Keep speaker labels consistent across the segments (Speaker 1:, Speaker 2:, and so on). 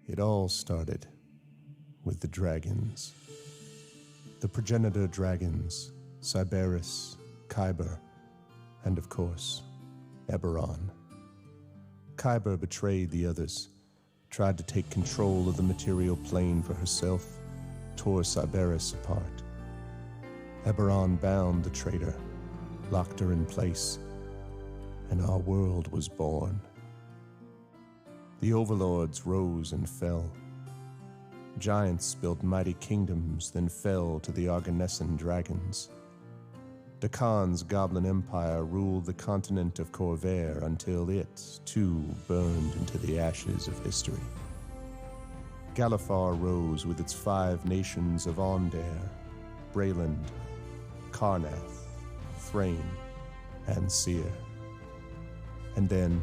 Speaker 1: It all started with the dragons. The progenitor dragons, Cyberus, Kyber, and of course, Eberron. Kyber betrayed the others, tried to take control of the material plane for herself, tore Cyberus apart. Eberron bound the traitor, locked her in place, and our world was born. The overlords rose and fell. Giants built mighty kingdoms, then fell to the Arganessan dragons. Dakan's Goblin Empire ruled the continent of Corvair until it, too, burned into the ashes of history. Galifar rose with its 5 nations of Ondair, Brayland, Karnath, Thrain, and Seer. And then,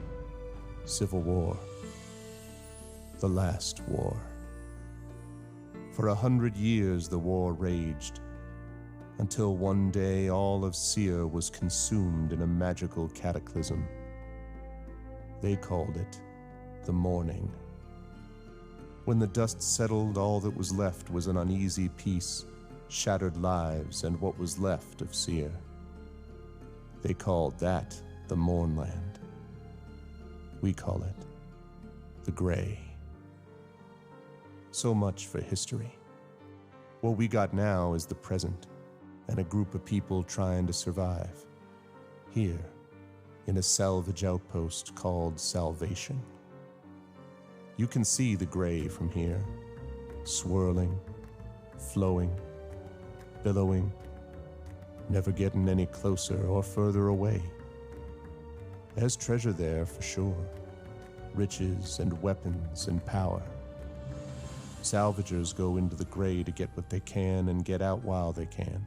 Speaker 1: civil war. The last war. For 100 years the war raged, until one day all of Seer was consumed in a magical cataclysm. They called it the Mourning. When the dust settled, all that was left was an uneasy peace, shattered lives, and what was left of Seer. They called that the Mournland. We call it the Grey. So much for history. What we got now is the present, and a group of people trying to survive. Here, in a salvage outpost called Salvation. You can see the Grey from here, swirling, flowing, billowing, never getting any closer or further away. There's treasure there for sure, riches and weapons and power. Salvagers go into the Grey to get what they can and get out while they can.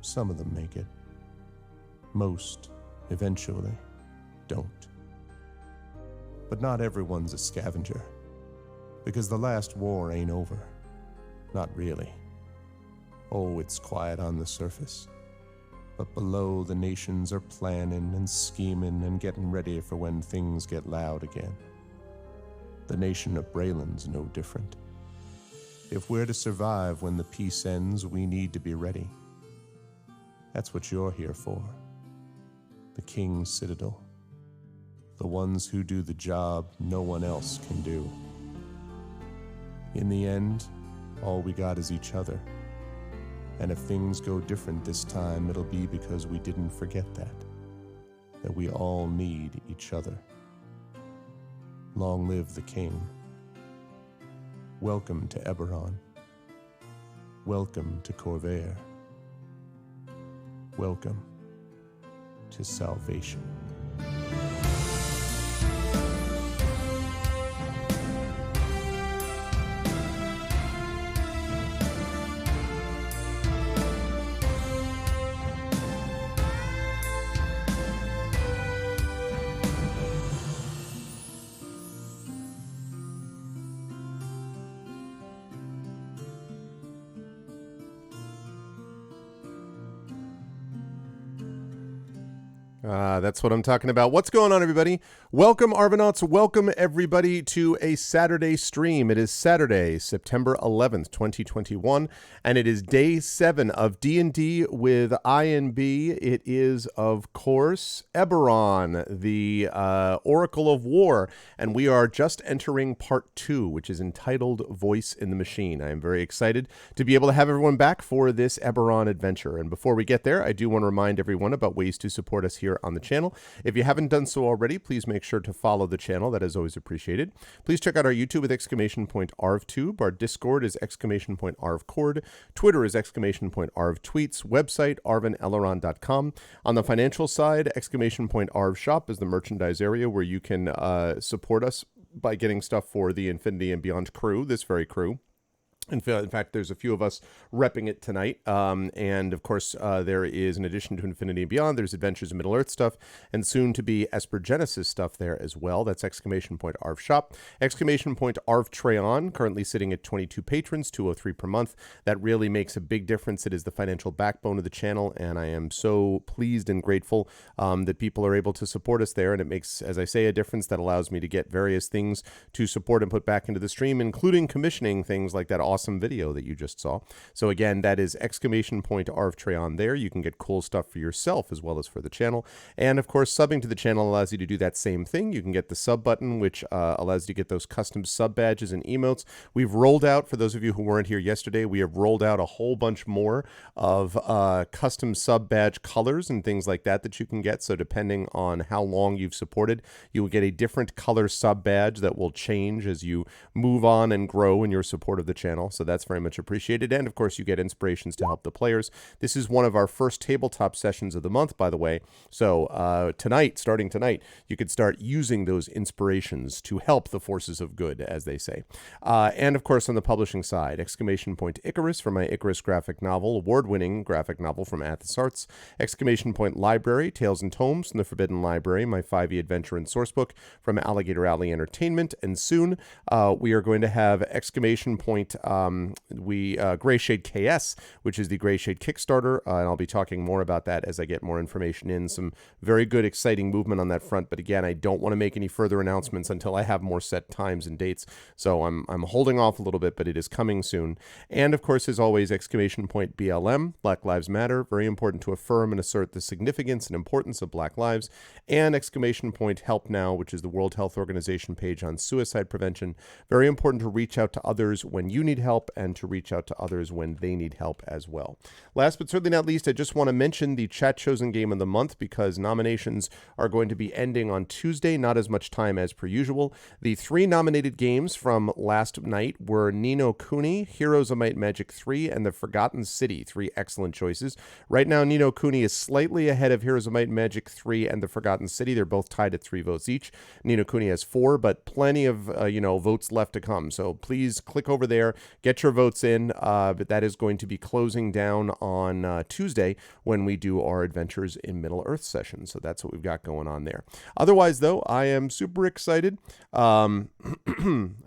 Speaker 1: Some of them make it. Most, eventually, don't. But not everyone's a scavenger, because the last war ain't over. Not really. Oh, it's quiet on the surface. But below, the nations are planning and scheming and getting ready for when things get loud again. The nation of Brayland's no different. If we're to survive when the peace ends, we need to be ready. That's what you're here for. The King's Citadel. The ones who do the job no one else can do. In the end, all we got is each other. And if things go different this time, it'll be because we didn't forget that we all need each other. Long live the King. Welcome to Eberron. Welcome to Corvair. Welcome to Salvation.
Speaker 2: That's what I'm talking about. What's going on, everybody? Welcome, Arvanauts. Welcome, everybody, to a Saturday stream. It is Saturday, September 11th, 2021, and it is day 7 of D&D with INB. It is, of course, Eberron, the Oracle of War, and we are just entering part 2, which is entitled Voice in the Machine. I am very excited to be able to have everyone back for this Eberron adventure. And before we get there, I do want to remind everyone about ways to support us here on the channel. If you haven't done so already, please make sure to follow the channel. That is always appreciated. Please check out our YouTube with !ArvTube. Our Discord is !ArvCord. Twitter is !ArvTweets. Website, arvanelleron.com. On the financial side, !ArvShop is the merchandise area where you can support us by getting stuff for the Infinity and Beyond crew, this very crew. In fact, there's a few of us repping it tonight. And of course, there is, in addition to Infinity and Beyond, there's Adventures in Middle-earth stuff, and soon to be Esper Genesis stuff there as well. That's exclamation point Arv Shop. Exclamation point Arv Treon, currently sitting at 22 patrons, 203 per month. That really makes a big difference. It is the financial backbone of the channel, and I am so pleased and grateful that people are able to support us there. And it makes, as I say, a difference that allows me to get various things to support and put back into the stream, including commissioning things like that awesome video that you just saw. So again, that is exclamation point Arv Treon there. You can get cool stuff for yourself as well as for the channel. And of course, subbing to the channel allows you to do that same thing. You can get the sub button, which allows you to get those custom sub badges and emotes. We've rolled out, for those of you who weren't here yesterday, we have rolled out a whole bunch more of custom sub badge colors and things like that that you can get. So depending on how long you've supported, you will get a different color sub badge that will change as you move on and grow in your support of the channel. So that's very much appreciated. And of course, you get inspirations to help the players. This is one of our first tabletop sessions of the month, by the way. So tonight, starting tonight, you could start using those inspirations to help the forces of good, as they say. And of course, on the publishing side, exclamation point Icarus for my Icarus graphic novel, award-winning graphic novel from Athos Arts. Exclamation point Library, Tales and Tomes from the Forbidden Library, my 5e adventure and sourcebook from Alligator Alley Entertainment. And soon we are going to have exclamation point Gray Shade KS, which is the Gray Shade Kickstarter, and I'll be talking more about that as I get more information in. Some very good, exciting movement on that front, but again, I don't want to make any further announcements until I have more set times and dates, so I'm holding off a little bit, but it is coming soon. And of course, as always, exclamation point BLM, Black Lives Matter, very important to affirm and assert the significance and importance of Black lives, and exclamation point Help Now, which is the World Health Organization page on suicide prevention. Very important to reach out to others when you need help and to reach out to others when they need help as well. Last but certainly not least, I just want to mention the Chat Chosen Game of the Month because nominations are going to be ending on Tuesday, not as much time as per usual. The 3 nominated games from last night were Ni no Kuni, Heroes of Might and Magic 3, and The Forgotten City, 3 excellent choices. Right now, Ni no Kuni is slightly ahead of Heroes of Might and Magic 3 and The Forgotten City. They're both tied at 3 votes each. Ni no Kuni has 4, but plenty of votes left to come. So please click over there, get your votes in. But that is going to be closing down on Tuesday when we do our Adventures in Middle-earth session. So that's what we've got going on there. Otherwise, though, I am super excited. I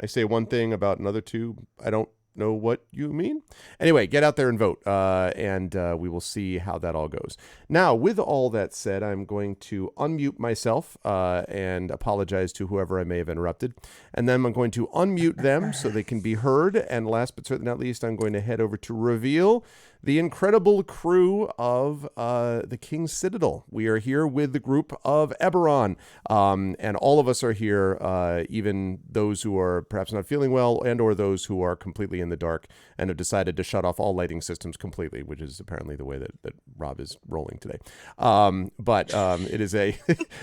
Speaker 2: say one thing about another 2. I don't know what you mean. Anyway, get out there and vote, and we will see how that all goes. Now, with all that said, I'm going to unmute myself and apologize to whoever I may have interrupted, and then I'm going to unmute them so they can be heard, and last but certainly not least, I'm going to head over to reveal the incredible crew of the King's Citadel. We are here with the group of Eberron, and all of us are here, even those who are perhaps not feeling well and or those who are completely in the dark and have decided to shut off all lighting systems completely, which is apparently the way that Rob is rolling today. But it is a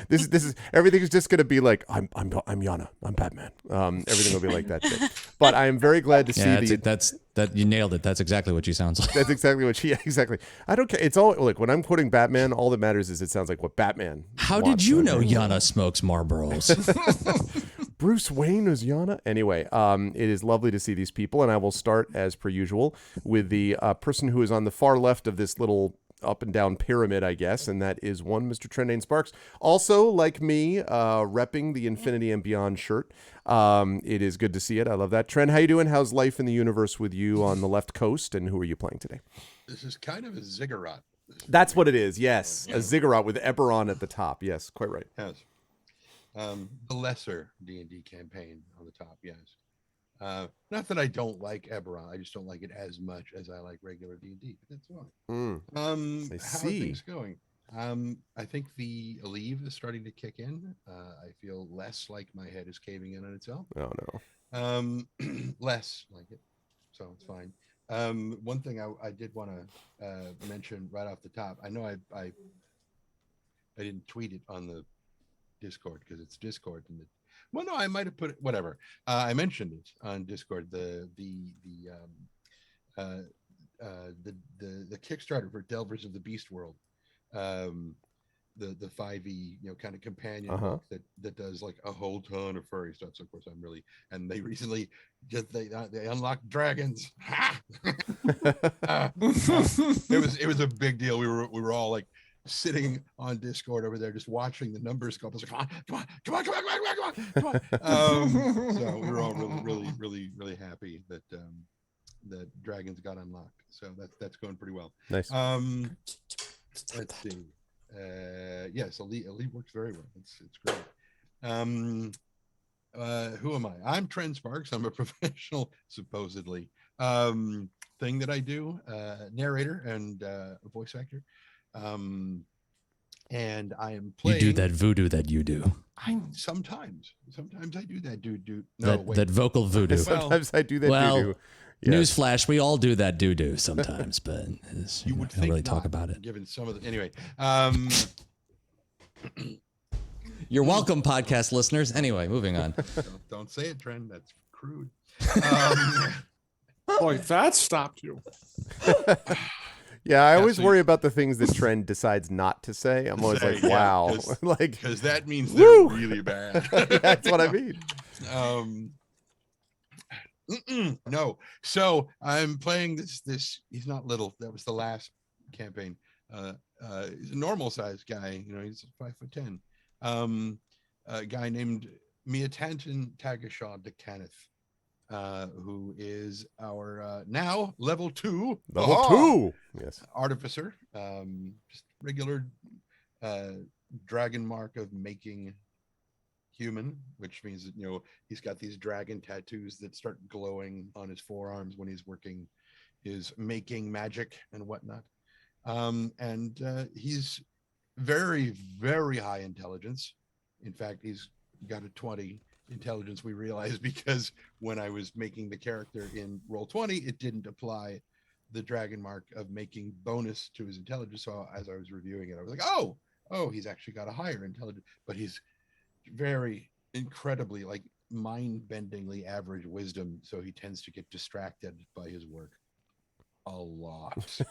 Speaker 2: this is everything is just going to be like I'm Yana, I'm Batman. Everything will be like that today. But I am very glad to see
Speaker 3: that you nailed it. That's exactly what she sounds like.
Speaker 2: That's exactly what she. Yeah, exactly. I don't care. It's all like when I'm quoting Batman. All that matters is it sounds like what Batman.
Speaker 3: How did you know Yana smokes Marlboros?
Speaker 2: Bruce Wayne is Yana. Anyway, it is lovely to see these people, and I will start as per usual with the person who is on the far left of this little up and down pyramid, I guess, and that is one Mr. Trendane Sparks. Also, like me, repping the Infinity and Beyond shirt. It is good to see it. I love that. Trent, how you doing? How's life in the universe with you on the left coast, and who are you playing today?
Speaker 4: This is kind of a ziggurat.
Speaker 2: That's what it is, yes. A ziggurat with Eberron at the top. Yes, quite right.
Speaker 4: Yes. The lesser D&D campaign on the top, yes. Not that I don't like Eberron, I just don't like it as much as I like regular D&D. But that's fine. How are things going? I think the Aleve is starting to kick in. I feel less like my head is caving in on itself.
Speaker 2: Oh no.
Speaker 4: Less like it, so it's fine. One thing I did want to mention right off the top. I know I didn't tweet it on the Discord because it's Discord and well, no, I might have put it. Whatever. I mentioned it on Discord. The Kickstarter for Delvers of the Beast World. the 5e, kind of companion book that does like a whole ton of furry stuff. So of course and they recently they unlocked dragons. It was a big deal. We were all like sitting on Discord over there just watching the numbers go up. I was like, come on. So we were all really happy that that dragons got unlocked. So that's going pretty well.
Speaker 2: Nice.
Speaker 4: Let's see. Yes, Elite works very well. It's great. Who am I? I'm Trent Sparks. I'm a professional, supposedly, thing that I do, narrator and voice actor. And I am playing.
Speaker 3: You do that voodoo that you do.
Speaker 4: Sometimes I do that.
Speaker 3: That vocal voodoo.
Speaker 2: Sometimes I do that.
Speaker 3: Well, newsflash, we all do that doo-doo sometimes, but
Speaker 4: you would
Speaker 3: don't really talk about it.
Speaker 4: Given some of the anyway.
Speaker 3: You're welcome, podcast listeners. Anyway, moving on.
Speaker 4: Don't say it, Trent. That's crude.
Speaker 5: Boy, that stopped you.
Speaker 2: Yeah, I always worry about the things that Trend decides not to say. I'm always like, wow.
Speaker 4: Because that means they're really bad.
Speaker 2: That's what I mean.
Speaker 4: No. So I'm playing this. He's not little. That was the last campaign. He's a normal sized guy. He's 5'10". A guy named Miatantin Tagashaw DeCanneth, who is our now level 2.
Speaker 2: Level 2. Yes.
Speaker 4: Artificer. Just regular dragon mark of making human, which means that he's got these dragon tattoos that start glowing on his forearms when he's working his making magic and whatnot. And he's very, very high intelligence. In fact, he's got a 20 intelligence, we realized, because when I was making the character in Roll20, it didn't apply the dragon mark of making bonus to his intelligence. So as I was reviewing it, I was like, oh, he's actually got a higher intelligence, but he's very incredibly, like, mind-bendingly average wisdom, so he tends to get distracted by his work a lot.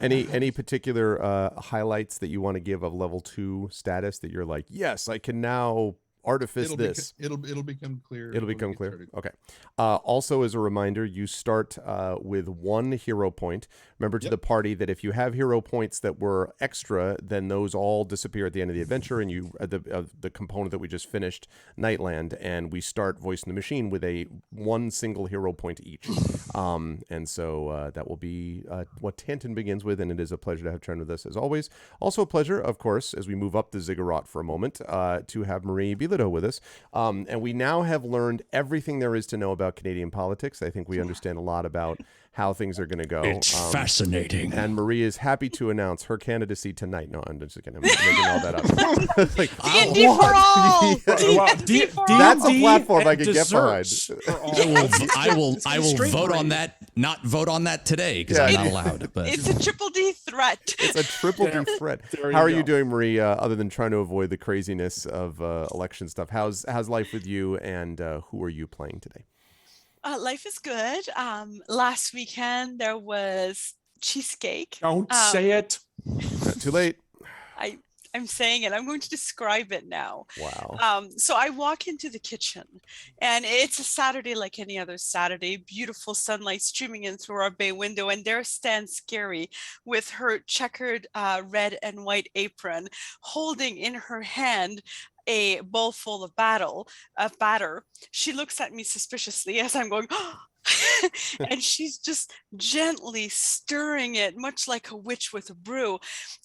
Speaker 2: Any particular highlights that you want to give of level 2 status that you're like, yes, I can now artifice this?
Speaker 4: It'll become clear.
Speaker 2: It'll become clear. Okay. Also, as a reminder, you start with 1 hero point. Remember to the party that if you have hero points that were extra, then those all disappear at the end of the adventure, and you the component that we just finished, Nightland, and we start Voice in the Machine with 1 single hero point each. And so that will be what Tanton begins with, and it is a pleasure to have Trent with us as always. Also a pleasure, of course, as we move up the ziggurat for a moment, to have Marie Bilodeau with us. And we now have learned everything there is to know about Canadian politics. I think we understand a lot about how things are going to go.
Speaker 3: It's fascinating.
Speaker 2: And Marie is happy to announce her candidacy tonight. No, I'm just kidding. I'm making all that up. It's like,
Speaker 6: D&D for all. D&D for all.
Speaker 2: That's a platform I can get behind.
Speaker 3: I will vote on that. Not vote on that today because I'm not allowed. But
Speaker 6: it's a triple D threat.
Speaker 2: It's a triple D threat. How are you doing, Marie? Other than trying to avoid the craziness of election stuff, how's life with you? And who are you playing today?
Speaker 6: Life is good. Last weekend there was cheesecake.
Speaker 5: Don't say it.
Speaker 2: Not too late.
Speaker 6: I'm saying it. I'm going to describe it now.
Speaker 2: Wow.
Speaker 6: So I walk into the kitchen, and it's a Saturday like any other Saturday. Beautiful sunlight streaming in through our bay window, and there stands Scary with her checkered red and white apron, holding in her hand a bowl full of batter. She looks at me suspiciously as I'm going, and she's just gently stirring it, much like a witch with a brew.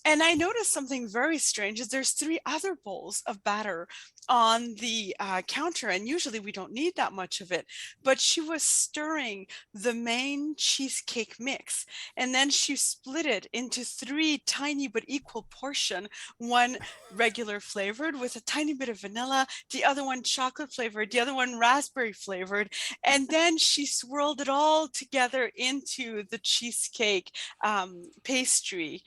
Speaker 6: And I noticed something very strange is there's 3 other bowls of batter on the counter, and usually we don't need that much of it, but she was stirring the main cheesecake mix, and then she split it into 3 tiny but equal portion, one regular flavored with a tiny bit of vanilla, the other one chocolate flavored, the other one raspberry flavored, and then she swirled it all together into the cheesecake pastry,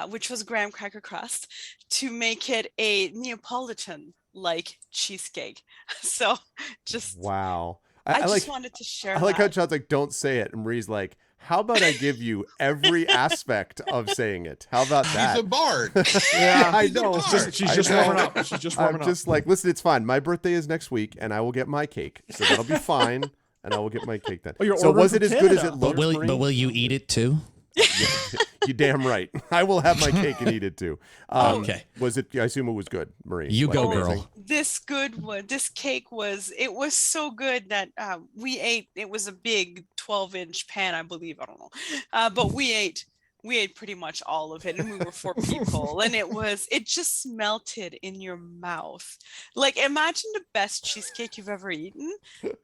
Speaker 6: which was graham cracker crust, to make it a Neapolitan like cheesecake. So just
Speaker 2: wow.
Speaker 6: I just wanted to share.
Speaker 2: I like how John's like, don't say it, and Marie's like, how about I give you every aspect of saying it? How about that?
Speaker 4: He's a bard.
Speaker 5: Yeah,
Speaker 2: I know.
Speaker 5: she's just warming up. She's just warming
Speaker 2: I'm
Speaker 5: up.
Speaker 2: just like, listen, it's fine. My birthday is next week, and I will get my cake, so that'll be fine, and I will get my cake then.
Speaker 5: Oh, you're
Speaker 2: so was
Speaker 5: ordering
Speaker 2: it as
Speaker 5: from
Speaker 2: good as
Speaker 5: Canada.
Speaker 2: it looked? Marie?
Speaker 3: But will you eat it too?
Speaker 2: You damn right. I will have my cake and eat it too.
Speaker 3: Okay.
Speaker 2: Was it? I assume it was good, Marie.
Speaker 3: You go,
Speaker 2: amazing?
Speaker 3: girl.
Speaker 6: This cake was so good that we ate. It was a big 12-inch pan, I believe. I don't know, but we ate pretty much all of it, and we were 4 people, and it just melted in your mouth. Like, imagine the best cheesecake you've ever eaten.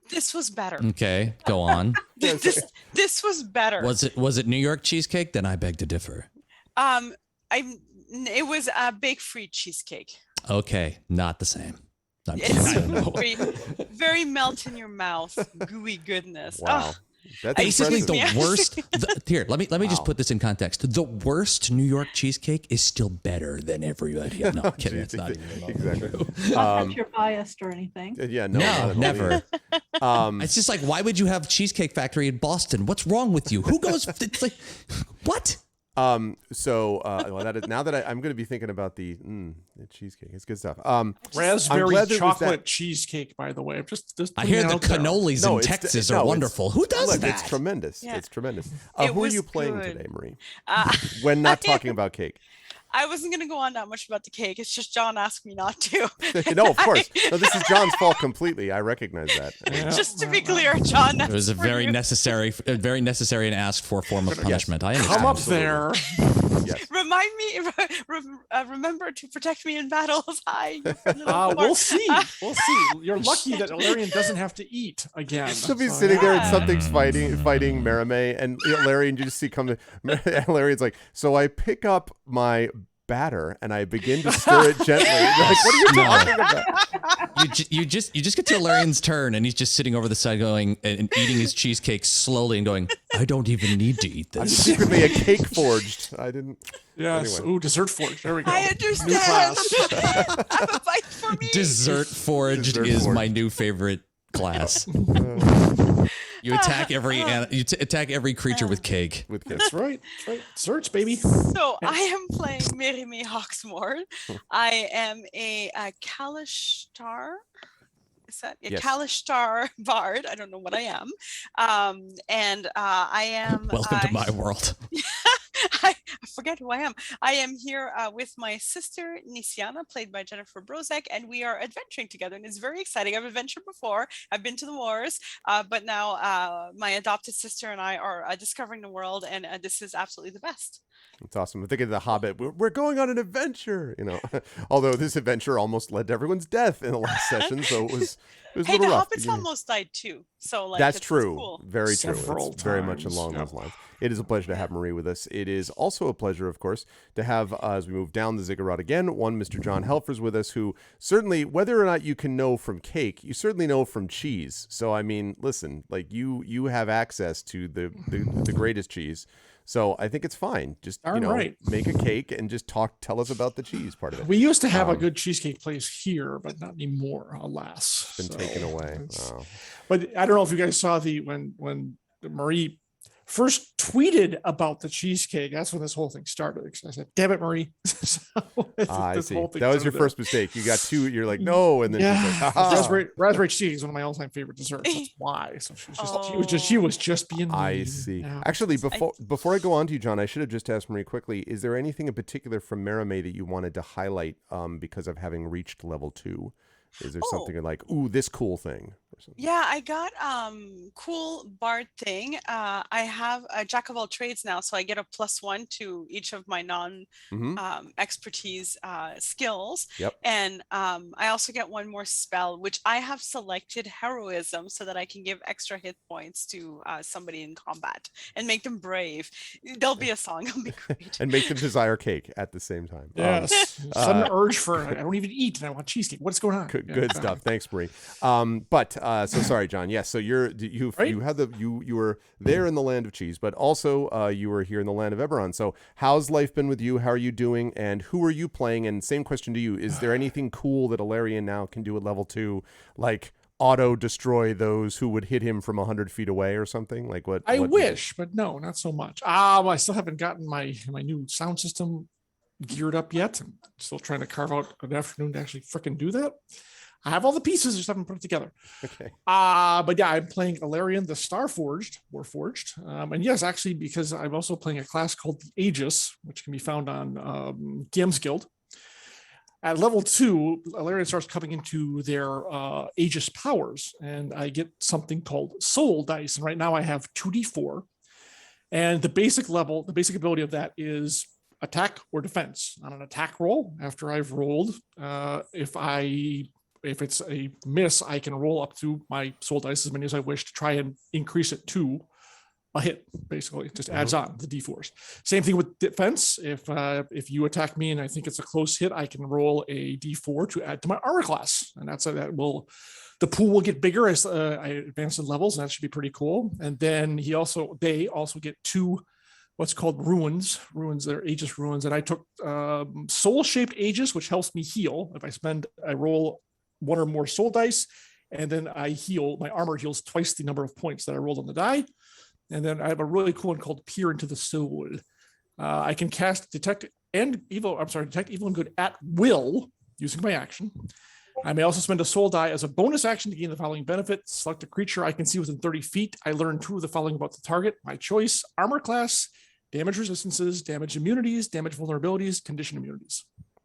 Speaker 6: This was better.
Speaker 3: Okay, go on.
Speaker 6: This was better.
Speaker 3: Was it New York cheesecake? Then I beg to differ.
Speaker 6: It was a bake-free cheesecake.
Speaker 3: Okay, not the same. I'm
Speaker 6: It's
Speaker 3: kidding.
Speaker 6: very, very melt in your mouth, gooey goodness.
Speaker 2: Wow.
Speaker 6: Oh,
Speaker 2: That's
Speaker 3: Basically,
Speaker 2: impressive.
Speaker 3: the worst. Here, let me just put this in context. The worst New York cheesecake is still better than everybody. No, I'm kidding. It's not even
Speaker 2: exactly.
Speaker 7: Not that you're biased or anything.
Speaker 2: Yeah, no,
Speaker 3: No,
Speaker 2: not at all
Speaker 3: never.
Speaker 2: either.
Speaker 3: It's just like, why would you have Cheesecake Factory in Boston? What's wrong with you? Who goes? It's like, what?
Speaker 2: Well, that is, now that I'm going to be thinking about the cheesecake. It's good stuff. I'm
Speaker 5: Raspberry
Speaker 2: glad there was
Speaker 5: chocolate
Speaker 2: that-
Speaker 5: cheesecake, by the way. Just
Speaker 3: I hear
Speaker 5: putting
Speaker 3: the
Speaker 5: it out there.
Speaker 3: cannolis
Speaker 2: No,
Speaker 3: in
Speaker 2: it's-
Speaker 3: Texas
Speaker 2: no,
Speaker 3: are
Speaker 2: it's-
Speaker 3: wonderful. Who does
Speaker 2: Look,
Speaker 3: that?
Speaker 2: it's tremendous.
Speaker 6: Yeah.
Speaker 2: It's tremendous.
Speaker 6: It
Speaker 2: Who are
Speaker 6: was
Speaker 2: you playing
Speaker 6: good.
Speaker 2: today, Marie?
Speaker 6: Uh,
Speaker 2: When not talking about cake.
Speaker 6: I wasn't gonna go on that much about the cake. It's just John asked me not to.
Speaker 2: No, of course. No, this is John's fault completely. I recognize that.
Speaker 6: Just to be clear, John.
Speaker 3: It was a
Speaker 6: that's for
Speaker 3: very
Speaker 6: you.
Speaker 3: necessary and asked for form of punishment. I
Speaker 5: Come up
Speaker 3: understand.
Speaker 5: there.
Speaker 2: Yes.
Speaker 6: Remind me. Remember to protect me in battles. Hi. you little
Speaker 5: We'll
Speaker 6: whore.
Speaker 5: see. We'll see. You're lucky that Ilarion doesn't have to eat again.
Speaker 2: She'll be
Speaker 5: So,
Speaker 2: sitting there and
Speaker 6: yeah.
Speaker 2: something's fighting Merime, and Larian, you just see come. Larian's like, so I pick up my batter and I begin to stir it gently. You're like, what are you
Speaker 3: No.
Speaker 2: talking about?
Speaker 3: You just get to Larian's turn, and he's just sitting over the side, going and eating his cheesecake slowly, and going, "I don't even need to eat
Speaker 2: I'm
Speaker 3: this."
Speaker 2: secretly a cake forged. I didn't.
Speaker 5: Yes.
Speaker 2: Anyway.
Speaker 5: Ooh, dessert forge. There we go.
Speaker 6: I
Speaker 5: New
Speaker 6: understand.
Speaker 5: class.
Speaker 6: Have a bite for me.
Speaker 3: Dessert foraged
Speaker 2: Dessert
Speaker 3: is
Speaker 2: foraged.
Speaker 3: my new favorite class. You attack every creature with cake.
Speaker 2: With kids.
Speaker 5: That's right. That's right. Desserts, baby.
Speaker 6: So I am playing Mirimi Hawksmoor. I am a Kalishtar. Is that a
Speaker 2: Yes.
Speaker 6: Kalishtar bard? I don't know what I am. And I am.
Speaker 3: Welcome to my world.
Speaker 6: I forget who I am. I am here with my sister Nisiana, played by Jennifer Brozek, and we are adventuring together, and it's very exciting. I've adventured before. I've been to the wars, but now my adopted sister and I are discovering the world, and this is absolutely the best.
Speaker 2: It's awesome. I'm thinking of The Hobbit. We're going on an adventure, you know. Although this adventure almost led to everyone's death in the last session, so it was a
Speaker 6: Hey,
Speaker 2: little
Speaker 6: the
Speaker 2: rough.
Speaker 6: hobbits almost died too. So like
Speaker 2: That's
Speaker 6: it's
Speaker 2: true.
Speaker 6: Cool.
Speaker 2: Very true.
Speaker 5: Several
Speaker 2: It's very much
Speaker 5: times.
Speaker 2: along
Speaker 5: Yep.
Speaker 2: those lines. It is a pleasure to have Marie with us. It is also a pleasure, of course, to have, as we move down the ziggurat again, Mr. John Helfers with us, who certainly, whether or not you can know from cake, you certainly know from cheese. So, I mean, listen, like you have access to the greatest cheese. So I think it's fine. Just,
Speaker 5: Darn right.
Speaker 2: make a cake and just tell us about the cheese part of it.
Speaker 5: We used to have a good cheesecake place here, but not anymore, alas.
Speaker 2: It's been taken away. Wow.
Speaker 5: But I don't know if you guys saw when Marie first tweeted about the cheesecake. That's when this whole thing started. I said, "Damn it, Marie!" So
Speaker 2: I
Speaker 5: this
Speaker 2: see.
Speaker 5: whole thing
Speaker 2: That was your
Speaker 5: started
Speaker 2: first mistake. You got two. You're like, no, and then
Speaker 5: there.
Speaker 2: she's
Speaker 5: Yeah,
Speaker 2: like, "Aha."
Speaker 5: raspberry cheesecake is one of my all-time favorite desserts. That's why. So she was just being mean.
Speaker 2: I see.
Speaker 5: Yeah.
Speaker 2: Actually, before I go on to you, John, I should have just asked Marie quickly. Is there anything in particular from Merime that you wanted to highlight because of having reached level 2? Is there something you're like, ooh, this cool thing? Or something?
Speaker 6: Yeah, I got cool bard thing. I have a jack of all trades now, so I get a +1 to each of my non expertise skills.
Speaker 2: Yep.
Speaker 6: And I also get one more spell, which I have selected heroism so that I can give extra hit points to somebody in combat and make them brave. There'll be a song. It'll be great.
Speaker 2: And make them desire cake at the same time.
Speaker 5: Yes. Sudden urge for I don't even eat and I want cheesecake. What's going on?
Speaker 2: Good stuff. Thanks, Marie. So sorry, John. Yes. So you were there in the land of cheese, but also you were here in the land of Eberron. So how's life been with you? How are you doing? And who are you playing? And same question to you: is there anything cool that Ilarion now can do at level 2, like auto destroy those who would hit him from 100 feet away or something? Like what?
Speaker 5: I
Speaker 2: what
Speaker 5: wish, but no, not so much. I still haven't gotten my new sound system geared up yet. I'm still trying to carve out an afternoon to actually freaking do that. I have all the pieces, just haven't put it together.
Speaker 2: Okay.
Speaker 5: But yeah, I'm playing Eberron the Warforged. And yes, actually, because I'm also playing a class called the Aegis, which can be found on Games Guild. At level 2, Eberron starts coming into their Aegis powers, and I get something called Soul Dice. And right now I have 2d4. And the basic ability of that is attack or defense. On an attack roll, after I've rolled, if it's a miss, I can roll up to my soul dice as many as I wish to try and increase it to a hit. Basically, it just adds on the d4s. Same thing with defense. If you attack me and I think it's a close hit, I can roll a d4 to add to my armor class, and the pool will get bigger as I advance in levels, and that should be pretty cool. And then they also get 2 what's called ruins. They're Aegis ruins, and I took soul-shaped Aegis, which helps me heal. If I roll 1 or more soul dice, and then I heal. My armor heals twice the number of points that I rolled on the die. And then I have a really cool one called Peer into the Soul. I can cast Detect Evil and Good at will using my action. I may also spend a soul die as a bonus action to gain the following benefits. Select a creature I can see within 30 feet. I learn 2 of the following about the target. My choice: armor class, damage resistances, damage immunities, damage vulnerabilities, condition immunities.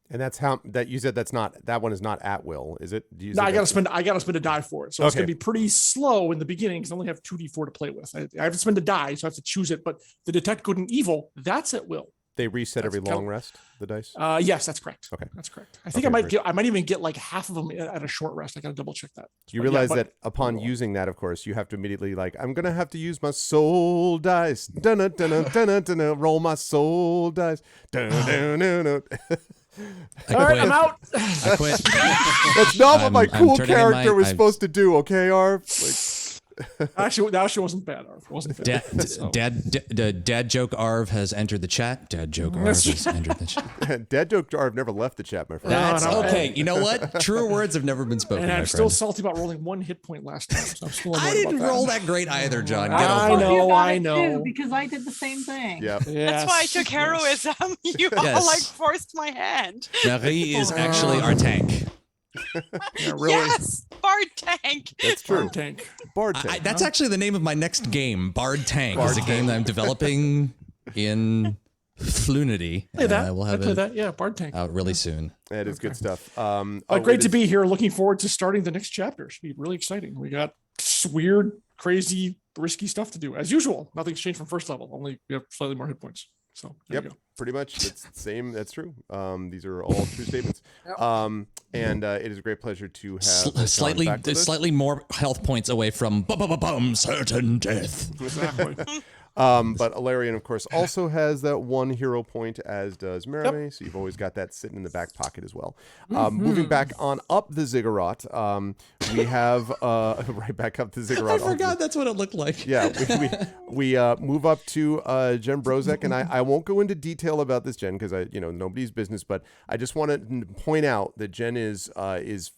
Speaker 2: And that's how that you said that one is not at will, is it?
Speaker 5: No, I gotta spend a die for it. So it's gonna be pretty slow in the beginning because I only have 2d4 to play with. I have to spend a die, so I have to choose it. But the Detect Good and Evil, that's at will.
Speaker 2: They reset every long rest, the dice?
Speaker 5: Yes, that's correct.
Speaker 2: Okay.
Speaker 5: That's correct. I think I might even get like half of them at a short rest. I gotta double check that.
Speaker 2: You realize that upon using that, of course, you have to immediately I'm gonna have to use my soul dice. Roll my soul dice.
Speaker 5: All right, I'm out.
Speaker 3: I quit.
Speaker 2: That's not what my cool character was supposed to do, okay, Arv?
Speaker 5: Actually, wasn't bad, Arv. Wasn't bad.
Speaker 3: Dad joke Arv has entered the chat. Dad joke Arv has entered the chat.
Speaker 2: Dad joke Arv never left the chat, my friend.
Speaker 3: That's okay. You know what? Truer words have never been spoken.
Speaker 5: And I'm
Speaker 3: my
Speaker 5: still
Speaker 3: friend.
Speaker 5: salty about rolling 1 hit point last time. So I'm still
Speaker 3: I didn't roll that great either, John. Get
Speaker 5: I
Speaker 3: over it.
Speaker 5: I know.
Speaker 7: Because I did the same thing.
Speaker 2: Yeah.
Speaker 6: That's why I took heroism. You all forced my hand.
Speaker 3: Marie is actually our tank.
Speaker 5: Yeah, really.
Speaker 6: Yes, Bard Tank.
Speaker 2: That's true.
Speaker 5: Bard Tank.
Speaker 2: Bard Tank.
Speaker 3: That's actually the name of my next game. Bard Tank is a game that I'm developing in Flunity.
Speaker 5: Play that.
Speaker 3: We'll have
Speaker 5: play that. Yeah, Bard Tank.
Speaker 3: out really soon.
Speaker 2: That is good stuff.
Speaker 5: Great to be here. Looking forward to starting the next chapter. Should be really exciting. We got weird, crazy, risky stuff to do as usual. Nothing's changed from first level. Only we have slightly more hit points. So there you go.
Speaker 2: Pretty much. It's the same. That's true. These are all true statements. And it is a great pleasure to have
Speaker 3: slightly more health points away from certain death.
Speaker 5: Exactly.
Speaker 2: But Eberron, of course, also has that 1 hero point, as does Merame. So you've always got that sitting in the back pocket as well. Moving back on up the ziggurat, we have right back up the ziggurat.
Speaker 3: I forgot that's what it looked like.
Speaker 2: Yeah, we move up to Jen Brozek, and I won't go into detail about this, Jen, because nobody's business. But I just want to point out that Jen is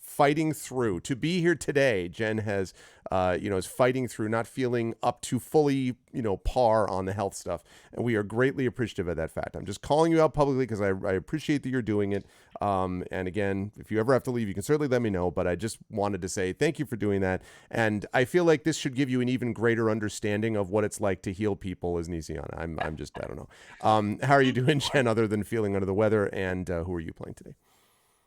Speaker 2: fighting through to be here today. Jen has is fighting through, not feeling up to fully par on the health stuff, and we are greatly appreciative of that fact. I'm just calling you out publicly because I appreciate that you're doing it. And again, if you ever have to leave, you can certainly let me know, but I just wanted to say thank you for doing that. And I feel like this should give you an even greater understanding of what it's like to heal people as Nisiana. I'm just, I don't know. How are you doing, Jen, other than feeling under the weather? And who are you playing today?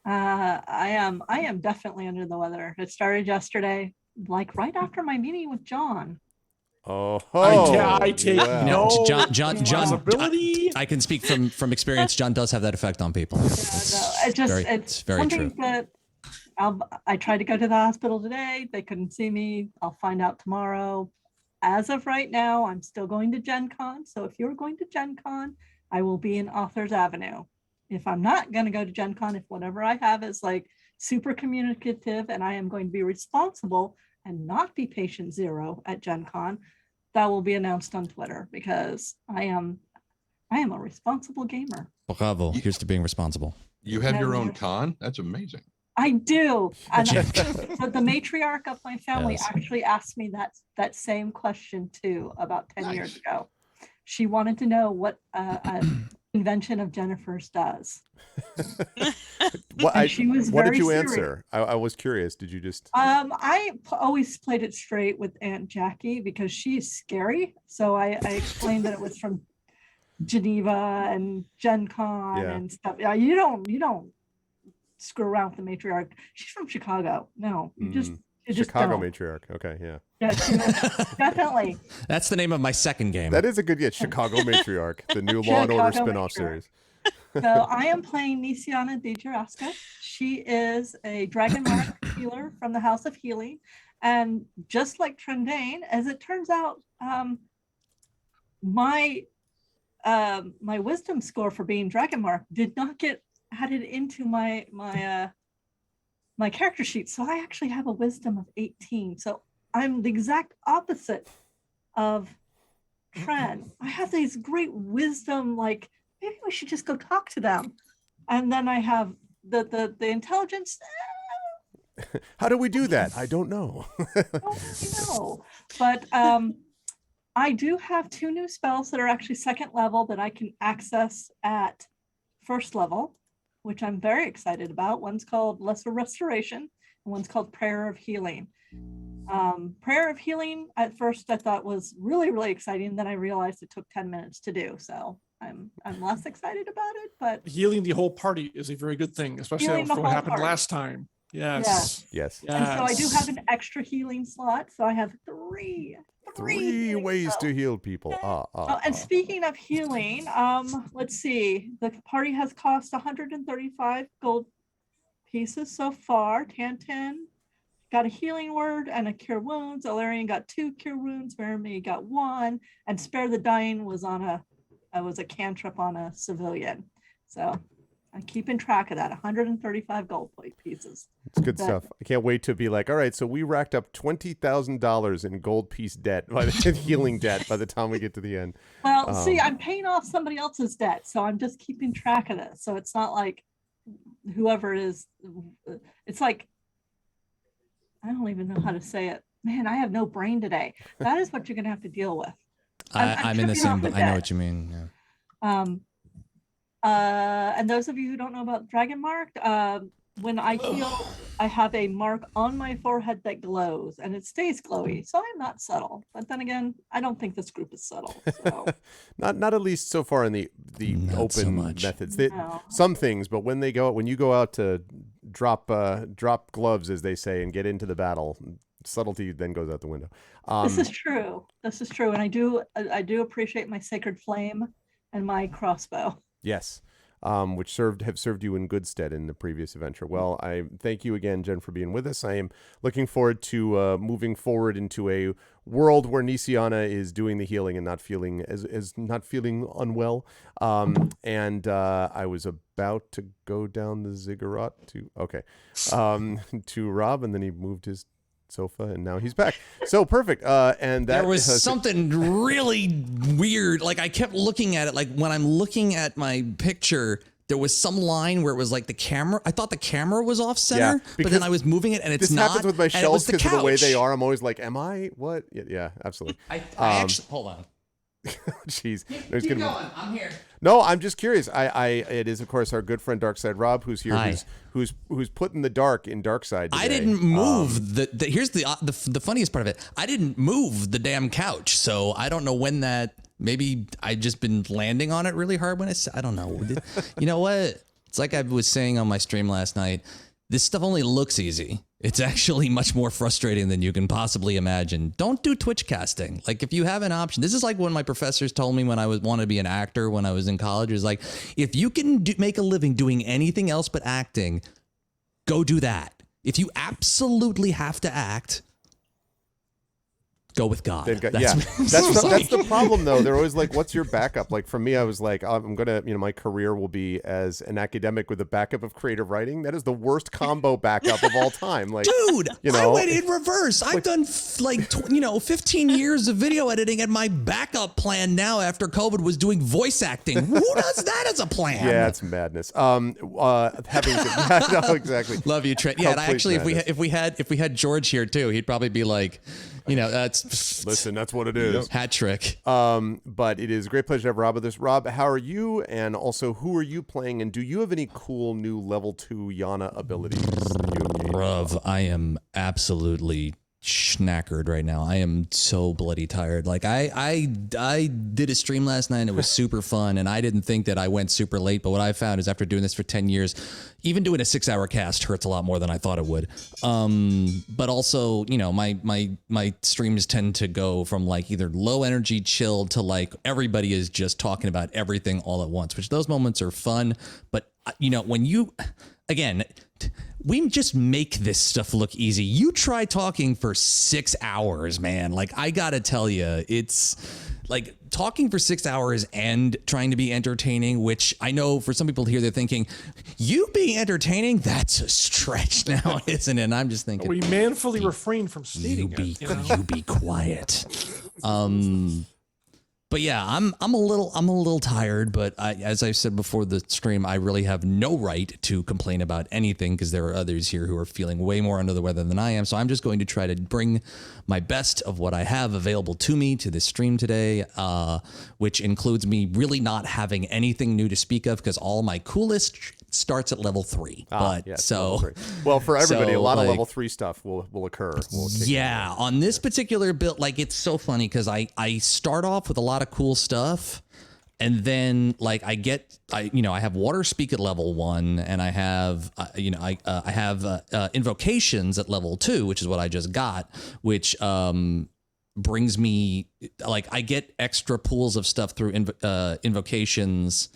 Speaker 7: I am definitely under the weather. It started yesterday, like right after my meeting with John.
Speaker 5: I take no
Speaker 3: John,
Speaker 5: responsibility.
Speaker 3: I can speak from experience. John does have that effect on people. It's very true.
Speaker 7: That I tried to go to the hospital today. They couldn't see me. I'll find out tomorrow. As of right now, I'm still going to Gen Con. So if you're going to Gen Con, I will be in Authors Avenue. If I'm not going to go to Gen Con, if whatever I have is like super communicative and I am going to be responsible and not be patient zero at Gen Con, that will be announced on Twitter because I am a responsible gamer.
Speaker 3: Bravo. Here's to being responsible.
Speaker 4: You have your own con? That's amazing.
Speaker 7: I do. And but the matriarch of my family
Speaker 3: Yes.
Speaker 7: actually asked me that same question too about 10 years ago. She wanted to know what a invention of Jennifer's does. She was
Speaker 2: what did
Speaker 7: very
Speaker 2: you
Speaker 7: serious.
Speaker 2: answer? I was curious. Did you just?
Speaker 7: I always played it straight with Aunt Jackie because she's scary. So I explained that it was from Geneva and Gen Con and stuff. Yeah, you don't screw around with the matriarch. She's from Chicago. No, you just
Speaker 2: Chicago
Speaker 7: don't.
Speaker 2: matriarch. Okay, yeah.
Speaker 7: Definitely.
Speaker 3: That's the name of my second game.
Speaker 2: That is a good Chicago matriarch, the new Law and Order spinoff series.
Speaker 7: So I am playing Nisiana de Juraska. She is a dragon mark healer from the House of Healing. And just like Trendane, as it turns out, my wisdom score for being dragon mark did not get added into my character sheet. So I actually have a wisdom of 18. So I'm the exact opposite of Tren. I have these great wisdom, like maybe we should just go talk to them. And then I have the intelligence.
Speaker 2: How do we do that? I don't know.
Speaker 7: I don't really know. But I do have 2 new spells that are actually second level that I can access at first level, which I'm very excited about. One's called Lesser Restoration, and one's called Prayer of Healing. Prayer of Healing at first I thought was really, really exciting. Then I realized it took 10 minutes to do. So I'm less excited about it, but
Speaker 5: Healing the whole party is a very good thing, especially
Speaker 7: Healing
Speaker 5: after
Speaker 7: the
Speaker 5: what
Speaker 7: whole
Speaker 5: happened
Speaker 7: party.
Speaker 5: last time. Yes.
Speaker 2: Yes.
Speaker 7: and so I do have an extra healing slot. So I have three
Speaker 2: 3
Speaker 7: healing
Speaker 2: ways to
Speaker 7: spells.
Speaker 2: heal people.
Speaker 7: And speaking of healing, let's see. The party has cost 135 gold pieces so far. Tantan got a healing word and a cure wounds. Alarian got 2 cure wounds. Mermaid got 1, and Spare the Dying was a cantrip on a civilian. So I'm keeping track of that. 135 gold plate pieces.
Speaker 2: It's good stuff. I can't wait to be like, all right, so we racked up $20,000 in gold piece debt, healing debt by the time we get to the end.
Speaker 7: Well, see, I'm paying off somebody else's debt, so I'm just keeping track of this. So it's not like whoever it is, it's like, I don't even know how to say it. Man, I have no brain today. That is what you're going to have to deal with.
Speaker 3: I'm in the
Speaker 7: tripping off
Speaker 3: same.
Speaker 7: the
Speaker 3: I know
Speaker 7: debt.
Speaker 3: what you mean. Yeah.
Speaker 7: And those of you who don't know about Dragon Marked, when I heal, I have a mark on my forehead that glows, and it stays glowy. So I'm not subtle. But then again, I don't think this group is subtle. So.
Speaker 2: Not at least so far in the
Speaker 3: Not
Speaker 2: open
Speaker 3: so much.
Speaker 2: methods.
Speaker 7: No.
Speaker 2: Some things, but when you go out to drop gloves, as they say, and get into the battle, subtlety then goes out the window.
Speaker 7: This is true. This is true, and I do appreciate my sacred flame and my crossbow.
Speaker 2: Yes, which have served you in good stead in the previous adventure. Well, I thank you again, Jen, for being with us. I am looking forward to moving forward into a world where Nisiana is doing the healing and not feeling not feeling unwell. And I was about to go down the ziggurat to Rob, and then he moved his sofa, and now he's back. So perfect. And that
Speaker 3: There was something really weird. Like I kept looking at it. Like when I'm looking at my picture, there was some line where it was like the camera. I thought the camera was off center, but then I was moving it and it's
Speaker 2: this
Speaker 3: not.
Speaker 2: happens with my
Speaker 3: and it
Speaker 2: shelves
Speaker 3: was
Speaker 2: because of the way they
Speaker 3: couch.
Speaker 2: are. I'm always like, am I? What? Yeah, absolutely.
Speaker 3: I actually hold on.
Speaker 2: Jeez.
Speaker 3: Keep going. I'm here.
Speaker 2: No, I'm just curious. It is of course our good friend Darkside Rob who's here,
Speaker 3: Hi.
Speaker 2: who's putting the dark in Darkside today.
Speaker 3: I didn't move the. Here's the funniest part of it. I didn't move the damn couch, so I don't know when that. Maybe I just been landing on it really hard when I don't know. You know what? It's like I was saying on my stream last night. This stuff only looks easy. It's actually much more frustrating than you can possibly imagine. Don't do Twitch casting. Like if you have an option, this is like when my professors told me when I wanted to be an actor when I was in college. It was like, if you can make a living doing anything else but acting, go do that. If you absolutely have to act, Go with God.
Speaker 2: That's the problem, though. They're always like, what's your backup? Like, for me, I was like, I'm going to, my career will be as an academic with a backup of creative writing. That is the worst combo backup of all time. Like,
Speaker 3: dude, I went in reverse. I've done 15 years of video editing, and my backup plan now after COVID was doing voice acting. Who does that as a plan?
Speaker 2: Yeah, it's madness. Exactly.
Speaker 3: Love you, Trent. Yeah, and actually, if we had George here too, he'd probably be like,
Speaker 2: listen, that's what it is.
Speaker 3: Hat trick.
Speaker 2: But it is a great pleasure to have Rob with us. Rob, how are you? And also, who are you playing? And do you have any cool new level 2 Yana abilities?
Speaker 3: Bruv, I am absolutely schnackered right now. I am so bloody tired. Like I did a stream last night and it was super fun, and I didn't think that I went super late, but what I found is after doing this for 10 years, even doing a 6-hour cast hurts a lot more than I thought it would. But also, my streams tend to go from like either low energy chill to like everybody is just talking about everything all at once, which those moments are fun. But when you, again, we just make this stuff look easy. You try talking for 6 hours, man. Like, I gotta tell you, it's like talking for 6 hours and trying to be entertaining, which I know for some people here, they're thinking, you being entertaining, that's a stretch now, isn't it? And I'm just thinking,
Speaker 5: we manfully refrain from stating
Speaker 3: you be quiet. But yeah, I'm a little tired, but as I said before the stream, I really have no right to complain about anything because there are others here who are feeling way more under the weather than I am. So I'm just going to try to bring my best of what I have available to me to this stream today, which includes me really not having anything new to speak of because all my coolest starts at level 3. Well,
Speaker 2: for everybody, a lot of level 3 stuff will occur.
Speaker 3: On this particular build, like, it's so funny because I start off with a lot of cool stuff, and then like I have water speak at level 1, and I have I have invocations at level 2, which is what I just got, which brings me, like, I get extra pools of stuff through invocations.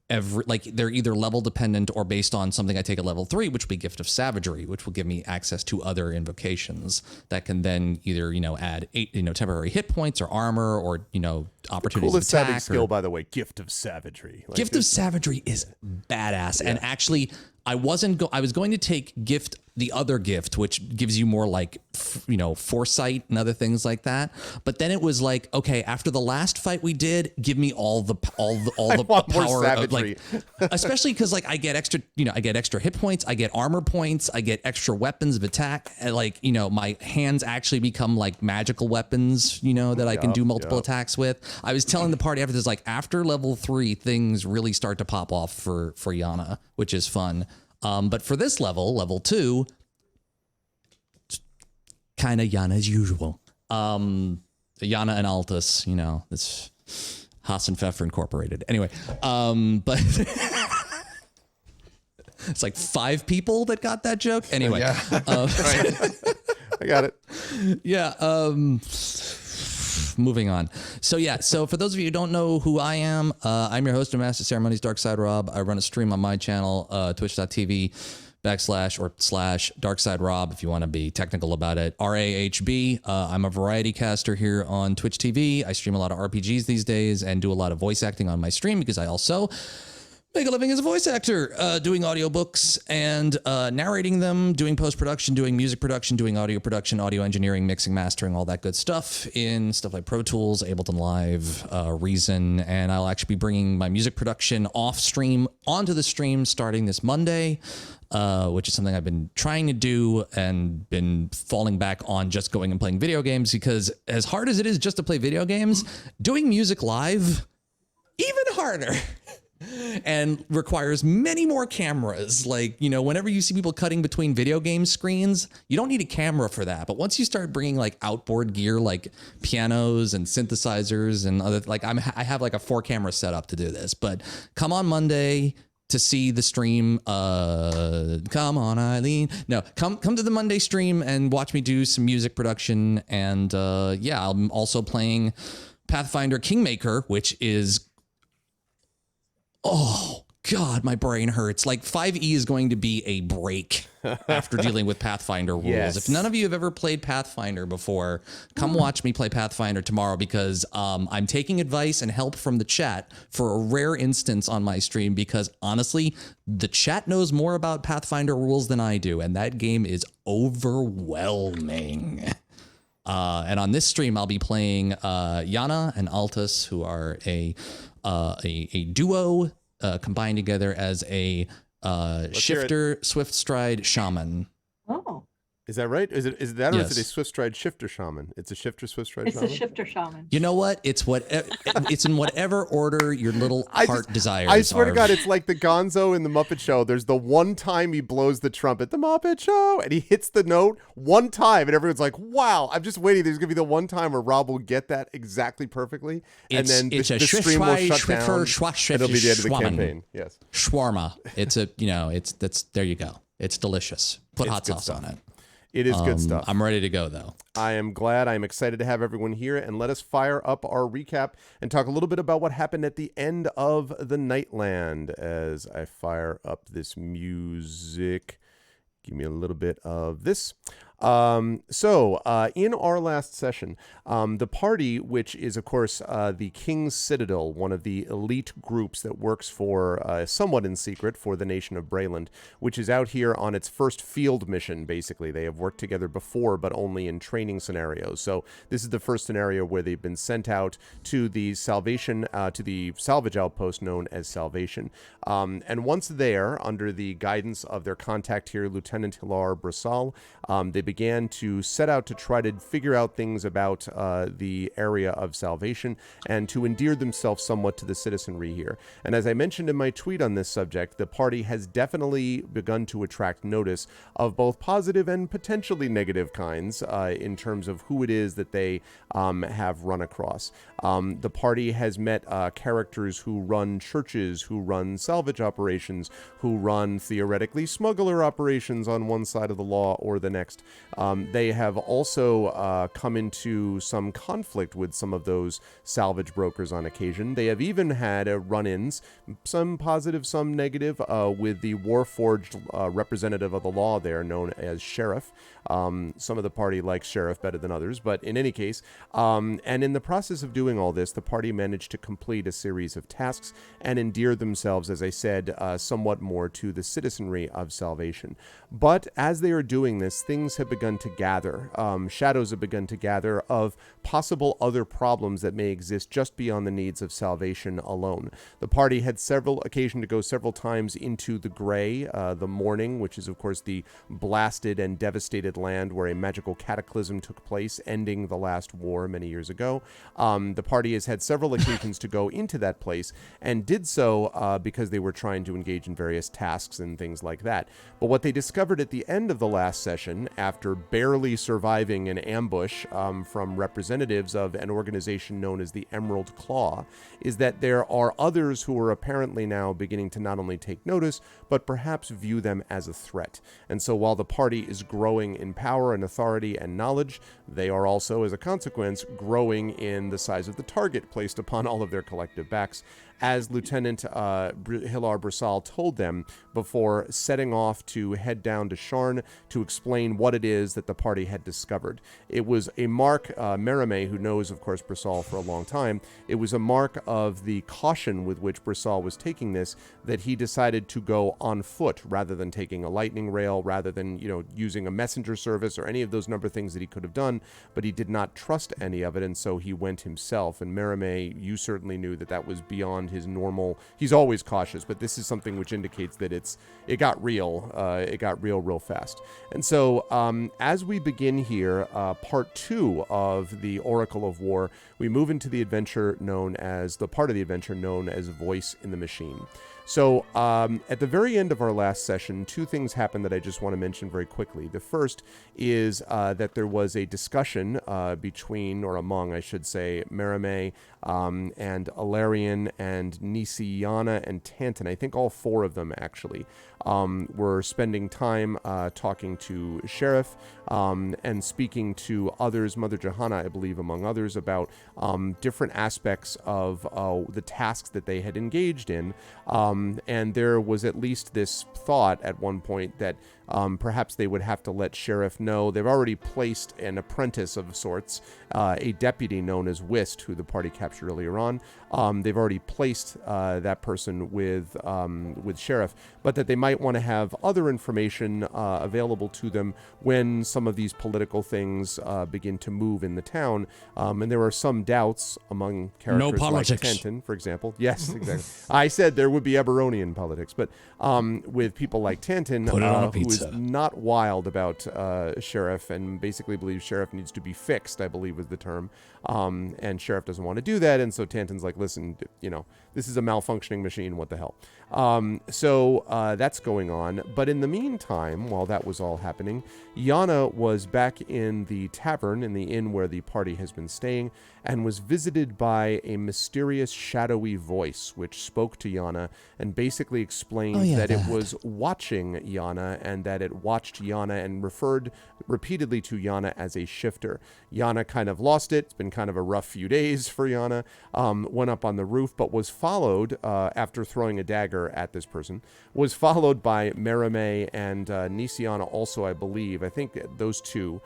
Speaker 3: They're either level dependent or based on something I take at level 3, which will be Gift of Savagery, which will give me access to other invocations that can then either add 8 temporary hit points or armor or opportunities
Speaker 2: coolest
Speaker 3: to attack.
Speaker 2: Savage skill, by the way, Gift of Savagery.
Speaker 3: Gift of Savagery is badass, and actually, I was going to take the other gift, which gives you more like, foresight and other things like that. But then it was like, okay, after the last fight we did, give me all the power of, like, especially because like I get extra hit points, I get armor points, I get extra weapons of attack. And like, my hands actually become like magical weapons, that I can do multiple attacks with. I was telling the party after this, like, after level 3, things really start to pop off for Yana, which is fun. But for this level 2, kind of Yana as usual. Yana and Altus, it's Haas and Pfeffer Incorporated. Anyway, but it's like 5 people that got that joke. Anyway,
Speaker 2: I got it.
Speaker 3: Yeah. Moving on. So for those of you who don't know who I am, I'm your host of Master Ceremonies, Darkside Rob. I run a stream on my channel, twitch.tv/Darkside Rob, if you want to be technical about it. RAHB. I'm a variety caster here on Twitch TV. I stream a lot of RPGs these days and do a lot of voice acting on my stream because I also make a living as a voice actor, doing audiobooks and narrating them, doing post-production, doing music production, doing audio production, audio engineering, mixing, mastering, all that good stuff in stuff like Pro Tools, Ableton Live, Reason, and I'll actually be bringing my music production off stream onto the stream starting this Monday, which is something I've been trying to do and been falling back on just going and playing video games because as hard as it is just to play video games, doing music live, even harder. And requires many more cameras. Like, whenever you see people cutting between video game screens, you don't need a camera for that. But once you start bringing like outboard gear, like pianos and synthesizers and other, like I have like a 4-camera setup to do this. But come on Monday to see the stream. Come on, Eileen. No, come to the Monday stream and watch me do some music production. And I'm also playing Pathfinder Kingmaker, which is, oh God, my brain hurts. Like 5e is going to be a break after dealing with Pathfinder rules.
Speaker 2: Yes.
Speaker 3: If none of you have ever played Pathfinder before, come watch me play Pathfinder tomorrow, because I'm taking advice and help from the chat for a rare instance on my stream, because honestly, the chat knows more about Pathfinder rules than I do, and that game is overwhelming. And on this stream, I'll be playing Yana and Altus, who are a duo combined together as a shifter, swift stride shaman.
Speaker 7: Oh,
Speaker 2: Is that right? Is it that, or
Speaker 3: Yes.
Speaker 2: is it a swift stride shifter shaman? It's a shifter swift stride
Speaker 7: it's
Speaker 2: shaman?
Speaker 7: a shifter shaman.
Speaker 3: You know what? It's it's in whatever order your little heart desires.
Speaker 2: I swear to
Speaker 3: are.
Speaker 2: God, it's like the Gonzo in the Muppet Show. There's the one time he blows the trumpet, the Muppet Show, and he hits the note one time, and everyone's like, wow, I'm just waiting. There's going to be the one time where Rob will get that exactly perfectly, and then the stream will shut down, and it'll be the end of the campaign. Yes.
Speaker 3: Shawarma. It's there you go. It's delicious. Put hot
Speaker 2: good
Speaker 3: sauce
Speaker 2: stuff.
Speaker 3: on it.
Speaker 2: It is good stuff.
Speaker 3: I'm ready to go, though.
Speaker 2: I am glad. I'm excited to have everyone here, and let us fire up our recap and talk a little bit about what happened at the end of the Nightland as I fire up this music. Give me a little bit of this. In our last session, the party, which is, of course, the King's Citadel, one of the elite groups that works for, somewhat in secret, for the nation of Brayland, which is out here on its first field mission, basically. They have worked together before, but only in training scenarios. So this is the first scenario where they've been sent out to the to the salvage outpost known as Salvation. And once there, under the guidance of their contact here, Lieutenant Hilar Brasal, they began to set out to try to figure out things about the area of Salvation and to endear themselves somewhat to the citizenry here. And as I mentioned in my tweet on this subject, the party has definitely begun to attract notice of both positive and potentially negative kinds in terms of who it is that they have run across. The party has met characters who run churches, who run salvage operations, who run theoretically smuggler operations on one side of the law or the next. They have also come into some conflict with some of those salvage brokers on occasion. They have even had run-ins, some positive, some negative, with the Warforged representative of the law there, known as Sheriff. Some of the party likes Sheriff better than others, but in any case, and in the process of doing all this, the party managed to complete a series of tasks and endear themselves, as I said, somewhat more to the citizenry of Salvation. But as they are doing this, things have begun to gather. Shadows have begun to gather of possible other problems that may exist just beyond the needs of Salvation alone. The party had occasion to go several times into the Gray, the Mourning, which is, of course, the blasted and devastated land where a magical cataclysm took place, ending the last war many years ago. The party has had several occasions to go into that place and did so because they were trying to engage in various tasks and things like that. But what they discovered at the end of the last session, after barely surviving an ambush from representatives of an organization known as the Emerald Claw, is that there are others who are apparently now beginning to not only take notice, but perhaps view them as a threat. And so while the party is growing in power and authority and knowledge, they are also, as a consequence, growing in the size of the target placed upon all of their collective backs, as Lieutenant Hilar Brasal told them before setting off to head down to Sharn to explain what it is that the party had discovered. It was a mark, Merime, who knows, of course, Brasal for a long time, it was a mark of the caution with which Brasal was taking this, that he decided to go on foot rather than taking a lightning rail, rather than, using a messenger service or any of those number of things that he could have done, but he did not trust any of it, and so he went himself. And Merime, you certainly knew that that was beyond his normal. He's always cautious, but this is something which indicates that it got real. It got real fast. And so as we begin here, part 2 of the Oracle of War, we move into the adventure known as Voice in the Machine. So at the very end of our last session, 2 things happened that I just want to mention very quickly. The first is that there was a discussion among, I should say, Merime and Alarian and Nisiana and Tantan. I think all 4 of them, actually, were spending time talking to Sheriff and speaking to others, Mother Johanna, I believe, among others, about different aspects of the tasks that they had engaged in, And there was at least this thought at one point that perhaps they would have to let Sheriff know. They've already placed an apprentice of sorts, a deputy known as Whist, who the party captured earlier on. They've already placed that person with Sheriff, but that they might want to have other information available to them when some of these political things begin to move in the town. And there are some doubts among characters like Tanton, for example. Yes, exactly. I said there would be Eberronian politics, but with people like Tanton, who is not wild about Sheriff and basically believes Sheriff needs to be fixed, I believe was the term. And Sheriff doesn't want to do that. And so Tanton's like, listen, this is a malfunctioning machine. What the hell? So that's going on. But in the meantime, while that was all happening, Yana was back in the tavern, in the inn where the party has been staying, and was visited by a mysterious shadowy voice which spoke to Yana and basically explained that it was watching Yana and that it watched Yana and referred repeatedly to Yana as a shifter. Yana kind of lost it. It's been kind of a rough few days for Yana. Went up on the roof, but was followed, after throwing a dagger at this person, was followed by Merime and Nisiana also, I believe. I think those two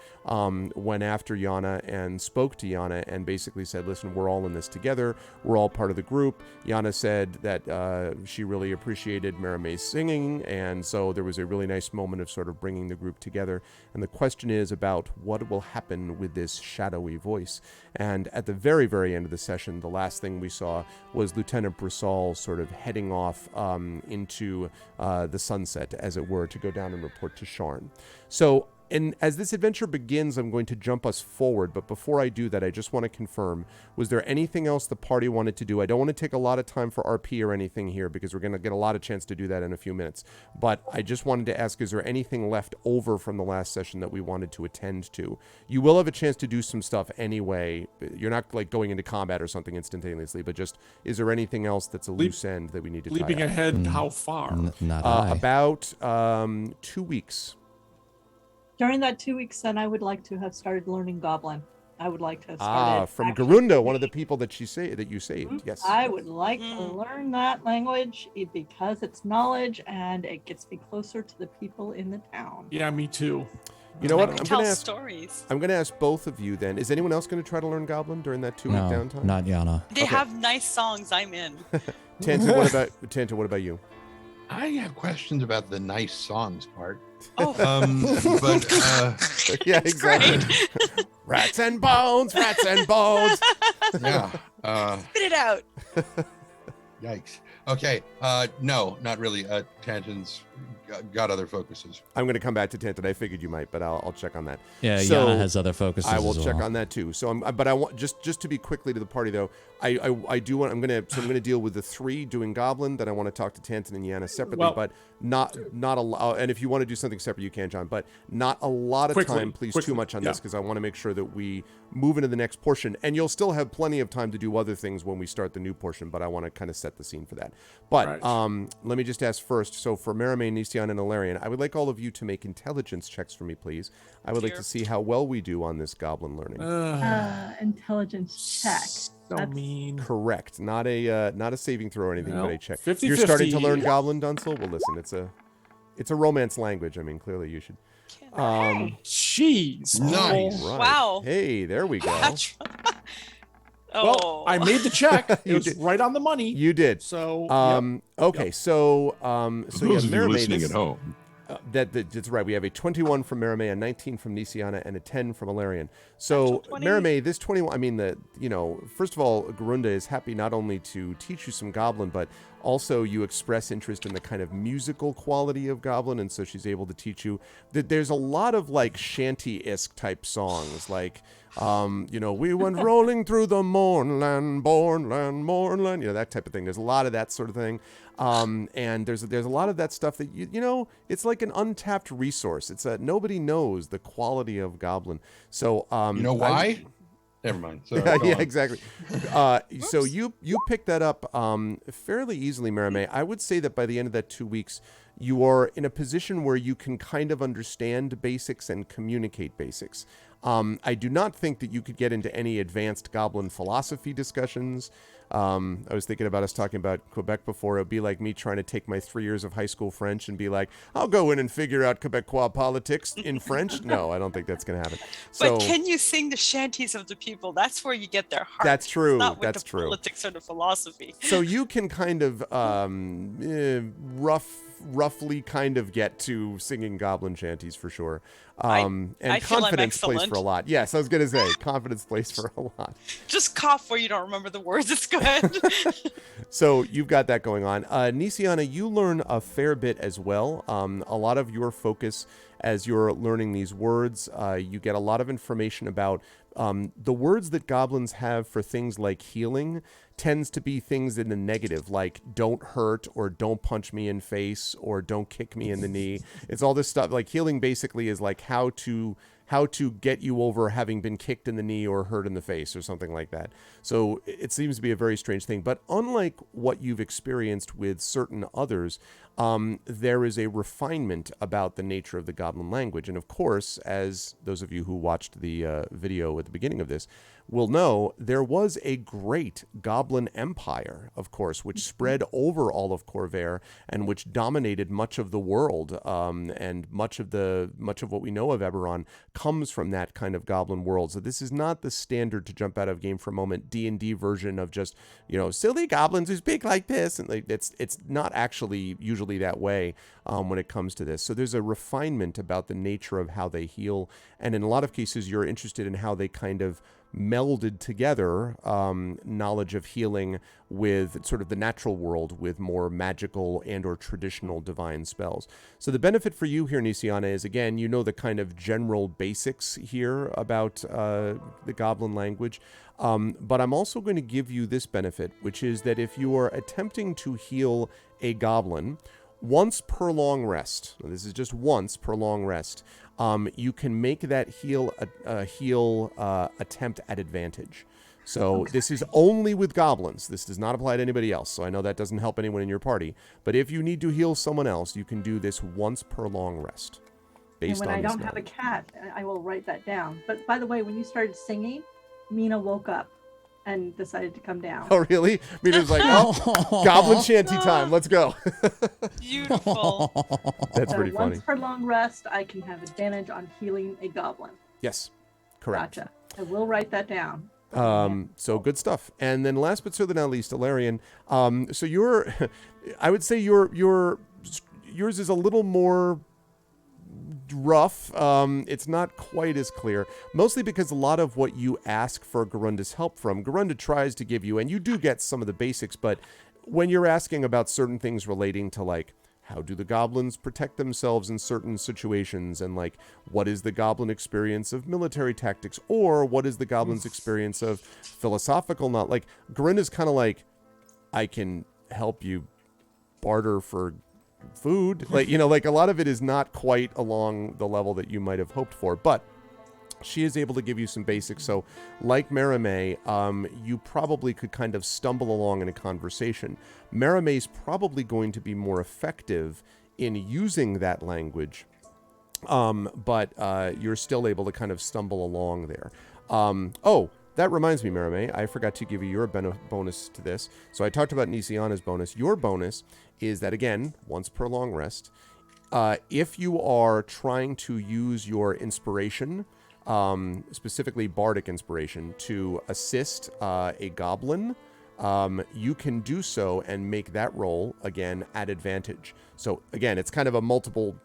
Speaker 2: went after Yana and spoke to Yana and basically said, listen, we're all in this together. We're all part of the group. Yana said that she really appreciated Merime's singing, and so there was a really nice moment of sort of bringing the group together. And the question is about what will happen with this shadowy voice. And at the very, very end of the session, the last thing we saw was Lieutenant Brissol sort of heading off into the sunset, as it were, to go down and report to Sharn. So, and as this adventure begins, I'm going to jump us forward. But before I do that, I just want to confirm, was there anything else the party wanted to do? I don't want to take a lot of time for RP or anything here because we're going to get a lot of chance to do that in a few minutes. But I just wanted to ask, is there anything left over from the last session that we wanted to attend to? You will have a chance to do some stuff anyway. You're not like going into combat or something instantaneously, but just, is there anything else that's a loose end that we need to tie
Speaker 5: Leaping
Speaker 2: up?
Speaker 5: ahead, how far?
Speaker 2: About 2 weeks.
Speaker 7: During that 2 weeks, then I would like to have started learning Goblin. I would like to have started.
Speaker 2: From Garunda, one of the people that you saved. Yes.
Speaker 7: I would like to learn that language because it's knowledge and it gets me closer to the people in the town.
Speaker 5: Yeah, me too.
Speaker 2: You know what?
Speaker 6: I'm going to
Speaker 2: ask both of you then. Is anyone else going to try to learn Goblin during that 2 week downtime?
Speaker 3: Not Yana.
Speaker 6: They have nice songs. I'm in.
Speaker 2: Tanton, what about you?
Speaker 4: I have questions about the nice songs part.
Speaker 6: Oh.
Speaker 4: But
Speaker 2: yeah, exactly. Rats and bones, rats and bones.
Speaker 4: Yeah.
Speaker 6: Spit it out.
Speaker 4: Yikes. Okay. No, not really. Tanton's got other focuses.
Speaker 2: I'm going to come back to Tanton. I figured you might, but I'll check on that.
Speaker 3: Yeah,
Speaker 2: so
Speaker 3: Yana has other focuses.
Speaker 2: I will
Speaker 3: as
Speaker 2: check
Speaker 3: well.
Speaker 2: on that too. So, but I want just to be quickly to the party though. I do want. I'm going to deal with the three doing Goblin. Then I want to talk to Tanton and Yana separately, but not a lot. And if you want to do something separate, you can, John. But not a lot of time, please. Too much on this because I want to make sure that we move into the next portion. And you'll still have plenty of time to do other things when we start the new portion. But I want to kind of set the scene for that. But let me just ask first. So for Merime, Nisian, and Ilarion, I would like all of you to make intelligence checks for me, please. I would like to see how well we do on this Goblin learning.
Speaker 7: Intelligence check.
Speaker 5: So mean.
Speaker 2: Correct. Not a saving throw or anything, but a check.
Speaker 5: 50-50.
Speaker 2: You're starting to learn Goblin, Dunsel? Well, listen, it's a romance language. I mean, clearly you should.
Speaker 5: Jeez.
Speaker 4: Nice.
Speaker 2: Right.
Speaker 6: Wow.
Speaker 2: Hey, there we go.
Speaker 5: Well, I made the check. It was right on the money.
Speaker 2: You did.
Speaker 5: So
Speaker 2: okay. So
Speaker 8: those of you listening at home.
Speaker 2: That's right. We have a 21 from Merime, a 19 from Nisiana, and a 10 from Ilarion. So Merime, this 21. I mean, first of all, Garunda is happy not only to teach you some Goblin, but also you express interest in the kind of musical quality of Goblin, and so she's able to teach you that there's a lot of like shanty-esque type songs, like we went rolling through the Mournland, Mournland, that type of thing. There's a lot of that sort of thing. And there's a lot of that stuff that it's like an untapped resource. It's nobody knows the quality of Goblin. So
Speaker 4: you know why? Never mind. So,
Speaker 2: yeah, exactly. So you picked that up fairly easily, Merime. I would say that by the end of that 2 weeks, you are in a position where you can kind of understand basics and communicate basics. I do not think that you could get into any advanced Goblin philosophy discussions. I was thinking about us talking about Quebec before. It would be like me trying to take my 3 years of high school French and be like, I'll go in and figure out Quebecois politics in French. No, I don't think that's going to happen.
Speaker 6: But can you sing the shanties of the people? That's where you get their heart.
Speaker 2: That's true.
Speaker 6: It's not with
Speaker 2: That's
Speaker 6: the
Speaker 2: true.
Speaker 6: politics or the philosophy.
Speaker 2: So you can kind of roughly kind of get to singing goblin shanties for sure. And
Speaker 6: I feel
Speaker 2: confidence
Speaker 6: I'm
Speaker 2: plays for a lot. Yes, I was going to say confidence plays for a lot.
Speaker 6: Just cough where you don't remember the words. It's good.
Speaker 2: So you've got that going on. Nisiana, you learn a fair bit as well. A lot of your focus as you're learning these words, you get a lot of information about the words that goblins have for things like healing tends to be things in the negative, like don't hurt or don't punch me in face or don't kick me in the knee. It's all this stuff. Like healing basically is like how to get you over having been kicked in the knee or hurt in the face or something like that. So it seems to be a very strange thing. But unlike what you've experienced with certain others, there is a refinement about the nature of the goblin language. And of course, as those of you who watched the video at the beginning of this will know, there was a great goblin empire, of course, which spread over all of Corvair and which dominated much of the world. And much of what we know of Eberron comes from that kind of goblin world. So this is not the standard, to jump out of game for a moment, D&D version of just, silly goblins who speak like this. And it's not actually usually that way when it comes to this. So there's a refinement about the nature of how they heal. And in a lot of cases, you're interested in how they kind of melded together knowledge of healing with sort of the natural world with more magical and or traditional divine spells. So the benefit for you here, Nisiana, is again, the kind of general basics here about the goblin language. But I'm also going to give you this benefit, which is that if you are attempting to heal a goblin once per long rest, this is just once per long rest, you can make that heal attempt at advantage. So this is only with goblins. This does not apply to anybody else. So I know that doesn't help anyone in your party. But if you need to heal someone else, you can do this once per long rest.
Speaker 7: And when I don't have a cat, I will write that down. But by the way, when you started singing, Mina woke up and decided to come down.
Speaker 2: Oh, really? Mina's like, goblin shanty time. Let's go.
Speaker 6: Beautiful.
Speaker 2: That's pretty funny.
Speaker 7: Once per long rest, I can have advantage on healing a goblin.
Speaker 2: Yes, correct.
Speaker 7: Gotcha. I will write that down.
Speaker 2: So good stuff. And then last but certainly not least, Ilarion. So I would say yours is a little more rough. It's not quite as clear, mostly because a lot of what you ask for Garunda's help from, Garunda tries to give you, and you do get some of the basics, but when you're asking about certain things relating to like, how do the goblins protect themselves in certain situations? And like, what is the goblin experience of military tactics? Or what is the goblin's experience of philosophical knowledge? Like, Garunda's kind of like, I can help you barter for food. Like, like a lot of it is not quite along the level that you might have hoped for, but she is able to give you some basics. So like Marimé, you probably could kind of stumble along in a conversation. Marimé's probably going to be more effective in using that language, but you're still able to kind of stumble along there. That reminds me, Marimé, I forgot to give you your bonus to this. So I talked about Nisiana's bonus. Your bonus is that, again, once per long rest, if you are trying to use your inspiration, specifically bardic inspiration, to assist a goblin, you can do so and make that roll, again, at advantage. So, again, it's kind of a multiple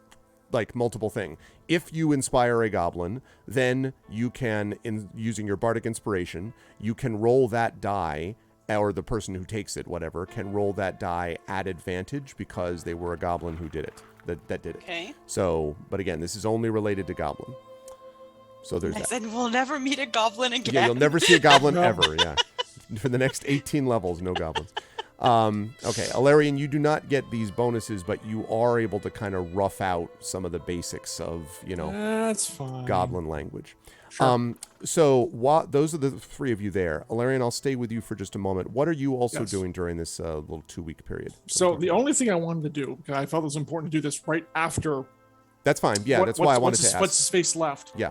Speaker 2: thing. If you inspire a goblin, then you can, using your bardic inspiration, you can roll that die, or the person who takes it, whatever, can roll that die at advantage because they were a goblin who did it, that did it.
Speaker 6: Okay.
Speaker 2: So, but again, this is only related to goblin. So there's that.
Speaker 6: And we'll never meet a goblin again.
Speaker 2: Yeah, you'll never see a goblin ever, yeah. For the next 18 levels, no goblins. Okay, Ilarion, you do not get these bonuses, but you are able to kind of rough out some of the basics of,
Speaker 5: That's fine.
Speaker 2: goblin language.
Speaker 5: Sure.
Speaker 2: So those are the three of you there. Ilarion, I'll stay with you for just a moment. What are you also doing during this little 2-week period?
Speaker 5: So the only thing I wanted to do, because I felt it was important to do this right after.
Speaker 2: That's fine. Yeah, that's why I wanted to ask.
Speaker 5: What's his face left?
Speaker 2: Yeah.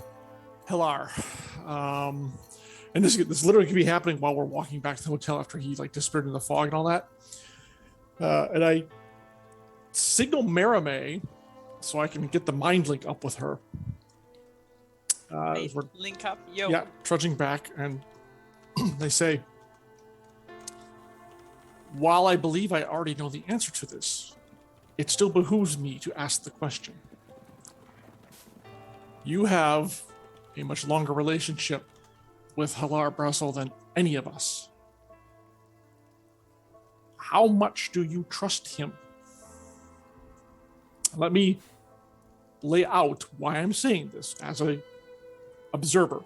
Speaker 5: Hilar. and this literally could be happening while we're walking back to the hotel after he like disappeared in the fog and all that. And I signal Marame so I can get the mind link up with her. We're,
Speaker 6: link up, yo.
Speaker 5: yeah, trudging back, and they say, while I believe I already know the answer to this, it still behooves me to ask the question. You have a much longer relationship with Halar Brassel than any of us. How much do you trust him? Let me lay out why I'm saying this as a observer.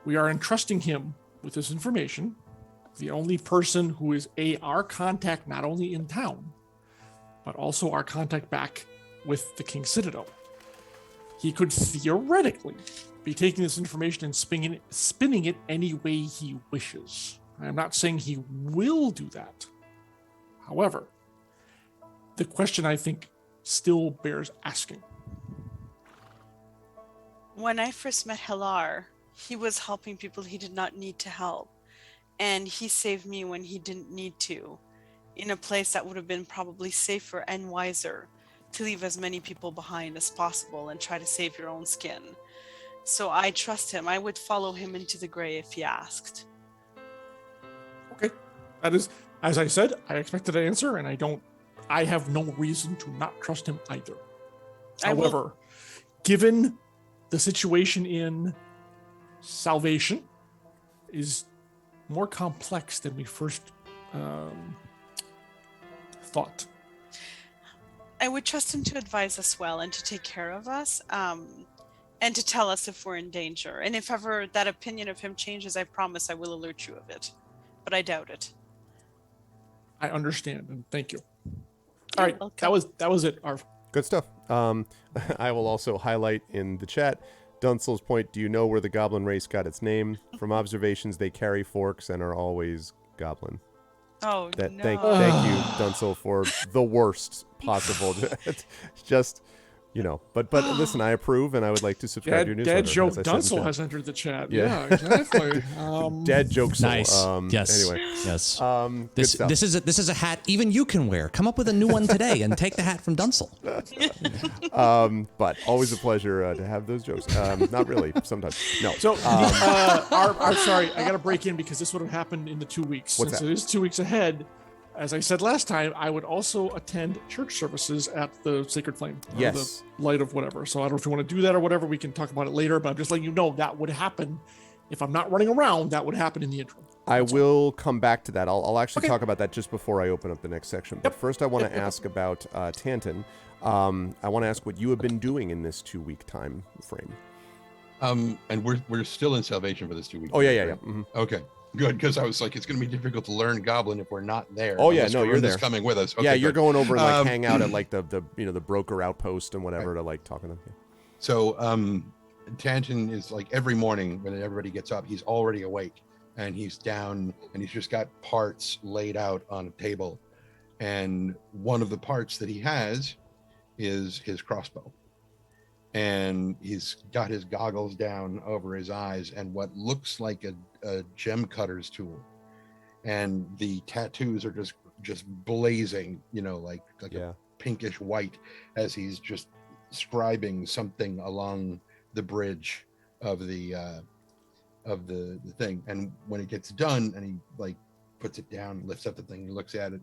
Speaker 5: We are entrusting him with this information, the only person who is our contact not only in town, but also our contact back with the King Citadel. He could theoretically be taking this information and spinning it any way he wishes. I'm not saying he will do that. However, the question I think still bears asking.
Speaker 6: When I first met Halar, he was helping people he did not need to help. And he saved me when he didn't need to, in a place that would have been probably safer and wiser to leave as many people behind as possible and try to save your own skin. So I trust him. I would follow him into the gray if he asked.
Speaker 5: Okay. That is, as I said, I expected an answer, and I have no reason to not trust him either. However, given the situation in Salvation is more complex than we first thought.
Speaker 6: I would trust him to advise us well and to take care of us, and to tell us if we're in danger. And if ever that opinion of him changes, I promise I will alert you of it. But I doubt it.
Speaker 5: I understand, and thank you. All right, that was it, Arv.
Speaker 2: Good stuff. I will also highlight in the chat Dunsel's point. Do you know where the goblin race got its name? From observations, they carry forks and are always goblin.
Speaker 6: Oh, no.
Speaker 2: Thank you, Dunsel, for the worst possible. Just, but listen, I approve, and I would like to subscribe to your newsletter.
Speaker 5: Dad joke Dunsel has entered the chat.
Speaker 2: Yeah.
Speaker 5: Exactly.
Speaker 2: Dad jokes.
Speaker 3: Nice.
Speaker 2: Yes. Anyway.
Speaker 3: Yes.
Speaker 2: This
Speaker 3: is a hat even you can wear. Come up with a new one today and take the hat from Dunsel.
Speaker 2: But always a pleasure to have those jokes. Not really. Sometimes. No.
Speaker 5: So, I'm sorry. I got to break in because this would have happened in the 2 weeks.
Speaker 2: What's
Speaker 5: Since
Speaker 2: that?
Speaker 5: it is 2 weeks ahead, as I said last time, I would also attend church services at the Sacred Flame.
Speaker 2: Yes.
Speaker 5: The Light of whatever. So I don't know if you want to do that or whatever. We can talk about it later, but I'm just letting you know that would happen. If I'm not running around, that would happen in the interim.
Speaker 2: I will come back to that. I'll actually talk about that just before I open up the next section. But first, I want to ask about Tanton. I want to ask what you have been doing in this 2 week time frame.
Speaker 4: And we're still in Salvation for this 2 weeks.
Speaker 2: Oh, yeah. Mm-hmm.
Speaker 4: Okay, good, because I was like, it's going to be difficult to learn Goblin if we're not there.
Speaker 2: Oh, yeah, no, you're there.
Speaker 4: Coming with us. Okay,
Speaker 2: yeah, you're
Speaker 4: good.
Speaker 2: going over and like hang out at like the broker outpost and whatever to like talk to them. Yeah.
Speaker 4: So Tanton is like every morning when everybody gets up, he's already awake and he's down and he's just got parts laid out on a table. And one of the parts that he has is his crossbow. And he's got his goggles down over his eyes and what looks like a gem cutter's tool. And the tattoos are just blazing, like a pinkish white as he's just scribing something along the bridge of the thing. And when it gets done and he like puts it down, lifts up the thing, he looks at it,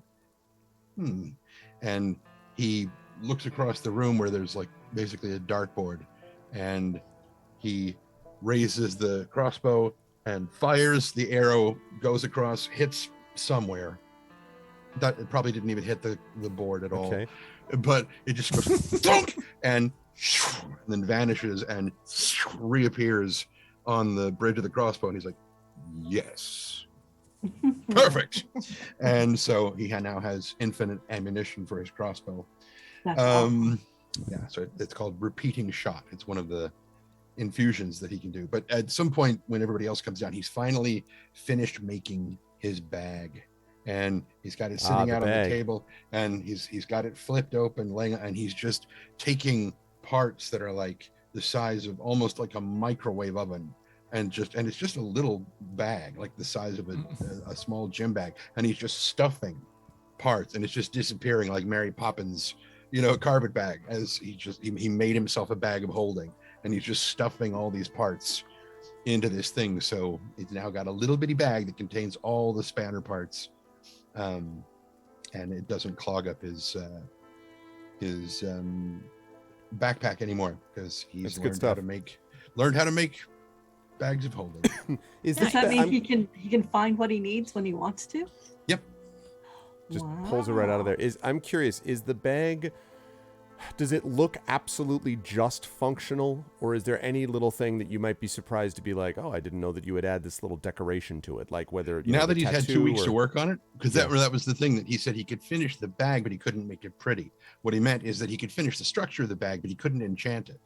Speaker 4: and he looks across the room where there's like basically a dartboard, and he raises the crossbow and fires. The arrow goes across, hits somewhere that it probably didn't even hit the board at all. Okay. But it just goes thunk, and then vanishes and reappears on the bridge of the crossbow. And he's like, yes, perfect. And so he now has infinite ammunition for his crossbow.
Speaker 7: Awesome.
Speaker 4: Yeah, so it's called repeating shot. It's one of the infusions that he can do. But at some point when everybody else comes down, he's finally finished making his bag. And he's got it sitting out on the table, and he's got it flipped open, laying, and he's just taking parts that are like the size of almost like a microwave oven, and it's just a little bag, like the size of a small gym bag, and he's just stuffing parts, and it's just disappearing like Mary Poppins, carpet bag, as he made himself a bag of holding, and he's just stuffing all these parts into this thing. So it's now got a little bitty bag that contains all the spanner parts, and it doesn't clog up his backpack anymore, because he's learned how to make bags of holding.
Speaker 7: Does that mean he can find what he needs when he wants to?
Speaker 4: Yep.
Speaker 2: Just pulls it right out of there. I'm curious, is the bag, does it look absolutely just functional, or is there any little thing that you might be surprised to be like, oh, I didn't know that you would add this little decoration to it, like whether
Speaker 4: now that he's had 2 weeks to work on it, because that was the thing, that he said he could finish the bag, but he couldn't make it pretty. What he meant is that he could finish the structure of the bag, but he couldn't enchant it.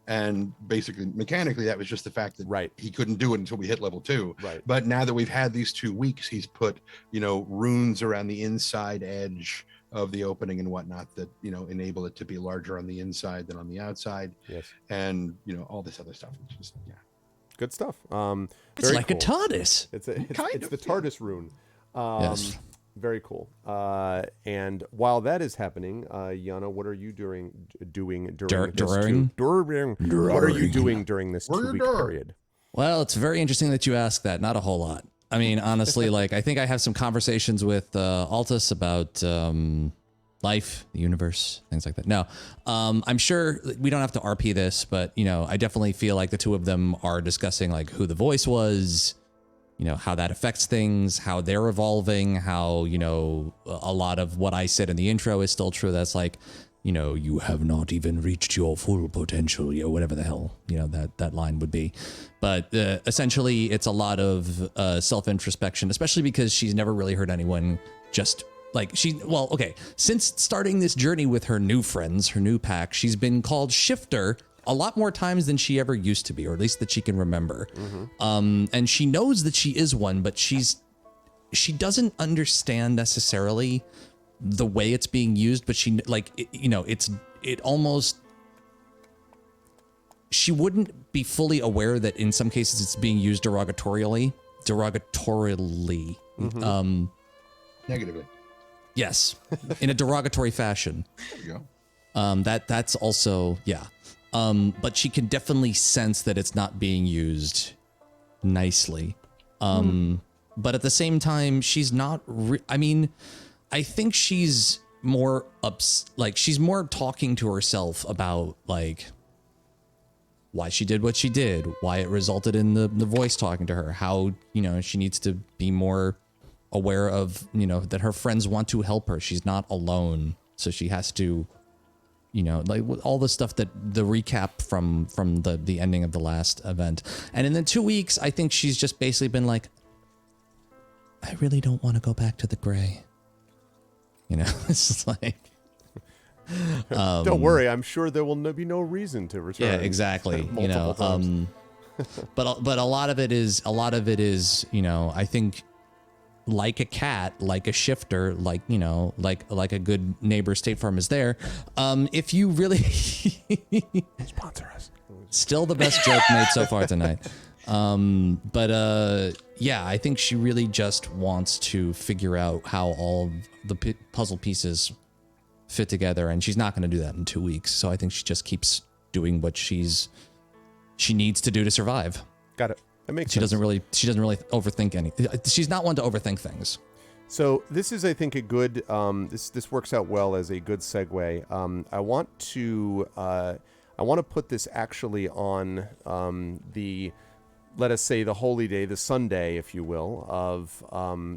Speaker 4: And basically, mechanically, that was just the fact that he couldn't do it until we hit level 2.
Speaker 2: Right.
Speaker 4: But now that we've had these 2 weeks, he's put, runes around the inside edge of the opening and whatnot that, enable it to be larger on the inside than on the outside.
Speaker 2: Yes.
Speaker 4: And, all this other stuff. It's just,
Speaker 2: good stuff.
Speaker 3: It's like a TARDIS.
Speaker 2: It's the TARDIS rune. Yes. Very cool. And while that is happening, Yana, what are you doing during this 2-week period?
Speaker 3: Well, it's very interesting that you ask that. Not a whole lot. I mean, honestly, I think I have some conversations with Altus about life, the universe, things like that. No, I'm sure we don't have to RP this, but, I definitely feel like the two of them are discussing like who the voice was, how that affects things, how they're evolving, how, a lot of what I said in the intro is still true. That's like, you have not even reached your full potential, whatever the hell, that line would be. But essentially, it's a lot of self-introspection, especially because she's never really heard anyone just since starting this journey with her new friends, her new pack, she's been called Shifter a lot more times than she ever used to be, or at least that she can remember. Mm-hmm. And she knows that she is one, but she doesn't understand necessarily the way it's being used, but she she wouldn't be fully aware that in some cases it's being used derogatorily.
Speaker 4: Mm-hmm. Negatively.
Speaker 3: Yes. In a derogatory fashion.
Speaker 4: There you go.
Speaker 3: That's also, yeah. But she can definitely sense that it's not being used nicely. But at the same time, she's not, I think she's more she's more talking to herself about like why she did what she did, why it resulted in the voice talking to her, how, she needs to be more aware of, that her friends want to help her. She's not alone. So she has to, like all the stuff that the recap from the ending of the last event. And in the 2 weeks, I think she's just basically been like, I really don't want to go back to the gray. It's just like,
Speaker 2: don't worry. I'm sure there will be no reason to return.
Speaker 3: Yeah, exactly. But a lot of it is, I think like a cat, like a shifter, like a good neighbor, State Farm is there. If you really
Speaker 2: sponsor us,
Speaker 3: still the best joke made so far tonight. Yeah, I think she really just wants to figure out how all the puzzle pieces fit together, and she's not going to do that in 2 weeks. So I think she just keeps doing what she needs to do to survive.
Speaker 2: Got it. That makes
Speaker 3: sense. She doesn't really overthink anything. She's not one to overthink things.
Speaker 2: So this is, I think, a good. This works out well as a good segue. I want to put this actually on the, let us say, the holy day, the Sunday, if you will, of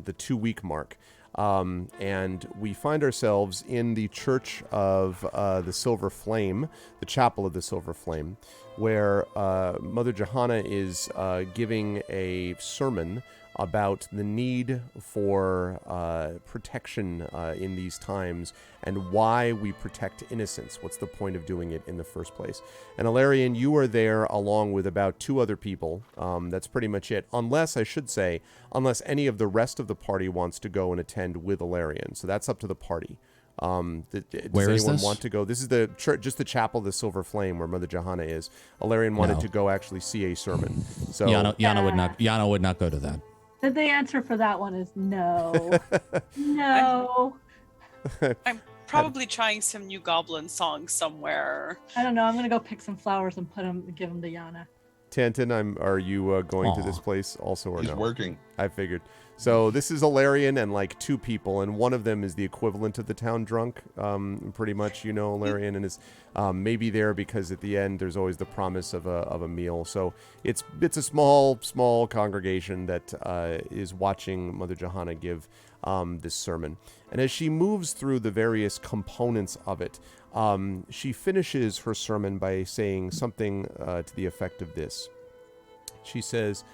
Speaker 2: the 2 week mark. And we find ourselves in the Church of the Silver Flame, the Chapel of the Silver Flame, where Mother Johanna is giving a sermon about the need for protection in these times and why we protect innocence. What's the point of doing it in the first place? And Ilarian, you are there along with about 2 other people. That's pretty much it. Unless any of the rest of the party wants to go and attend with Ilarian. So that's up to the party. Does
Speaker 3: Where is
Speaker 2: anyone
Speaker 3: this?
Speaker 2: want to go? This is the church, just the chapel of the Silver Flame where Mother Johanna is. Alarion wanted
Speaker 3: No.
Speaker 2: to go actually see a sermon. So
Speaker 3: Yana would not go to that.
Speaker 7: The answer for that one is no. No.
Speaker 6: I'm probably trying some new Goblin songs somewhere.
Speaker 7: I don't know. I'm gonna go pick some flowers and give them to Yana.
Speaker 2: Tanton, are you going to this place also or
Speaker 4: He's
Speaker 2: no?
Speaker 4: working.
Speaker 2: I figured. So this is Alarion and like two people, and one of them is the equivalent of the town drunk. Pretty much, Alarion and is maybe there because at the end there's always the promise of a meal. So it's a small congregation that is watching Mother Johanna give this sermon, and as she moves through the various components of it, she finishes her sermon by saying something to the effect of this. She says,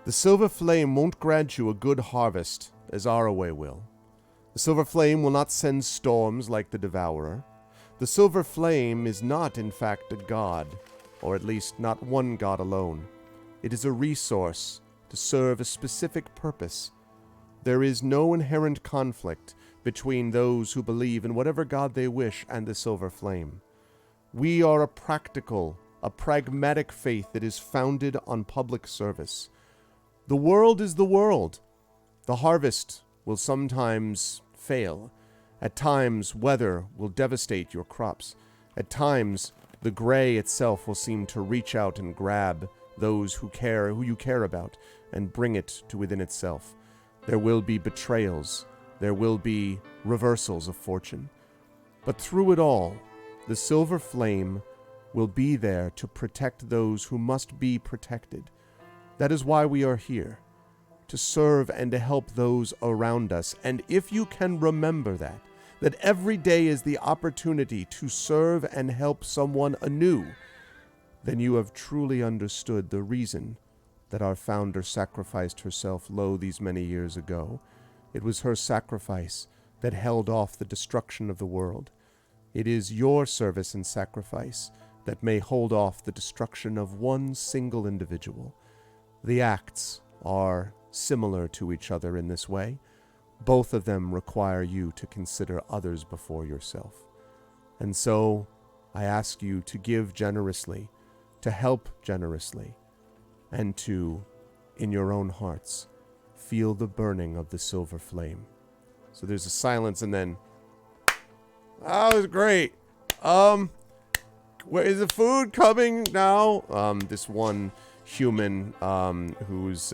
Speaker 2: "The Silver Flame won't grant you a good harvest, as Araway will. The Silver Flame will not send storms like the Devourer. The Silver Flame is not, in fact, a god, or at least not one god alone. It is a resource to serve a specific purpose. There is no inherent conflict between those who believe in whatever god they wish and the Silver Flame. We are a pragmatic faith that is founded on public service. The world is the world. The harvest will sometimes fail. At times, weather will devastate your crops. At times, the gray itself will seem to reach out and grab those who you care about, and bring it to within itself. There will be betrayals. There will be reversals of fortune. But through it all, the Silver Flame will be there to protect those who must be protected. That is why we are here, to serve and to help those around us. And if you can remember that every day is the opportunity to serve and help someone anew, then you have truly understood the reason that our founder sacrificed herself these many years ago. It was her sacrifice that held off the destruction of the world. It is your service and sacrifice that may hold off the destruction of one single individual. The acts are similar to each other in this way. Both of them require you to consider others before yourself. And so, I ask you to give generously, to help generously, and to, in your own hearts, feel the burning of the Silver Flame." So there's a silence, and then, "That was great. Where is the food coming now?" This one human, whose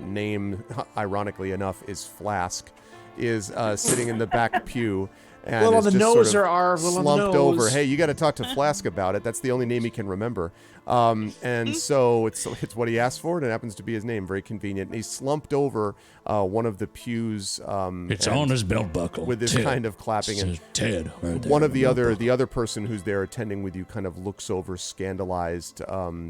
Speaker 2: name, ironically enough, is Flask, is sitting in the back pew. And
Speaker 5: Well, on
Speaker 2: is
Speaker 5: the
Speaker 2: just
Speaker 5: nose
Speaker 2: sort of
Speaker 5: there are.
Speaker 2: slumped over. Hey, you got to talk to Flask about it. That's the only name he can remember. And so it's what he asked for, and it happens to be his name. Very convenient. And he's slumped over one of the pews.
Speaker 3: It's on his belt buckle.
Speaker 2: With this kind of clapping. And
Speaker 3: Ted. Right there
Speaker 2: one of
Speaker 3: on
Speaker 2: the other person who's there attending with you kind of looks over, scandalized.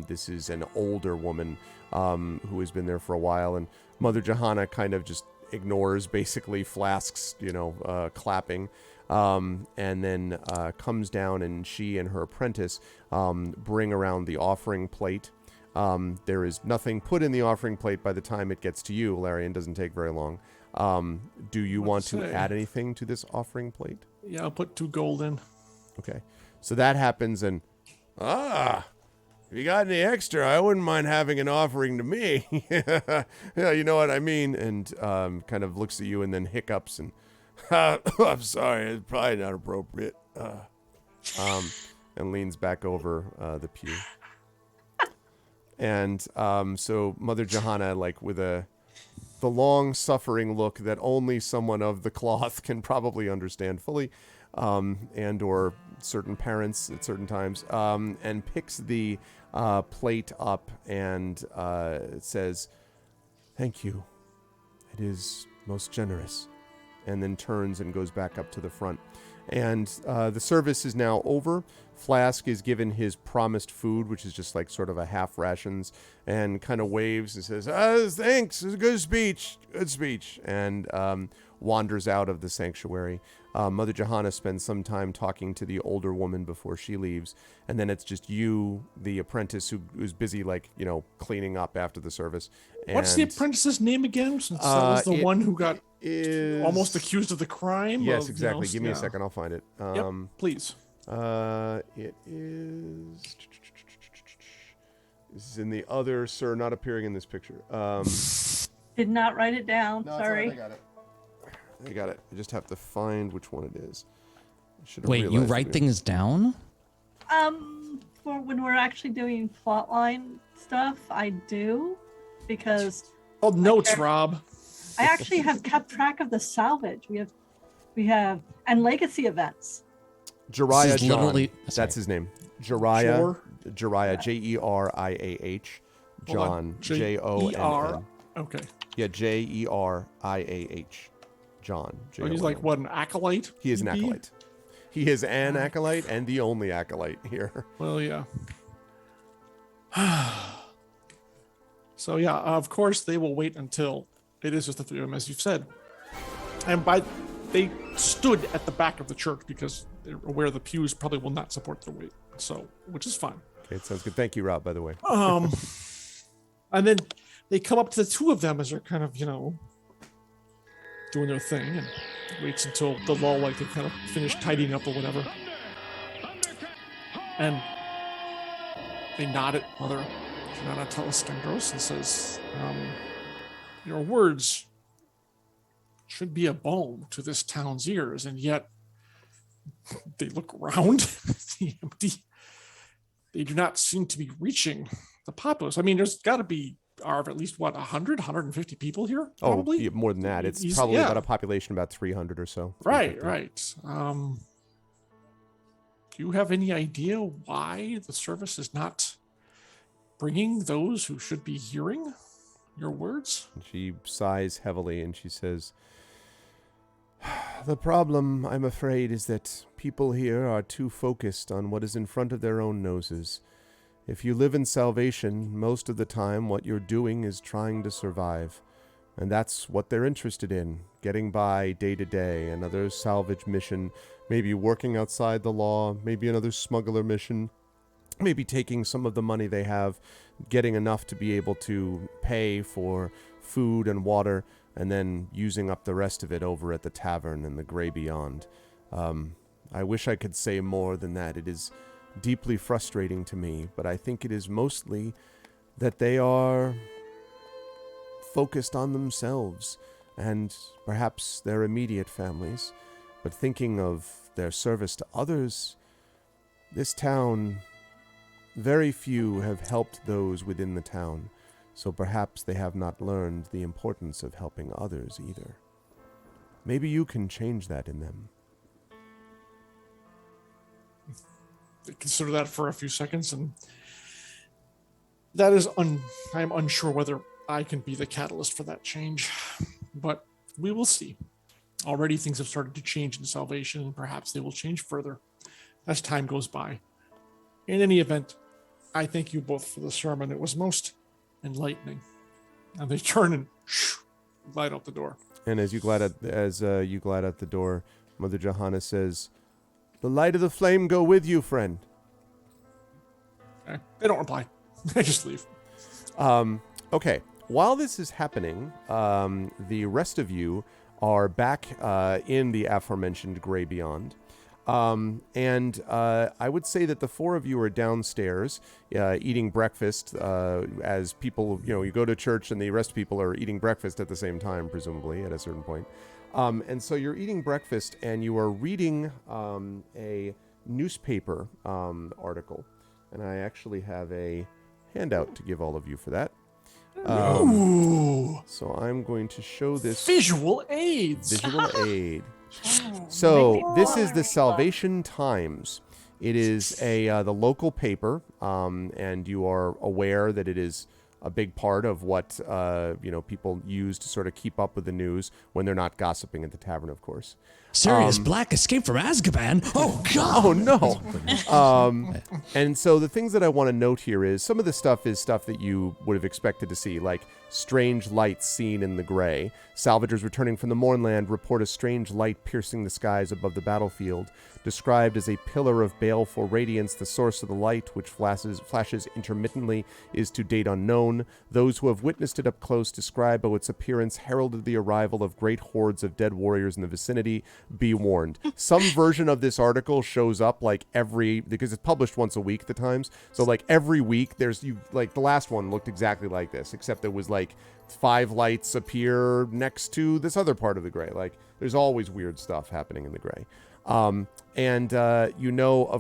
Speaker 2: This is an older woman who has been there for a while, and Mother Johanna kind of just ignores basically Flask's, clapping. And then comes down, and she and her apprentice bring around the offering plate. There is nothing put in the offering plate by the time it gets to you, Larian. Doesn't take very long. Do you want to add anything to this offering plate?
Speaker 5: Yeah, I'll put 2 gold in.
Speaker 2: Okay. So that happens, and if you got any extra, I wouldn't mind having an offering to me. Yeah, you know what I mean? And kind of looks at you and then hiccups and, "I'm sorry, it's probably not appropriate." And leans back over the pew. And so Mother Johanna, like with the long-suffering look that only someone of the cloth can probably understand fully, and or certain parents at certain times, and picks the plate up and says, "Thank you. It is most generous." And then turns and goes back up to the front. And the service is now over. Flask is given his promised food, which is just like sort of a half rations, and kind of waves and says, "Thanks, it was a good speech," and wanders out of the sanctuary. Mother Johanna spends some time talking to the older woman before she leaves, and then it's just you, the apprentice, who's busy, cleaning up after the service.
Speaker 5: What's the apprentice's name again? Since that was the one who got...
Speaker 2: is
Speaker 5: almost accused of the crime.
Speaker 2: Yes, exactly. Give me a second. I'll find it.
Speaker 5: Yep, please.
Speaker 2: It is. This is in the other, sir, not appearing in this picture.
Speaker 7: Did not write it down.
Speaker 2: No,
Speaker 7: Sorry.
Speaker 2: I got it. I just have to find which one it is.
Speaker 3: Wait, you write things down?
Speaker 7: For when we're actually doing plotline stuff, I do, because
Speaker 5: Oh, notes, Rob.
Speaker 7: I actually have kept track of the salvage. We have and legacy events.
Speaker 2: Jeriah John.
Speaker 3: Literally-
Speaker 2: That's his name. Jeriah.
Speaker 5: Sure.
Speaker 2: Jeriah. Jeriah. John. Jonn.
Speaker 5: Okay.
Speaker 2: Yeah, Jeriah. John.
Speaker 5: Oh, he's like what, an acolyte?
Speaker 2: He is an
Speaker 5: maybe?
Speaker 2: acolyte. He is an acolyte and the only acolyte here.
Speaker 5: Well, yeah. So yeah, of course they will wait until it is just the three of them, as you've said. And they stood at the back of the church because they're aware the pews probably will not support their weight. So, which is fine.
Speaker 2: Okay, it sounds good. Thank you, Rob, by the way.
Speaker 5: And then they come up to the two of them as they're kind of, doing their thing, and waits until the lull, like they kind of finish tidying up or whatever. And they nod at Mother Janana Teleskandros and says, your words should be a balm to this town's ears, and yet they look around, the empty. They do not seem to be reaching the populace. I mean, there's got to be at least 100, 150 people here, probably.
Speaker 2: Oh, yeah, more than that. It's probably about a population about 300 or so.
Speaker 5: Right. Do you have any idea why the service is not bringing those who should be hearing your words?
Speaker 2: She sighs heavily and she says, the problem, I'm afraid, is that people here are too focused on what is in front of their own noses. If you live in salvation, most of the time what you're doing is trying to survive. And that's what they're interested in, getting by day to day, another salvage mission, maybe working outside the law, maybe another smuggler mission, maybe taking some of the money they have, getting enough to be able to pay for food and water, and then using up the rest of it over at the tavern in the gray beyond. I wish I could say more than that. It is deeply frustrating to me, but I think it is mostly that they are focused on themselves and perhaps their immediate families, but thinking of their service to others. This town, very few have helped those within the town, so perhaps they have not learned the importance of helping others either. Maybe you can change that in them.
Speaker 5: Consider that for a few seconds, and that is I'm unsure whether I can be the catalyst for that change, but we will see. Already things have started to change in salvation, and perhaps they will change further as time goes by. In any event, I thank you both for the sermon. It was most enlightening. And they turn and glide out the door.
Speaker 2: And as you glide out the door, Mother Johanna says, "The light of the flame go with you, friend."
Speaker 5: Okay. They don't reply. They just leave.
Speaker 2: Okay. While this is happening, the rest of you are back in the aforementioned Gray Beyond. And I would say that the four of you are downstairs eating breakfast as people, you go to church and the rest of people are eating breakfast at the same time, presumably, at a certain point. And so you're eating breakfast and you are reading a newspaper article. And I actually have a handout to give all of you for that. So I'm going to show this.
Speaker 5: Visual aids.
Speaker 2: Visual aid. So this is the Salvation Times. It is the local paper, and you are aware that it is a big part of what people use to sort of keep up with the news when they're not gossiping at the tavern, of course.
Speaker 3: Sirius Black escaped from Azkaban. Oh God!
Speaker 2: Oh no! And so the things that I want to note here is some of the stuff is stuff that you would have expected to see, like strange lights seen in the gray. Salvagers returning from the Mournland report a strange light piercing the skies above the battlefield. Described as a pillar of baleful radiance, the source of the light, which flashes intermittently, is to date unknown. Those who have witnessed it up close describe how its appearance heralded the arrival of great hordes of dead warriors in the vicinity. Be warned. Some version of this article shows up like because it's published once a week at the Times. So like every week the last one looked exactly like this, except there was like 5 lights appear next to this other part of the gray. Like there's always weird stuff happening in the gray. Of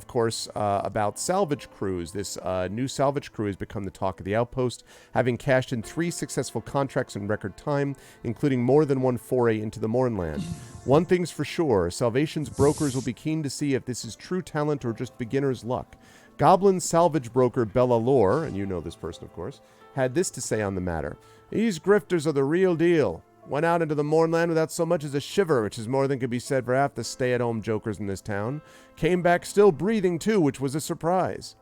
Speaker 2: course, about salvage crews. This new salvage crew has become the talk of the outpost, having cashed in 3 successful contracts in record time, including more than one foray into the Mournland. One thing's for sure, Salvation's brokers will be keen to see if this is true talent or just beginner's luck. Goblin salvage broker Bella Lore, and you know this person, of course, had this to say on the matter. These grifters are the real deal. Went out into the Mournland without so much as a shiver, which is more than could be said for half the stay-at-home jokers in this town. Came back still breathing, too, which was a surprise.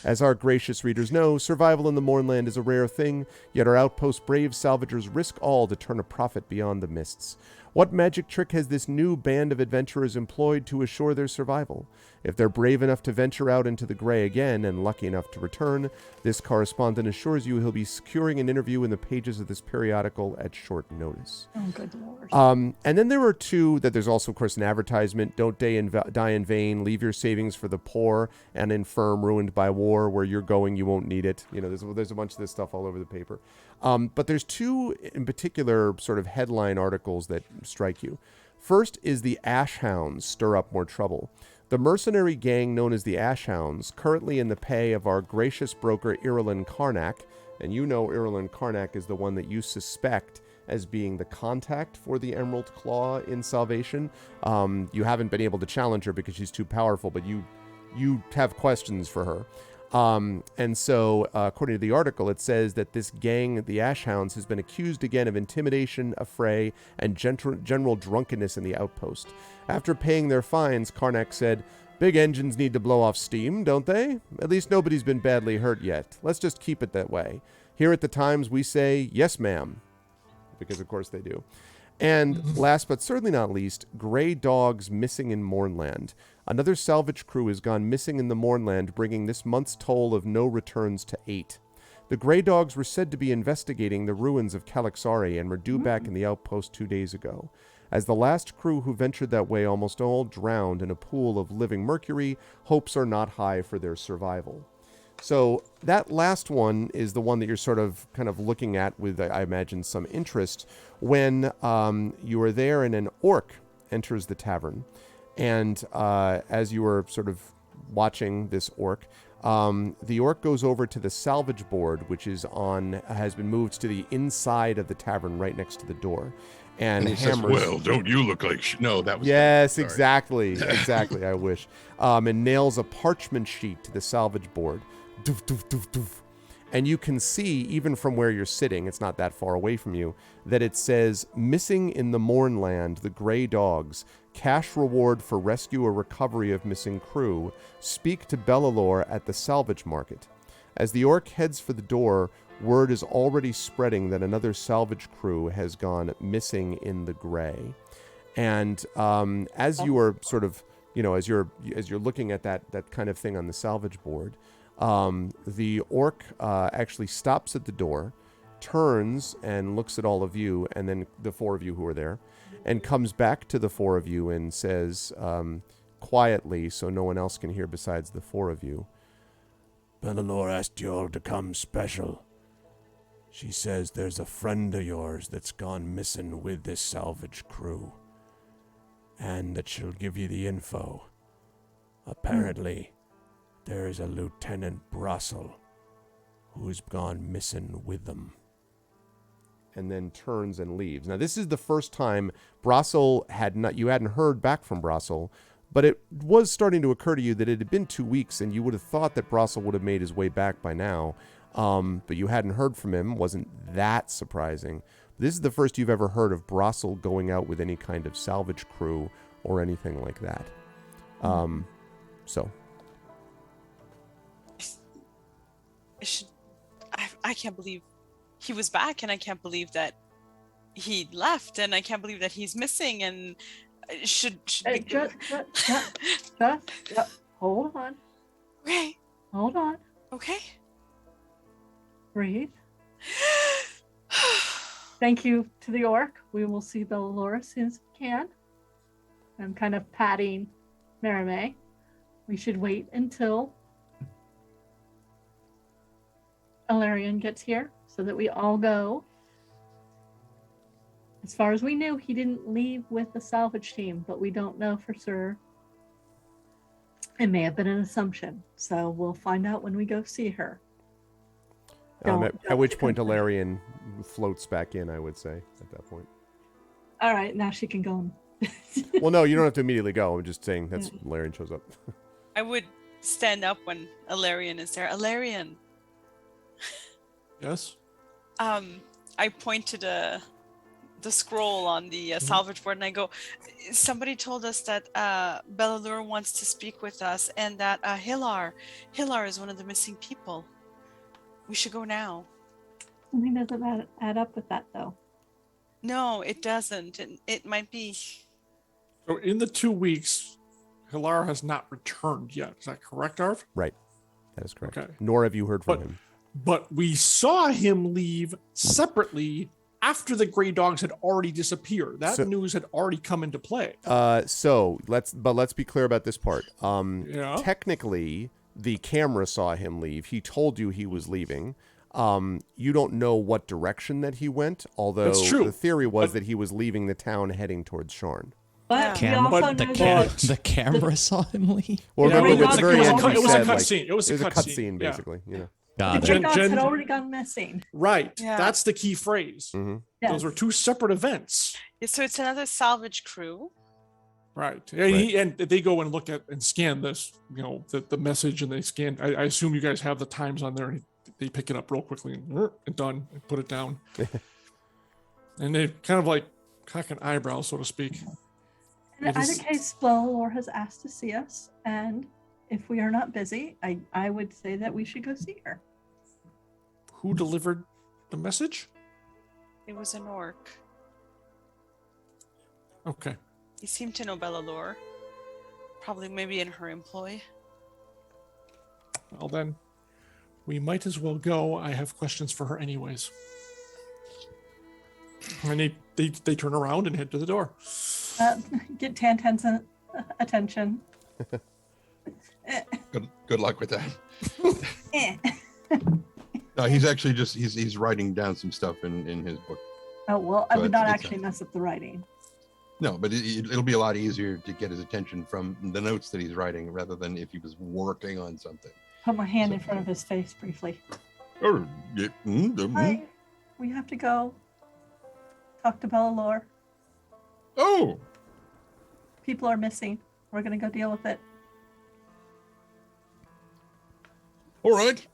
Speaker 2: As our gracious readers know, survival in the Mournland is a rare thing, yet our outpost brave salvagers risk all to turn a profit beyond the mists. What magic trick has this new band of adventurers employed to assure their survival? If they're brave enough to venture out into the gray again and lucky enough to return, this correspondent assures you he'll be securing an interview in the pages of this periodical at short notice.
Speaker 7: Oh, good Lord.
Speaker 2: And then there are 2 that there's also, of course, an advertisement. Don't die in vain. Leave your savings for the poor and infirm, ruined by war. Where you're going, you won't need it. You know, there's a bunch of this stuff all over the paper. But there's 2 in particular sort of headline articles that strike you. First is the Ash Hounds stir up more trouble. The mercenary gang known as the Ash Hounds, currently in the pay of our gracious broker Eberron Karnak, and you know Eberron Karnak is the one that you suspect as being the contact for the Emerald Claw in Salvation. You haven't been able to challenge her because she's too powerful, but you have questions for her. And so, according to the article, it says that this gang, the Ash Hounds, has been accused again of intimidation, affray, and general drunkenness in the outpost. After paying their fines, Karnak said, "Big engines need to blow off steam, don't they? At least nobody's been badly hurt yet. Let's just keep it that way. Here at the Times, we say, yes, ma'am." Because, of course, they do. And last but certainly not least, gray dogs missing in Mournland. Another salvage crew has gone missing in the Mournland, bringing this month's toll of no returns to 8. The gray dogs were said to be investigating the ruins of Calixari and were due back in the outpost 2 days ago. As the last crew who ventured that way almost all drowned in a pool of living mercury, hopes are not high for their survival. So that last one is the one that you're sort of kind of looking at with, I imagine, some interest when you are there and an orc enters the tavern. And as you are sort of watching this orc, the orc goes over to the salvage board, which has been moved to the inside of the tavern right next to the door. And
Speaker 8: he says, "Well, don't you look like no, that was..."
Speaker 2: Yes, exactly. Exactly, I wish. And nails a parchment sheet to the salvage board. Doof, doof, doof, doof. And you can see, even from where you're sitting, it's not that far away from you, that it says, "Missing in the Mournland, the Grey Dogs. Cash reward for rescue or recovery of missing crew. Speak to Bellalore at the salvage market." As the orc heads for the door, word is already spreading that another salvage crew has gone missing in the gray. And as you are sort of, as you're looking at that kind of thing on the salvage board, the orc actually stops at the door, turns and looks at all of you, and then the 4 of you who are there, and comes back to the 4 of you and says, quietly, so no one else can hear besides the 4 of you, "Bellalore asked you all to come special. She says there's a friend of yours that's gone missing with this salvage crew, and that she'll give you the info. Apparently, there's a Lieutenant Brossel who's gone missing with them." And then turns and leaves. Now, this is the first time Brossel you hadn't heard back from Brossel, but it was starting to occur to you that it had been 2 weeks, and you would have thought that Brossel would have made his way back by now. But you hadn't heard from him. Wasn't that surprising. This is the first you've ever heard of Brossel going out with any kind of salvage crew or anything like that. So.
Speaker 6: I can't believe he was back, and I can't believe that he left, and I can't believe that he's missing, and should
Speaker 7: Hey,
Speaker 6: be
Speaker 7: just hold on.
Speaker 6: okay.
Speaker 7: Hold on.
Speaker 6: Okay.
Speaker 7: Breathe. Thank you to the orc. We will see Bellalore as soon as we can. I'm kind of patting Marimay. We should wait until Alarion gets here so that we all go. As far as we knew, he didn't leave with the salvage team, but we don't know for sure. It may have been an assumption, so we'll find out when we go see her.
Speaker 2: At which point Alarion floats back in, I would say, at that point.
Speaker 7: All right, now she can go.
Speaker 2: Well, no, you don't have to immediately go. I'm just saying that's Alarion shows up.
Speaker 6: I would stand up when Alarion is there. Alarion.
Speaker 5: Yes.
Speaker 6: I point to the scroll on the salvage board, and I go, somebody told us that Bellalore wants to speak with us, and that Hilar is one of the missing people. We should go now.
Speaker 7: Something doesn't add up with that, though.
Speaker 6: No, it doesn't. It might be.
Speaker 5: So in the 2 weeks, Hilar has not returned yet. Is that correct, Arv?
Speaker 2: Right. That is correct.
Speaker 5: Okay.
Speaker 2: Nor have you heard from him.
Speaker 5: But we saw him leave separately after the gray dogs had already disappeared. That news had already come into play.
Speaker 2: So let's be clear about this part.
Speaker 5: Yeah.
Speaker 2: Technically, the camera saw him leave. He told you he was leaving. You don't know what direction that he went, although
Speaker 5: That's true.
Speaker 2: the theory was that he was leaving the town heading towards Sharn.
Speaker 7: But we
Speaker 3: Cam-
Speaker 7: also
Speaker 5: but
Speaker 7: know
Speaker 3: The camera saw him leave.
Speaker 2: Well,
Speaker 7: Yeah,
Speaker 2: remember
Speaker 7: we
Speaker 2: at the
Speaker 7: got-
Speaker 2: very
Speaker 7: it was a
Speaker 2: end,
Speaker 7: cut-
Speaker 2: he
Speaker 7: it was a
Speaker 2: said,
Speaker 5: cutscene. It was a
Speaker 2: there's a
Speaker 5: cutscene,
Speaker 2: cutscene,
Speaker 5: yeah.
Speaker 2: basically. You know.
Speaker 3: Got
Speaker 7: the
Speaker 3: it.
Speaker 7: gray dogs
Speaker 5: Jen-
Speaker 7: had already gone missing.
Speaker 5: Right.
Speaker 6: Yeah.
Speaker 5: That's the key phrase.
Speaker 2: Mm-hmm.
Speaker 7: Yes.
Speaker 5: Those were two separate events.
Speaker 6: Yeah, so it's another salvage crew.
Speaker 5: Right. And they go and look at and scan this, the message, and they scan. I assume you guys have the times on there, and they pick it up real quickly and done and put it down. And they kind of like cock an eyebrow, so to speak.
Speaker 7: In either case, Bellalore has asked to see us, and if we are not busy, I would say that we should go see her.
Speaker 5: Who delivered the message?
Speaker 6: It was an orc.
Speaker 5: Okay.
Speaker 6: He seemed to know Bellalore. Probably maybe in her employ.
Speaker 5: Well, then, we might as well go. I have questions for her anyways. And they turn around and head to the door.
Speaker 7: Get Tantan's attention.
Speaker 4: Good luck with that.
Speaker 7: Eh.
Speaker 4: No, he's actually just he's writing down some stuff in his book.
Speaker 7: Oh, well, I
Speaker 4: So
Speaker 7: would not
Speaker 4: it's-
Speaker 7: actually mess up the writing.
Speaker 4: No, but it'll be a lot easier to get his attention from the notes that he's writing rather than if he was working on something.
Speaker 7: Put my hand in front of his face briefly.
Speaker 4: Oh, yeah,
Speaker 7: Hi, we have to go talk to Bellalore.
Speaker 4: oh,
Speaker 7: People are missing. We're going to go deal with it.
Speaker 4: all right.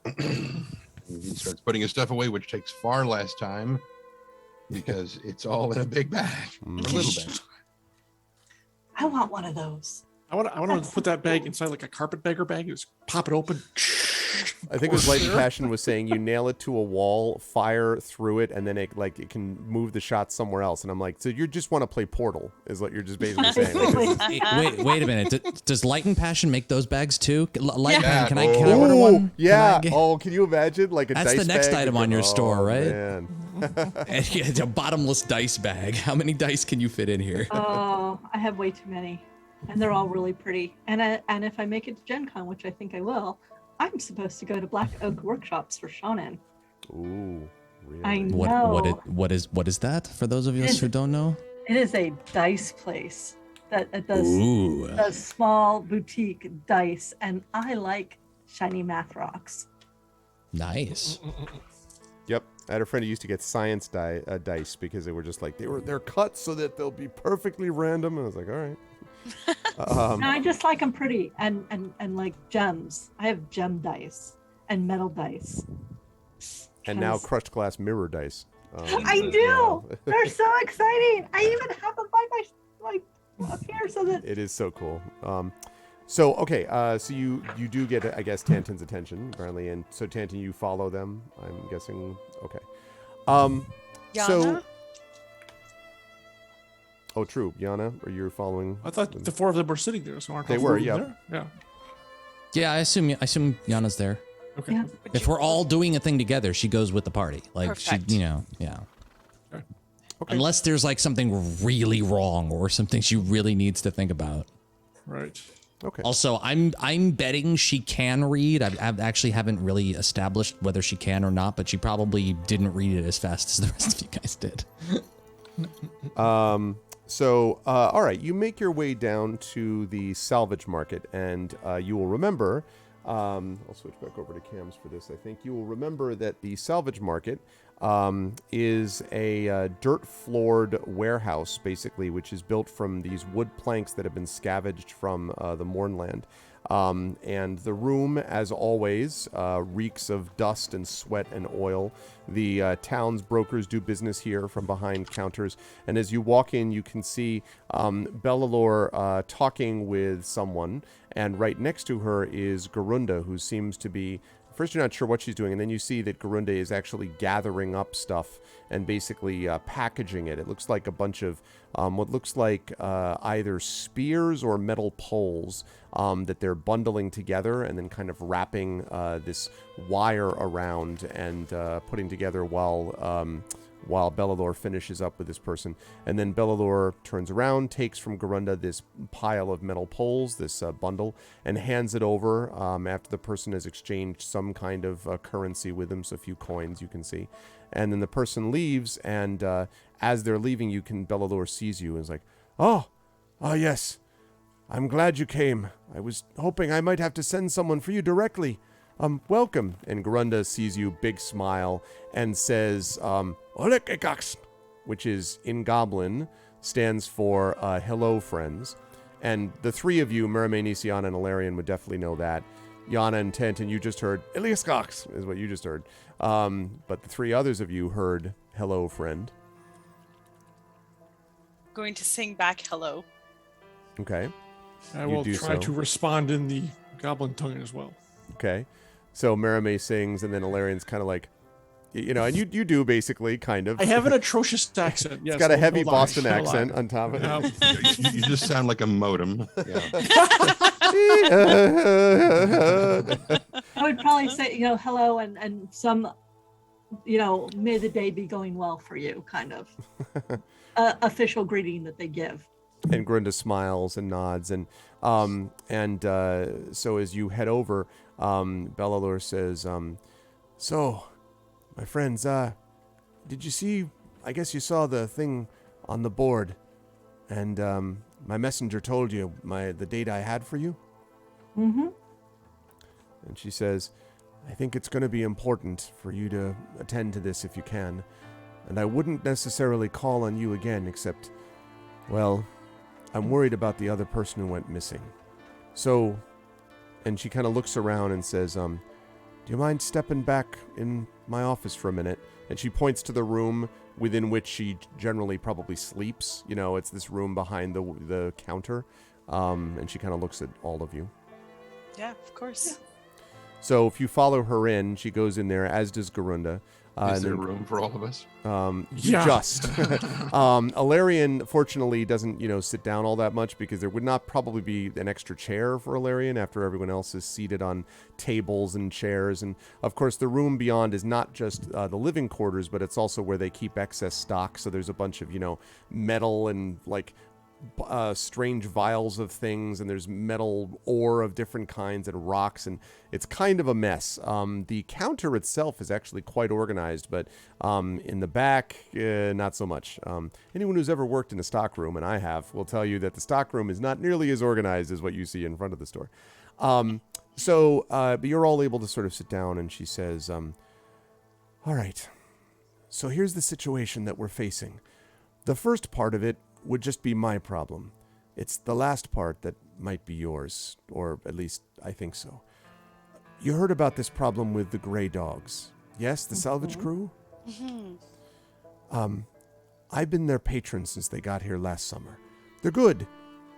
Speaker 4: He starts putting his stuff away, which takes far less time because it's all in a big bag, a little bag.
Speaker 7: I want one of those.
Speaker 5: I want to put that bag inside like a carpetbagger bag. Just pop it open.
Speaker 2: I think it was Light and Passion was saying you nail it to a wall, fire through it, and then it can move the shot somewhere else. And I'm like, so you just want to play Portal, is what you're just basically saying. Like,
Speaker 3: Wait a minute. Does Light and Passion make those bags too? Light and
Speaker 4: Yeah.
Speaker 3: Passion, can I order one?
Speaker 2: Yeah.
Speaker 3: Can I
Speaker 2: Oh, can you imagine like a
Speaker 3: That's
Speaker 2: dice
Speaker 3: the next
Speaker 2: bag?
Speaker 3: item on your store, right?
Speaker 2: Man.
Speaker 3: It's a bottomless dice bag. How many dice can you fit in here?
Speaker 7: Oh, I have way too many. And they're all really pretty. And if I make it to Gen Con, which I think I will, I'm supposed to go to Black Oak Workshops for Shonen.
Speaker 2: Ooh, really?
Speaker 7: I know.
Speaker 3: What is that? For those of us who don't know,
Speaker 7: It is a dice place that
Speaker 3: Ooh.
Speaker 7: does small boutique dice, and I like shiny math rocks.
Speaker 3: Nice.
Speaker 2: Yep. I had a friend who used to get science dice because they were just like they're cut so that they'll be perfectly random. And I was like, all right.
Speaker 7: And I just like them pretty and like gems. I have gem dice and metal dice.
Speaker 2: And now
Speaker 7: 'Cause-
Speaker 2: crushed glass mirror dice.
Speaker 7: I do. They're so exciting. I even have them by my up here so that
Speaker 2: It is so cool. So you do get, I guess, Tantan's attention apparently, and so Tantan, you follow them. I'm guessing. Okay. So.
Speaker 6: Yana?
Speaker 2: Oh, true. Yana, are you following?
Speaker 5: I thought the four of them were sitting there, so aren't
Speaker 2: They
Speaker 5: all
Speaker 2: were,
Speaker 5: four of
Speaker 2: yeah.
Speaker 5: them there?
Speaker 3: Yeah, I assume Yana's there.
Speaker 5: Yeah. Okay.
Speaker 7: Yeah.
Speaker 3: If we're all doing a thing together, she goes with the party. Like
Speaker 6: Perfect.
Speaker 3: she, yeah.
Speaker 2: Okay.
Speaker 3: Unless there's like something really wrong or something she really needs to think about.
Speaker 5: Right.
Speaker 2: Okay.
Speaker 3: Also, I'm betting she can read. I actually haven't really established whether she can or not, but she probably didn't read it as fast as the rest of you guys did.
Speaker 2: All right, you make your way down to the salvage market, and you will remember. I'll switch back over to cams for this. I think you will remember that the salvage market is a dirt-floored warehouse, basically, which is built from these wood planks that have been scavenged from the Mournland. And the room, as always, reeks of dust and sweat and oil. The town's brokers do business here from behind counters. And as you walk in, you can see Bellalore talking with someone. And right next to her is Garunda, who seems to be... First, you're not sure what she's doing, and then you see that Garunda is actually gathering up stuff and basically packaging it. It looks like a bunch of what looks like either spears or metal poles that they're bundling together and then kind of wrapping this wire around and putting together while Bellalore finishes up with this person. And then Bellalore turns around, takes from Garunda this pile of metal poles, this bundle, and hands it over after the person has exchanged some kind of currency with him, so a few coins you can see. And then the person leaves, and as they're leaving, Bellalore sees you and is like, Oh, yes, I'm glad you came. I was hoping I might have to send someone for you directly. Welcome. And Garunda sees you, big smile, and says, Olekekax, which is in Goblin, stands for hello, friends. And the three of you, Mermanis, Yana, and Ilarion, would definitely know that. Yana and Tantan, you just heard, Iliaskox, is what you just heard. But the three others of you heard, hello, friend.
Speaker 6: Going to sing back hello.
Speaker 2: Okay.
Speaker 5: I
Speaker 2: You
Speaker 5: will
Speaker 2: do
Speaker 5: try
Speaker 2: so.
Speaker 5: to respond in the goblin tongue as well.
Speaker 2: Okay. So Merame sings, and then Ilarion's kind of like, and you do basically, kind of.
Speaker 5: I have an atrocious accent. Yes,
Speaker 2: It's got a
Speaker 5: no
Speaker 2: heavy
Speaker 5: lie,
Speaker 2: Boston
Speaker 5: no lie.
Speaker 2: accent on top of it.
Speaker 4: You just sound like a modem.
Speaker 7: I would probably say, hello and some, may the day be going well for you, kind of official greeting that they give.
Speaker 2: And Grunda smiles and nods, and so as you head over, Bellalore says, "So, my friends, did you see? I guess you saw the thing on the board, and my messenger told you the date I had for you."
Speaker 7: Mm-hmm.
Speaker 2: And she says, "I think it's going to be important for you to attend to this if you can, and I wouldn't necessarily call on you again, except, well." I'm worried about the other person who went missing. So, and she kind of looks around and says, do you mind stepping back in my office for a minute? And she points to the room within which she generally probably sleeps. It's this room behind the counter. And she kind of looks at all of you.
Speaker 6: Yeah, of course.
Speaker 2: So if you follow her in, she goes in there, as does Garunda.
Speaker 4: Is there room for all of us?
Speaker 5: Yeah.
Speaker 2: Just. Ilarion, fortunately, doesn't, sit down all that much because there would not probably be an extra chair for Ilarion after everyone else is seated on tables and chairs. And, of course, the room beyond is not just the living quarters, but it's also where they keep excess stock. So there's a bunch of, metal and, strange vials of things, and there's metal ore of different kinds and rocks, and it's kind of a mess. The counter itself is actually quite organized, but in the back, not so much. Anyone who's ever worked in a stock room, and I have, will tell you that the stock room is not nearly as organized as what you see in front of the store. But you're all able to sort of sit down, and she says, all right, so here's the situation that we're facing. The first part of it would just be my problem. It's the last part that might be yours, or at least I think so. You heard about this problem with the gray dogs. Yes, the salvage crew?
Speaker 6: Mm-hmm.
Speaker 2: I've been their patron since they got here last summer. They're good.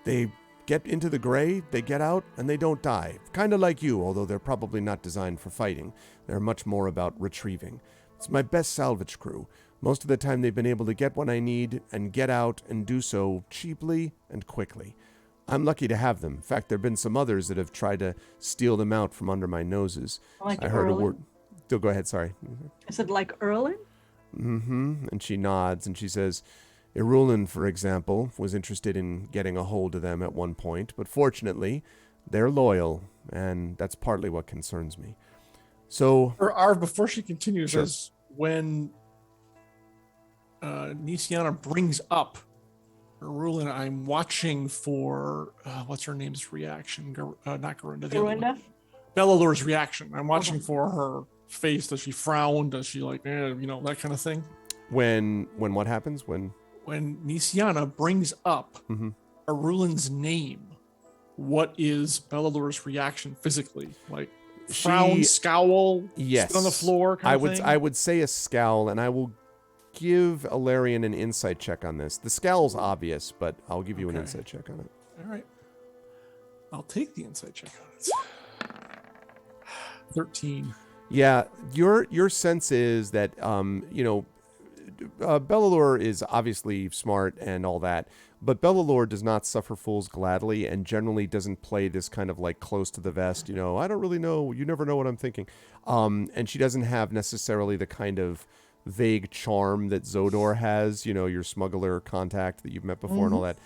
Speaker 2: They get into the gray, they get out, and they don't die. Kind of like you, although they're probably not designed for fighting. They're much more about retrieving. It's my best salvage crew. Most of the time they've been able to get what I need and get out and do so cheaply and quickly. I'm lucky to have them. In fact, there have been some others that have tried to steal them out from under my noses.
Speaker 7: Like
Speaker 2: I heard a
Speaker 7: Erlen?
Speaker 2: word. Still, go ahead, sorry.
Speaker 7: Is it like Erlen?
Speaker 2: Mm-hmm. And she nods and she says, Irulin, for example, was interested in getting a hold of them at one point, but fortunately, they're loyal, and that's partly what concerns me. So,
Speaker 5: Arv, before she continues,
Speaker 2: Sure.
Speaker 5: as when Nisiana brings up Rulin, I'm watching for what's her name's reaction? Not Garinda. The other one.
Speaker 7: Garinda?
Speaker 5: Bellalur's reaction. I'm watching for her face. Does she frown? Does she like, that kind of thing?
Speaker 2: when what happens? When
Speaker 5: Nisiana brings up
Speaker 2: Mhm.
Speaker 5: Arulin's name, what is Bellalur's reaction physically? Like frown, scowl,
Speaker 2: yes,
Speaker 5: spit on the floor kind of thing?
Speaker 2: I would say a scowl, and I will give Alarian an insight check on this. The scowl's obvious, but I'll give you an
Speaker 5: Okay.
Speaker 2: insight check on it.
Speaker 5: All right. I'll take the insight check on it. 13.
Speaker 2: Yeah, your sense is that Bellalur is obviously smart and all that, but Bellalur does not suffer fools gladly and generally doesn't play this kind of like close to the vest, I don't really know, you never know what I'm thinking. And she doesn't have necessarily the kind of vague charm that Zodor has, your smuggler contact that you've met before and all that.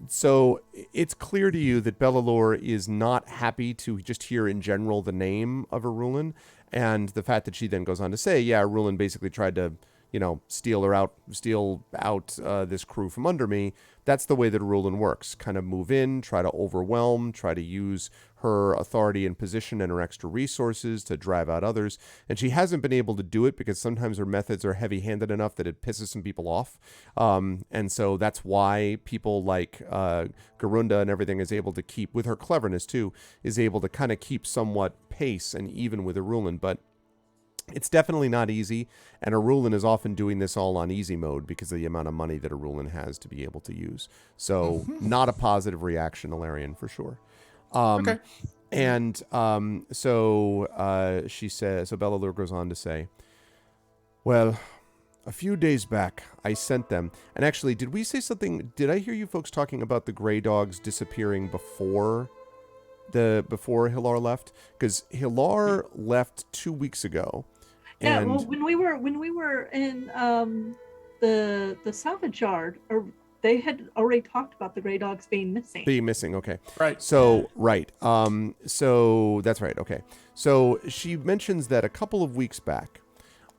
Speaker 2: So it's clear to you that Bellalur is not happy to just hear in general the name of Irulin, and the fact that she then goes on to say, yeah, Irulin basically tried to, steal out this crew from under me. That's the way that Irulin works. Kind of move in, try to overwhelm, try to use her authority and position and her extra resources to drive out others. And she hasn't been able to do it because sometimes her methods are heavy-handed enough that it pisses some people off. And so that's why people like Garunda and everything is able to keep, with her cleverness too, is able to kind of keep somewhat pace and even with Irulin. But it's definitely not easy, and Irulin is often doing this all on easy mode because of the amount of money that Irulin has to be able to use. So not a positive reaction, Alarian, for sure.
Speaker 5: Okay.
Speaker 2: And so she says, so Bellalur goes on to say, well, a few days back, I sent them, and actually, did we say something, did I hear you folks talking about the Grey Dogs disappearing before Hilar left? Because Hilar left 2 weeks ago.
Speaker 7: Yeah,
Speaker 2: And
Speaker 7: well, when we were in the salvage yard, they had already talked about the Grey Dogs being missing.
Speaker 2: Okay.
Speaker 5: Right.
Speaker 2: So, right. So that's right. Okay. So she mentions that a couple of weeks back,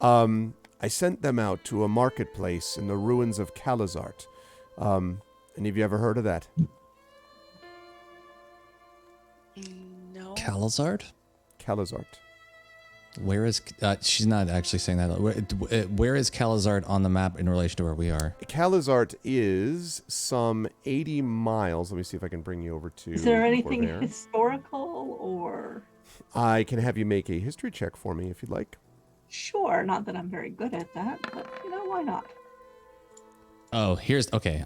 Speaker 2: I sent them out to a marketplace in the ruins of Calazart. Any of you ever heard of that?
Speaker 6: No.
Speaker 3: Calazard?
Speaker 2: Calazart.
Speaker 3: Where is she's not actually saying that. Where is Calazard on the map in relation to where we are?
Speaker 2: Calazart is some 80 miles. Let me see if I can bring you over to.
Speaker 7: Is there
Speaker 2: over
Speaker 7: anything
Speaker 2: there.
Speaker 7: historical or?
Speaker 2: I can have you make a history check for me if you'd like.
Speaker 7: Sure, not that I'm very good at that, but why not?
Speaker 3: Oh, here's okay.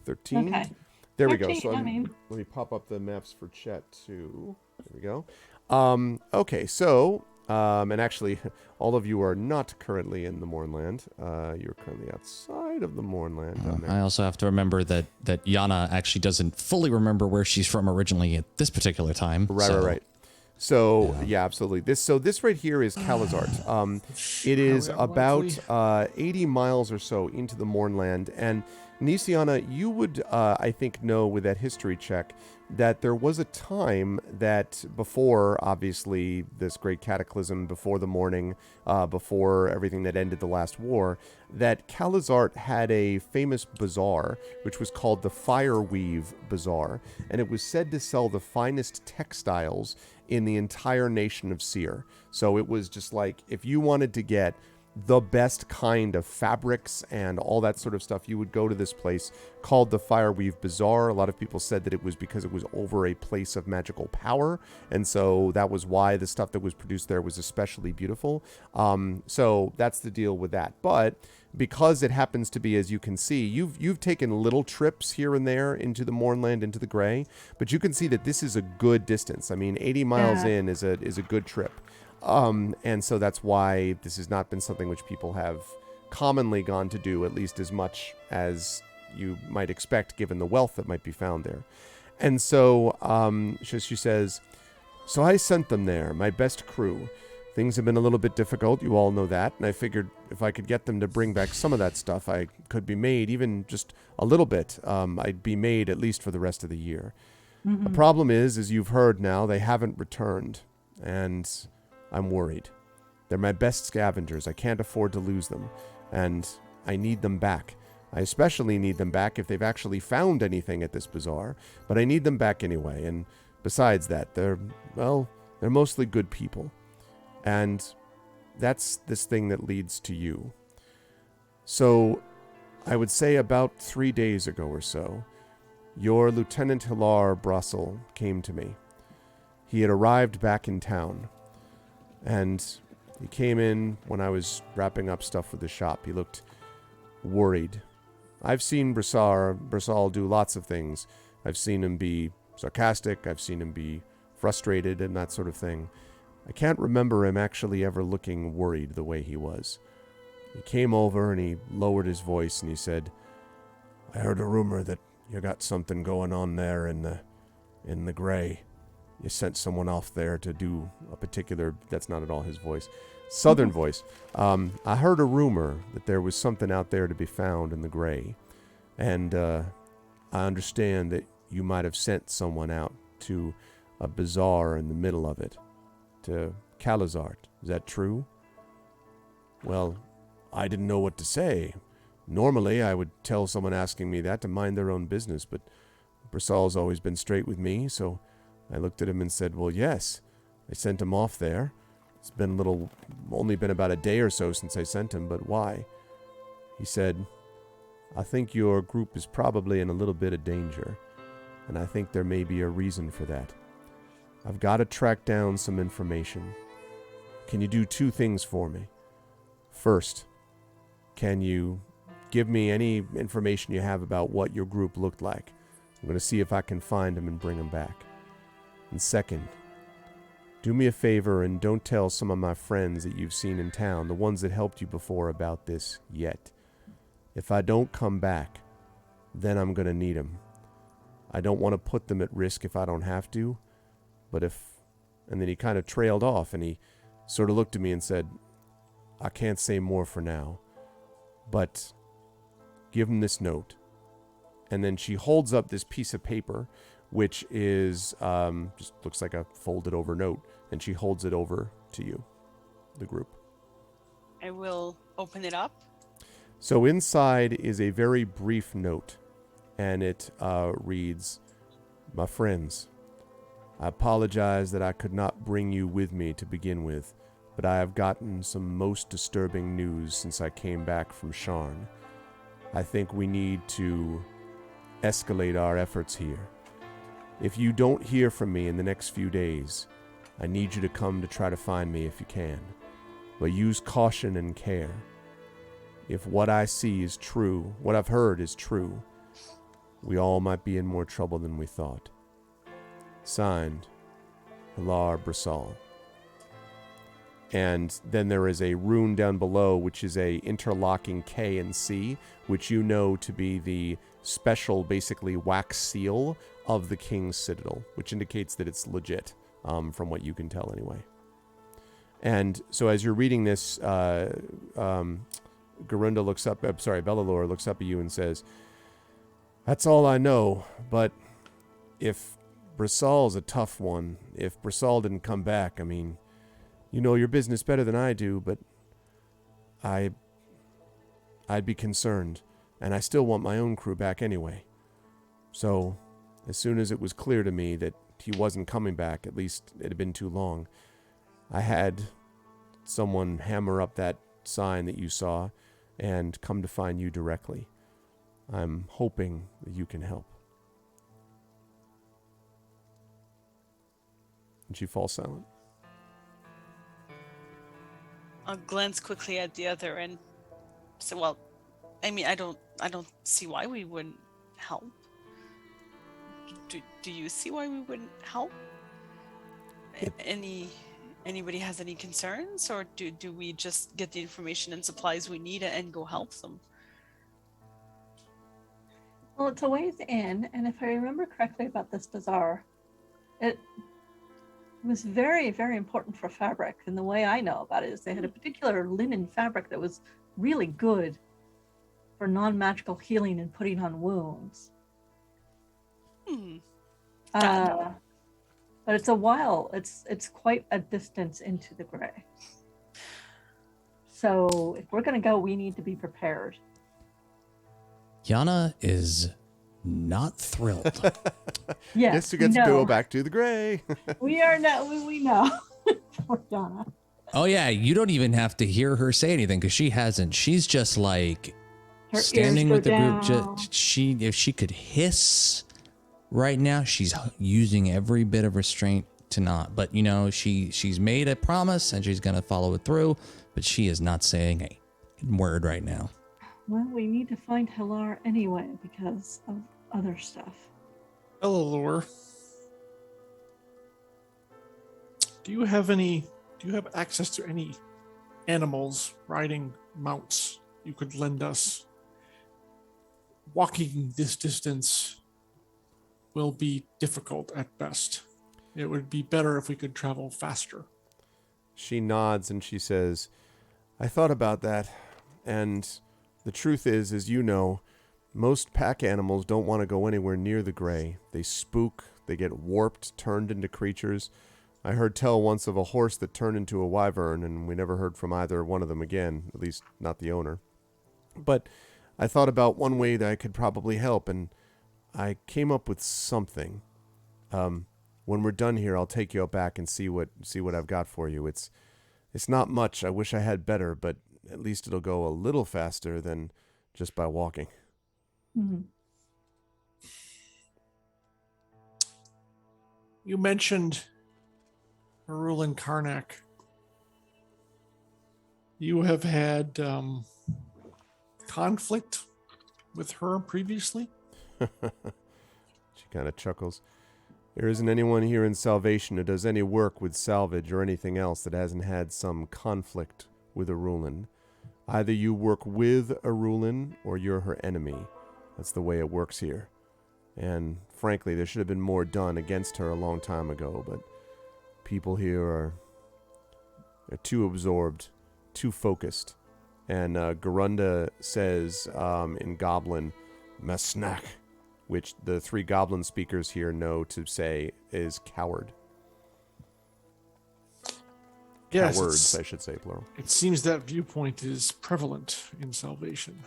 Speaker 2: 13.
Speaker 7: Okay.
Speaker 2: There we go.
Speaker 7: 13,
Speaker 2: So
Speaker 7: I mean.
Speaker 2: let me pop up the maps for chat too. There we go. Okay, so and actually, all of you are not currently in the Mournland. You're currently outside of the Mournland. Down there.
Speaker 3: I also have to remember that Yana actually doesn't fully remember where she's from originally at this particular time.
Speaker 2: Right. So yeah, absolutely. This right here is Calazart. It is about 80 miles or so into the Mournland, and Nisiana, you would I think know with that history check that there was a time that before, obviously, this great cataclysm, before the Mourning, before everything that ended the last war, that Calazart had a famous bazaar, which was called the Fireweave Bazaar, and it was said to sell the finest textiles in the entire nation of Seer. So it was just like, if you wanted to get the best kind of fabrics and all that sort of stuff. You would go to this place called the Fireweave Bazaar. A lot of people said that it was because it was over a place of magical power, and so that was why the stuff that was produced there was especially beautiful. So that's the deal with that. But because it happens to be, as you can see, you've taken little trips here and there into the Mournland, into the Gray, but you can see that this is a good distance. I mean, 80 miles in is a good trip. And so that's why this has not been something which people have commonly gone to do, at least as much as you might expect given the wealth that might be found there. And so she says, so I sent them there, my best crew. Things have been a little bit difficult, you all know that, and I figured if I could get them to bring back some of that stuff, I could be made, even just a little bit, I'd be made at least for the rest of the year. Mm-hmm. The problem is, as you've heard now, they haven't returned, and I'm worried. They're my best scavengers. I can't afford to lose them, and I need them back. I especially need them back if they've actually found anything at this bazaar, but I need them back anyway, and besides that, they're mostly good people. And that's this thing that leads to you. So I would say about 3 days ago or so, your Lieutenant Hilar Brassel came to me. He had arrived back in town, and he came in when I was wrapping up stuff for the shop. He looked worried. I've seen Brassal do lots of things. I've seen him be sarcastic. I've seen him be frustrated and that sort of thing. I can't remember him actually ever looking worried the way he was. He came over and he lowered his voice and he said, I heard a rumor that you got something going on there in the Gray. You sent someone off there to do a particular, that's not at all his voice, southern voice. I heard a rumor that there was something out there to be found in the Gray. And I understand that you might have sent someone out to a bazaar in the middle of it. To Calazart. Is that true? Well, I didn't know what to say. Normally, I would tell someone asking me that to mind their own business, but Brassal's always been straight with me, so I looked at him and said, well, yes, I sent him off there. It's been only been about a day or so since I sent him, but why? He said, I think your group is probably in a little bit of danger, and I think there may be a reason for that. I've got to track down some information. Can you do two things for me? First, can you give me any information you have about what your group looked like? I'm going to see if I can find them and bring them back. And second, do me a favor and don't tell some of my friends that you've seen in town, the ones that helped you before, about this yet. If I don't come back, then I'm going to need them. I don't want to put them at risk if I don't have to. But and then he kind of trailed off and he sort of looked at me and said, I can't say more for now, but give him this note. And then she holds up this piece of paper, which is just looks like a folded over note, and she holds it over to you, the group.
Speaker 6: I will open it up.
Speaker 2: So inside is a very brief note, and it reads, My friends, I apologize that I could not bring you with me to begin with, but I have gotten some most disturbing news since I came back from Sharn. I think we need to escalate our efforts here. If you don't hear from me in the next few days, I need you to come to try to find me if you can, but use caution and care. If what I see is true, what I've heard is true, we all might be in more trouble than we thought. Signed, Hilar Brassal. And then there is a rune down below, which is a interlocking K and C, which you know to be the special, basically, wax seal of the King's Citadel, which indicates that it's legit, from what you can tell anyway. And so as you're reading this, Bella looks up at you and says, That's all I know, but if Brassal's a tough one. If Brassal didn't come back, I mean, you know your business better than I do, but I'd be concerned, and I still want my own crew back anyway. So, as soon as it was clear to me that he wasn't coming back, at least it had been too long, I had someone hammer up that sign that you saw and come to find you directly. I'm hoping that you can help. And she falls silent.
Speaker 6: I'll glance quickly at the other and say, well, I mean, I don't see why we wouldn't help. Do you see why we wouldn't help? Anybody has any concerns, or do we just get the information and supplies we need and go help them?
Speaker 7: Well, it's a ways in, and if I remember correctly about this bazaar, it was very, very important for fabric. And the way I know about it is they had a particular linen fabric that was really good for non-magical healing and putting on wounds. But it's a while. It's quite a distance into the gray. So if we're going to go, we need to be prepared.
Speaker 3: Yana is not thrilled.
Speaker 7: Yes,
Speaker 2: Guess who gets to go back to the gray?
Speaker 7: We are not. We know. Poor Donna.
Speaker 3: Oh yeah, you don't even have to hear her say anything because she hasn't. She's just like
Speaker 7: Her
Speaker 3: standing
Speaker 7: ears
Speaker 3: with the
Speaker 7: go
Speaker 3: group.
Speaker 7: down.
Speaker 3: If she could hiss right now, she's using every bit of restraint to not. But you know, she's made a promise and she's gonna follow it through. But she is not saying a word right now.
Speaker 7: Well, we need to find Hilar anyway because of other stuff.
Speaker 5: Ellalore, do you have access to any animals riding mounts you could lend us? Walking this distance will be difficult at best. It would be better if we could travel faster.
Speaker 2: She nods and she says, I thought about that, and the truth is, as you know, most pack animals don't want to go anywhere near the gray. They spook, they get warped, turned into creatures. I heard tell once of a horse that turned into a wyvern, and we never heard from either one of them again, at least not the owner. But I thought about one way that I could probably help, and I came up with something. When we're done here, I'll take you out back and see what I've got for you. It's not much. I wish I had better, but at least it'll go a little faster than just by walking.
Speaker 7: Mm-hmm.
Speaker 5: You mentioned Marulin Karnak. You have had conflict with her previously?
Speaker 2: She kind of chuckles. There isn't anyone here in Salvation who does any work with salvage or anything else that hasn't had some conflict with Arulin. Either you work with Arulin or you're her enemy. That's the way it works here. And frankly, there should have been more done against her a long time ago, but people here are too absorbed, too focused. And Garunda says in Goblin, Masnak, which the three Goblin speakers here know to say is coward.
Speaker 5: Yes,
Speaker 2: Cowards, I should say, plural.
Speaker 5: It seems that viewpoint is prevalent in Salvation.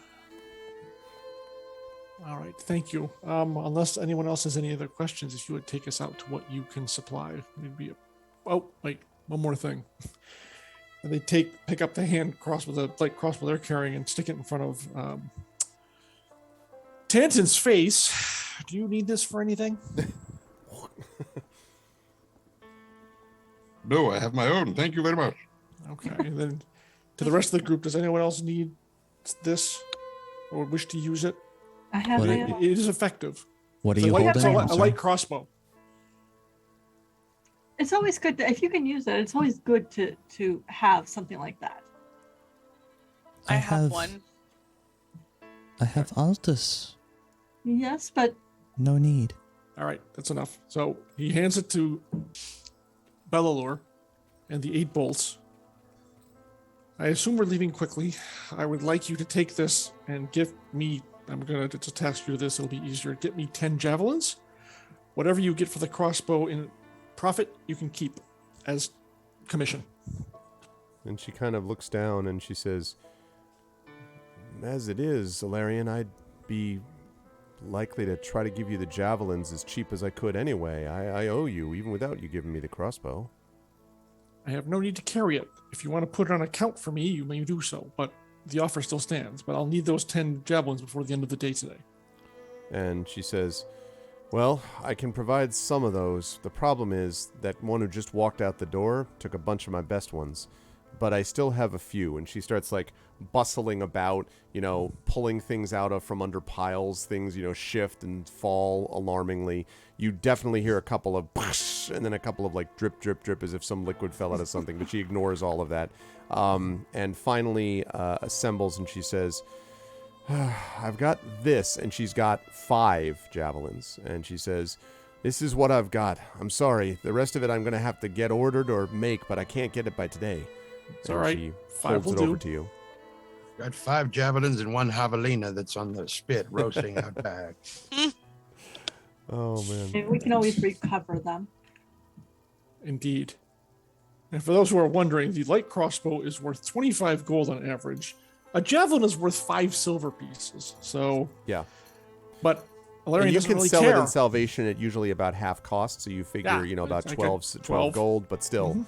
Speaker 5: All right, thank you. Unless anyone else has any other questions, if you would take us out to what you can supply, it'd be oh, wait, one more thing. And they pick up the hand crossbow, the crossbow they're carrying, and stick it in front of Tanton's face. Do you need this for anything?
Speaker 8: No, I have my own. Thank you very much.
Speaker 5: Okay. And then to the rest of the group, does anyone else need this or wish to use it?
Speaker 7: I have
Speaker 3: What
Speaker 7: my
Speaker 3: it-
Speaker 7: own.
Speaker 5: It is effective.
Speaker 3: What are
Speaker 5: It's
Speaker 3: you
Speaker 5: a light,
Speaker 3: holding?
Speaker 5: it's
Speaker 3: I'm
Speaker 5: a
Speaker 3: sorry.
Speaker 5: light crossbow.
Speaker 7: It's always good to, if you can use it, it's always good to have something like that.
Speaker 6: I have one.
Speaker 3: I have Altus.
Speaker 7: Yes, but
Speaker 3: No need.
Speaker 5: All right, that's enough. So he hands it to Bellalore and the 8 bolts. I assume we're leaving quickly. I would like you to take this and give me, I'm going to attach you to this, it'll be easier. Get me 10 javelins. Whatever you get for the crossbow in profit, you can keep as commission.
Speaker 2: And she kind of looks down and she says, as it is, Solarian, I'd be likely to try to give you the javelins as cheap as I could anyway. I owe you, even without you giving me the crossbow.
Speaker 5: I have no need to carry it. If you want to put it on account for me, you may do so, but the offer still stands. But I'll need those 10 javelins before the end of the day today.
Speaker 2: And she says, well, I can provide some of those. The problem is that one who just walked out the door took a bunch of my best ones. But I still have a few. And she starts like bustling about, pulling things out of from under piles. Things, shift and fall alarmingly. You definitely hear a couple of and then a couple of like drip, drip, drip as if some liquid fell out of something. But she ignores all of that. And finally assembles and she says, I've got this. And she's got 5 javelins. And she says, this is what I've got. I'm sorry. The rest of it I'm going to have to get ordered or make, but I can't get it by today.
Speaker 5: It's all right.
Speaker 2: She
Speaker 5: 5
Speaker 2: holds
Speaker 5: will
Speaker 2: it
Speaker 5: do.
Speaker 2: over to you.
Speaker 4: Got 5 javelins and 1 javelina that's on the spit roasting out back.
Speaker 2: Oh, man.
Speaker 7: And we can always recover them.
Speaker 5: Indeed. And for those who are wondering, the light crossbow is worth 25 gold on average. A javelin is worth 5 silver pieces. So,
Speaker 2: Yeah.
Speaker 5: but
Speaker 2: And
Speaker 5: Alarian
Speaker 2: you
Speaker 5: doesn't
Speaker 2: can
Speaker 5: really
Speaker 2: sell
Speaker 5: care.
Speaker 2: it in Salvation at usually about half cost, so you figure,
Speaker 5: Yeah,
Speaker 2: about
Speaker 5: like a
Speaker 2: 12
Speaker 5: 12.
Speaker 2: gold, but still,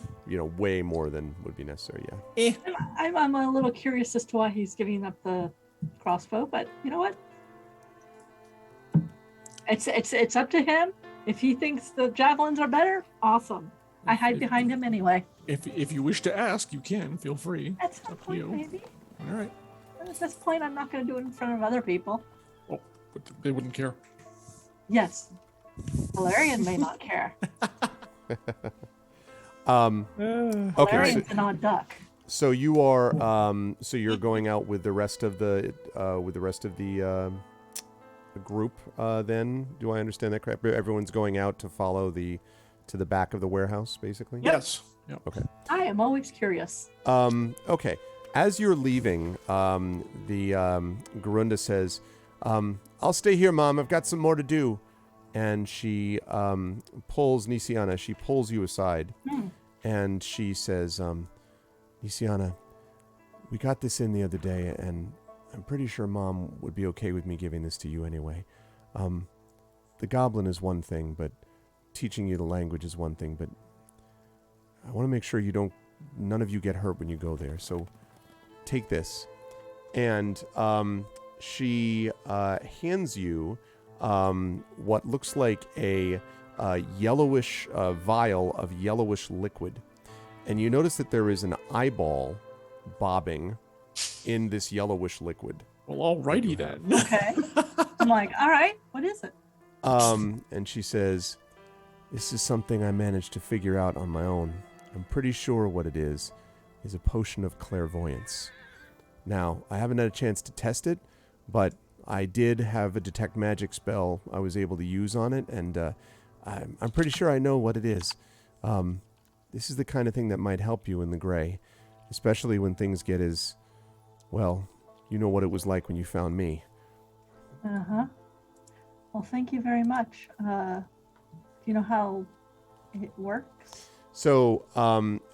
Speaker 2: way more than would be necessary, yeah.
Speaker 7: I'm a little curious as to why he's giving up the crossbow, but you know what? It's up to him. If he thinks the javelins are better, awesome. I hide behind him anyway.
Speaker 5: If you wish to ask, you can. Feel free.
Speaker 7: At some
Speaker 5: Up to
Speaker 7: point,
Speaker 5: you.
Speaker 7: maybe.
Speaker 5: All right.
Speaker 7: But at this point, I'm not going to do it in front of other people.
Speaker 5: Oh, but they wouldn't care.
Speaker 7: Yes. Valerian may not care.
Speaker 2: Okay,
Speaker 7: Valerian's an odd duck.
Speaker 2: so you are, so you're going out with the rest of the, group, then? Do I understand that correct? Everyone's going out to follow to the back of the warehouse, basically?
Speaker 5: Yes. Yep.
Speaker 2: Okay.
Speaker 7: I am always curious.
Speaker 2: Okay. As you're leaving, the Garunda says, I'll stay here, Mom. I've got some more to do. And she pulls Nisiana. She pulls you aside. And she says, Nisiana, we got this in the other day, and I'm pretty sure Mom would be okay with me giving this to you anyway. The Goblin is one thing, but teaching you the language is one thing, but I want to make sure none of you get hurt when you go there. So take this. And she hands you what looks like a yellowish vial of yellowish liquid. And you notice that there is an eyeball bobbing in this yellowish liquid.
Speaker 5: Well, alrighty then.
Speaker 7: Okay. I'm like, all right, what is it?
Speaker 2: And she says, this is something I managed to figure out on my own. I'm pretty sure what it is a potion of clairvoyance. Now, I haven't had a chance to test it, but I did have a detect magic spell I was able to use on it, and I'm pretty sure I know what it is. This is the kind of thing that might help you in the gray, especially when things get as, well, you know what it was like when you found me.
Speaker 7: Uh-huh. Well, thank you very much. Do you know how it works?
Speaker 2: So,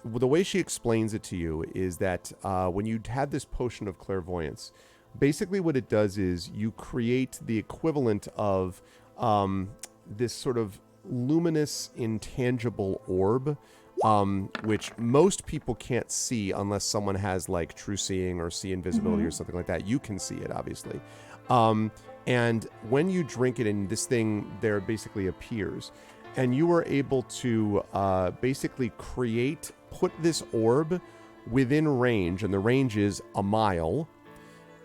Speaker 2: the way she explains it to you is that when you had this potion of clairvoyance, basically what it does is you create the equivalent of this sort of luminous, intangible orb, which most people can't see unless someone has like true seeing or see invisibility or something like that. You can see it, obviously. And when you drink it and this thing there basically appears, and you are able to basically put this orb within range, and the range is a mile,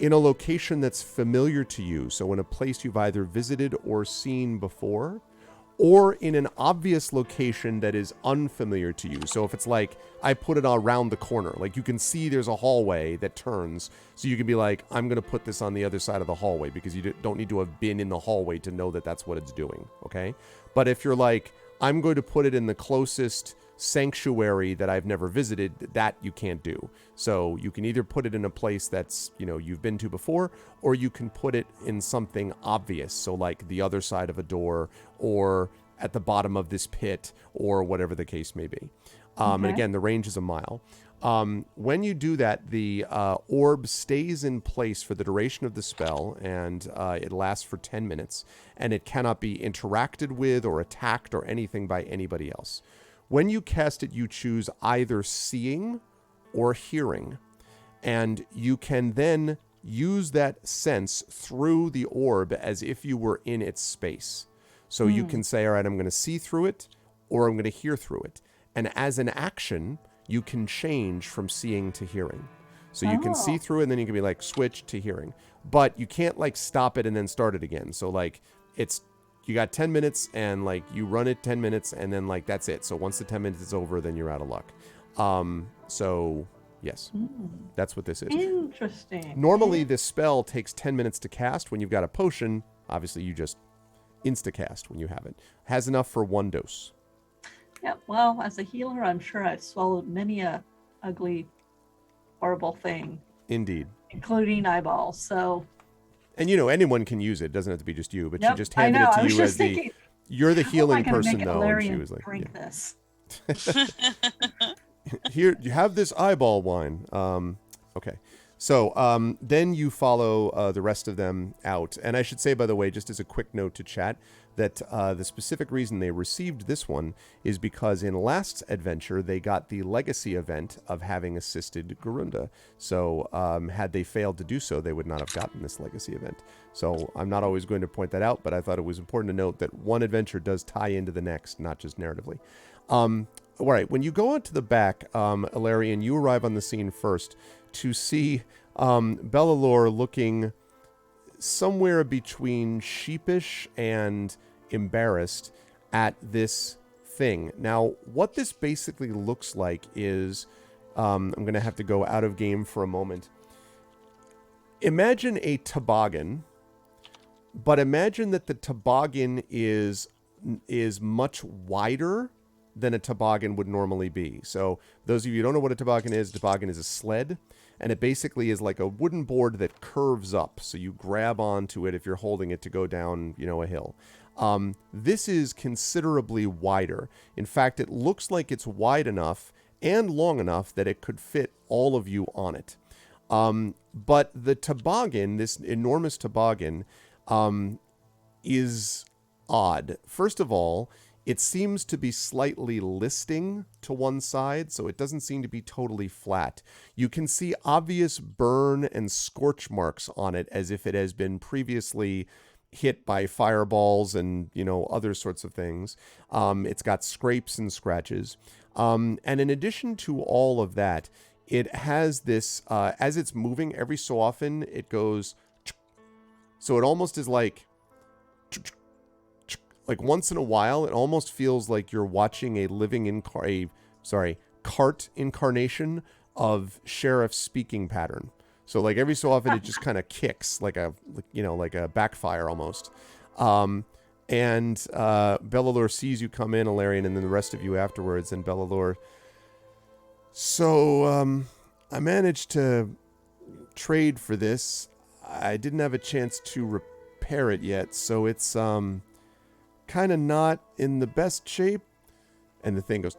Speaker 2: in a location that's familiar to you. So in a place you've either visited or seen before, or in an obvious location that is unfamiliar to you. So if it's like, I put it around the corner, like you can see there's a hallway that turns, so you can be like, I'm going to put this on the other side of the hallway, because you don't need to have been in the hallway to know that that's what it's doing, okay? But if you're like, I'm going to put it in the closest sanctuary that I've never visited, that you can't do. So you can either put it in a place that's, you've been to before, or you can put it in something obvious. So like the other side of a door, or at the bottom of this pit, or whatever the case may be. And again, the range is a mile. When you do that, the orb stays in place for the duration of the spell, and it lasts for 10 minutes, and it cannot be interacted with or attacked or anything by anybody else. When you cast it, you choose either seeing or hearing. And you can then use that sense through the orb as if you were in its space. So you can say, all right, I'm going to see through it, or I'm going to hear through it. And as an action, you can change from seeing to hearing. So you can see through it, and then you can be like, switch to hearing. But you can't like stop it and then start it again. So like you got 10 minutes and like you run it 10 minutes and then like that's it. So once the 10 minutes is over, then you're out of luck. So yes, that's what this is.
Speaker 7: Interesting.
Speaker 2: Normally this spell takes 10 minutes to cast. When you've got a potion, obviously you just insta-cast when you have it. Has enough for 1 dose.
Speaker 7: Yeah, well, as a healer, I'm sure I've swallowed many a ugly, horrible thing,
Speaker 2: Indeed.
Speaker 7: including eyeballs. So,
Speaker 2: and you know, anyone can use it. It doesn't have to be just you, but she
Speaker 7: yep,
Speaker 2: just
Speaker 7: I
Speaker 2: handed
Speaker 7: know.
Speaker 2: it
Speaker 7: I
Speaker 2: to
Speaker 7: was
Speaker 2: you
Speaker 7: just
Speaker 2: as
Speaker 7: thinking,
Speaker 2: you're the
Speaker 7: how am I
Speaker 2: healing
Speaker 7: gonna
Speaker 2: person
Speaker 7: make
Speaker 2: though. And she
Speaker 7: Ilarion
Speaker 2: was like,
Speaker 7: drink
Speaker 2: yeah.
Speaker 7: this.
Speaker 2: Here, you have this eyeball wine. Okay. So then you follow the rest of them out. And I should say, by the way, just as a quick note to chat, that the specific reason they received this one is because in last adventure, they got the legacy event of having assisted Garunda. So had they failed to do so, they would not have gotten this legacy event. So I'm not always going to point that out, but I thought it was important to note that one adventure does tie into the next, not just narratively. All right, when you go out to the back, Ilarion, you arrive on the scene first to see Bellalore looking somewhere between sheepish and embarrassed at this thing. Now, what this basically looks like is, I'm going to have to go out of game for a moment. Imagine a toboggan, but imagine that the toboggan is much wider than a toboggan would normally be. So those of you who don't know what a toboggan is a sled, and it basically is like a wooden board that curves up. So you grab onto it if you're holding it to go down, you know, a hill. This is considerably wider. In fact, it looks like it's wide enough and long enough that it could fit all of you on it. But the toboggan, this enormous toboggan, is odd. First of all, it seems to be slightly listing to one side, so it doesn't seem to be totally flat. You can see obvious burn and scorch marks on it as if it has been previously hit by fireballs and, you know, other sorts of things. It's got scrapes and scratches. And in addition to all of that, it has this, as it's moving every so often, it goes, so it almost is like once in a while, it almost feels like you're watching a living cart incarnation of Sheriff's speaking pattern. So like every so often it just kind of kicks like a backfire almost. And Bellalore sees you come in, Ilarion, and then the rest of you afterwards. And Bellalore, so I managed to trade for this. I didn't have a chance to repair it yet, so it's kind of not in the best shape. And the thing goes,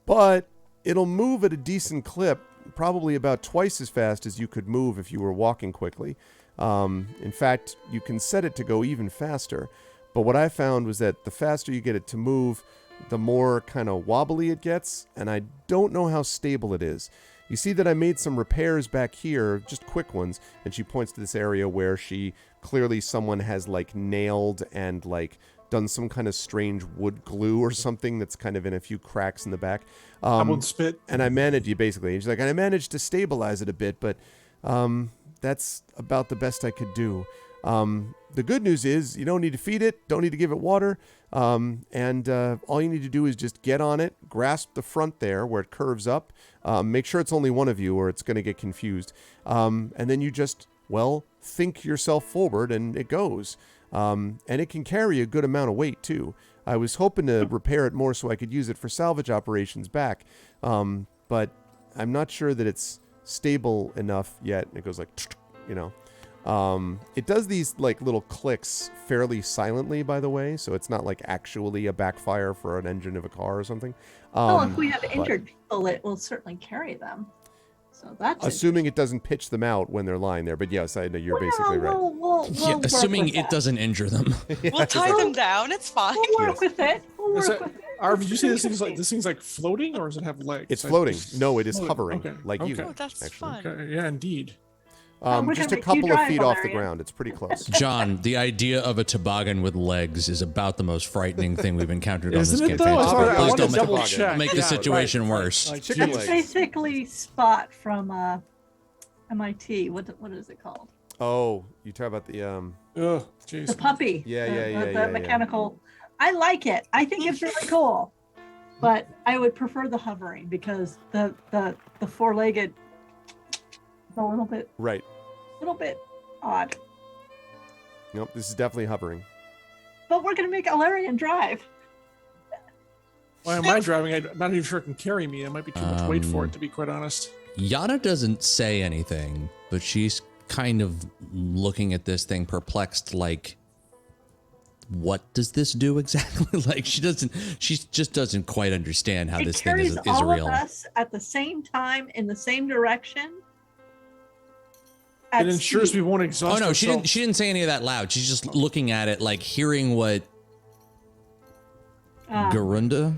Speaker 2: but it'll move at a decent clip, probably about twice as fast as you could move if you were walking quickly. In fact, you can set it to go even faster. But what I found was that the faster you get it to move, the more kind of wobbly it gets, and I don't know how stable it is. You see that I made some repairs back here, just quick ones, and she points to this area where clearly someone has like nailed and like done some kind of strange wood glue or something that's kind of in a few cracks in the back.
Speaker 5: I won't spit.
Speaker 2: And I managed she's like, and I managed to stabilize it a bit, but that's about the best I could do. The good news is you don't need to feed it, don't need to give it water, and all you need to do is just get on it, grasp the front there where it curves up, make sure it's only one of you or it's going to get confused, and then you just, think yourself forward and it goes. And it can carry a good amount of weight too. I was hoping to repair it more so I could use it for salvage operations back, but I'm not sure that it's stable enough yet. It goes like, it does these like little clicks fairly silently, by the way, so it's not like actually a backfire for an engine of a car or something.
Speaker 7: Well, if we have injured people, it will certainly carry them. So that's
Speaker 2: Assuming it doesn't pitch them out when they're lying there. But yes, I know you're basically right.
Speaker 7: We'll
Speaker 3: Yeah,
Speaker 7: work
Speaker 3: assuming
Speaker 7: with
Speaker 3: it
Speaker 7: that.
Speaker 3: doesn't injure them.
Speaker 6: We'll tie them down. It's fine.
Speaker 7: We'll work with it. We'll
Speaker 5: Is
Speaker 7: work
Speaker 5: that,
Speaker 7: with it.
Speaker 5: Arv, did you say
Speaker 7: It's
Speaker 5: this thing's like floating, or does it have legs?
Speaker 2: It's
Speaker 5: I
Speaker 2: floating.
Speaker 5: just-
Speaker 2: No, it is
Speaker 5: floating.
Speaker 2: hovering,
Speaker 5: Okay,
Speaker 2: like you.
Speaker 5: okay.
Speaker 6: Oh, that's
Speaker 2: actually.
Speaker 6: fun.
Speaker 5: Okay, yeah, indeed.
Speaker 7: we're
Speaker 2: Just
Speaker 7: gonna
Speaker 2: a
Speaker 7: make you
Speaker 2: couple of
Speaker 7: drive,
Speaker 2: feet off the
Speaker 7: Valerian.
Speaker 2: ground. It's pretty close.
Speaker 3: John, the idea of a toboggan with legs is about the most frightening thing we've encountered on this
Speaker 5: Isn't it
Speaker 3: campaign.
Speaker 5: though?
Speaker 3: so
Speaker 5: Sorry, I
Speaker 3: please
Speaker 5: want to
Speaker 3: don't make,
Speaker 5: double
Speaker 2: toboggan.
Speaker 5: check.
Speaker 3: make the
Speaker 5: Yeah,
Speaker 3: situation
Speaker 5: right,
Speaker 3: worse.
Speaker 5: Like,
Speaker 2: Chicken
Speaker 5: geez.
Speaker 2: legs.
Speaker 7: Basically, Spot from MIT. What is it called?
Speaker 2: Oh, you talk about the
Speaker 5: Oh, jeez.
Speaker 7: The puppy.
Speaker 2: Yeah,
Speaker 7: the,
Speaker 2: yeah,
Speaker 7: the,
Speaker 2: yeah,
Speaker 7: the
Speaker 2: yeah,
Speaker 7: mechanical. I like it. I think it's really cool. But I would prefer the hovering because the four-legged is a little bit odd.
Speaker 2: Nope, this is definitely hovering.
Speaker 7: But we're gonna make Alarian drive.
Speaker 5: Why am I driving? I'm not even sure it can carry me. It might be too much weight for it, to be quite honest.
Speaker 3: Yana doesn't say anything, but she's kind of looking at this thing perplexed, like, what does this do exactly? Like, she just doesn't quite understand how
Speaker 7: It
Speaker 3: this thing
Speaker 7: carries
Speaker 3: is
Speaker 7: all
Speaker 3: real.
Speaker 7: of us at the same time in the same direction.
Speaker 5: It
Speaker 7: at
Speaker 5: ensures
Speaker 7: speed.
Speaker 5: we won't exhaust
Speaker 3: Oh no,
Speaker 5: ourselves.
Speaker 3: she didn't say any of that loud. She's just looking at it, like hearing what Garunda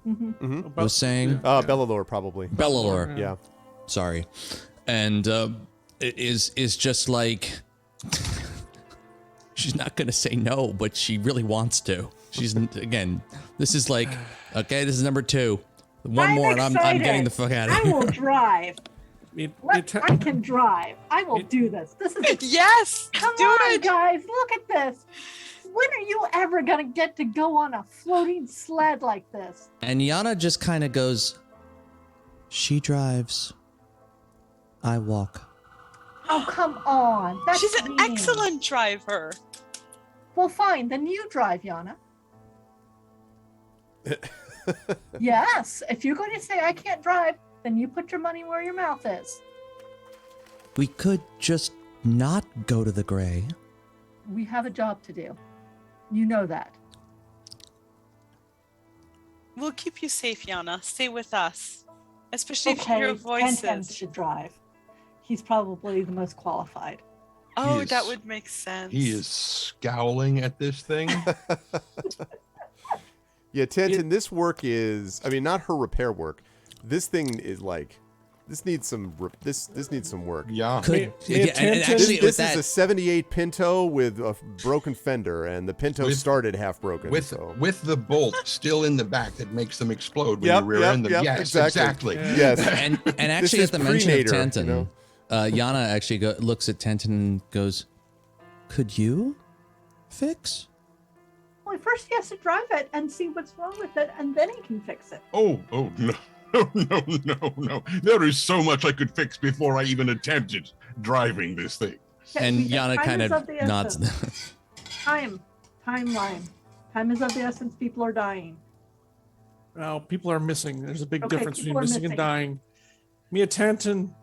Speaker 7: Mhm.
Speaker 3: was saying.
Speaker 2: Bellalore probably.
Speaker 3: Bellalore,
Speaker 2: Yeah.
Speaker 3: sorry, and it is just like she's not gonna say no, but she really wants to. She's again. This is like, okay, this is number 2. One more, and I'm getting the fuck out of
Speaker 7: I
Speaker 3: here.
Speaker 7: will drive. I can drive. I will do this. This is
Speaker 6: Yes,
Speaker 7: Come
Speaker 6: do
Speaker 7: on,
Speaker 6: it.
Speaker 7: guys. Look at this. When are you ever gonna get to go on a floating sled like this?
Speaker 3: And Yana just kind of goes, she drives, I walk.
Speaker 7: Oh, come on. That's
Speaker 6: She's an
Speaker 7: mean.
Speaker 6: excellent driver.
Speaker 7: Well, fine. Then you drive, Yana. Yes. If you're going to say I can't drive, then you put your money where your mouth is.
Speaker 3: We could just not go to the gray.
Speaker 7: We have a job to do. You know that.
Speaker 6: We'll keep you safe, Yana. Stay with us. Especially if you
Speaker 7: Okay,
Speaker 6: hear
Speaker 7: Ten
Speaker 6: voices.
Speaker 7: should drive. He's probably the most qualified.
Speaker 6: Oh,
Speaker 4: He
Speaker 6: that
Speaker 4: is-
Speaker 6: would make sense.
Speaker 4: He is scowling at this thing.
Speaker 2: Yeah, Tanton, this work is, I mean, not her repair work. This thing is like, this needs some needs some work.
Speaker 4: Yeah.
Speaker 3: Could
Speaker 5: Me
Speaker 3: yeah, and
Speaker 5: attention.
Speaker 3: actually
Speaker 2: This
Speaker 3: with that,
Speaker 2: is a 78 Pinto with a broken fender, and the Pinto
Speaker 4: With-
Speaker 2: started half broken.
Speaker 4: With
Speaker 2: so.
Speaker 4: the bolt still in the back that makes them explode when
Speaker 2: Yep,
Speaker 4: you rear
Speaker 2: yep,
Speaker 4: end them.
Speaker 2: yep,
Speaker 4: Yes,
Speaker 2: exactly.
Speaker 4: exactly.
Speaker 2: Yes.
Speaker 3: and actually
Speaker 2: is
Speaker 3: at the mention of
Speaker 2: pre-nader,
Speaker 3: Tanton,
Speaker 2: you know?
Speaker 3: Yana actually looks at Tanton and goes, could you fix?
Speaker 7: Well, first he has to drive it and see what's wrong with it, and then he can fix it.
Speaker 8: Oh, no. No. There is so much I could fix before I even attempted driving this thing.
Speaker 3: And
Speaker 7: We-
Speaker 3: Yana
Speaker 7: time
Speaker 3: kind
Speaker 7: is
Speaker 3: of
Speaker 7: the
Speaker 3: nods.
Speaker 7: essence. Timeline. Time is of the essence. People are dying.
Speaker 5: Well, people are missing. There's a big
Speaker 7: Okay,
Speaker 5: difference
Speaker 7: people
Speaker 5: between
Speaker 7: are
Speaker 5: missing and
Speaker 7: missing.
Speaker 5: dying. Mia Tanton,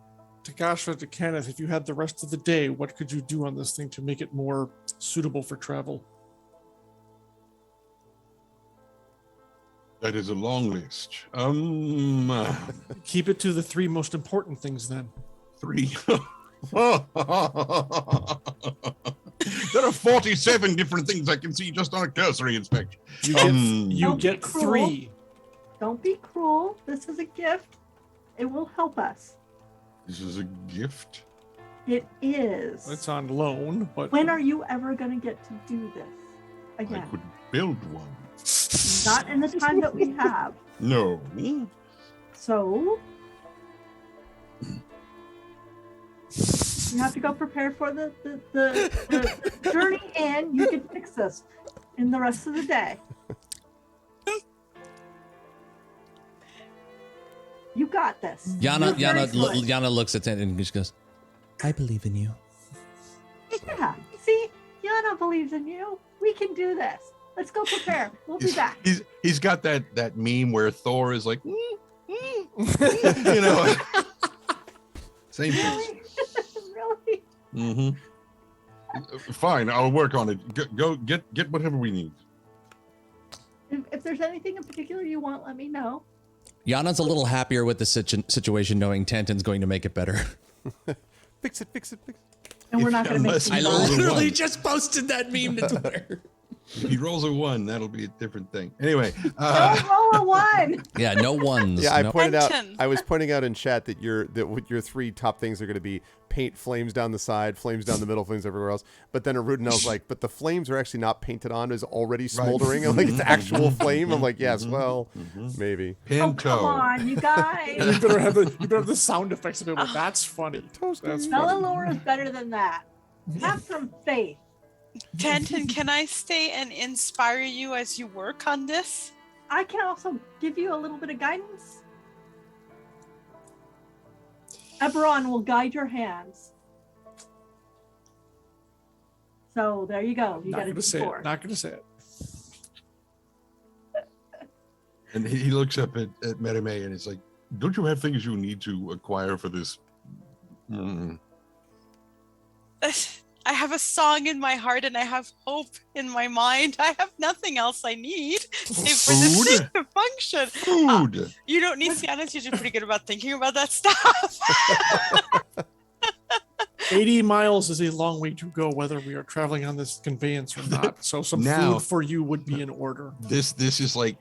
Speaker 5: Takasha, to Kenneth, if you had the rest of the day, what could you do on this thing to make it more suitable for travel?
Speaker 8: That is a long list.
Speaker 5: Keep it to the 3 most important things then.
Speaker 8: 3. There are 47 different things I can see just on a cursory inspection.
Speaker 5: You
Speaker 7: Don't be
Speaker 5: get
Speaker 7: cruel.
Speaker 5: 3.
Speaker 7: Don't be cruel. This is a gift. It will help us.
Speaker 8: This is a gift.
Speaker 7: It is.
Speaker 5: It's on loan, but
Speaker 7: When are you ever going to get to do this
Speaker 8: I
Speaker 7: again?
Speaker 8: could build one.
Speaker 7: Not in the time that we have.
Speaker 8: No.
Speaker 7: So you have to go prepare for the journey in. You can fix this in the rest of the day. You got this.
Speaker 3: Yana
Speaker 7: You're very good.
Speaker 3: Yana looks at Tanton and just goes, I believe in you.
Speaker 7: Yeah. See, Yana believes in you. We can do this. Let's go prepare. We'll be back.
Speaker 4: He's got that meme where Thor is like, you know, same thing.
Speaker 7: Really?
Speaker 4: Mm-hmm.
Speaker 8: Fine, I'll work on it. Go get whatever we need.
Speaker 7: If there's anything in particular you want, let me know.
Speaker 3: Yana's a little happier with the situation knowing Tantan's going to make it better.
Speaker 2: Fix it.
Speaker 7: And we're not going to make
Speaker 4: Unless
Speaker 7: them
Speaker 3: I
Speaker 4: he rolls a
Speaker 7: die.
Speaker 3: literally
Speaker 4: one.
Speaker 3: just posted that meme to Twitter.
Speaker 4: If he rolls a 1, that'll be a different thing. Anyway,
Speaker 7: Don't roll a 1.
Speaker 3: Yeah, no ones.
Speaker 2: Yeah, I
Speaker 3: no.
Speaker 2: pointed out.
Speaker 6: Tension.
Speaker 2: I was pointing out in chat that your 3 top things are going to be paint flames down the side, flames down the middle, flames everywhere else. But then Arudinel's like, but the flames are actually not painted on; is already smoldering. I'm like, it's actual flame. I'm like, yes, well, maybe.
Speaker 7: Oh, come on, you guys.
Speaker 5: You better have the sound effects of it. But that's funny. That's funny.
Speaker 7: Melalore is better than that. Have some faith.
Speaker 6: Tantan, can I stay and inspire you as you work on this?
Speaker 7: I can also give you a little bit of guidance. Eberron will guide your hands. So there you go. You
Speaker 5: Not
Speaker 7: got a
Speaker 5: gonna say it.
Speaker 7: D4.
Speaker 5: Not gonna say it.
Speaker 4: and he looks up at Merime and it's like,
Speaker 8: Don't you have things you need to acquire for this?
Speaker 6: I have a song in my heart and I have hope in my mind. I have nothing else I need save for this
Speaker 8: Food?
Speaker 6: thing to function.
Speaker 8: Food.
Speaker 6: You don't need Sienna's usually pretty good about thinking about that stuff.
Speaker 5: 80 miles is a long way to go, whether we are traveling on this conveyance or not. So some
Speaker 4: Now-
Speaker 5: food for you would be in order.
Speaker 4: this is like,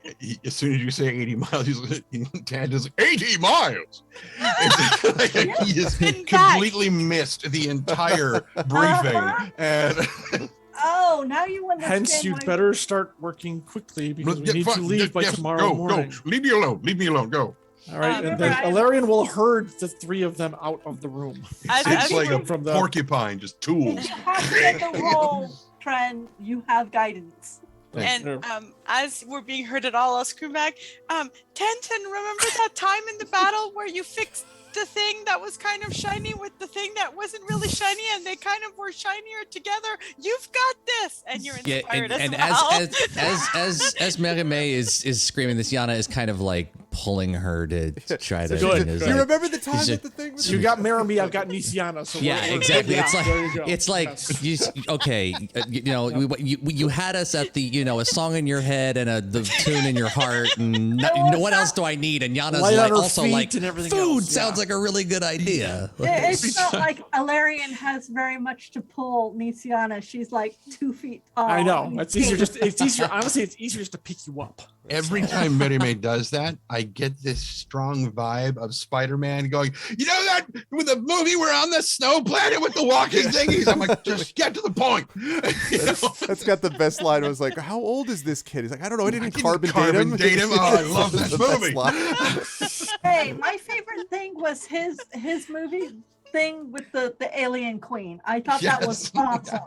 Speaker 4: as soon as you say 80 miles, he's like, Tanta's like, 80 miles. It's like, he just
Speaker 6: In fact-
Speaker 4: completely missed the entire briefing. And
Speaker 7: Oh, now you understand.
Speaker 5: Hence, you'd
Speaker 7: why-
Speaker 5: better start working quickly because we need to leave by tomorrow morning.
Speaker 8: Go. Leave me alone. Leave me alone. Go.
Speaker 5: All right, and
Speaker 7: remember,
Speaker 5: then
Speaker 7: I-
Speaker 5: Alarion will herd the 3 of them out of the room.
Speaker 6: As
Speaker 4: it's like
Speaker 6: we're-
Speaker 4: a
Speaker 5: from the-
Speaker 4: porcupine, just tools.
Speaker 7: You have to get the roll, Tren. You have guidance.
Speaker 6: And as we're being heard at all, I'll scream back, Tantan, remember that time in the battle where you fixed the thing that was kind of shiny with the thing that wasn't really shiny and they kind of were shinier together? You've got this. And you're
Speaker 3: Yeah,
Speaker 6: inspired
Speaker 3: and
Speaker 6: as well.
Speaker 3: as Merime is screaming this, Yana is kind of like pulling her to try to.
Speaker 5: Good.
Speaker 3: is
Speaker 5: You
Speaker 2: You
Speaker 3: like-
Speaker 2: remember the time
Speaker 3: He's
Speaker 2: that the thing was?
Speaker 5: So you got Merime, I've got Nisiana. So
Speaker 3: Yeah,
Speaker 5: we're
Speaker 3: exactly.
Speaker 5: good.
Speaker 3: It's like
Speaker 5: there you go.
Speaker 3: it's like
Speaker 5: Yes.
Speaker 3: okay, you had us at the a song in your head and the tune in your heart, and what else do I need? And Yana's
Speaker 5: Light on
Speaker 3: like
Speaker 5: her
Speaker 3: also
Speaker 5: feet
Speaker 3: like
Speaker 5: and everything
Speaker 3: food
Speaker 5: else,
Speaker 3: sounds
Speaker 5: yeah.
Speaker 3: like a really good idea.
Speaker 7: It's not like Alarion has very much to pull Nisiana. She's like 2 feet tall.
Speaker 5: I know.
Speaker 7: and
Speaker 5: It's easier.
Speaker 7: big.
Speaker 5: It's easier. Honestly, it's easier just to pick you up.
Speaker 4: Every time Merime does that, I get this strong vibe of Spider-Man going, you know that with the movie we're on the snow planet with the walking thingies? I'm like, just get to the point. You know?
Speaker 2: That's got the best line. I was like, how old is this kid? He's like, I don't know. I didn't carbon date him.
Speaker 4: Oh, I love
Speaker 2: That's
Speaker 4: that
Speaker 2: the best
Speaker 4: movie.
Speaker 2: line.
Speaker 7: Hey, my favorite thing was his movie thing with the alien queen. I thought that was
Speaker 4: Yes.
Speaker 7: awesome.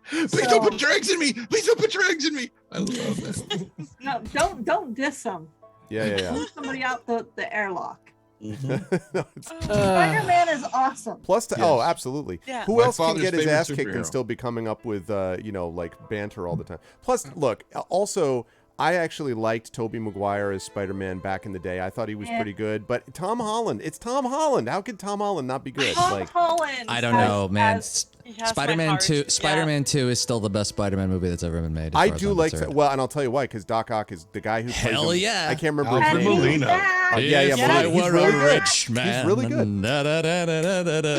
Speaker 4: Please
Speaker 7: So-
Speaker 4: don't put your eggs in me. Please don't put your eggs in me. I love that.
Speaker 7: No, don't diss him.
Speaker 2: Yeah.
Speaker 7: Pull somebody out the airlock.
Speaker 2: No, it's-
Speaker 7: Spider-Man is awesome.
Speaker 2: Plus,
Speaker 4: Yes.
Speaker 2: oh, absolutely.
Speaker 6: Yeah.
Speaker 2: Who
Speaker 4: My
Speaker 2: else can
Speaker 4: father's
Speaker 2: get his
Speaker 4: favorite
Speaker 2: ass kicked and
Speaker 4: superhero.
Speaker 2: still be coming up with, like banter all the time? Plus, look, also, I actually liked Tobey Maguire as Spider-Man back in the day. I thought he was
Speaker 7: Yeah.
Speaker 2: pretty good. But Tom Holland, it's Tom Holland. How could Tom Holland not be good?
Speaker 7: Tom
Speaker 2: Like,
Speaker 7: Holland.
Speaker 3: I don't know, man.
Speaker 6: He has my
Speaker 3: Spider-Man
Speaker 6: heart.
Speaker 3: 2
Speaker 6: Yeah.
Speaker 3: Spider-Man 2 is still the best Spider-Man movie that's ever been made. as
Speaker 2: I
Speaker 3: far as
Speaker 2: do
Speaker 3: I'm
Speaker 2: like,
Speaker 3: concerned.
Speaker 2: well, and I'll tell you why, because Doc Ock is the guy who plays
Speaker 3: Hell
Speaker 2: him.
Speaker 3: yeah.
Speaker 2: I can't remember
Speaker 7: And
Speaker 2: his
Speaker 7: he's
Speaker 2: name.
Speaker 8: Molina.
Speaker 7: back.
Speaker 2: Yeah,
Speaker 3: If
Speaker 2: Molina.
Speaker 3: I
Speaker 2: He's
Speaker 3: were
Speaker 2: really
Speaker 3: a
Speaker 2: good.
Speaker 3: rich man.
Speaker 2: really good.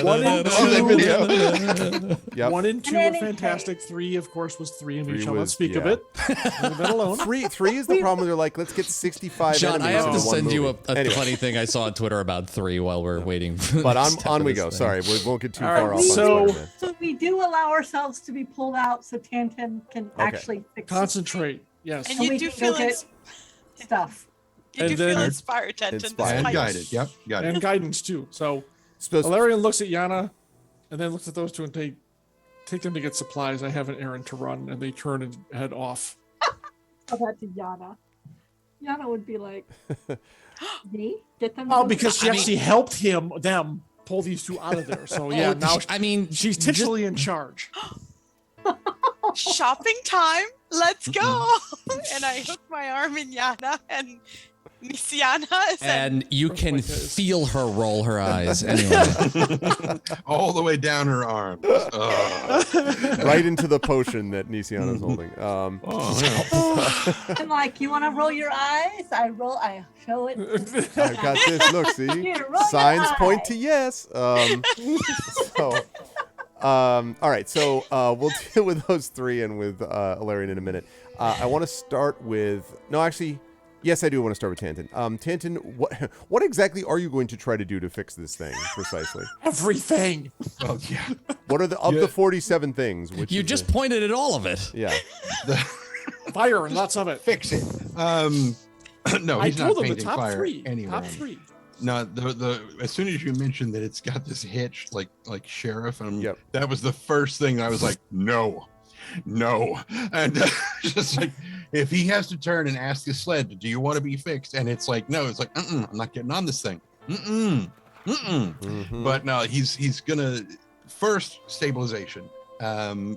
Speaker 5: One and
Speaker 4: Oh, that video.
Speaker 2: Yep.
Speaker 5: 1 and 2
Speaker 7: In
Speaker 5: were
Speaker 7: any
Speaker 5: fantastic. 3, of course, was 3, and we
Speaker 2: 3
Speaker 5: shall not
Speaker 2: was-
Speaker 5: speak of
Speaker 2: yeah.
Speaker 5: it. Leave that alone.
Speaker 2: Three is the problem. They're like, let's get 65
Speaker 3: John, I
Speaker 2: enemies
Speaker 3: have
Speaker 2: in
Speaker 3: to
Speaker 2: one
Speaker 3: send you
Speaker 2: movie.
Speaker 3: a
Speaker 2: Anyway.
Speaker 3: funny thing I saw on Twitter about 3 while we're waiting. For
Speaker 2: But
Speaker 3: the
Speaker 2: on,
Speaker 3: step
Speaker 2: on
Speaker 3: of
Speaker 2: we
Speaker 3: this
Speaker 2: go.
Speaker 3: thing.
Speaker 2: Sorry, we won't get too
Speaker 5: All right,
Speaker 2: far off
Speaker 5: so-
Speaker 2: on Spider-Man.
Speaker 7: So we do allow ourselves to be pulled out so Tantan can actually fix
Speaker 5: Concentrate. Yes.
Speaker 6: And
Speaker 7: And
Speaker 6: you
Speaker 7: we
Speaker 6: do
Speaker 7: can
Speaker 6: feel
Speaker 7: go get stuff.
Speaker 6: you do
Speaker 5: And
Speaker 6: feel
Speaker 5: then-
Speaker 6: inspired, Tantan.
Speaker 2: Inspired.
Speaker 4: And
Speaker 6: despite-
Speaker 4: guided. Yep, got it.
Speaker 5: And guidance, too. So
Speaker 2: Supposed
Speaker 5: Alarion looks at Yana and then looks at those two and take them to get supplies. I have an errand to run, and they turn and head off.
Speaker 7: How about to Yana? Yana would be like, me? Get them.
Speaker 5: Oh,
Speaker 7: to-
Speaker 5: because she actually helped them pull these two out of there. So yeah,
Speaker 3: Oh,
Speaker 5: now
Speaker 3: I mean,
Speaker 5: she's
Speaker 3: just-
Speaker 5: titularly in charge.
Speaker 6: Shopping time. Let's go. And I hook my arm in Yana and Nisiana is
Speaker 3: And you can
Speaker 5: like this.
Speaker 3: feel her roll her eyes. Anyway,
Speaker 4: All the way down her arms. Ugh.
Speaker 2: Right into the potion that Nisiana's holding.
Speaker 7: I'm like, you want to roll your eyes? I show it.
Speaker 2: I've got this. Look, see?
Speaker 7: Here, roll your
Speaker 2: Signs point
Speaker 7: eye.
Speaker 2: to yes. All right, so we'll deal with those three and with Alarian in a minute. I want to start with... No, actually, yes, I do want to start with Tanton. Tanton, what exactly are you going to try to do to fix this thing, precisely?
Speaker 5: Everything.
Speaker 4: Oh, yeah.
Speaker 2: What are the 47 things? Which
Speaker 3: you
Speaker 2: is
Speaker 3: just pointed at all of it.
Speaker 2: Yeah.
Speaker 5: Fire and lots of it.
Speaker 4: Fix it. No,
Speaker 5: I
Speaker 4: he's not
Speaker 5: told him the
Speaker 4: painting
Speaker 5: top
Speaker 4: fire
Speaker 5: three.
Speaker 4: anywhere.
Speaker 5: Top three.
Speaker 4: No, the as soon as you mentioned that it's got this hitch like sheriff, and
Speaker 2: Yep.
Speaker 4: that was the first thing I was like, no, and just like if he has to turn and ask his sled, do you want to be fixed? And it's like, no, it's like, I'm not getting on this thing.
Speaker 2: Mhm.
Speaker 4: But no, he's gonna first stabilization.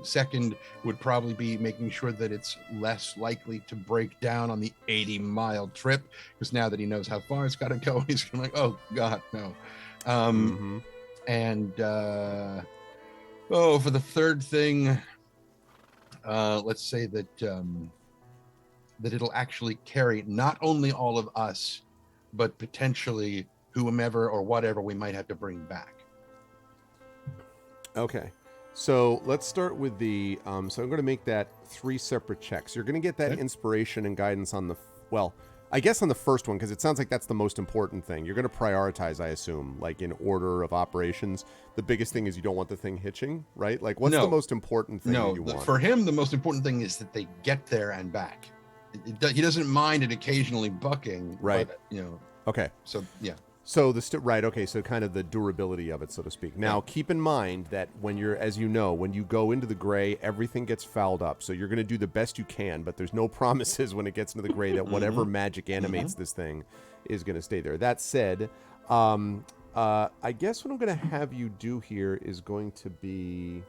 Speaker 4: Second would probably be making sure that it's less likely to break down on the 80-mile trip, because now that he knows how far it's got to go, he's gonna like, oh god, no. And for the third thing, let's say that that it'll actually carry not only all of us, but potentially whomever or whatever we might have to bring back.
Speaker 2: Okay. So let's start with the, so I'm going to make that 3 separate checks. You're going to get that
Speaker 4: Okay.
Speaker 2: inspiration and guidance on the, I guess on the first one, because it sounds like that's the most important thing. You're going to prioritize, I assume, like in order of operations. The biggest thing is you don't want the thing hitching, right? Like what's the most important thing that you want?
Speaker 4: For him, the most important thing is that they get there and back. He doesn't mind it occasionally bucking.
Speaker 2: Right.
Speaker 4: But,
Speaker 2: Okay.
Speaker 4: so yeah.
Speaker 2: So right, okay, so kind of the durability of it, so to speak. Now, keep in mind that when as you know, when you go into the gray, everything gets fouled up. So you're going to do the best you can, but there's no promises when it gets into the gray that whatever magic animates this thing is going to stay there. That said, I guess what I'm going to have you do here is going to be...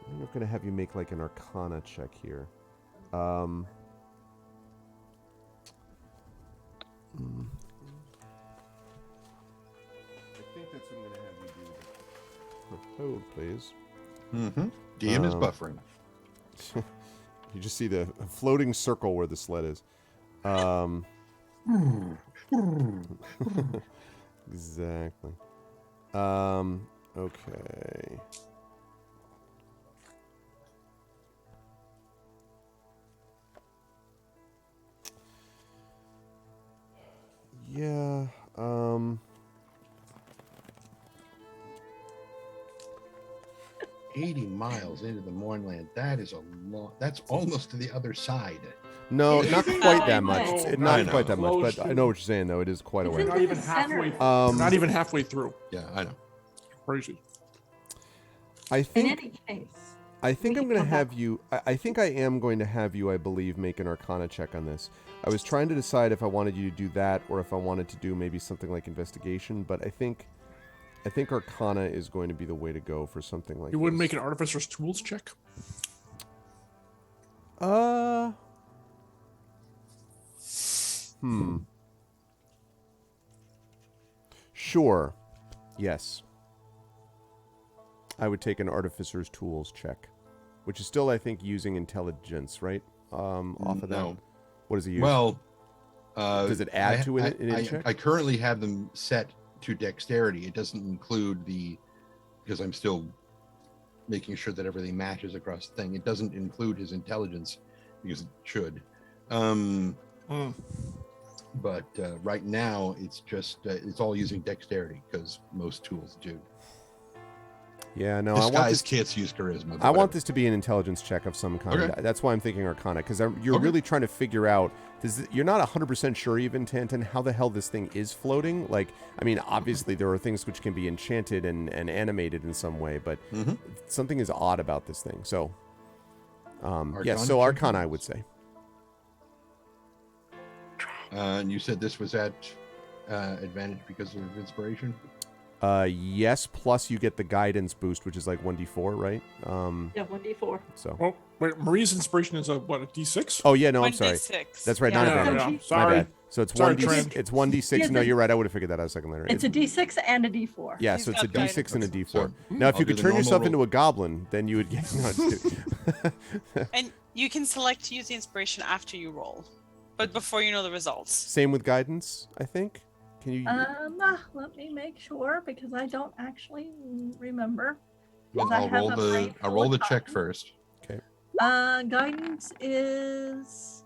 Speaker 2: I'm going to have you make like an Arcana check here. I think that's what I'm going to have you do. Hold, please.
Speaker 4: DM is buffering.
Speaker 2: You just see the floating circle where the sled is. Exactly. Okay. Yeah,
Speaker 4: 80 miles into the Mournland. That is a lot. That's almost to the other side.
Speaker 2: no, not quite that much.
Speaker 7: I
Speaker 2: It's
Speaker 4: know.
Speaker 2: not quite that much,
Speaker 5: Close
Speaker 2: but I
Speaker 5: to-
Speaker 2: know what you're saying, though. It is quite a
Speaker 7: It's
Speaker 2: way.
Speaker 7: in
Speaker 5: Not even
Speaker 7: the center.
Speaker 5: halfway. Not even halfway through.
Speaker 4: Yeah, I know.
Speaker 5: Crazy.
Speaker 2: I
Speaker 7: In
Speaker 2: think
Speaker 7: any case,
Speaker 2: I think
Speaker 7: we
Speaker 2: I'm
Speaker 7: can
Speaker 2: going to
Speaker 7: come
Speaker 2: have
Speaker 7: back.
Speaker 2: you... I think I am going to have you, I believe, make an Arcana check on this. I was trying to decide if I wanted you to do that or if I wanted to do maybe something like investigation, but I think Arcana is going to be the way to go for something like
Speaker 5: You wouldn't
Speaker 2: this.
Speaker 5: make an artificer's tools check?
Speaker 2: Sure. Yes. I would take an artificer's tools check, which is still, I think, using intelligence, right? Off of that.
Speaker 4: No.
Speaker 2: What does it use?
Speaker 4: Well,
Speaker 2: does it add to it in a check?
Speaker 4: I currently have them set to dexterity. It doesn't include because I'm still making sure that everything matches across the thing. It doesn't include his intelligence because it should. But right now it's just it's all using dexterity because most tools do.
Speaker 2: Yeah, no,
Speaker 4: This
Speaker 2: I want
Speaker 4: guy's
Speaker 2: this.
Speaker 4: kids use charisma. but
Speaker 2: I want
Speaker 4: whatever.
Speaker 2: this to be an intelligence check of some kind.
Speaker 4: Okay.
Speaker 2: That's why I'm thinking Arcana, because you're
Speaker 4: Okay.
Speaker 2: really trying to figure out. You're not 100% sure, even Tanton, how the hell this thing is floating. Like, I mean, obviously there are things which can be enchanted and animated in some way, but something is odd about this thing. So, yes, so
Speaker 4: check?
Speaker 2: Arcana, I would say.
Speaker 4: And you said this was at advantage because of inspiration.
Speaker 2: Yes, plus you get the guidance boost, which is like 1d4, right?
Speaker 7: Yeah, 1d4.
Speaker 2: So.
Speaker 5: Well, wait, Marie's inspiration is a D6?
Speaker 2: Oh yeah, no, I'm sorry.
Speaker 6: 1d6.
Speaker 2: That's right,
Speaker 7: Yeah.
Speaker 2: not
Speaker 7: Yeah,
Speaker 2: advantage.
Speaker 7: yeah.
Speaker 2: My
Speaker 5: Sorry.
Speaker 2: bad. So it's
Speaker 5: Sorry,
Speaker 2: 1d6.
Speaker 5: Trent.
Speaker 2: It's 1d6.
Speaker 7: Yeah,
Speaker 2: No,
Speaker 7: the-
Speaker 2: you're right. I would have figured that out a second later.
Speaker 7: It's a d6 and a d4.
Speaker 2: Yeah,
Speaker 6: He's
Speaker 2: so it's a
Speaker 6: got
Speaker 2: d6 and a
Speaker 6: guidance.
Speaker 2: d4.
Speaker 4: So,
Speaker 2: Now, if
Speaker 4: I'll
Speaker 2: you
Speaker 4: do
Speaker 2: could
Speaker 4: the
Speaker 2: turn
Speaker 4: normal
Speaker 2: yourself
Speaker 4: roll.
Speaker 2: into a goblin, then you would get. No, just kidding.
Speaker 6: And you can select to use the inspiration after you roll, but before you know the results.
Speaker 2: Same with guidance, I think. Can you?
Speaker 7: Let me make sure because I don't actually remember.
Speaker 4: Well,
Speaker 7: Because I
Speaker 4: I'll
Speaker 7: have
Speaker 4: roll
Speaker 7: a
Speaker 4: the
Speaker 7: brain
Speaker 4: I'll
Speaker 7: full
Speaker 4: roll
Speaker 7: of
Speaker 4: the check
Speaker 7: cotton.
Speaker 4: first.
Speaker 7: Guidance is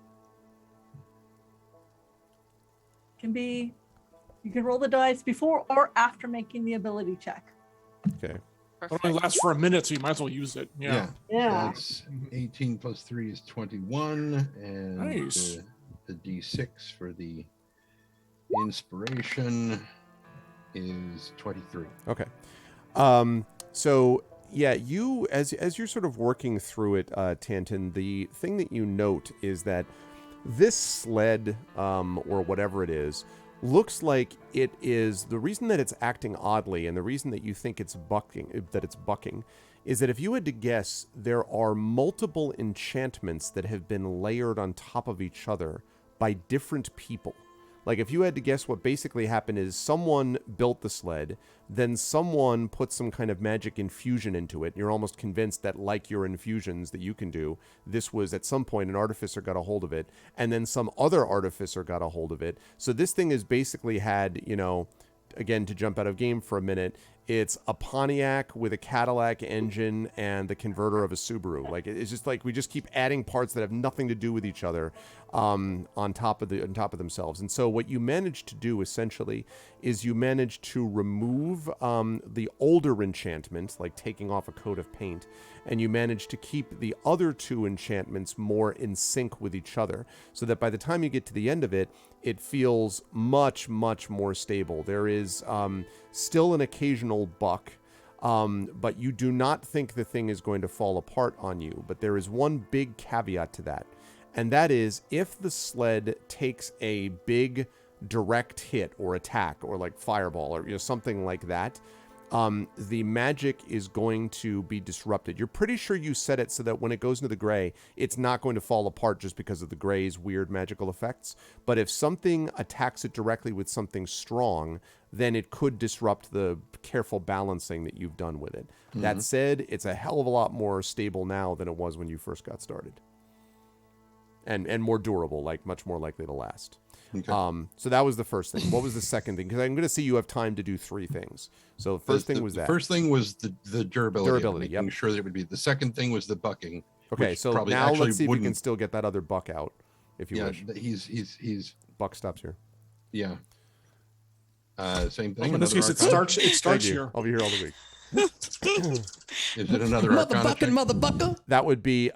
Speaker 7: you can roll the dice before or after making the ability check.
Speaker 2: Okay.
Speaker 5: It
Speaker 6: Perfect.
Speaker 5: only lasts for a minute, so you might as well use it. Yeah.
Speaker 7: Yeah.
Speaker 4: That's 18 plus 3 is 21, and
Speaker 5: Nice.
Speaker 4: the D6 for the inspiration is 23.
Speaker 2: Okay. So yeah, you as you're sort of working through it, Tanton, the thing that you note is that this sled, or whatever it is, looks like it is the reason that it's acting oddly, and the reason that you think it's bucking, is that if you had to guess, there are multiple enchantments that have been layered on top of each other by different people. Like, if you had to guess, what basically happened is someone built the sled, then someone put some kind of magic infusion into it. And you're almost convinced that, like your infusions that you can do, this was at some point an artificer got a hold of it, and then some other artificer got a hold of it. So this thing has basically had, again, to jump out of game for a minute, it's a Pontiac with a Cadillac engine and the converter of a Subaru. Like, it's just like we just keep adding parts that have nothing to do with each other on top of themselves. And so what you manage to do essentially is you manage to remove the older enchantments, like taking off a coat of paint, and you manage to keep the other two enchantments more in sync with each other, so that by the time you get to the end of it, it feels much, much more stable. There is still an occasional buck, but you do not think the thing is going to fall apart on you. But there is one big caveat to that, and that is if the sled takes a big direct hit or attack or like fireball or something like that, the magic is going to be disrupted. You're pretty sure you set it so that when it goes into the gray, it's not going to fall apart just because of the gray's weird magical effects. But if something attacks it directly with something strong, then it could disrupt the careful balancing that you've done with it. Mm-hmm. That said, it's a hell of a lot more stable now than it was when you first got started. And more durable, like much more likely to last. Okay. So that was the first thing. What was the second thing? Because I'm going to see you have time to do three things. So the first thing was that.
Speaker 4: The first thing was the durability.
Speaker 2: Making
Speaker 4: sure that it would be. The second thing was the bucking.
Speaker 2: Okay, so now let's see if we can still get that other buck out, if you wish.
Speaker 4: He's
Speaker 2: buck stops here.
Speaker 4: Yeah. Same thing.
Speaker 5: In this case, it starts here.
Speaker 2: I'll be here all the week.
Speaker 4: Is it another Arcana check?
Speaker 3: Motherfucker.
Speaker 2: That would be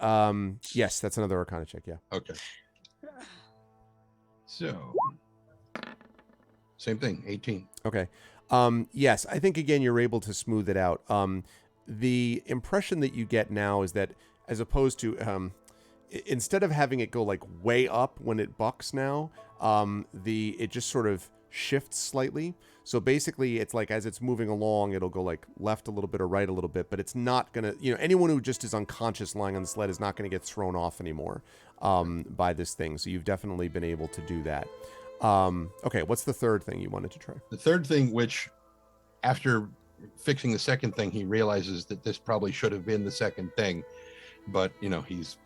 Speaker 2: yes, that's another Arcana check. Yeah.
Speaker 4: Okay. So, same thing, 18.
Speaker 2: Okay. Yes, I think, again, you're able to smooth it out. The impression that you get now is that as opposed to, instead of having it go like way up when it bucks now, it just sort of shifts slightly. So basically it's like as it's moving along, it'll go like left a little bit or right a little bit, but it's not going to, anyone who just is unconscious lying on the sled is not going to get thrown off anymore by this thing. So you've definitely been able to do that. Okay, what's the third thing you wanted to try?
Speaker 4: The third thing, which after fixing the second thing, he realizes that this probably should have been the second thing, but he's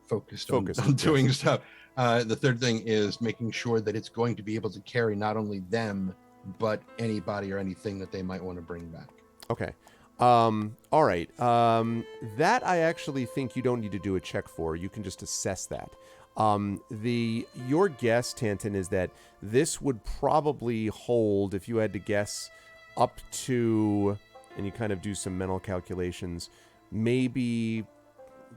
Speaker 4: focused on doing stuff. The third thing is making sure that it's going to be able to carry not only them, but anybody or anything that they might want to bring back.
Speaker 2: Okay. All right. That I actually think you don't need to do a check for. You can just assess that. Your guess, Tanton, is that this would probably hold, if you had to guess, up to, and you kind of do some mental calculations, maybe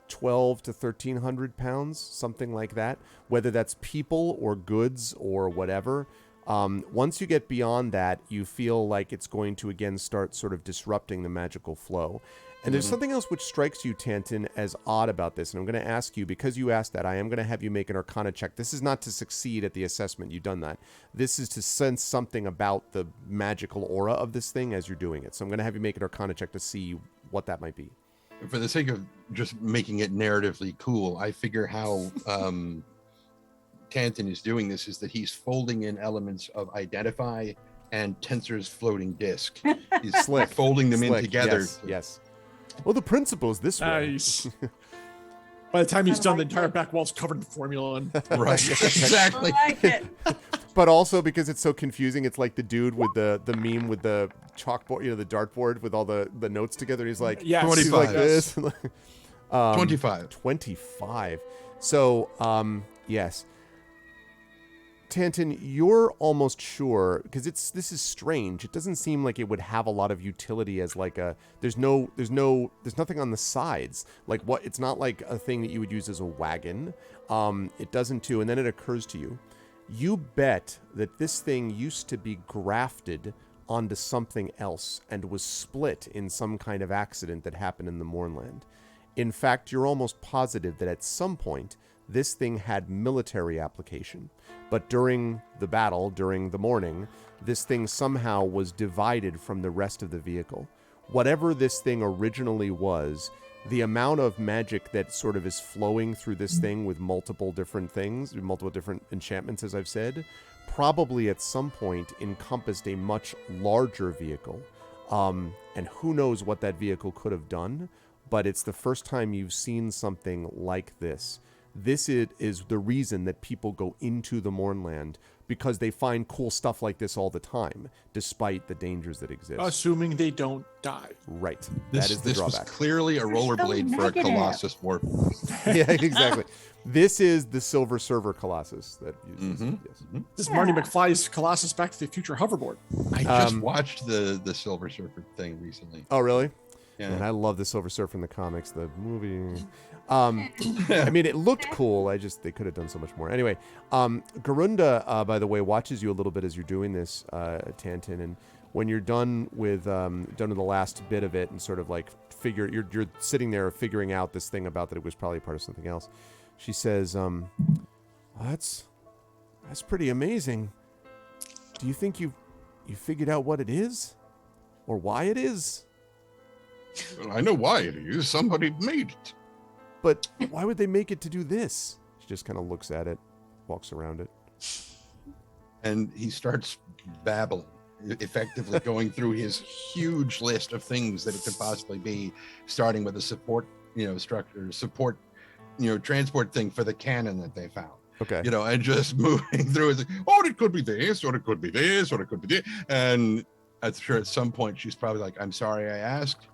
Speaker 2: 12 to 1,300 pounds, something like that. Whether that's people or goods or whatever, Once you get beyond that, you feel like it's going to again start sort of disrupting the magical flow. And there's something else which strikes you, Tantin, as odd about this. And I'm going to ask you, because you asked that, I am going to have you make an Arcana check. This is not to succeed at the assessment. You've done that. This is to sense something about the magical aura of this thing as you're doing it. So I'm going to have you make an Arcana check to see what that might be.
Speaker 4: For the sake of just making it narratively cool, I figure how Tantin is doing this is that he's folding in elements of Identify and Tensor's floating disk. He's
Speaker 2: Slick.
Speaker 4: folding them in together.
Speaker 2: Yes. Well, the principle is this way.
Speaker 5: Nice. By the time he's done, the entire back wall's covered in formula. And
Speaker 4: Right, exactly.
Speaker 7: I like it.
Speaker 2: But also because it's so confusing, it's like the dude with the meme with the chalkboard, the dartboard with all the notes together. He's like,
Speaker 5: Yes.
Speaker 2: he's
Speaker 4: 25.
Speaker 2: like this.
Speaker 4: 25.
Speaker 2: 25. So, yes. Tantin, you're almost sure, because this is strange. It doesn't seem like it would have a lot of utility as like there's nothing on the sides. Like what, it's not like a thing that you would use as a wagon. It doesn't too. And then it occurs to you, you bet that this thing used to be grafted onto something else and was split in some kind of accident that happened in the Mournland. In fact, you're almost positive that at some point, this thing had military application. But during the battle, during the morning, this thing somehow was divided from the rest of the vehicle. Whatever this thing originally was, the amount of magic that sort of is flowing through this thing with multiple different things, multiple different enchantments, as I've said, probably at some point encompassed a much larger vehicle. And who knows what that vehicle could have done, but it's the first time you've seen something like this. This is the reason that people go into the Mournland, because they find cool stuff like this all the time, despite the dangers that exist.
Speaker 5: assuming they don't die.
Speaker 2: Right.
Speaker 4: This,
Speaker 2: that is the
Speaker 4: this was
Speaker 2: drawback.
Speaker 4: clearly a rollerblade for a
Speaker 7: negative.
Speaker 4: Colossus warp.
Speaker 2: Yeah, exactly. This is the Silver Server Colossus that uses yes.
Speaker 5: This is Marty McFly's Colossus Back to the Future hoverboard.
Speaker 4: I just watched the Silver Surfer thing recently.
Speaker 2: Oh, really?
Speaker 4: Yeah.
Speaker 2: And I love the Silver Surfer in the comics, the movie. I mean, it looked cool. They could have done so much more. Anyway, Garunda, by the way, watches you a little bit as you're doing this, Tantin. And when you're done with the last bit of it, and sort of like you're sitting there figuring out this thing about that it was probably part of something else. She says, "That's pretty amazing. Do you think you figured out what it is, or why it is?"
Speaker 8: Well, I know why it is. Somebody made it.
Speaker 2: But why would they make it to do this? She just kind of looks at it, walks around it.
Speaker 4: And he starts babbling, effectively going through his huge list of things that it could possibly be, starting with a support, transport thing for the cannon that they found.
Speaker 2: Okay.
Speaker 4: And just moving through it. Oh, it could be this, or it could be this, or it could be this. And I'm sure at some point she's probably like, I'm sorry I asked.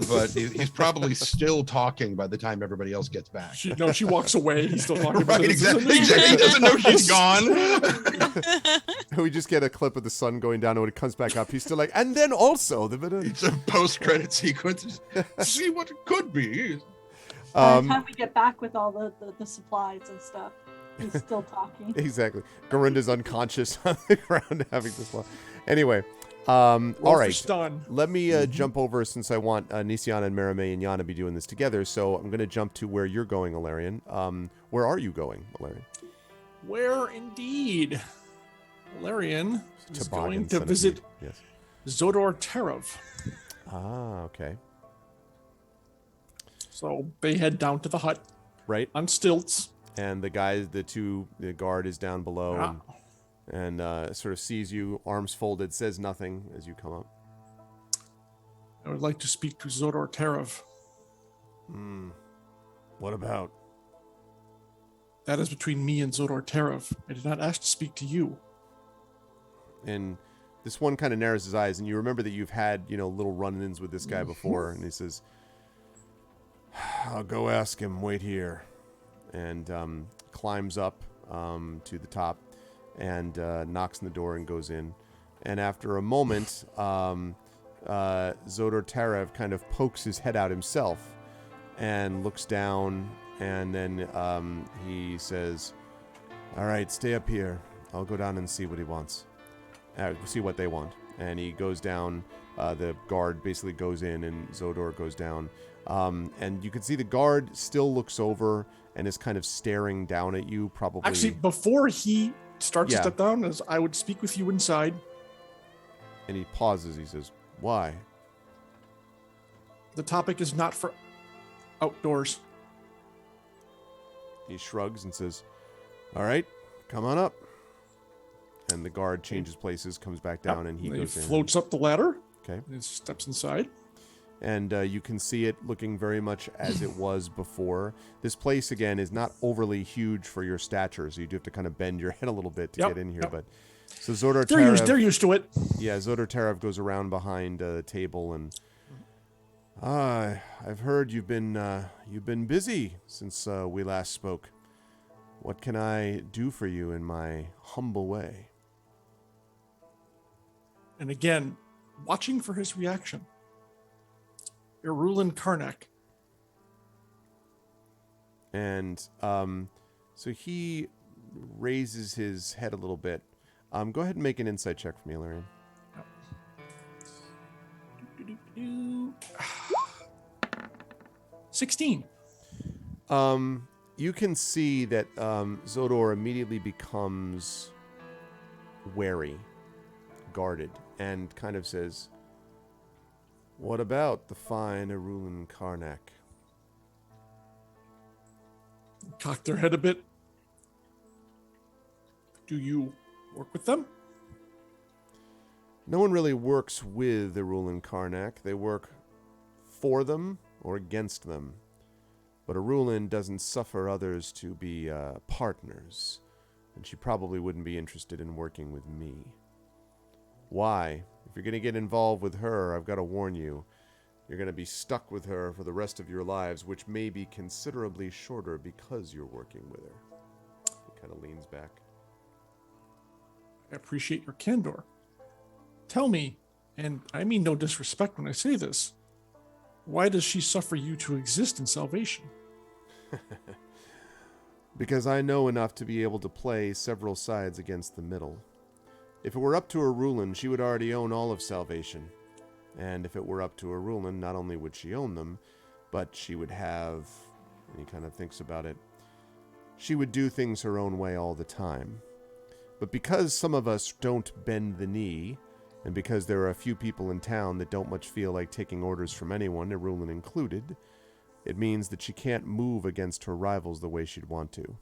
Speaker 4: But he's probably still talking by the time everybody else gets back.
Speaker 5: She walks away. He's still talking about
Speaker 4: Right,
Speaker 5: it.
Speaker 4: exactly. He doesn't know she's gone.
Speaker 2: We just get a clip of the sun going down, and when it comes back up, he's still like, and then also
Speaker 4: It's a post-credit sequence. See what it could be.
Speaker 7: By the time we get back with all the supplies and stuff, he's still talking.
Speaker 2: Exactly. Garunda's unconscious on the ground having this laugh. Anyway, all right.
Speaker 5: Stun.
Speaker 2: Let me jump over, since I want Nisiana and Marame and Yana to be doing this together. So I'm going to jump to where you're going, Alarian. Where are you going, Alarian?
Speaker 5: Where indeed? Valerian is going to
Speaker 2: centipede.
Speaker 5: visit
Speaker 2: Yes.
Speaker 5: Zodor Terov.
Speaker 2: Ah, okay.
Speaker 5: So they head down to the hut
Speaker 2: Right.
Speaker 5: on stilts.
Speaker 2: And the guard is down below and sort of sees you, arms folded, says nothing as you come up.
Speaker 5: I would like to speak to Zodor Terov.
Speaker 2: What about?
Speaker 5: That is between me and Zodor Terov. I did not ask to speak to you.
Speaker 2: And this one kind of narrows his eyes, and you remember that you've had, little run-ins with this guy before, and he says, I'll go ask him, wait here. And climbs up to the top and knocks on the door and goes in. And after a moment, Zodor Tarev kind of pokes his head out himself and looks down, and then he says, all right, stay up here. I'll go down and see what he wants. see what they want. And he goes down. The guard basically goes in, and Zodor goes down. And you can see the guard still looks over and is kind of staring down at you, probably.
Speaker 5: Actually, before he starts to step down, as I would speak with you inside.
Speaker 2: And he pauses. He says, "Why?"
Speaker 5: The topic is not for outdoors.
Speaker 2: He shrugs and says, "All right, come on up." And the guard changes places, comes back down, and he goes in.
Speaker 5: Floats up the ladder.
Speaker 2: Okay.
Speaker 5: And steps inside.
Speaker 2: And you can see it looking very much as it was before. This place, again, is not overly huge for your stature, so you do have to kind of bend your head a little bit to get in here. But so Zodor Tarev,
Speaker 5: they're used to it.
Speaker 2: Yeah, Zodor Tarev goes around behind the table and I've heard you've been busy since we last spoke. What can I do for you in my humble way?
Speaker 5: And again, watching for his reaction. Irulin Karnak.
Speaker 2: And so he raises his head a little bit. Go ahead and make an insight check for me, Illyrian.
Speaker 5: 16.
Speaker 2: You can see that Zodor immediately becomes wary, guarded, and kind of says, "What about the fine Irulin Karnak?"
Speaker 5: Cock their head a bit. Do you work with them?
Speaker 2: No one really works with Irulin Karnak. They work for them or against them. But Irulin doesn't suffer others to be partners, and she probably wouldn't be interested in working with me. Why? If you're going to get involved with her, I've got to warn you, you're going to be stuck with her for the rest of your lives, which may be considerably shorter because you're working with her. He kind of leans back.
Speaker 5: I appreciate your candor. Tell me, and I mean no disrespect when I say this, why does she suffer you to exist in salvation?
Speaker 2: Because I know enough to be able to play several sides against the middle. If it were up to Irulin, she would already own all of salvation. And if it were up to Irulin, not only would she own them, but she would have, and he kind of thinks about it, she would do things her own way all the time. But because some of us don't bend the knee, and because there are a few people in town that don't much feel like taking orders from anyone, Irulin included, it means that she can't move against her rivals the way she'd want to.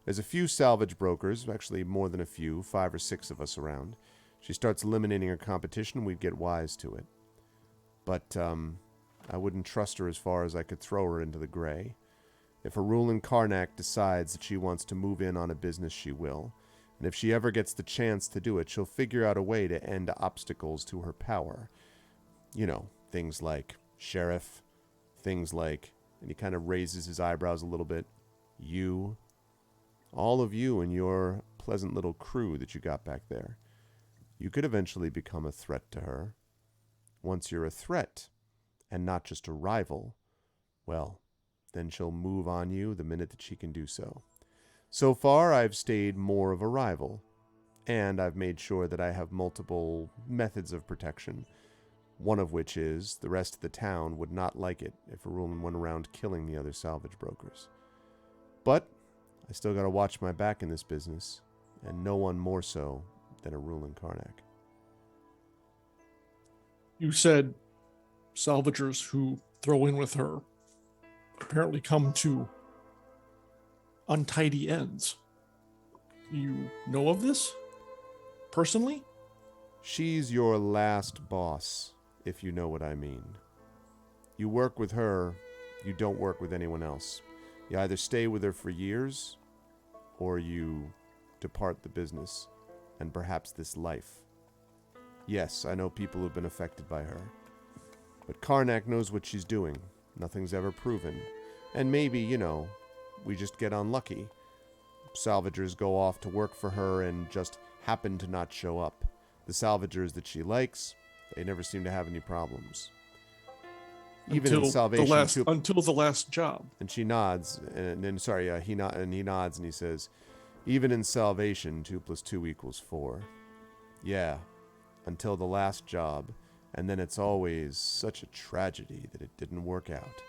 Speaker 2: There's a few salvage brokers, actually more than a few, 5 or 6 of us around. She starts eliminating her competition, we'd get wise to it. But I wouldn't trust her as far as I could throw her into the gray. If Irulin Karnak decides that she wants to move in on a business, she will. And if she ever gets the chance to do it, she'll figure out a way to end obstacles to her power. You know, things like sheriff, things like, and he kind of raises his eyebrows a little bit, you, all of you and your pleasant little crew that you got back there. You could eventually become a threat to her. Once you're a threat, and not just a rival, well, then she'll move on you the minute that she can do so. So far, I've stayed more of a rival, and I've made sure that I have multiple methods of protection, one of which is the rest of the town would not like it if Irulin went around killing the other salvage brokers. But I still got to watch my back in this business, and no one more so than Irulin Karnak.
Speaker 5: You said salvagers who throw in with her apparently come to untidy ends. You know of this? Personally?
Speaker 2: She's your last boss, if you know what I mean. You work with her, you don't work with anyone else. You either stay with her for years, or you depart the business, and perhaps this life. Yes, I know people who've been affected by her. But Karnak knows what she's doing. Nothing's ever proven. And maybe, you know, we just get unlucky. Salvagers go off to work for her and just happen to not show up. The salvagers that she likes, they never seem to have any problems. Even in salvation,
Speaker 5: until the last job.
Speaker 2: And she nods, and then he nods and he says, even in salvation, 2 + 2 = 4. Yeah, until the last job, and then it's always such a tragedy that it didn't work out.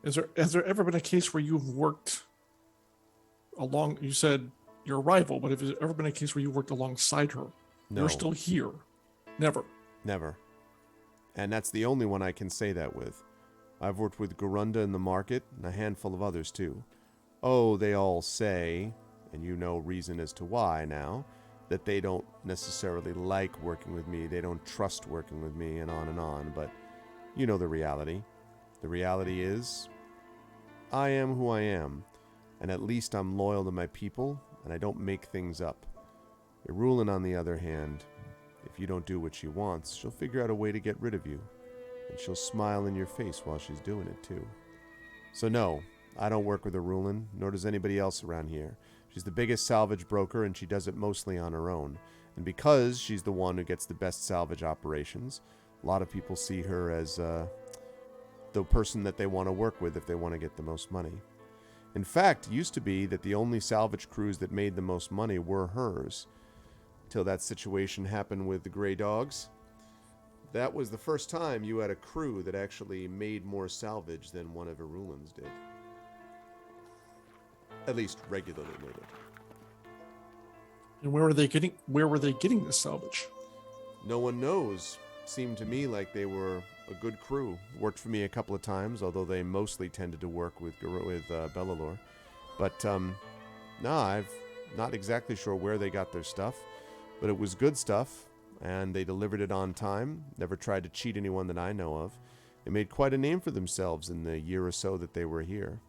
Speaker 5: Has there ever been a case where you've worked along? You said your rival, but has there ever been a case where you worked alongside her?
Speaker 2: No.
Speaker 5: You're still here. Never.
Speaker 2: Never. And that's the only one I can say that with. I've worked with Garunda in the market, and a handful of others too. Oh, they all say, and you know reason as to why now, that they don't necessarily like working with me, they don't trust working with me, and on, but you know the reality. The reality is, I am who I am, and at least I'm loyal to my people, and I don't make things up. Eberron, on the other hand, if you don't do what she wants, she'll figure out a way to get rid of you, and she'll smile in your face while she's doing it too. So no, I don't work with Eberron, nor does anybody else around here. She's the biggest salvage broker, and she does it mostly on her own. And because she's the one who gets the best salvage operations, a lot of people see her as the person that they want to work with if they want to get the most money. In fact, it used to be that the only salvage crews that made the most money were hers, till that situation happened with the Grey Dogs. That was the first time you had a crew that actually made more salvage than one of Eberron's did. At least regularly made it.
Speaker 5: And where were they getting this salvage?
Speaker 2: No one knows. Seemed to me like they were a good crew. Worked for me a couple of times, although they mostly tended to work with Bellalore. But I'm not exactly sure where they got their stuff, but it was good stuff, and they delivered it on time. Never tried to cheat anyone that I know of. They made quite a name for themselves in the year or so that they were here.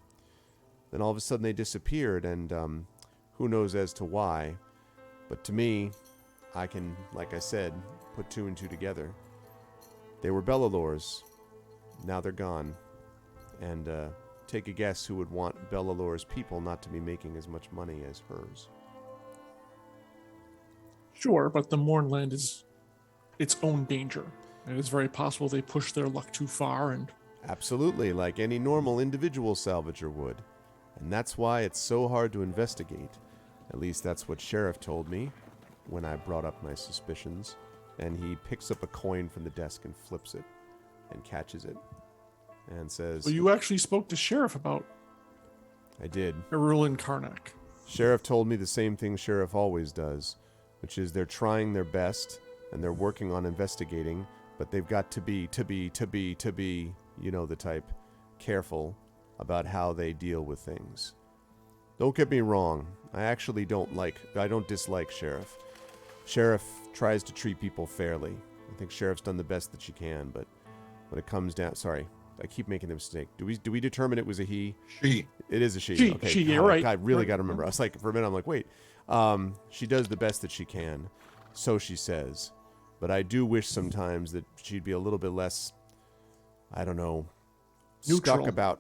Speaker 2: Then all of a sudden they disappeared, and who knows as to why. But to me, I can, like I said, put two and two together. They were Bellalore's. Now they're gone. And take a guess who would want Bellalore's people not to be making as much money as hers.
Speaker 5: Sure, but the Mournland is its own danger. And it's very possible they push their luck too far and...
Speaker 2: Absolutely, like any normal individual salvager would. And that's why it's so hard to investigate. At least that's what Sheriff told me when I brought up my suspicions. And he picks up a coin from the desk and flips it and catches it and says...
Speaker 5: Well, you actually spoke to Sheriff about...
Speaker 2: I did.
Speaker 5: Eberron Karnak.
Speaker 2: Sheriff told me the same thing Sheriff always does, which is they're trying their best and they're working on investigating, but they've got to be, you know the type, careful about how they deal with things. Don't get me wrong, I don't dislike Sheriff. Sheriff tries to treat people fairly. I think Sheriff's done the best that she can, but when it comes down... Sorry, I keep making the mistake. Do we determine it was a he?
Speaker 8: She.
Speaker 2: It is a she.
Speaker 5: She,
Speaker 2: okay.
Speaker 5: she, you're right.
Speaker 2: I really
Speaker 5: right.
Speaker 2: got to remember. I was like, for a minute, I'm like, wait. She does the best that she can, so she says. But I do wish sometimes that she'd be a little bit less, I don't know, stuck about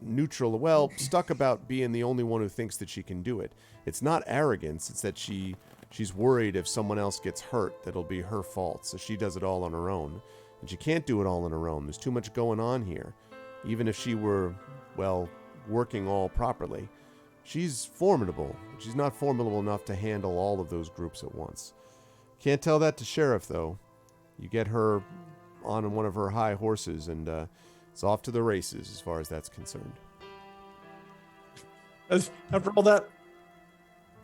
Speaker 2: being the only one who thinks that she can do it. It's not arrogance. It's that she's worried if someone else gets hurt, that'll be her fault. So she does it all on her own. And she can't do it all on her own. There's too much going on here. Even if she were, well, working all properly. She's formidable. She's not formidable enough to handle all of those groups at once. Can't tell that to Sheriff, though. You get her on one of her high horses, and it's off to the races as far as that's concerned.
Speaker 5: After all that,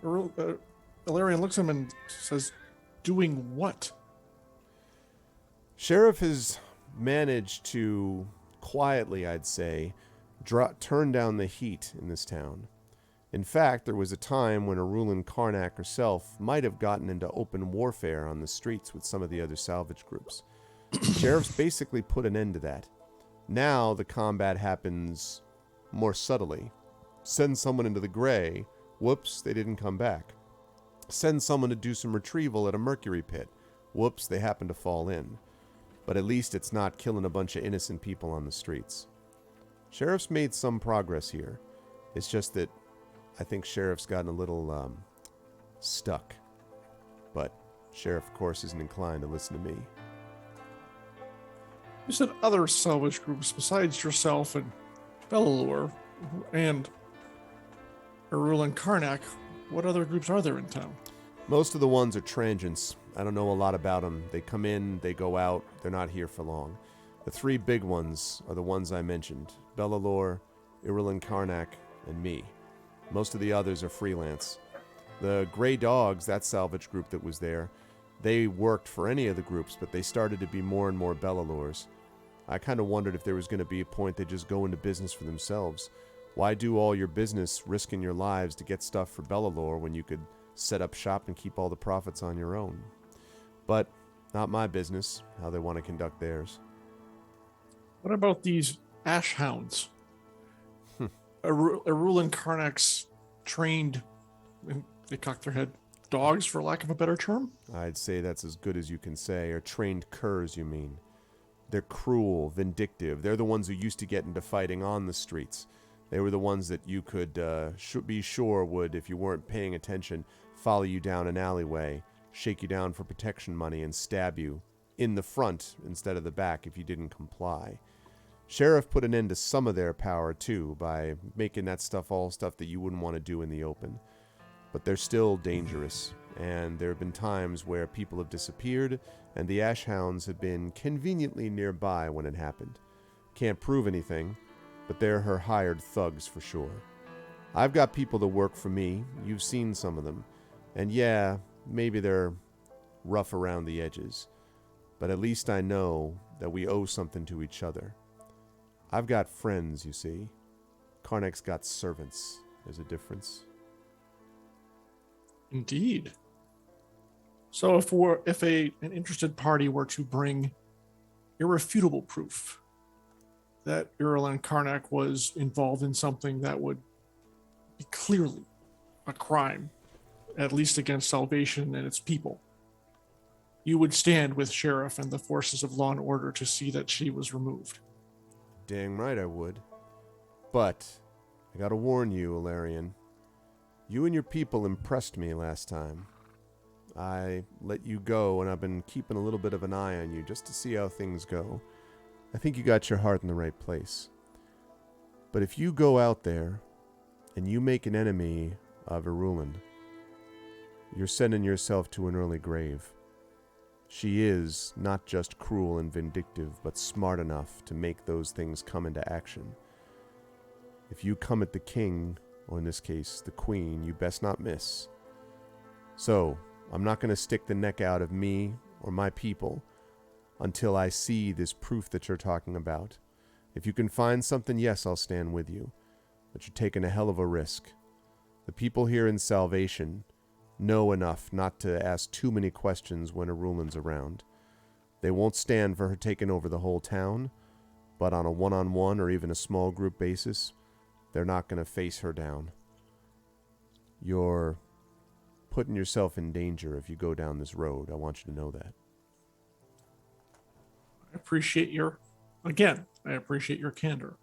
Speaker 5: Ilarion looks at him and says, doing what?
Speaker 2: Sheriff has managed to quietly, I'd say, turn down the heat in this town. In fact, there was a time when Eberron Karnak herself might have gotten into open warfare on the streets with some of the other salvage groups. Sheriff's basically put an end to that. Now the combat happens more subtly. Send someone into the gray, whoops, they didn't come back. Send someone to do some retrieval at a mercury pit, whoops, they happen to fall in. But at least it's not killing a bunch of innocent people on the streets. Sheriff's made some progress here. It's just that I think Sheriff's gotten a little, stuck. But Sheriff, of course, isn't inclined to listen to me.
Speaker 5: You said other salvage groups besides yourself and Bellalore, and Erul and Karnak, what other groups are there in town?
Speaker 2: Most of the ones are transients. I don't know a lot about them. They come in, they go out, they're not here for long. The three big ones are the ones I mentioned: Bellalore, Erul and Karnak, and me. Most of the others are freelance. The Grey Dogs, that salvage group that was there, they worked for any of the groups, but they started to be more and more Bellalores. I kind of wondered if there was going to be a point they just go into business for themselves. Why do all your business, risking your lives to get stuff for Bellalore when you could set up shop and keep all the profits on your own? But not my business how they want to conduct theirs.
Speaker 5: What about these ash hounds? Erul and Karnak's trained, they cock their head, dogs, for lack of a better term?
Speaker 2: I'd say that's as good as you can say. Or trained curs, you mean. They're cruel, vindictive. They're the ones who used to get into fighting on the streets. They were the ones that you could be sure would, if you weren't paying attention, follow you down an alleyway, shake you down for protection money, and stab you in the front instead of the back if you didn't comply. Sheriff put an end to some of their power, too, by making that stuff all stuff that you wouldn't want to do in the open. But they're still dangerous, and there have been times where people have disappeared, and the Ash Hounds have been conveniently nearby when it happened. Can't prove anything, but they're her hired thugs for sure. I've got people that work for me. You've seen some of them. And yeah, maybe they're rough around the edges. But at least I know that we owe something to each other. I've got friends, you see. Karnak's got servants. There's a difference.
Speaker 5: Indeed. So if an interested party were to bring irrefutable proof that Erul and Karnak was involved in something that would be clearly a crime, at least against Salvation and its people, you would stand with Sheriff and the forces of law and order to see that she was removed.
Speaker 2: Dang right I would. But I gotta warn you, Ilarion. You and your people impressed me last time. I let you go, and I've been keeping a little bit of an eye on you just to see how things go. I think you got your heart in the right place. But if you go out there and you make an enemy of Erulin, you're sending yourself to an early grave. She is not just cruel and vindictive, but smart enough to make those things come into action. If you come at the king, or in this case, the queen, you best not miss. So, I'm not going to stick the neck out of me or my people until I see this proof that you're talking about. If you can find something, yes, I'll stand with you. But you're taking a hell of a risk. The people here in Salvation know enough not to ask too many questions when Erulin's around. They won't stand for her taking over the whole town, but on a one-on-one or even a small group basis, they're not going to face her down. You're putting yourself in danger if you go down this road. I want you to know that.
Speaker 5: I appreciate your candor.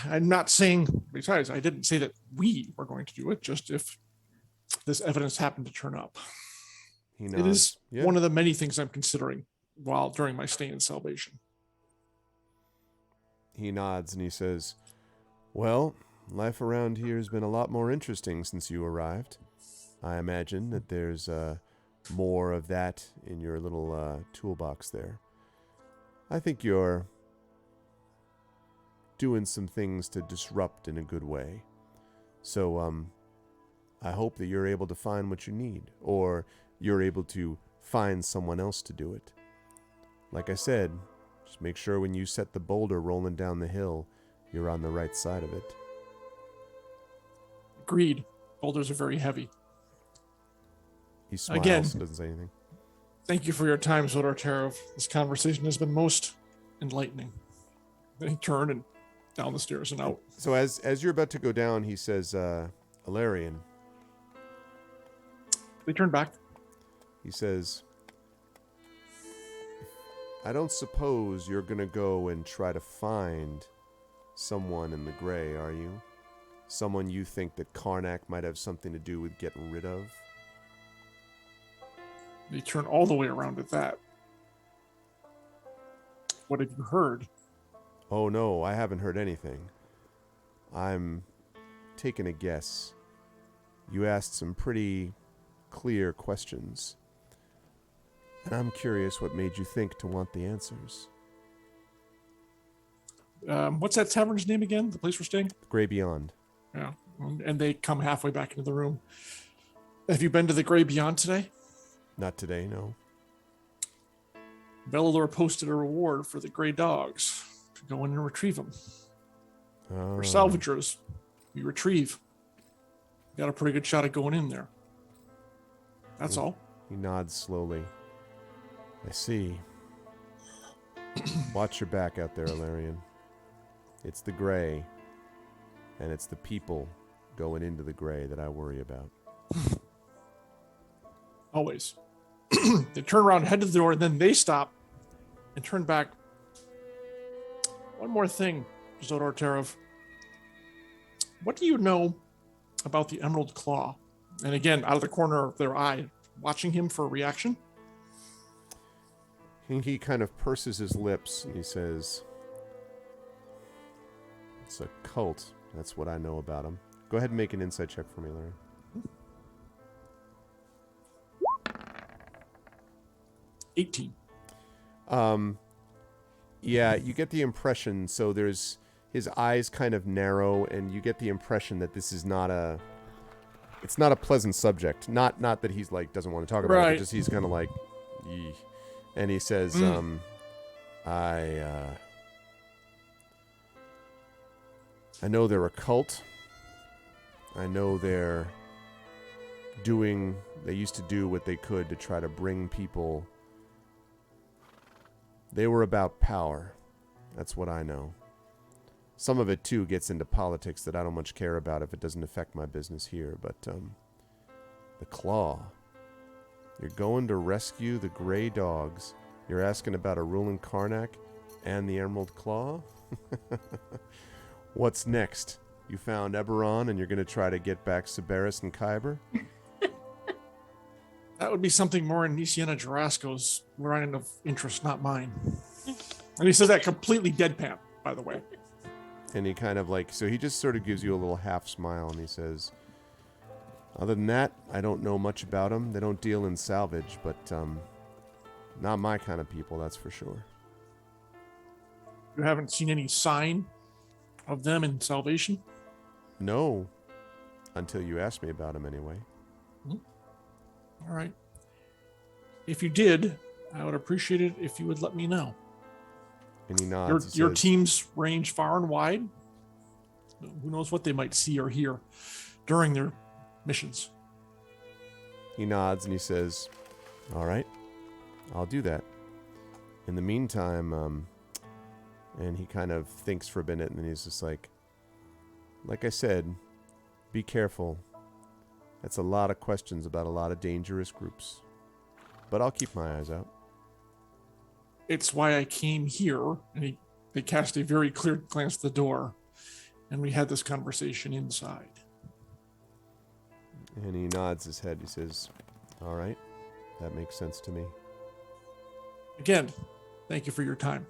Speaker 5: I'm not saying, besides, I didn't say that we were going to do it, just if this evidence happened to turn up. It is one of the many things I'm considering during my stay in Salvation.
Speaker 2: He nods and he says, well, life around here has been a lot more interesting since you arrived. I imagine that there's more of that in your little toolbox there. I think you're doing some things to disrupt in a good way. So, I hope that you're able to find what you need, or you're able to find someone else to do it. Like I said, just make sure when you set the boulder rolling down the hill, you're on the right side of it.
Speaker 5: Agreed. Boulders are very heavy.
Speaker 2: He smiles
Speaker 5: Again,
Speaker 2: and doesn't say anything.
Speaker 5: Thank you for your time, Zodar Tarov. This conversation has been most enlightening. Then he turned and down the stairs and out.
Speaker 2: So as you're about to go down, he says, Ilarion.
Speaker 5: They turn back.
Speaker 2: He says, I don't suppose you're going to go and try to find someone in the gray, are you? Someone you think that Karnak might have something to do with getting rid of?
Speaker 5: They turn all the way around at that. What have you heard?
Speaker 2: Oh no, I haven't heard anything. I'm taken a guess. You asked some pretty clear questions. And I'm curious what made you think to want the answers.
Speaker 5: What's that tavern's name again? The place we're staying?
Speaker 2: Grey Beyond.
Speaker 5: Yeah. And they come halfway back into the room. Have you been to the Grey Beyond today?
Speaker 2: Not today, no.
Speaker 5: Bellador posted a reward for the Grey Dogs to go in and retrieve them. We're salvagers. We retrieve. Got a pretty good shot at going in there. That's all.
Speaker 2: He nods slowly. I see. Watch your back out there, Alarian. It's the Grey, and it's the people going into the Grey that I worry about.
Speaker 5: Always. They turn around, head to the door, and then they stop and turn back. One more thing, Zodor Terev. What do you know about the Emerald Claw? And again, out of the corner of their eye, watching him for a reaction.
Speaker 2: And he kind of purses his lips and he says, it's a cult. That's what I know about him. Go ahead and make an insight check for me, Larry.
Speaker 5: 18.
Speaker 2: Yeah, you get the impression, so there's his eyes kind of narrow, and you get the impression that this is not a pleasant subject. Not that he's like doesn't want to talk about it, but just he's kind of like, yee. And he says, I know they're a cult. I know they used to do what they could to try to bring people. They were about power. That's what I know. Some of it, too, gets into politics that I don't much care about if it doesn't affect my business here. But the Claw. You're going to rescue the Grey Dogs. You're asking about a ruling Karnak and the Emerald Claw? What's next? You found Eberron and you're going to try to get back Sibaris and Kyber?
Speaker 5: That would be something more in Nisiana Jarasco's line of interest, not mine. And he says that completely deadpan, by the way.
Speaker 2: And he kind of like, so he just sort of gives you a little half smile and he says, other than that, I don't know much about them. They don't deal in salvage, but not my kind of people, that's for sure.
Speaker 5: You haven't seen any sign of them in salvation?
Speaker 2: No, until you asked me about them anyway.
Speaker 5: All right. If you did, I would appreciate it if you would let me know.
Speaker 2: And he nods.
Speaker 5: Your teams range far and wide. Who knows what they might see or hear during their missions.
Speaker 2: He nods and he says, all right, I'll do that. In the meantime, and he kind of thinks for a minute and then he's just like I said, be careful. That's a lot of questions about a lot of dangerous groups. But I'll keep my eyes out.
Speaker 5: It's why I came here. And they cast a very clear glance at the door. And we had this conversation inside.
Speaker 2: And he nods his head. He says, all right, that makes sense to me.
Speaker 5: Again, thank you for your time.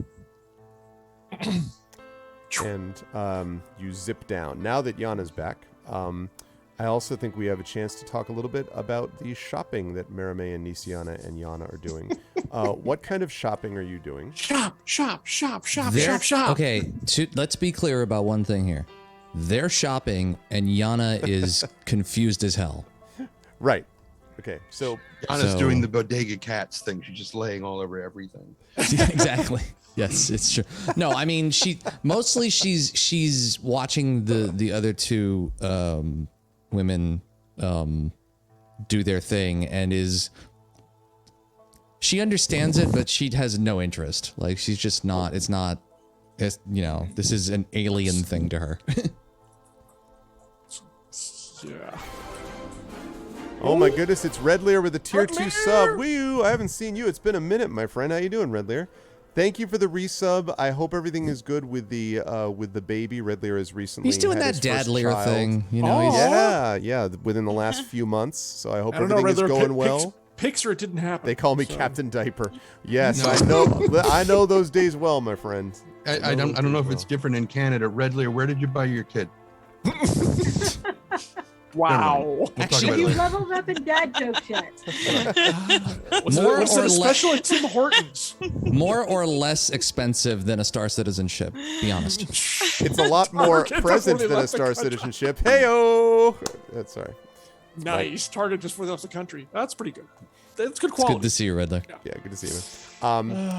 Speaker 2: And you zip down. Now that Yana's back, I also think we have a chance to talk a little bit about the shopping that Merime and Nisiana and Yana are doing. What kind of shopping are you doing?
Speaker 5: Shop.
Speaker 3: Okay, let's be clear about one thing here. They're shopping, and Yana is confused as hell.
Speaker 2: Right. Okay, so
Speaker 4: Yana's doing the bodega cats thing. She's just laying all over everything.
Speaker 3: Yeah, exactly. Yes, it's true. No, I mean she's watching the other two women do their thing and she understands it, but she has no interest. Like she's just not. It's this is an alien thing to her.
Speaker 5: Yeah.
Speaker 2: Oh my goodness, it's Red Lear with a tier 2 sub. Woo! I haven't seen you. It's been a minute, my friend. How you doing, Red Lear? Thank you for the resub. I hope everything is good with the baby. Red Lear has recently
Speaker 3: He's doing
Speaker 2: had
Speaker 3: that
Speaker 2: his
Speaker 3: dad
Speaker 2: first
Speaker 3: Lear
Speaker 2: child.
Speaker 3: thing, you know.
Speaker 2: Yeah, within the last few months. So I hope everything is going well.
Speaker 5: Picks or it didn't happen.
Speaker 2: They call me Captain Diaper. Yes, no. I know those days well, my friend.
Speaker 4: I don't know if it's different in Canada. Red Lear, where did you buy your kid?
Speaker 5: Wow.
Speaker 4: We'll talk
Speaker 3: Actually,
Speaker 4: about it
Speaker 7: You
Speaker 4: later.
Speaker 7: leveled up in dad joke shit.
Speaker 5: What's
Speaker 3: or
Speaker 5: a special at Tim Hortons?
Speaker 3: More or less expensive than a Star Citizenship? Be honest.
Speaker 2: It's a lot more
Speaker 5: Target
Speaker 2: present
Speaker 5: before they
Speaker 2: than a
Speaker 5: left the
Speaker 2: Star
Speaker 5: country.
Speaker 2: Citizenship. Hey-oh! That's sorry.
Speaker 5: Nice. Target just for the country. That's pretty good. That's good
Speaker 3: It's
Speaker 5: quality.
Speaker 3: good to see you, Riddler.
Speaker 2: Yeah, good to see you.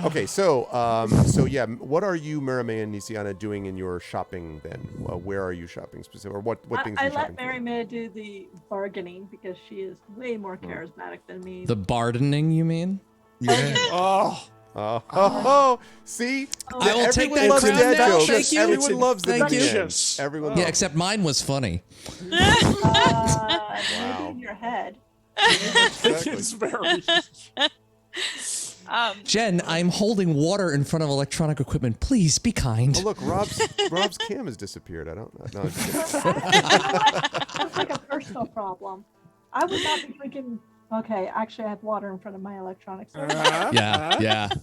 Speaker 2: Okay, so yeah, what are you, Marime and Nisiana, doing in your shopping then? Where are you shopping specifically, or what things are
Speaker 7: I
Speaker 2: you shopping
Speaker 7: let Mary May do the bargaining because she is way more charismatic than me.
Speaker 3: The bardening, you mean?
Speaker 4: Yeah.
Speaker 5: Oh,
Speaker 2: see?
Speaker 3: I will take
Speaker 2: Everyone
Speaker 3: that
Speaker 2: loves
Speaker 3: crown
Speaker 2: dad
Speaker 3: now.
Speaker 2: jokes.
Speaker 3: Thank you.
Speaker 2: Everyone loves them.
Speaker 3: Thank you.
Speaker 5: Yes.
Speaker 2: Everyone
Speaker 3: Yeah,
Speaker 2: loves
Speaker 3: except mine was funny.
Speaker 7: Maybe in your head.
Speaker 5: it's very.
Speaker 3: Jen, I'm holding water in front of electronic equipment. Please be kind.
Speaker 2: Oh, look, Rob's cam has disappeared. I don't know.
Speaker 7: That's like a personal problem. I would not be drinking. Okay, actually, I have water in front of my electronics.
Speaker 3: Yeah.
Speaker 7: Never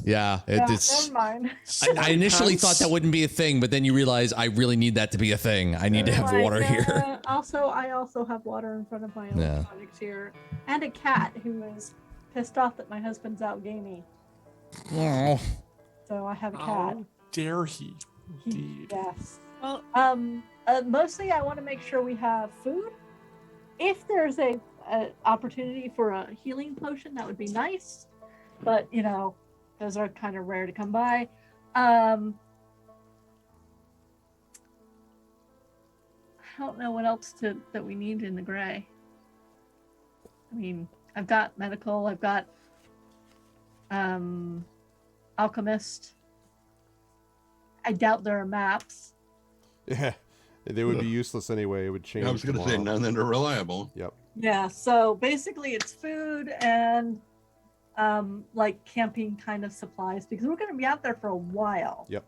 Speaker 7: mind.
Speaker 3: I initially thought that wouldn't be a thing, but then you realize I really need that to be a thing. I need to have water here.
Speaker 7: I also have water in front of my electronics here, and a cat who is pissed off that my husband's out gaming.
Speaker 3: Oh.
Speaker 7: So I have a cat.
Speaker 5: How dare he? Indeed.
Speaker 7: Yes.
Speaker 6: Well,
Speaker 7: Mostly I want to make sure we have food. If there's a opportunity for a healing potion, that would be nice. But those are kind of rare to come by. I don't know what else that we need in the gray. I mean, I've got medical. I've got alchemist. I doubt there are maps.
Speaker 2: Yeah, they would be useless anyway. It would change.
Speaker 4: I was going to say
Speaker 2: tomorrow.
Speaker 4: none that are reliable.
Speaker 2: Yep.
Speaker 7: Yeah, so basically it's food and like camping kind of supplies because we're going to be out there for a while.
Speaker 2: Yep.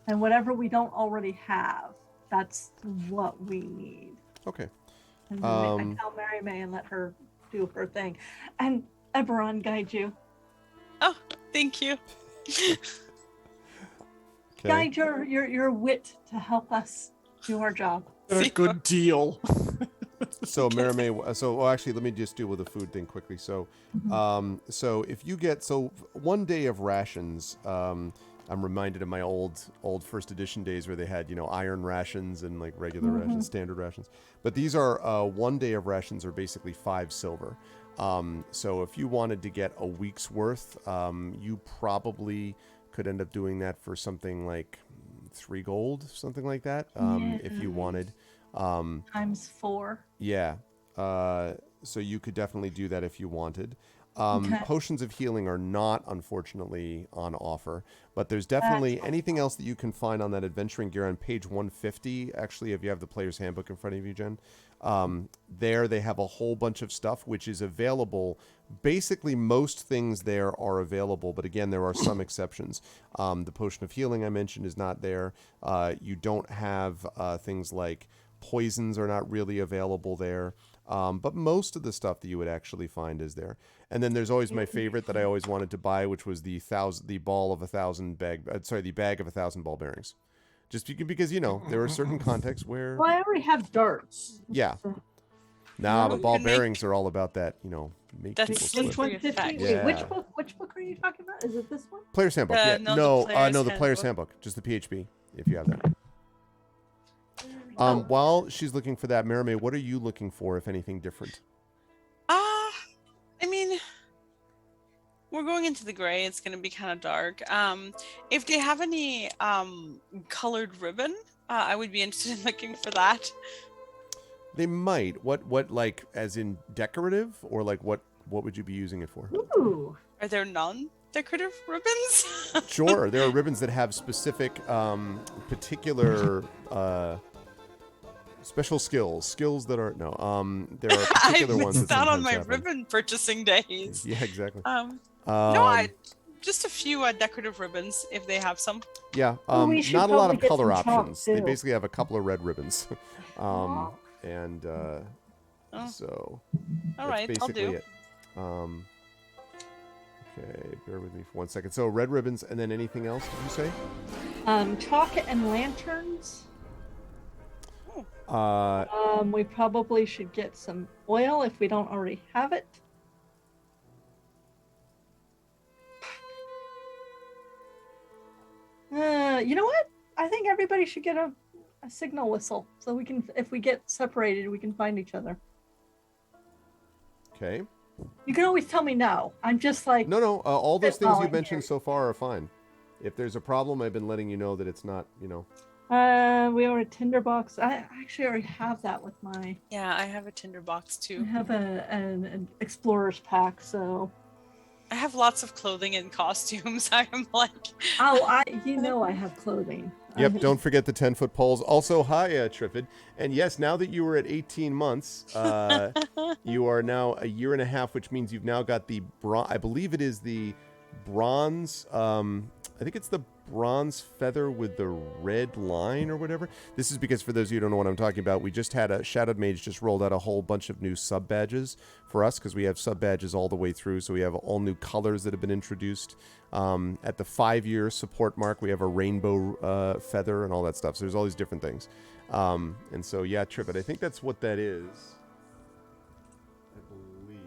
Speaker 7: And whatever we don't already have, that's what we need.
Speaker 2: Okay.
Speaker 7: And then I tell Mary May and let her do her thing. And Eberron guide you.
Speaker 6: oh, thank you.
Speaker 2: Okay.
Speaker 7: Guide your wit to help us do our job.
Speaker 5: A good deal.
Speaker 2: So Marime, actually, let me just deal with the food thing quickly. So, so if you get 1 day of rations, I'm reminded of my old first edition days where they had iron rations and like regular rations, standard rations. But these are 1 day of rations are basically 5 silver. So if you wanted to get a week's worth, you probably could end up doing that for something like 3 gold, something like that. If you wanted.
Speaker 7: Times 4.
Speaker 2: Yeah. So you could definitely do that if you wanted. Potions of healing are not, unfortunately, on offer, but there's definitely anything else that you can find on that adventuring gear on page 150. Actually, if you have the player's handbook in front of you, Jen, there they have a whole bunch of stuff which is available. Basically, most things there are available, but again, there are some exceptions. The potion of healing I mentioned is not there. You don't have things like poisons are not really available there. But most of the stuff that you would actually find is there. And then there's always my favorite that I always wanted to buy, which was the bag of 1,000 ball bearings. Just because there are certain contexts where.
Speaker 7: Well, I already have darts.
Speaker 2: Yeah. Nah, but ball bearings are all about that. Make
Speaker 6: That's
Speaker 2: people
Speaker 6: slippery
Speaker 2: slip.
Speaker 7: 150.
Speaker 6: effect.
Speaker 2: Yeah.
Speaker 7: Wait, which book are you talking about? Is it this one?
Speaker 2: Player's handbook.
Speaker 6: No,
Speaker 2: Yeah.
Speaker 6: the
Speaker 2: No, the player's
Speaker 6: handbook.
Speaker 2: handbook. Just the PHB, if you have that. While she's looking for that, Marime, what are you looking for, if anything different?
Speaker 6: I mean, we're going into the gray. It's going to be kind of dark. If they have any colored ribbon, I would be interested in looking for that.
Speaker 2: They might. What like as in decorative, or like what would you be using it for?
Speaker 7: Ooh.
Speaker 6: Are there non-decorative ribbons?
Speaker 2: Sure, there are ribbons that have specific, particular special skills that are there are particular
Speaker 6: I
Speaker 2: ones that
Speaker 6: missed out on
Speaker 2: sometimes
Speaker 6: my
Speaker 2: happen.
Speaker 6: ribbon purchasing days.
Speaker 2: Yeah, exactly.
Speaker 6: No, just a few decorative ribbons if they have some.
Speaker 2: Yeah,
Speaker 7: Well, we should
Speaker 2: not a lot
Speaker 7: probably
Speaker 2: of
Speaker 7: get
Speaker 2: color
Speaker 7: some chalk,
Speaker 2: options. They
Speaker 7: too.
Speaker 2: basically have a couple of red ribbons, and
Speaker 6: Oh.
Speaker 2: so
Speaker 6: All
Speaker 2: that's
Speaker 6: right, I'll
Speaker 2: basically
Speaker 6: do.
Speaker 2: it. Okay, bear with me for 1 second. So red ribbons, and then anything else? Did you say?
Speaker 7: Chalk and lanterns. We probably should get some oil if we don't already have it. You know what? I think everybody should get a signal whistle so we can, if we get separated, we can find each other.
Speaker 2: Okay.
Speaker 7: You can always tell me no. I'm just like...
Speaker 2: No. All those things you've
Speaker 7: spitballing
Speaker 2: mentioned
Speaker 7: here.
Speaker 2: so far are fine. If there's a problem, I've been letting you know that it's not,
Speaker 7: We are a tinderbox. I actually already have that with my...
Speaker 6: Yeah, I have a tinderbox
Speaker 7: I
Speaker 6: too.
Speaker 7: have an explorer's pack, so...
Speaker 6: I have lots of clothing and costumes. I'm like...
Speaker 7: Oh, I have clothing.
Speaker 2: Yep, don't forget the 10-foot poles. Also, hi, Triffid. And yes, now that you were at 18 months, you are now a year and a half, which means you've now got the I believe it is the bronze, I think it's the bronze feather with the red line or whatever. This is because, for those of you who don't know what I'm talking about, we just had a Shadowed Mage just rolled out a whole bunch of new sub badges for us, because we have sub badges all the way through, so we have all new colors that have been introduced. At the 5-year support mark, we have a rainbow feather and all that stuff. So there's all these different things. And so, yeah, Trippet, I think that's what that is. I believe.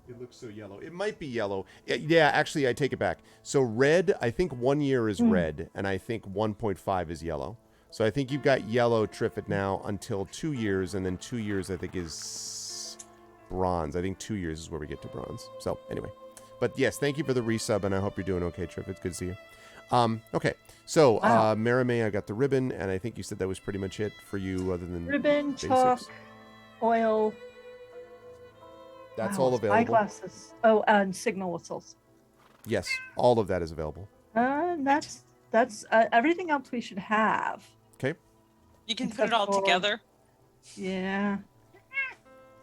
Speaker 2: It looks so yellow. It might be yellow. Yeah, actually, I take it back. So red, I think 1 year is red, and I think 1.5 is yellow. So I think you've got yellow Triffet now until 2 years, and then 2 years, I think, is bronze. I think 2 years is where we get to bronze. So, anyway. But yes, thank you for the resub, and I hope you're doing okay, Triff. It's good to see you. Okay, so
Speaker 7: Wow.
Speaker 2: Marimay, I got the ribbon, and I think you said that was pretty much it for you, other than
Speaker 7: Ribbon,
Speaker 2: basics.
Speaker 7: chalk, oil.
Speaker 2: That's
Speaker 7: Wow,
Speaker 2: all available.
Speaker 7: Eyeglasses. Oh, and signal whistles.
Speaker 2: Yes, all of that is available.
Speaker 7: That's everything else we should have.
Speaker 2: Okay.
Speaker 6: You can put
Speaker 7: Except
Speaker 6: it all
Speaker 7: for-
Speaker 6: together
Speaker 7: Yeah.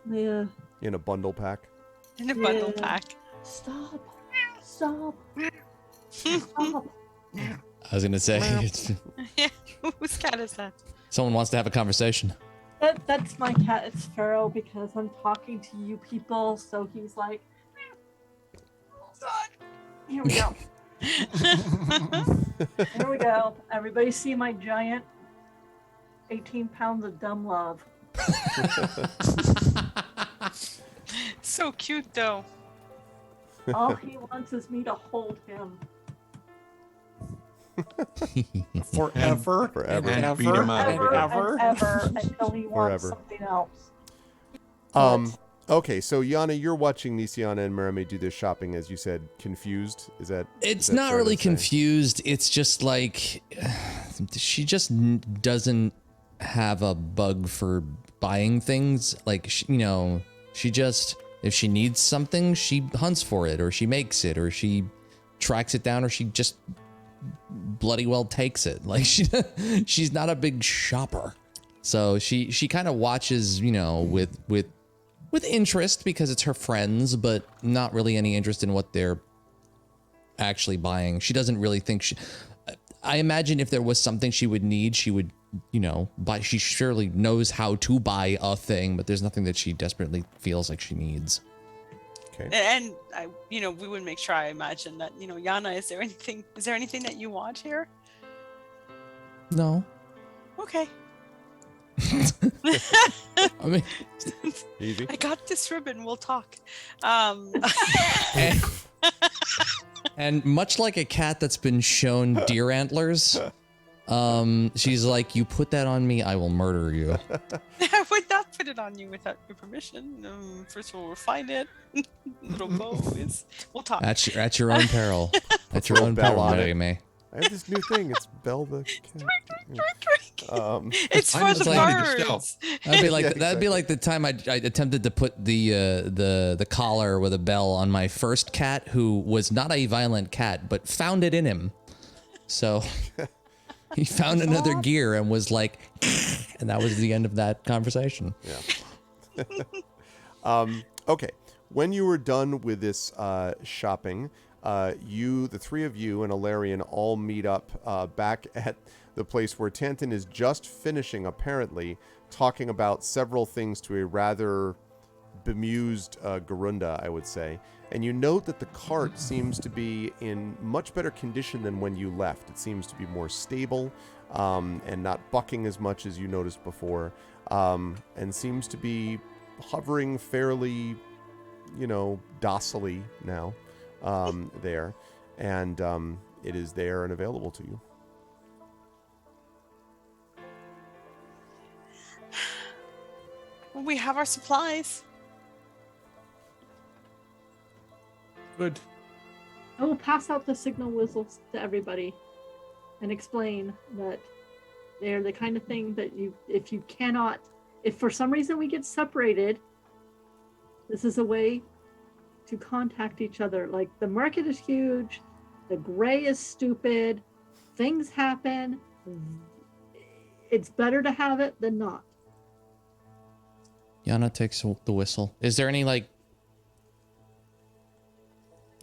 Speaker 7: Yeah.
Speaker 2: In a bundle pack.
Speaker 6: in a bundle
Speaker 7: Yeah.
Speaker 6: pack.
Speaker 7: Stop. Stop. Stop.
Speaker 3: I was gonna say it's,
Speaker 6: Whose cat is that?
Speaker 3: someone wants to have a conversation.
Speaker 7: That's my cat. It's Pharaoh because I'm talking to you people. So he's like, here we go. Here we go. Everybody see my giant 18 pounds of dumb love.
Speaker 6: So cute though.
Speaker 7: All he wants is me to hold him.
Speaker 5: Forever.
Speaker 2: Forever.
Speaker 5: And
Speaker 8: And beat him up.
Speaker 5: ever, and ever.
Speaker 7: and ever until he wants
Speaker 2: Forever.
Speaker 7: something else.
Speaker 2: Okay, so Yana, you're watching Nisiana and Marimay do their shopping, as you said, confused. Is that?
Speaker 3: It's
Speaker 2: is that
Speaker 3: not
Speaker 2: fair
Speaker 3: really
Speaker 2: to say?
Speaker 3: confused. It's just like she just doesn't have a bug for buying things. Like, she just, if she needs something, she hunts for it, or she makes it, or she tracks it down, or she just bloody well takes it. Like, she's not a big shopper. So she kind of watches, with interest because it's her friends, but not really any interest in what they're actually buying. She doesn't really think I imagine if there was something she would need, she would, buy. She surely knows how to buy a thing, but there's nothing that she desperately feels like she needs.
Speaker 2: Okay.
Speaker 6: And I, we would make sure. I imagine that, Yana, is there anything that you want here?
Speaker 3: No.
Speaker 6: Okay.
Speaker 3: I mean,
Speaker 2: Easy.
Speaker 6: I got this ribbon. We'll talk.
Speaker 3: and much like a cat that's been shown deer antlers, she's like, you put that on me, I will murder you.
Speaker 6: I would not put it on you without your permission. First of all, we'll find it. Little bow is. We'll talk.
Speaker 3: At your own peril. At your
Speaker 2: Throw a
Speaker 3: own
Speaker 2: bell
Speaker 3: peril,
Speaker 2: on it.
Speaker 3: Mary May.
Speaker 2: I have this new thing. It's Bell the cat.
Speaker 6: It's for
Speaker 4: I'm
Speaker 6: the
Speaker 4: excited to
Speaker 6: birds.
Speaker 3: That'd be like
Speaker 2: Yeah,
Speaker 3: that'd be like the time I attempted to put the collar with a bell on my first cat, who was not a violent cat, but found it in him. So he found another gear and was like, and that was the end of that conversation.
Speaker 2: Yeah. Okay. When you were done with this shopping, the three of you and Alarian all meet up back at the place where Tantan is just finishing, apparently, talking about several things to a rather bemused Garunda, I would say. And you note that the cart seems to be in much better condition than when you left. It seems to be more stable and not bucking as much as you noticed before, and seems to be hovering fairly, docilely now there. And it is there and available to you.
Speaker 6: We have our supplies.
Speaker 5: Good.
Speaker 7: I will pass out the signal whistles to everybody and explain that they're the kind of thing that if for some reason we get separated, this is a way to contact each other. Like, the market is huge, the gray is stupid, things happen. It's better to have it than not.
Speaker 3: Yana takes the whistle. Is there any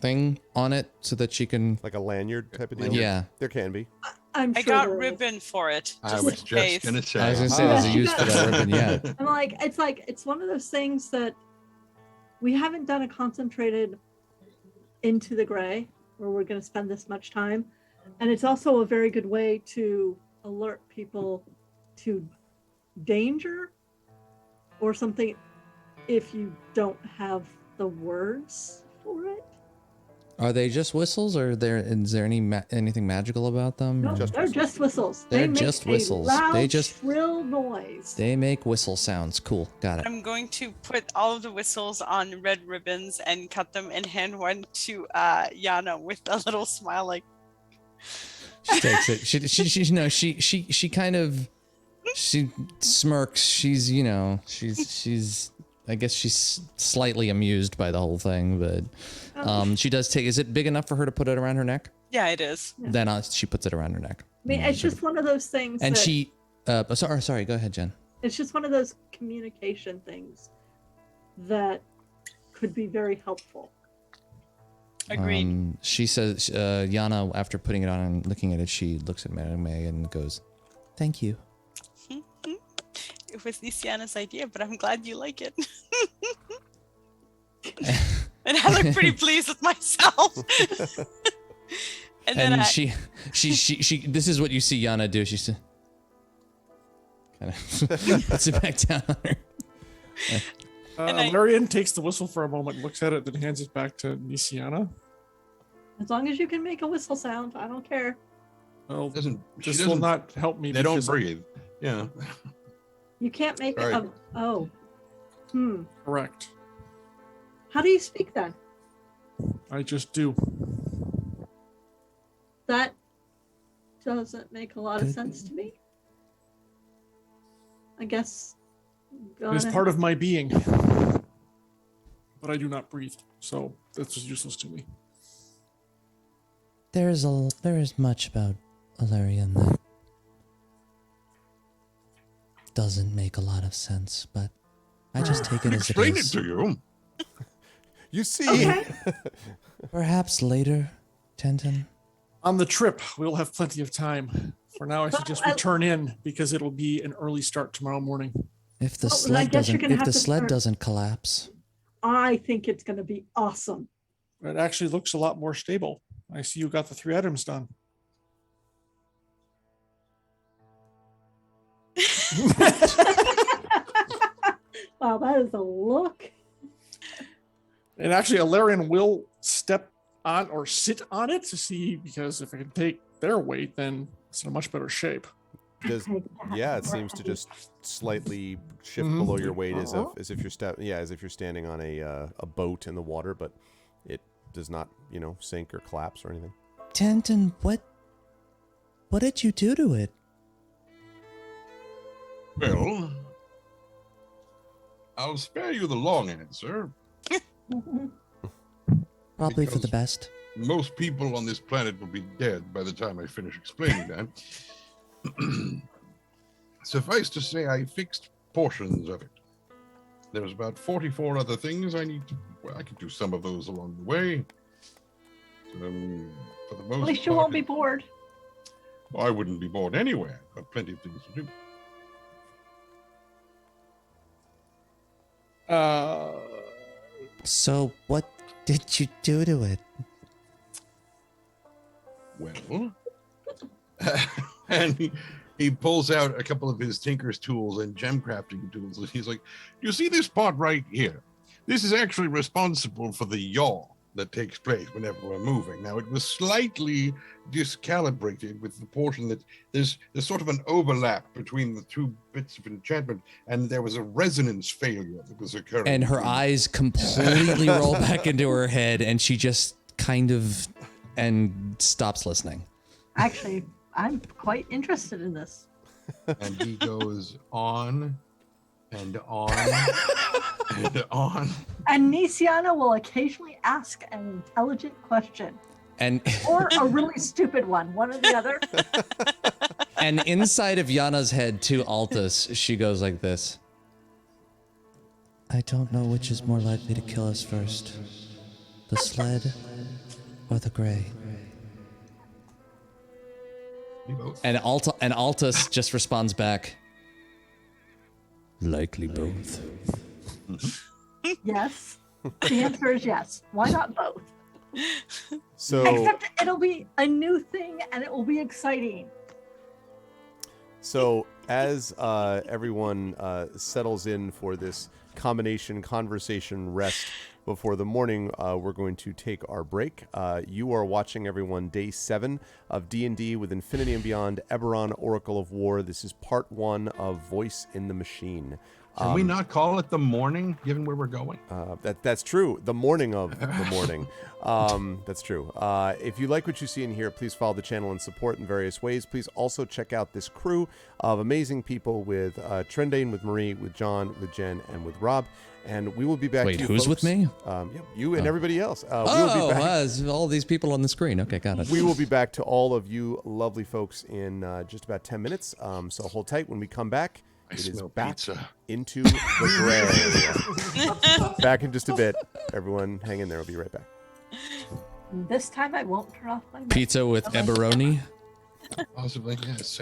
Speaker 3: thing on it so that she can,
Speaker 2: like a lanyard type of deal?
Speaker 3: Yeah,
Speaker 2: there can be.
Speaker 7: I'm sure
Speaker 6: I got
Speaker 7: there is.
Speaker 6: ribbon for it.
Speaker 4: I was just gonna say.
Speaker 3: I was gonna say, there's a use for that ribbon yet.
Speaker 7: I'm it's one of those things that we haven't done a concentrated into the gray where we're going to spend this much time, and it's also a very good way to alert people to danger or something if you don't have the words for it.
Speaker 3: Are they just whistles, or is there anything magical about them?
Speaker 7: No, they're just whistles.
Speaker 3: They're
Speaker 7: They make
Speaker 3: just
Speaker 7: a
Speaker 3: whistles.
Speaker 7: loud,
Speaker 3: They just
Speaker 7: shrill noise.
Speaker 3: They make whistle sounds. Cool. Got it.
Speaker 6: I'm going to put all of the whistles on red ribbons and cut them and hand one to Yana with a little smile, like.
Speaker 3: She takes it. She kind of, she smirks. She's I guess she's slightly amused by the whole thing, but she does take. Is it big enough for her to put it around her neck?
Speaker 6: Yeah, it is.
Speaker 7: Yeah.
Speaker 3: Then she puts it around her neck.
Speaker 7: I mean, it's just one of those things.
Speaker 3: And
Speaker 7: that,
Speaker 3: she, sorry, go ahead, Jen.
Speaker 7: It's just one of those communication things could be very helpful.
Speaker 6: Agreed.
Speaker 3: She says, Yana, after putting it on and looking at it, she looks at Madame May and goes, "Thank you."
Speaker 6: It was Nisiana's idea, but I'm glad you like it. And I look pretty pleased with myself. and then
Speaker 3: she this is what you see Yana do. She kind of puts it back down on her.
Speaker 5: Larian takes the whistle for a moment, looks at it, then hands it back to Nisiana.
Speaker 7: As long as you can make a whistle sound, I don't care.
Speaker 5: Well,
Speaker 4: She
Speaker 5: this will not help me.
Speaker 4: They don't
Speaker 5: because
Speaker 4: breathe. Yeah.
Speaker 7: You can't make
Speaker 4: Sorry.
Speaker 7: it.
Speaker 5: Correct.
Speaker 7: How do you speak then?
Speaker 5: I just do.
Speaker 7: That doesn't make a lot of sense to me. I guess.
Speaker 5: It is part of my being. But I do not breathe, so that's just useless to me.
Speaker 3: There is much about Alarian that doesn't make a lot of sense, but I just take it as it
Speaker 8: Explain it
Speaker 3: is.
Speaker 8: to you.
Speaker 2: You see,
Speaker 7: Okay.
Speaker 3: Perhaps later, Tenton.
Speaker 5: On the trip, we'll have plenty of time. For now, I suggest we turn in because it'll be an early start tomorrow morning.
Speaker 3: If the
Speaker 7: Well, I
Speaker 3: sled
Speaker 7: guess you're
Speaker 3: doesn't,
Speaker 7: gonna
Speaker 3: if
Speaker 7: have
Speaker 3: the
Speaker 7: to
Speaker 3: sled
Speaker 7: start-
Speaker 3: doesn't collapse,
Speaker 7: I think it's going to be awesome.
Speaker 5: It actually looks a lot more stable. I see you got the 3 items done.
Speaker 7: Wow, that is a look.
Speaker 5: And actually, Alarian will step on or sit on it to see, because if it can take their weight, then it's in a much better shape.
Speaker 2: it seems to just slightly shift
Speaker 5: Mhm.
Speaker 2: below your weight as if you're standing on a boat in the water, but it does not, sink or collapse or anything.
Speaker 3: Tenton, what did you do to it?
Speaker 8: Well, I'll spare you the long answer.
Speaker 3: Probably for the
Speaker 8: Because-
Speaker 3: best.
Speaker 8: Most people on this planet will be dead by the time I finish explaining that. Suffice to say, I fixed portions of it. There's about 44 other things I need to. Well, I could do some of those along the way. For the most
Speaker 7: At least you
Speaker 8: part,
Speaker 7: won't be bored.
Speaker 8: I wouldn't be bored anywhere. I've got plenty of things to do.
Speaker 3: So what did you do to it?
Speaker 4: Well, and he pulls out a couple of his tinker's tools and gem crafting tools, and he's like, "You see this part right here? This is actually responsible for the yaw that takes place whenever we're moving. Now, it was slightly discalibrated with the portion that there's sort of an overlap between the two bits of enchantment, and there was a resonance failure that was occurring.
Speaker 3: And her eyes completely roll back into her head, and she just kind of and stops listening.
Speaker 7: Actually, I'm quite interested in this.
Speaker 4: And he goes on and on and on.
Speaker 7: And Nisiana will occasionally ask an intelligent question.
Speaker 3: And
Speaker 7: Or a really stupid one or the other.
Speaker 3: and inside of Yana's head to Altus, she goes like this. I don't know which is more likely to kill us first. The sled or the gray. And Altus just responds back. Likely both.
Speaker 7: Yes. The answer is yes. Why not both?
Speaker 2: So,
Speaker 7: Except it'll be a new thing and it will be exciting.
Speaker 2: so as everyone settles in for this combination conversation rest before the morning, we're going to take our break. You are watching, everyone, day 7 of D&D with Infinity and Beyond, Eberron Oracle of War. This is part 1 of Voice in the Machine.
Speaker 4: Can we not call it the morning, given where we're going?
Speaker 2: That's true. The morning of the morning. That's true. If you like what you see in here, please follow the channel and support in various ways. Please also check out this crew of amazing people with Trendane, with Marie, with John, with Jen, and with Rob. And we will be back.
Speaker 3: Wait,
Speaker 2: to you
Speaker 3: who's
Speaker 2: folks.
Speaker 3: with me?
Speaker 2: You and everybody else. We will be back.
Speaker 3: All these people on the screen. Okay, got it.
Speaker 2: We will be back to all of you lovely folks in just about 10 minutes. So hold tight. When we come back, it is back
Speaker 4: pizza.
Speaker 2: into the gray. Back in just a bit. Everyone, hang in there. We'll be right back.
Speaker 7: This time I won't turn off my mic.
Speaker 3: Pizza with Eberoni.
Speaker 4: Possibly, yes.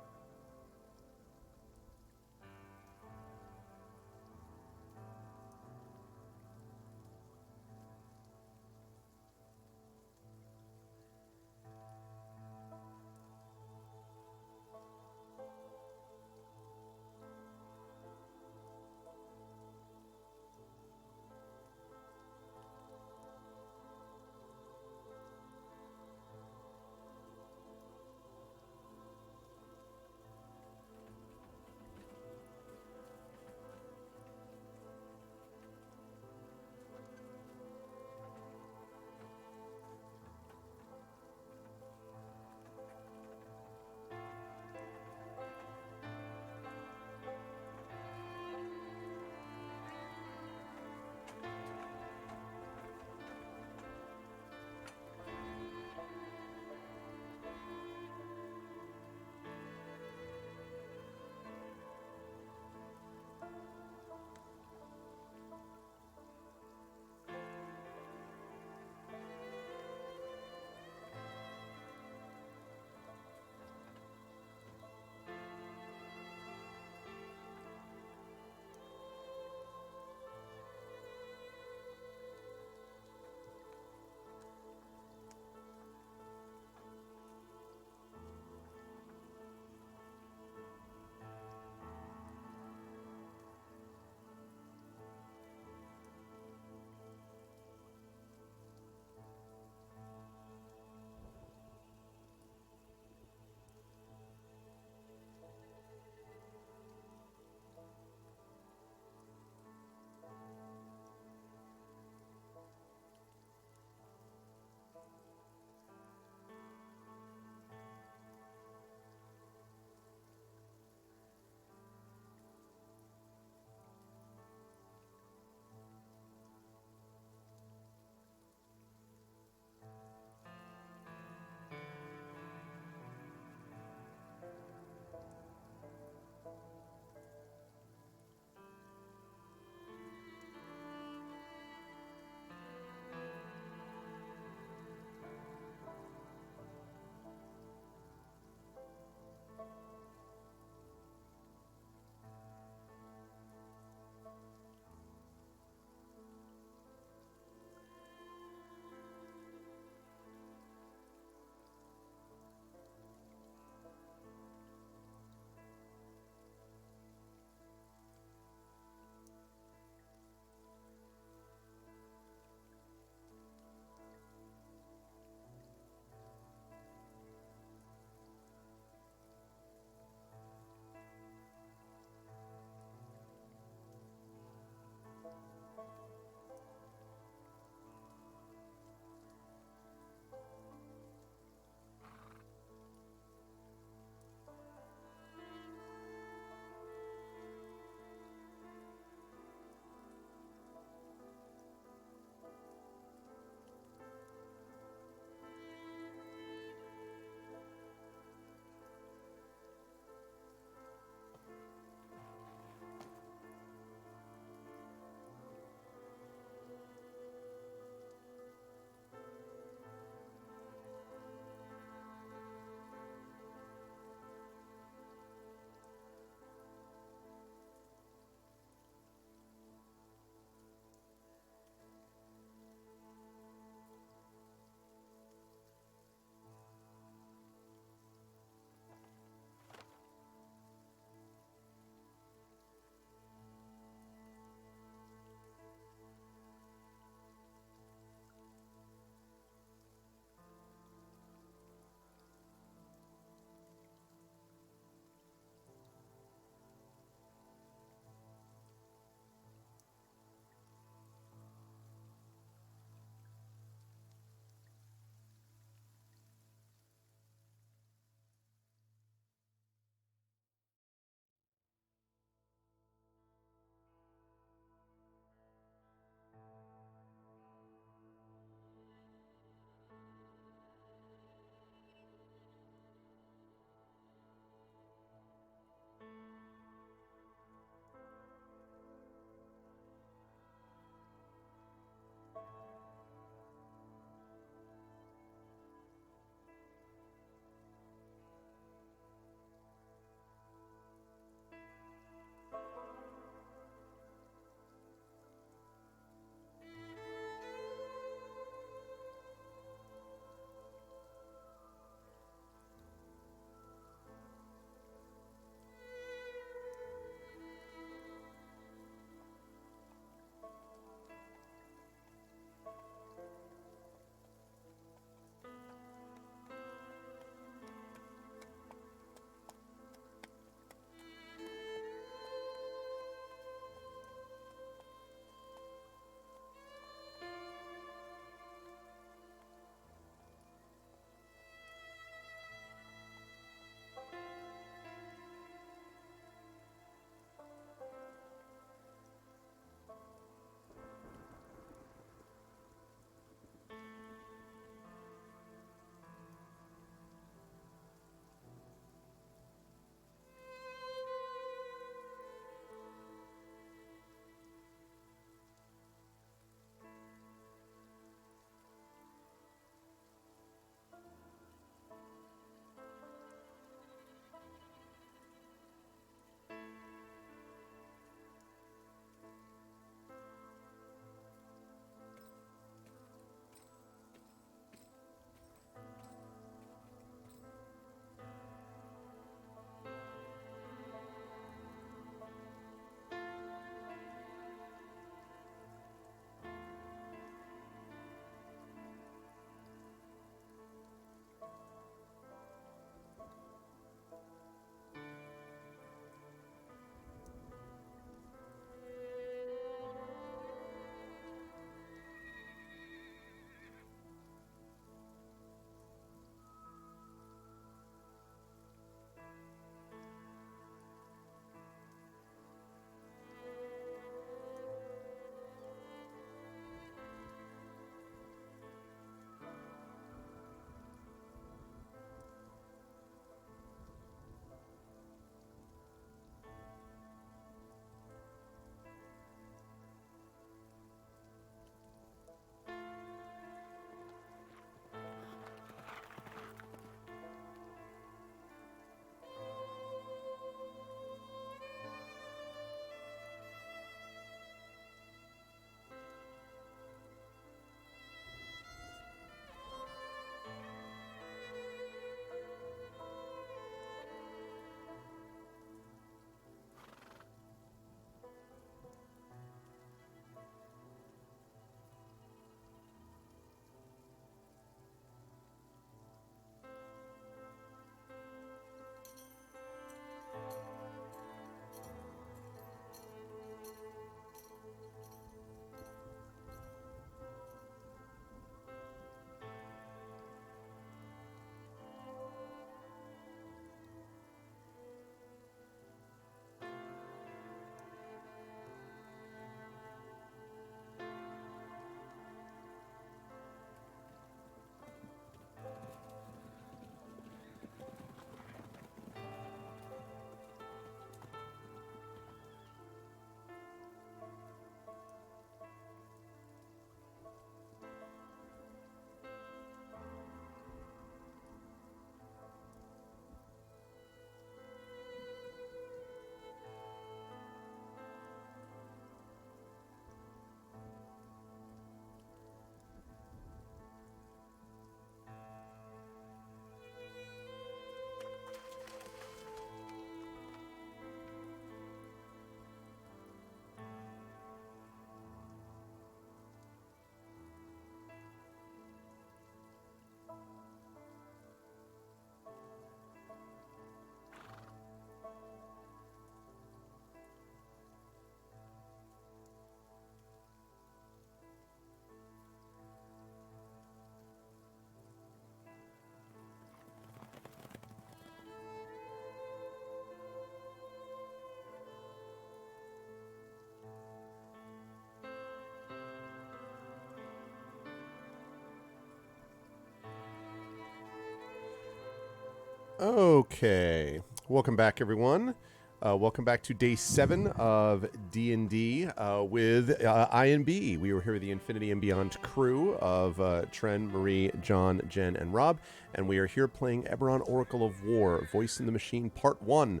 Speaker 2: Okay. Welcome back, everyone. Welcome back to day 7 of D&D with I and B. We were here with the Infinity and Beyond crew of Tren, Marie, John, Jen, and Rob, and we are here playing Eberron Oracle of War, Voice in the Machine, Part 1.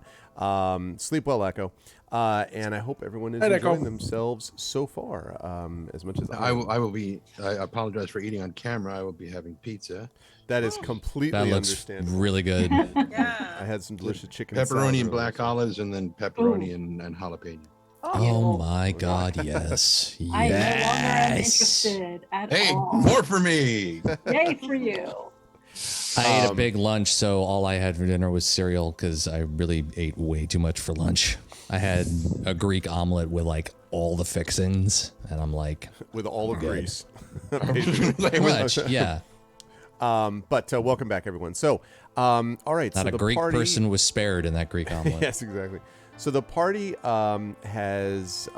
Speaker 2: Sleep well, Echo. And I hope everyone is enjoying themselves so far, as much as
Speaker 4: I will be. I apologize for eating on camera. I will be having pizza.
Speaker 2: That is completely
Speaker 3: That looks
Speaker 2: understandable.
Speaker 3: really good.
Speaker 6: Yeah.
Speaker 2: I had some delicious chicken
Speaker 4: Pepperoni
Speaker 2: salad
Speaker 4: and black
Speaker 2: earlier.
Speaker 4: olives, and then pepperoni and jalapeno.
Speaker 3: Oh my God, yes.
Speaker 7: I no longer am
Speaker 3: Yes.
Speaker 7: interested at
Speaker 4: Hey,
Speaker 7: all.
Speaker 4: more for me.
Speaker 7: Yay for you.
Speaker 3: I ate a big lunch, so all I had for dinner was cereal because I really ate way too much for lunch. I had a Greek omelet with like all the fixings, and I'm like,
Speaker 2: With all of grease.
Speaker 3: pretty much, yeah.
Speaker 2: But welcome back, everyone. So, all right.
Speaker 3: Not
Speaker 2: so
Speaker 3: a
Speaker 2: the
Speaker 3: Greek
Speaker 2: party...
Speaker 3: person was spared in that Greek omelet.
Speaker 2: Yes, exactly. So the party has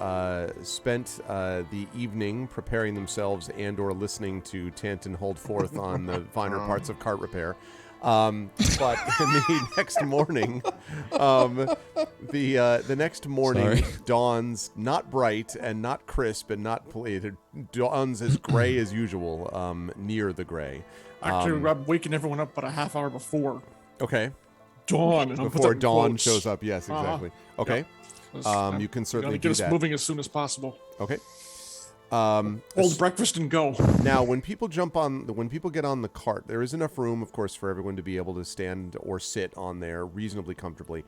Speaker 2: spent the evening preparing themselves and/or listening to Tanton hold forth on the finer parts of cart repair. But in the next morning, the next morning dawns not bright and not crisp and not it dawns as gray as usual, near the gray.
Speaker 5: Actually, I'm waking everyone up about a half hour before
Speaker 2: Okay.
Speaker 5: dawn. And
Speaker 2: Before
Speaker 5: I'm
Speaker 2: dawn shows up. Yes, exactly. Okay. You can certainly
Speaker 5: get
Speaker 2: do
Speaker 5: us
Speaker 2: that.
Speaker 5: moving as soon as possible.
Speaker 2: Okay.
Speaker 5: Hold breakfast and go.
Speaker 2: Now, when people get on the cart, there is enough room, of course, for everyone to be able to stand or sit on there reasonably comfortably.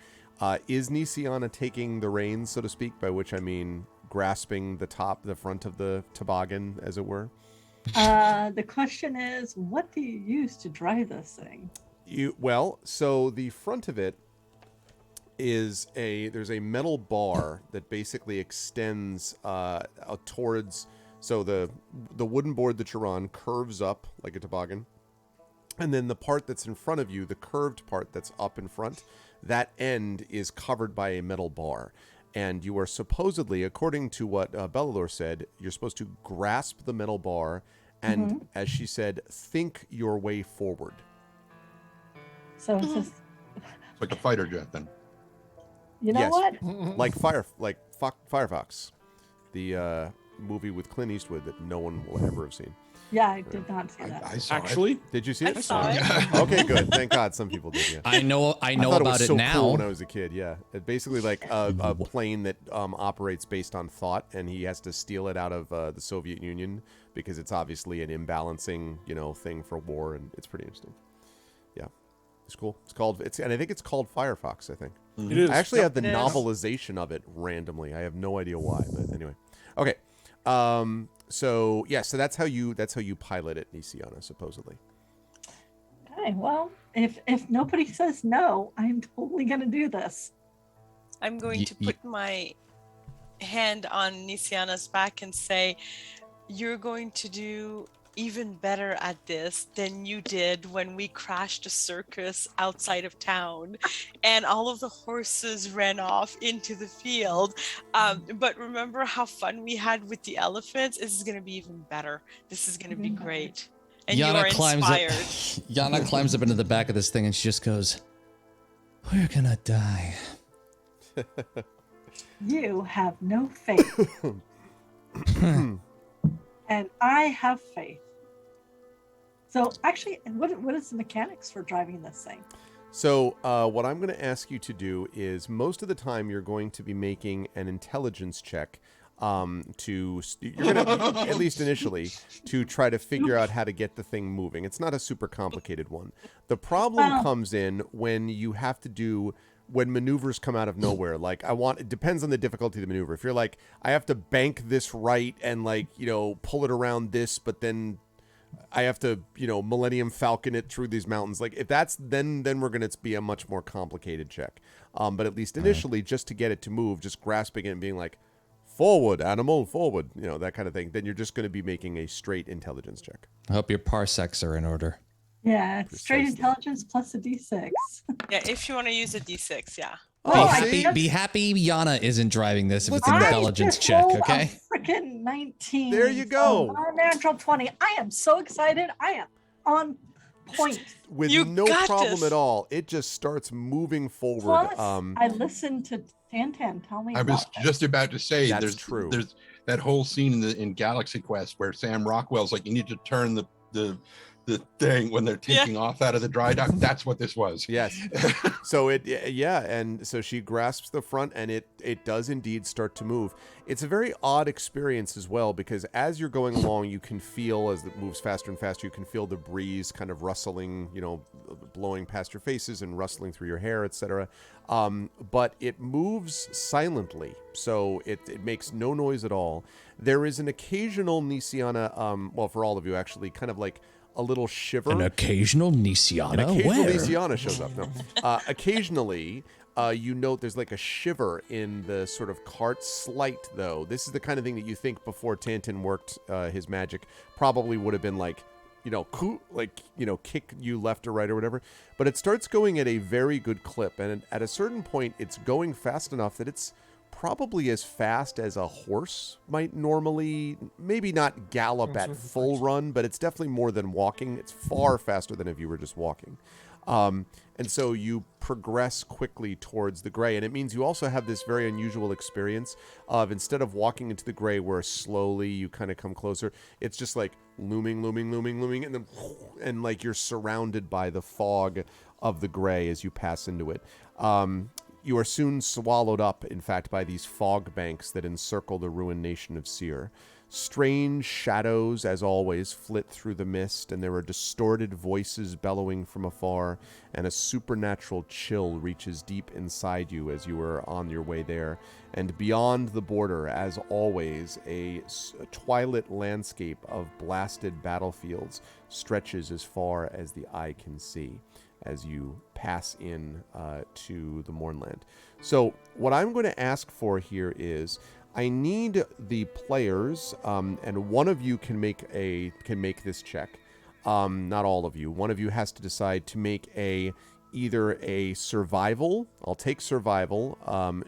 Speaker 2: Is Nisiana taking the reins, so to speak, by which I mean grasping the front of the toboggan, as it were?
Speaker 7: The question is, what do you use to drive this thing?
Speaker 2: So the front of it is there's a metal bar that basically extends towards, so the wooden board that you're on curves up like a toboggan, and then the part that's in front of you, the curved part that's up in front, that end is covered by a metal bar. And you are supposedly, according to what Bellalor said, you're supposed to grasp the metal bar and, as she said, think your way forward.
Speaker 7: So it's just,
Speaker 8: It's like a fighter jet, then.
Speaker 7: you know
Speaker 2: Yes.
Speaker 7: what?
Speaker 2: Like Firefox, the movie with Clint Eastwood that no one will ever have seen.
Speaker 7: Yeah, I did not see that.
Speaker 8: I saw
Speaker 5: Actually,
Speaker 2: Did you see it?
Speaker 6: I saw it.
Speaker 2: Okay, good. Thank God some people did. Yeah.
Speaker 3: I know
Speaker 2: I thought
Speaker 3: about
Speaker 2: was
Speaker 3: it
Speaker 2: so
Speaker 3: now.
Speaker 2: cool when I was a kid. Yeah, it's basically like a plane that operates based on thought, and he has to steal it out of the Soviet Union because it's obviously an imbalancing, thing for war, and it's pretty interesting. Yeah, it's cool. And I think it's called Firefox. I think
Speaker 5: it is.
Speaker 2: I actually have the
Speaker 6: It is.
Speaker 2: novelization of it randomly. I have no idea why, but anyway. Okay. So that's how you pilot it, Nisiana, supposedly.
Speaker 7: Okay, well, if nobody says no, I'm totally gonna do this.
Speaker 6: I'm going to put my hand on Nisiana's back and say, you're going to do even better at this than you did when we crashed a circus outside of town and all of the horses ran off into the field. But remember how fun we had with the elephants? This is going to be even better. This is going to be great. And you are inspired.
Speaker 3: Yana climbs up into the back of this thing and she just goes, "We're gonna die."
Speaker 7: You have no faith. And I have faith. So actually, what is the mechanics for driving this thing?
Speaker 2: So what I'm going to ask you to do is most of the time you're going to be making an intelligence check you're going to, at least initially, to try to figure out how to get the thing moving. It's not a super complicated one. The problem comes in when you have to do when maneuvers come out of nowhere. It depends on the difficulty of the maneuver. If you're like, I have to bank this right and pull it around this, but then I have to, Millennium Falcon it through these mountains. Like if that's, then we're going to be a much more complicated check. But at least initially, just to get it to move, just grasping it and being like, forward, animal, forward, that kind of thing. Then you're just going to be making a straight intelligence check.
Speaker 3: I hope your parsecs are in order.
Speaker 7: Yeah, it's straight
Speaker 2: Precisely.
Speaker 7: intelligence plus a d6.
Speaker 6: Yeah, if you want to use a d6, yeah.
Speaker 3: Be happy Yana isn't driving this if it's
Speaker 2: Look
Speaker 3: an
Speaker 2: at that.
Speaker 3: intelligence
Speaker 7: I just
Speaker 3: check,
Speaker 7: rolled
Speaker 3: okay?
Speaker 7: a freaking 19.
Speaker 2: There you go.
Speaker 7: A natural 20. I am so excited. I am on point.
Speaker 2: with
Speaker 6: You
Speaker 2: no
Speaker 6: got
Speaker 2: problem
Speaker 6: this.
Speaker 2: at all. It just starts moving forward.
Speaker 7: Plus, I listened to Tantan tell me
Speaker 4: I was
Speaker 7: about
Speaker 4: just about to say
Speaker 2: That's
Speaker 4: there's
Speaker 2: true.
Speaker 4: There's that whole scene in Galaxy Quest where Sam Rockwell's like, you need to turn the thing when they're taking off out of the dry dock. That's what this was.
Speaker 2: Yes. So and so she grasps the front, and it does indeed start to move. It's a very odd experience as well, because as you're going along, you can feel, as it moves faster and faster, you can feel the breeze kind of rustling, blowing past your faces and rustling through your hair, etc. But it moves silently, so it makes no noise at all. There is an occasional Nisiana, well, for all of you actually, kind of like a little shiver.
Speaker 3: An occasional Nisiana?
Speaker 2: An occasional
Speaker 3: Where?
Speaker 2: Nisiana shows up. No. Occasionally, you note there's like a shiver in the sort of cart. Slight, though. This is the kind of thing that you think before Tantan worked his magic probably would have been like, kick you left or right or whatever. But it starts going at a very good clip. And at a certain point, it's going fast enough that it's probably as fast as a horse might normally, maybe not gallop at full run, but it's definitely more than walking. It's far faster than if you were just walking. And so you progress quickly towards the gray. And it means you also have this very unusual experience of, instead of walking into the gray where slowly you kind of come closer, it's just like looming, and then and like you're surrounded by the fog of the gray as you pass into it. You are soon swallowed up, in fact, by these fog banks that encircle the ruined nation of Seer. Strange shadows, as always, flit through the mist, and there are distorted voices bellowing from afar, and a supernatural chill reaches deep inside you as you are on your way there. And beyond the border, as always, a twilit landscape of blasted battlefields stretches as far as the eye can see as you pass in to the Mournland. So what I'm going to ask for here is, I need the players, and one of you can make this check. Not all of you. One of you has to decide to make either a survival, I'll take survival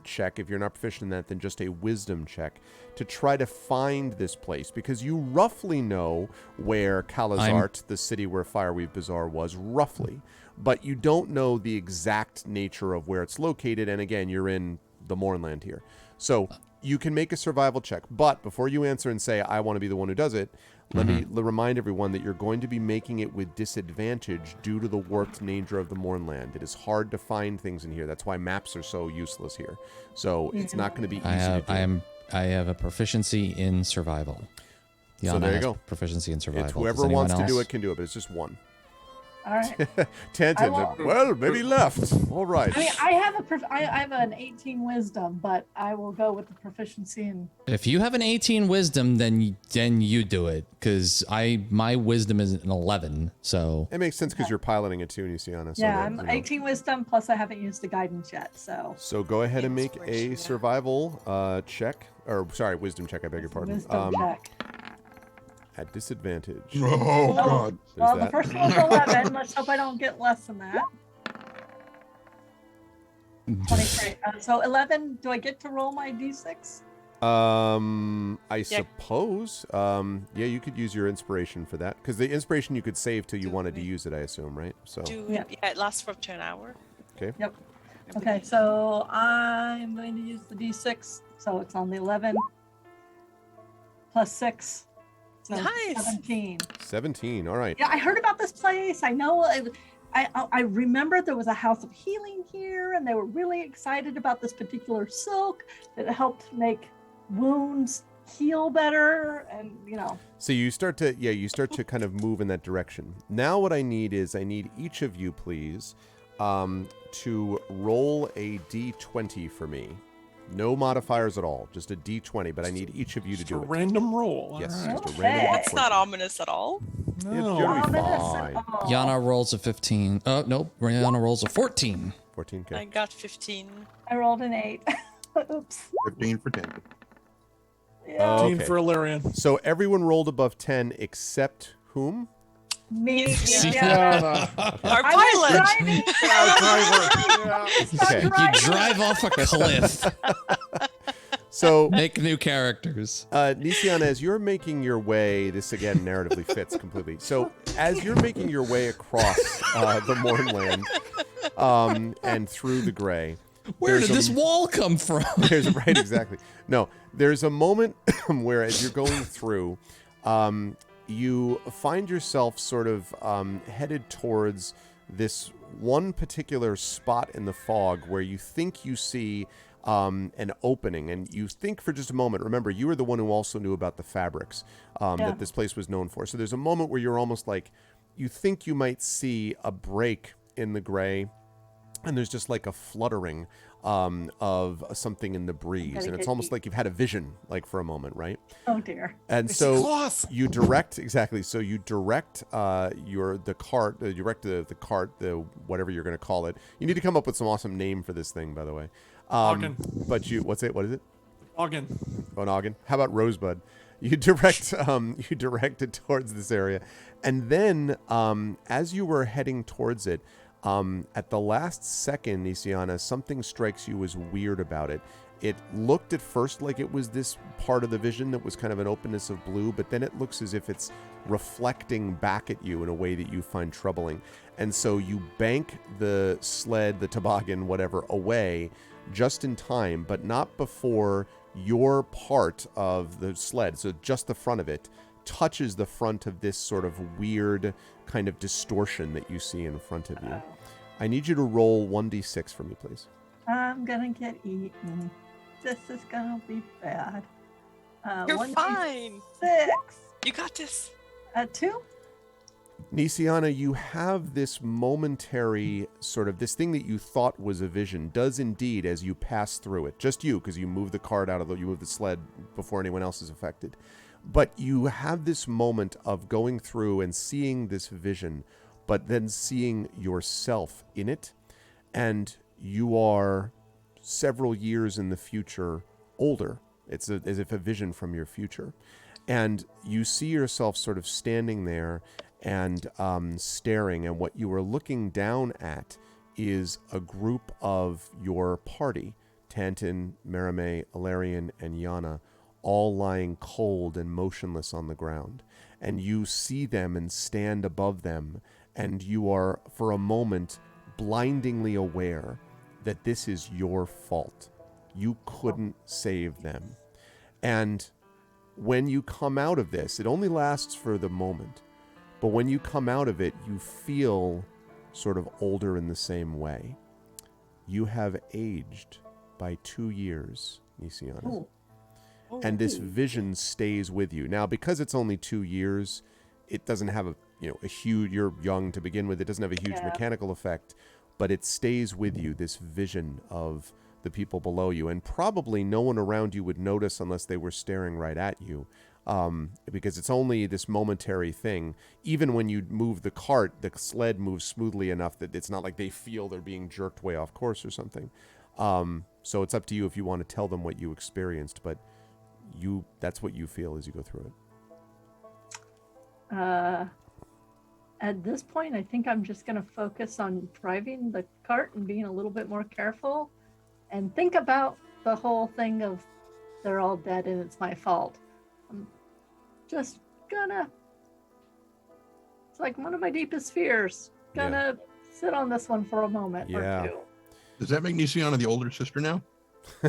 Speaker 2: check. If you're not proficient in that, then just a wisdom check to try to find this place, because you roughly know where Kalazart, the city where Fireweave Bazaar was, roughly, but you don't know the exact nature of where it's located. And again, you're in the Mournland here. So you can make a survival check, but before you answer and say, I want to be the one who does it, let me remind everyone that you're going to be making it with disadvantage due to the warped nature of the Mournland. It is hard to find things in here. That's why maps are so useless here. So it's not going to be easy to do.
Speaker 3: I have a proficiency in survival.
Speaker 2: So there you go.
Speaker 3: Proficiency in survival.
Speaker 2: It's whoever wants to do it can do it, but it's just one.
Speaker 7: All right.
Speaker 2: Tantan, well, maybe left. All right.
Speaker 7: I mean, I have an 18 wisdom, but I will go with the proficiency in.
Speaker 3: If you have an 18 wisdom, then you do it, because my wisdom is an 11. So
Speaker 2: it makes sense because you're piloting it too, Nisiana. So
Speaker 7: yeah, I'm 18 wisdom, plus I haven't used the guidance yet. So
Speaker 2: go ahead and make a survival check, or sorry, wisdom check. I beg your pardon.
Speaker 7: Wisdom check.
Speaker 2: At disadvantage.
Speaker 4: Oh, God.
Speaker 7: Well, the first one was 11. Let's hope I don't get less than that. 23. So 11. Do I get to roll my d6?
Speaker 2: I suppose. Yeah, you could use your inspiration for that, because the inspiration you could save till you wanted to use it, I assume, right? So
Speaker 6: Yeah, it lasts for up to an hour.
Speaker 2: Okay.
Speaker 7: Yep. Okay, so I'm going to use the d6. So it's on the 11 plus 6. So
Speaker 6: Nice.
Speaker 7: 17.
Speaker 2: 17. All right.
Speaker 7: Yeah, I heard about this place. I know. I remember there was a house of healing here, and they were really excited about this particular silk that helped make wounds heal better, and
Speaker 2: So you start to kind of move in that direction. Now what I need each of you, please, to roll a d20 for me. No modifiers at all, just a d20, but I need each of you to do it.
Speaker 5: Random roll.
Speaker 2: Yes,
Speaker 7: right.
Speaker 2: just a random
Speaker 6: That's not ominous at all.
Speaker 2: You'll be fine.
Speaker 3: Yana rolls a 15. Oh, nope. Yana rolls a 14.
Speaker 2: 14,
Speaker 6: I
Speaker 2: okay.
Speaker 6: got 15.
Speaker 7: I rolled an 8. Oops.
Speaker 4: 15 for 10.
Speaker 7: Yeah.
Speaker 2: Okay.
Speaker 5: Team for Illyrian.
Speaker 2: So everyone rolled above 10 except whom?
Speaker 7: Me.
Speaker 5: Yeah.
Speaker 6: Our
Speaker 7: I was
Speaker 6: pilot.
Speaker 7: driving.
Speaker 2: Okay.
Speaker 3: You drive off a cliff.
Speaker 2: So
Speaker 3: Make new characters.
Speaker 2: Nisiana, as you're making your way, this again narratively fits completely. So as you're making your way across the Mournland and through the gray,
Speaker 3: Where did this wall come from?
Speaker 2: right, exactly. No, there's a moment where as you're going through, you find yourself sort of headed towards this one particular spot in the fog where you think you see an opening, and you think for just a moment, remember, you were the one who also knew about the fabrics that this place was known for. So there's a moment where you're almost like, you think you might see a break in the gray, and there's just like a fluttering of something in the breeze, and it's almost like you've had a vision, like for a moment, right?
Speaker 7: Oh dear.
Speaker 2: And so you direct So you direct the cart, the whatever you're going to call it. You need to come up with some awesome name for this thing, by the way.
Speaker 5: Noggin.
Speaker 2: But what is it?
Speaker 5: Noggin.
Speaker 2: Oh, noggin. How about Rosebud? You direct it towards this area, and then as you were heading towards it, at the last second, Nisiana, something strikes you as weird about it. It looked at first like it was this part of the vision that was kind of an openness of blue, but then it looks as if it's reflecting back at you in a way that you find troubling. And so you bank the sled, the toboggan, whatever, away just in time, but not before your part of the sled, so just the front of it, touches the front of this sort of weird kind of distortion that you see in front of you. I need you to roll 1d6 for me, please.
Speaker 7: I'm gonna get eaten. This is gonna be bad.
Speaker 6: You're fine.
Speaker 7: 6.
Speaker 6: You got this.
Speaker 7: 2.
Speaker 2: Nisiana, you have this momentary sort of, this thing that you thought was a vision does indeed, as you pass through it, just you, because you move the cart you move the sled before anyone else is affected. But you have this moment of going through and seeing this vision, but then seeing yourself in it, and you are several years in the future older. It's as if a vision from your future. And you see yourself sort of standing there and staring, and what you are looking down at is a group of your party, Tantin, Merime, Alarian, and Yana, all lying cold and motionless on the ground. And you see them and stand above them, and you are, for a moment, blindingly aware that this is your fault. You couldn't save them. And when you come out of this, it only lasts for the moment, but when you come out of it, you feel sort of older in the same way. You have aged by 2 years, Nisiana. And this vision stays with you. Now, because it's only 2 years, it doesn't have a huge, you're young to begin with, it doesn't have a huge mechanical effect, but it stays with you, this vision of the people below you. And probably no one around you would notice unless they were staring right at you, because it's only this momentary thing. Even when you move the cart, the sled moves smoothly enough that it's not like they feel they're being jerked way off course or something. So it's up to you if you want to tell them what you experienced, but that's what you feel as you go through it.
Speaker 7: At this point, I think I'm just going to focus on driving the cart and being a little bit more careful, and think about the whole thing of they're all dead and it's my fault. I'm just gonna, it's like one of my deepest fears. Gonna sit on this one for a moment or two.
Speaker 4: Does that make Nisiana the older sister now?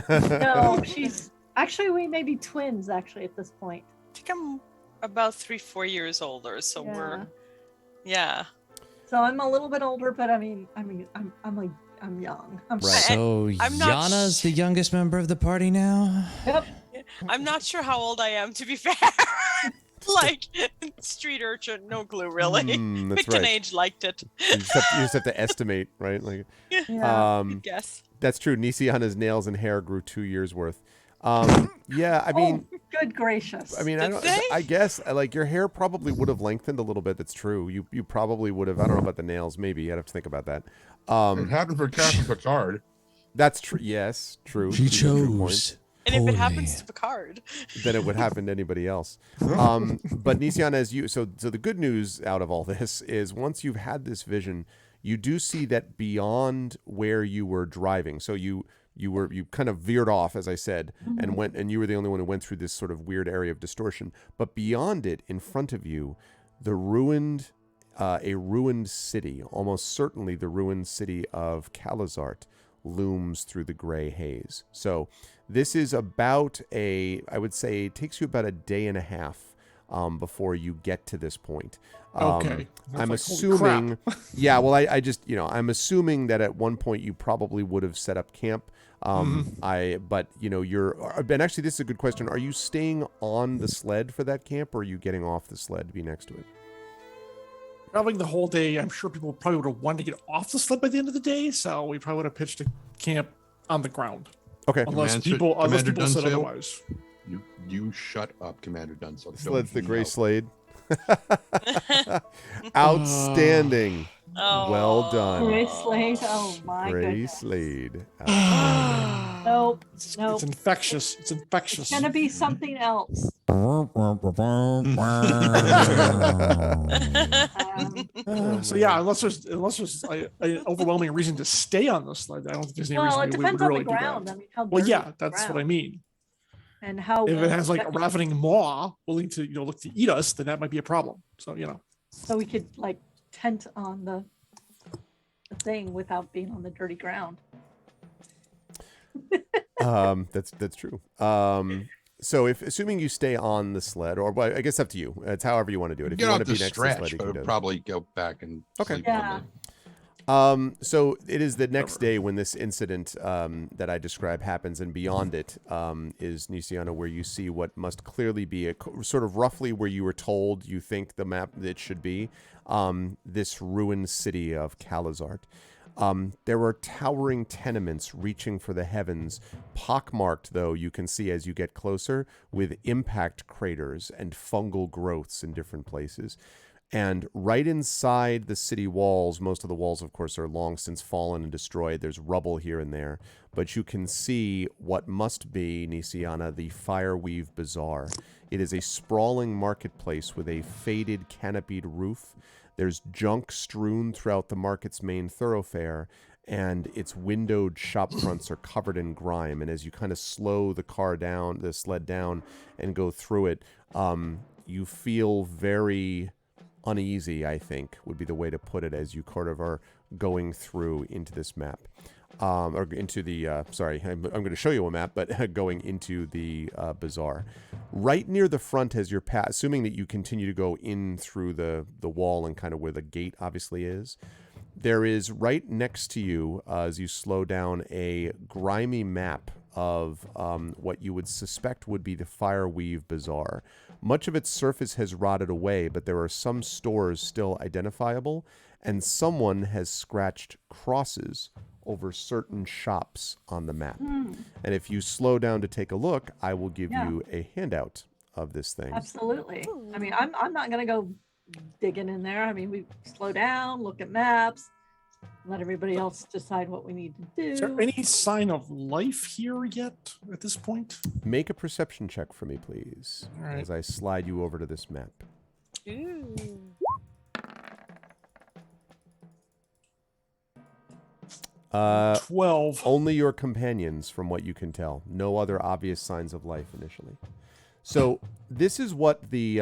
Speaker 7: No, she's actually, we may be twins actually at this point.
Speaker 6: I think I'm about 3-4 years older, so we're
Speaker 7: So I'm a little bit older, but I'm young. I'm
Speaker 3: So
Speaker 6: I'm not
Speaker 3: Yana's the youngest member of the party now?
Speaker 7: Yep.
Speaker 6: I'm not sure how old I am, to be fair. Like, street urchin, no clue, really.
Speaker 2: That's
Speaker 6: Picked an
Speaker 2: right.
Speaker 6: age, liked it.
Speaker 2: You just have to estimate, right? Like,
Speaker 6: Good guess.
Speaker 2: that's true. Nisiana's nails and hair grew 2 years worth. I mean,
Speaker 7: good gracious.
Speaker 2: I mean, I guess like your hair probably would have lengthened a little bit. That's true. You probably would have. I don't know about the nails. Maybe I'd have to think about that.
Speaker 8: It happened for Captain Picard.
Speaker 2: That's true. Yes, true.
Speaker 3: She
Speaker 2: True point.
Speaker 3: chose.
Speaker 6: And if it happens to Picard,
Speaker 2: then it would happen to anybody else. But Nisiana, so the good news out of all this is once you've had this vision, you do see that beyond where you were driving. So you you kind of veered off, as I said, and you were the only one who went through this sort of weird area of distortion. But beyond it, in front of you, a ruined city, almost certainly the ruined city of Calazart, looms through the gray haze. So this is about I would say it takes you about a day and a half before you get to this point.
Speaker 5: Okay.
Speaker 2: I'm
Speaker 5: like,
Speaker 2: assuming, yeah, well, I just, I'm assuming that at one point you probably would have set up camp. But and actually this is a good question. Are you staying on the sled for that camp, or are you getting off the sled to be next to it?
Speaker 5: Traveling the whole day, I'm sure people probably would have wanted to get off the sled by the end of the day, so we probably would have pitched a camp on the ground.
Speaker 2: Okay.
Speaker 5: Unless people said otherwise.
Speaker 4: You shut up, Commander Dunsell.
Speaker 2: Sled's the gray slade. Outstanding.
Speaker 6: Oh.
Speaker 2: Well done.
Speaker 7: Gray Slade. Oh my
Speaker 2: Gray
Speaker 7: goodness.
Speaker 2: Slade.
Speaker 7: Nope.
Speaker 5: It's
Speaker 7: Nope.
Speaker 5: infectious. It's infectious.
Speaker 7: It's gonna be something else.
Speaker 5: So yeah, unless there's an overwhelming reason to stay on the sled, I don't think there's any
Speaker 7: Well, it
Speaker 5: reason we
Speaker 7: depends
Speaker 5: would
Speaker 7: on
Speaker 5: really
Speaker 7: the
Speaker 5: do
Speaker 7: ground.
Speaker 5: that.
Speaker 7: I mean, how
Speaker 5: Well,
Speaker 7: dirty
Speaker 5: yeah,
Speaker 7: the
Speaker 5: that's what I
Speaker 7: ground.
Speaker 5: mean.
Speaker 7: And how
Speaker 5: If it has like a
Speaker 7: effective-
Speaker 5: ravening maw willing to look to eat us, then that might be a problem. So
Speaker 7: so we could like tent on the thing without being on the dirty ground.
Speaker 2: That's true. So assuming you stay on the sled, or well, I guess it's up to you. It's however you want to do it. If
Speaker 4: Get
Speaker 2: you want
Speaker 4: off
Speaker 2: to
Speaker 4: the
Speaker 2: be next to the sled,
Speaker 4: stretch,
Speaker 2: you
Speaker 4: but
Speaker 2: can do
Speaker 4: would
Speaker 2: it.
Speaker 4: probably go back and
Speaker 2: Okay.
Speaker 4: sleep
Speaker 7: Yeah.
Speaker 4: on
Speaker 2: So it is the next day when this incident that I describe happens, and beyond it is Nisiana, where you see what must clearly be sort of roughly where you were told you think the map it should be, this ruined city of Calazart. There are towering tenements reaching for the heavens, pockmarked, though, you can see as you get closer, with impact craters and fungal growths in different places. And right inside the city walls, most of the walls, of course, are long since fallen and destroyed. There's rubble here and there. But you can see what must be, Nisiana, the Fireweave Bazaar. It is a sprawling marketplace with a faded canopied roof. There's junk strewn throughout the market's main thoroughfare, and its windowed shop fronts are covered in grime. And as you kind of slow the sled down, and go through it, you feel very uneasy, I think, would be the way to put it, as you kind of are going through into this map. Or into the, I'm going to show you a map, but going into the bazaar. Right near the front as you're assuming that you continue to go in through the wall and kind of where the gate obviously is, there is right next to you, as you slow down, a grimy map of what you would suspect would be the Fireweave Bazaar. Much of its surface has rotted away, but there are some stores still identifiable, and someone has scratched crosses over certain shops on the map. And if you slow down to take a look, I will give you a handout of this thing.
Speaker 7: Absolutely. I mean, I'm not gonna go digging in there. I mean, we slow down, look at maps, let everybody else decide what we need to do.
Speaker 5: Is there any sign of life here yet at this point?
Speaker 2: Make a perception check for me, please,
Speaker 5: All right.
Speaker 2: as I slide you over to this map.
Speaker 6: Ooh.
Speaker 5: 12.
Speaker 2: Only your companions, from what you can tell. No other obvious signs of life initially. So this is what the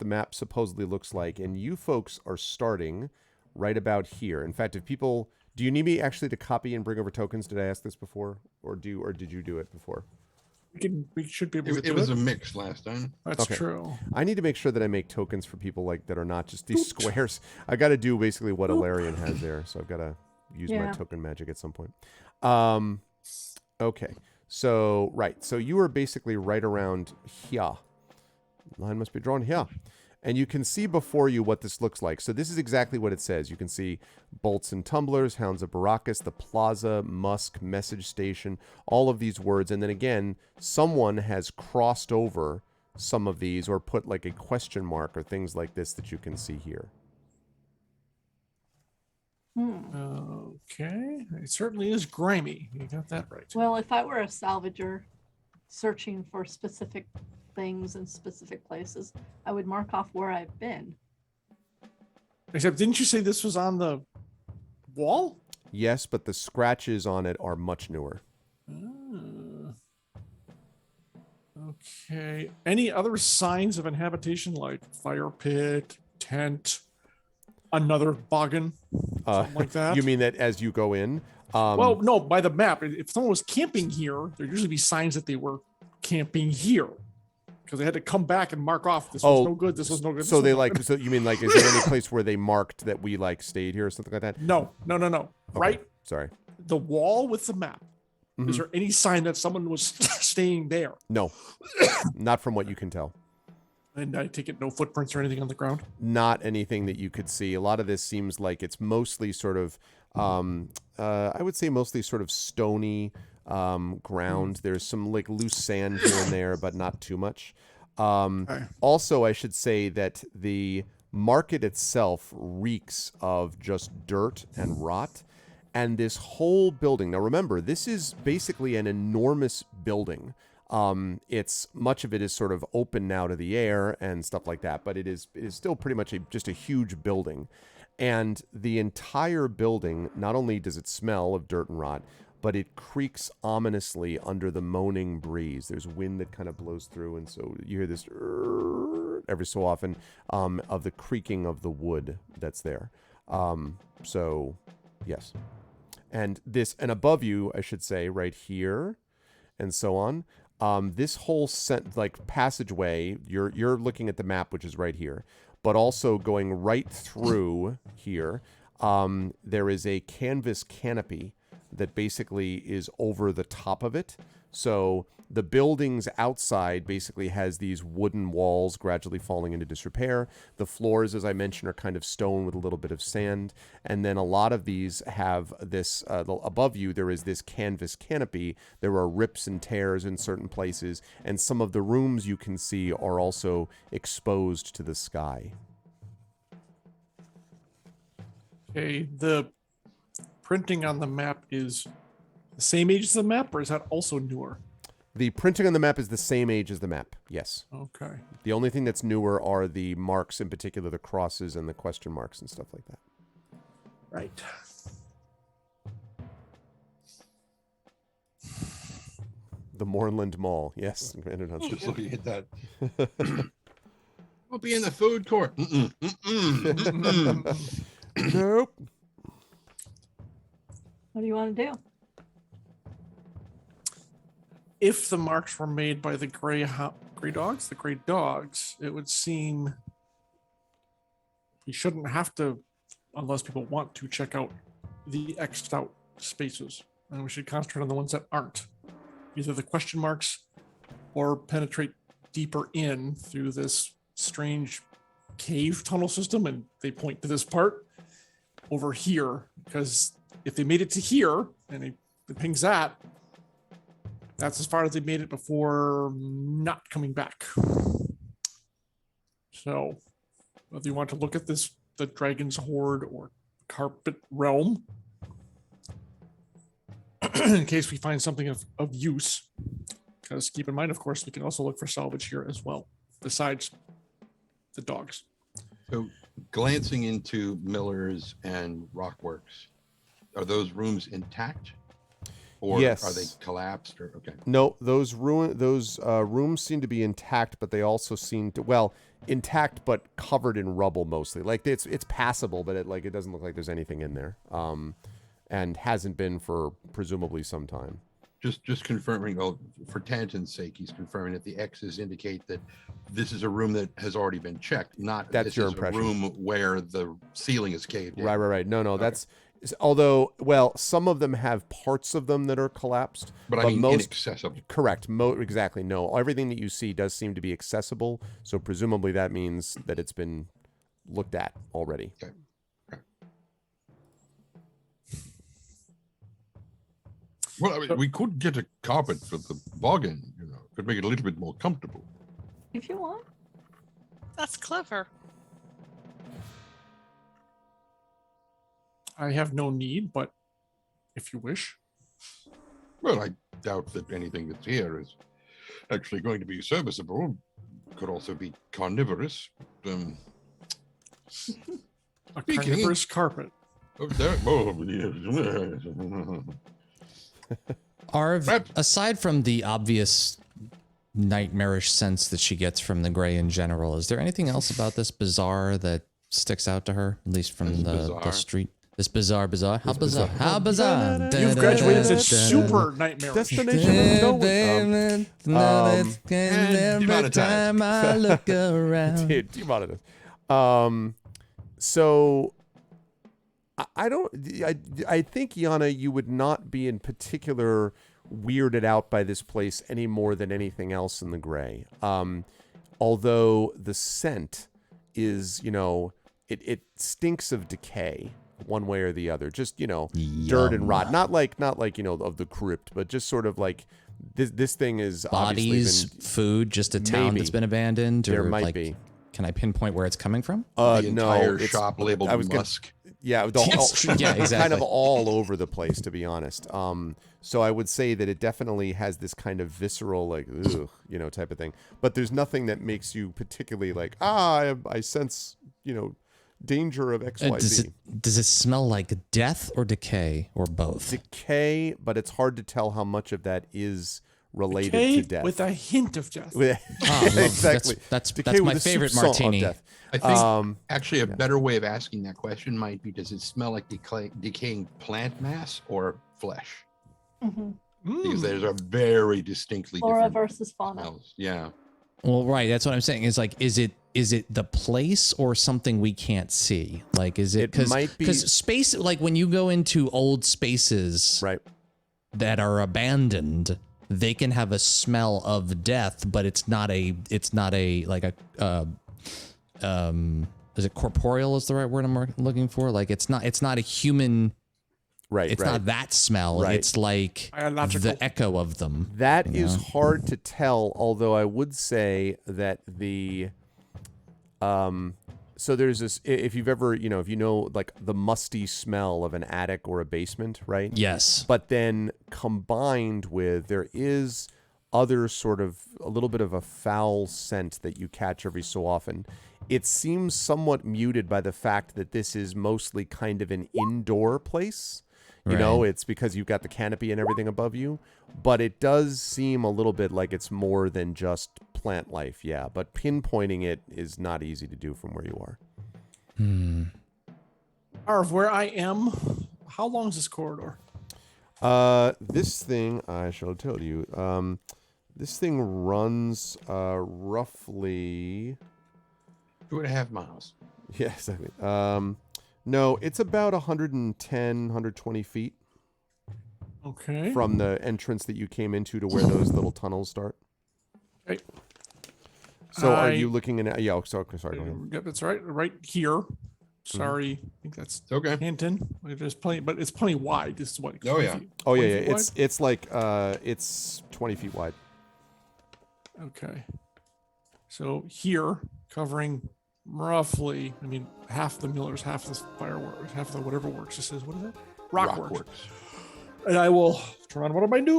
Speaker 2: map supposedly looks like, and you folks are starting right about here. In fact, if people, do you need me actually to copy and bring over tokens? Did I ask this before, or did you do it before?
Speaker 5: We should be able to
Speaker 4: It
Speaker 5: do
Speaker 4: was
Speaker 5: it.
Speaker 4: a mix last time.
Speaker 5: That's
Speaker 2: Okay.
Speaker 5: true.
Speaker 2: I need to make sure that I make tokens for people like that are not just these squares. I got to do basically what Ilarion has there, so I've got to use my token magic at some point. Okay, so so you are basically right around here. Line must be drawn here. And you can see before you what this looks like. So this is exactly what it says. You can see bolts and tumblers, hounds of Baracus, the plaza, musk, message station, all of these words. And then again, someone has crossed over some of these or put like a question mark or things like this that you can see here.
Speaker 5: Okay. It certainly is grimy. You got that right.
Speaker 7: Well, if I were a salvager searching for specific things in specific places, I would mark off where I've been.
Speaker 5: Except, didn't you say this was on the wall?
Speaker 2: Yes, but the scratches on it are much newer.
Speaker 5: Okay. Any other signs of inhabitation like fire pit, tent, another boggin, something like that?
Speaker 2: You mean that as you go in?
Speaker 5: Well, no, by the map. If someone was camping here, there'd usually be signs that they were camping here. Because they had to come back and mark off this was no good, this was no good.
Speaker 2: So they like, so you mean like, is there any place where they marked that we like stayed here or something like that?
Speaker 5: No.
Speaker 2: Okay,
Speaker 5: Right?
Speaker 2: Sorry.
Speaker 5: The wall with the map.
Speaker 2: Mhm.
Speaker 5: Is there any sign that someone was staying there?
Speaker 2: No, not from what you can tell.
Speaker 5: And I take it no footprints or anything on the ground?
Speaker 2: Not anything that you could see. A lot of this seems like it's mostly sort of, I would say mostly sort of stony ground. There's some like loose sand here and there, but not too much. Also, I should say that the market itself reeks of just dirt and rot. And this whole building, now remember, this is basically an enormous building. It's much of it is sort of open now to the air and stuff like that, but it is still pretty much just a huge building. And the entire building, not only does it smell of dirt and rot, but it creaks ominously under the moaning breeze. There's wind that kind of blows through, and so you hear this every so often of the creaking of the wood that's there. So, yes. And above you, I should say, right here, and so on. This whole passageway, you're looking at the map, which is right here, but also going right through here, there is a canvas canopy that basically is over the top of it. So the buildings outside basically has these wooden walls gradually falling into disrepair. The floors, as I mentioned, are kind of stone with a little bit of sand. And then a lot of these have this, above you, there is this canvas canopy. There are rips and tears in certain places. And some of the rooms you can see are also exposed to the sky.
Speaker 5: Okay, the printing on the map is the same age as the map, or is that also newer?
Speaker 2: The printing on the map is the same age as the map, yes.
Speaker 5: Okay.
Speaker 2: The only thing that's newer are the marks, in particular the crosses and the question marks and stuff like that.
Speaker 5: Right.
Speaker 2: The Mournland Mall, yes.
Speaker 4: Just looking at that. I'll be in the food court.
Speaker 2: Nope.
Speaker 7: What do you want to do?
Speaker 5: If the marks were made by the gray dogs, it would seem we shouldn't have to, unless people want to, check out the X'd out spaces. And we should concentrate on the ones that aren't. Either the question marks or penetrate deeper in through this strange cave tunnel system. And they point to this part over here, because if they made it to here and it pings that, that's as far as they made it before not coming back. So whether you want to look at this, the Dragon's Hoard or Carpet Realm, in case we find something of use, because keep in mind, of course, we can also look for salvage here as well, besides the dogs.
Speaker 4: So glancing into Miller's and Rockworks, are those rooms intact? Or
Speaker 2: yes.
Speaker 4: Are they collapsed? Or okay.
Speaker 2: No, those rooms seem to be intact, but they also seem to intact but covered in rubble mostly. Like it's passable, but it doesn't look like there's anything in there. And hasn't been for presumably some time.
Speaker 4: Just confirming, for Tanton's sake, he's confirming that the X's indicate that this is a room that has already been checked, not
Speaker 2: that's
Speaker 4: this
Speaker 2: your
Speaker 4: is
Speaker 2: impression.
Speaker 4: A room where the ceiling is caved in.
Speaker 2: Right. No,
Speaker 4: okay.
Speaker 2: That's. Although, some of them have parts of them that are collapsed.
Speaker 4: But I mean
Speaker 2: most,
Speaker 4: inaccessible.
Speaker 2: Correct. Exactly. No, everything that you see does seem to be accessible. So presumably that means that it's been looked at already.
Speaker 4: Okay. Well, I mean, we could get a carpet for the boggin, could make it a little bit more comfortable.
Speaker 7: If you want.
Speaker 6: That's clever.
Speaker 5: I have no need, but if you wish.
Speaker 4: Well, I doubt that anything that's here is actually going to be serviceable. Could also be carnivorous.
Speaker 5: A carnivorous carpet.
Speaker 3: Arv,
Speaker 8: Rep.
Speaker 3: aside from the obvious nightmarish sense that she gets from the gray in general, is there anything else about this bazaar that sticks out to her, at least from the street? This bizarre. How bizarre? How bizarre?
Speaker 5: You've graduated to super nightmarish.
Speaker 2: Destination unknown.
Speaker 3: Every time I look around.
Speaker 2: Dude, demonetized. So I think, Yana, you would not be in particular weirded out by this place any more than anything else in the gray. Although the scent is, it stinks of decay one way or the other. Just, dirt and rot. Not like, of the crypt, but just sort of like this thing is
Speaker 3: bodies, food, just a town that's been abandoned.
Speaker 2: There
Speaker 3: or
Speaker 2: might be.
Speaker 3: Can I pinpoint where it's coming from?
Speaker 4: The entire shop labeled musk.
Speaker 2: Yeah,
Speaker 3: yeah, exactly.
Speaker 2: Kind of all over the place, to be honest. So I would say that it definitely has this kind of visceral, like, ugh, type of thing. But there's nothing that makes you particularly like, I sense, danger of X, Y, Z.
Speaker 3: Does it smell like death or decay or both?
Speaker 2: Decay, but it's hard to tell how much of that is related
Speaker 5: Decay
Speaker 2: to death.
Speaker 5: with a hint of death.
Speaker 2: Exactly.
Speaker 3: That's my favorite martini.
Speaker 4: I think actually a better way of asking that question might be, does it smell like decaying plant mass or flesh?
Speaker 7: Mm-hmm.
Speaker 4: Because there's a very distinctly
Speaker 7: Flora
Speaker 4: different
Speaker 7: versus fauna.
Speaker 4: smells. Yeah.
Speaker 3: Well, right. That's what I'm saying. Is like, is it the place or something we can't see? Like, is it because space? Like when you go into old spaces,
Speaker 2: right,
Speaker 3: that are abandoned, they can have a smell of death, but it's not a is it corporeal is the right word I'm looking for? Like it's not a human.
Speaker 2: Right.
Speaker 3: It's not that smell.
Speaker 2: Right.
Speaker 3: It's like the echo of them.
Speaker 2: That is hard to tell, although I would say that the so there's this, if you've ever, like the musty smell of an attic or a basement, right?
Speaker 3: Yes.
Speaker 2: But then combined with, there is other sort of a little bit of a foul scent that you catch every so often. It seems somewhat muted by the fact that this is mostly kind of an indoor place. It's because you've got the canopy and everything above you, but it does seem a little bit like it's more than just plant life, yeah. But pinpointing it is not easy to do from where you are.
Speaker 5: Arv, where I am, how long is this corridor?
Speaker 2: This thing, I shall tell you, this thing runs roughly
Speaker 4: 2.5 miles.
Speaker 2: Yeah, exactly. No, it's about 110, 120 feet.
Speaker 5: Okay.
Speaker 2: From the entrance that you came into to where those little tunnels start.
Speaker 5: Okay.
Speaker 2: So are you looking in? Yeah, sorry.
Speaker 5: Yep, that's right. Right here. Sorry, I think that's
Speaker 4: okay.
Speaker 5: Hinton. There's plenty, but it's plenty wide. This is what.
Speaker 4: Oh yeah.
Speaker 2: Oh yeah. It's like it's 20 feet wide.
Speaker 5: Okay. So here, covering roughly, half the millers, half the fireworks, half the whatever works. This is, what is it? Rockworks. And I will turn on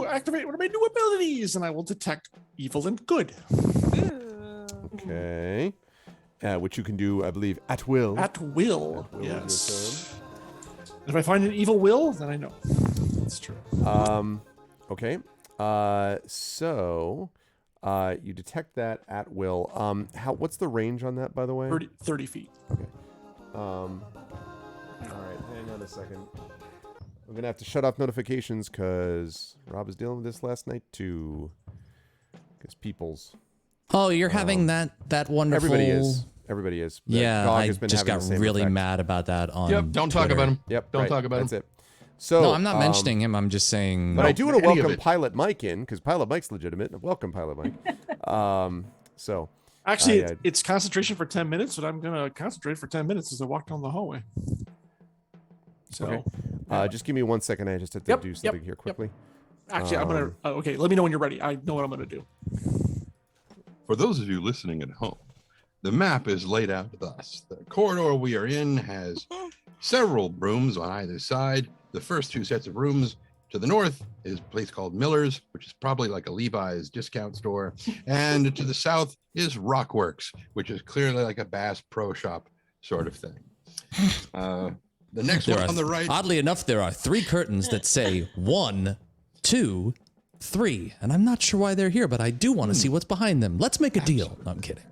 Speaker 5: activate one of my new abilities, and I will detect evil and good.
Speaker 2: Okay. Which you can do, I believe, at will.
Speaker 5: At will, yes. If I find an evil will, then I know. That's true.
Speaker 2: Okay. So you detect that at will. What's the range on that, by the way?
Speaker 5: 30 feet.
Speaker 2: Okay. All right, hang on a second. I'm gonna have to shut off notifications because Rob was dealing with this last night too. Because people's.
Speaker 3: Oh, you're having that wonderful.
Speaker 2: Everybody is.
Speaker 3: Yeah, I just got really mad about that on.
Speaker 4: Yep. Don't talk about him.
Speaker 2: Yep.
Speaker 4: Don't talk about him.
Speaker 2: That's it. So
Speaker 3: no, I'm not mentioning him. I'm just saying.
Speaker 2: But I do want to welcome Pilot Mike in because Pilot Mike's legitimate. Welcome, Pilot Mike. So.
Speaker 5: Actually, it's concentration for 10 minutes, but I'm gonna concentrate for 10 minutes as I walk down the hallway. So.
Speaker 2: Okay. Just give me 1 second. I just have to do something here quickly.
Speaker 5: Actually, I'm gonna. Okay, let me know when you're ready. I know what I'm gonna do.
Speaker 4: For those of you listening at home, the map is laid out thus. The corridor we are in has several rooms on either side. The first two sets of rooms to the north is a place called Miller's, which is probably like a Levi's discount store. And to the south is Rockworks, which is clearly like a Bass Pro Shop sort of thing. The next one on the right.
Speaker 3: Oddly enough, there are 3 curtains that say 1, 2, 3, and I'm not sure why they're here, but I do want to see what's behind them. Let's make a deal. No, I'm kidding.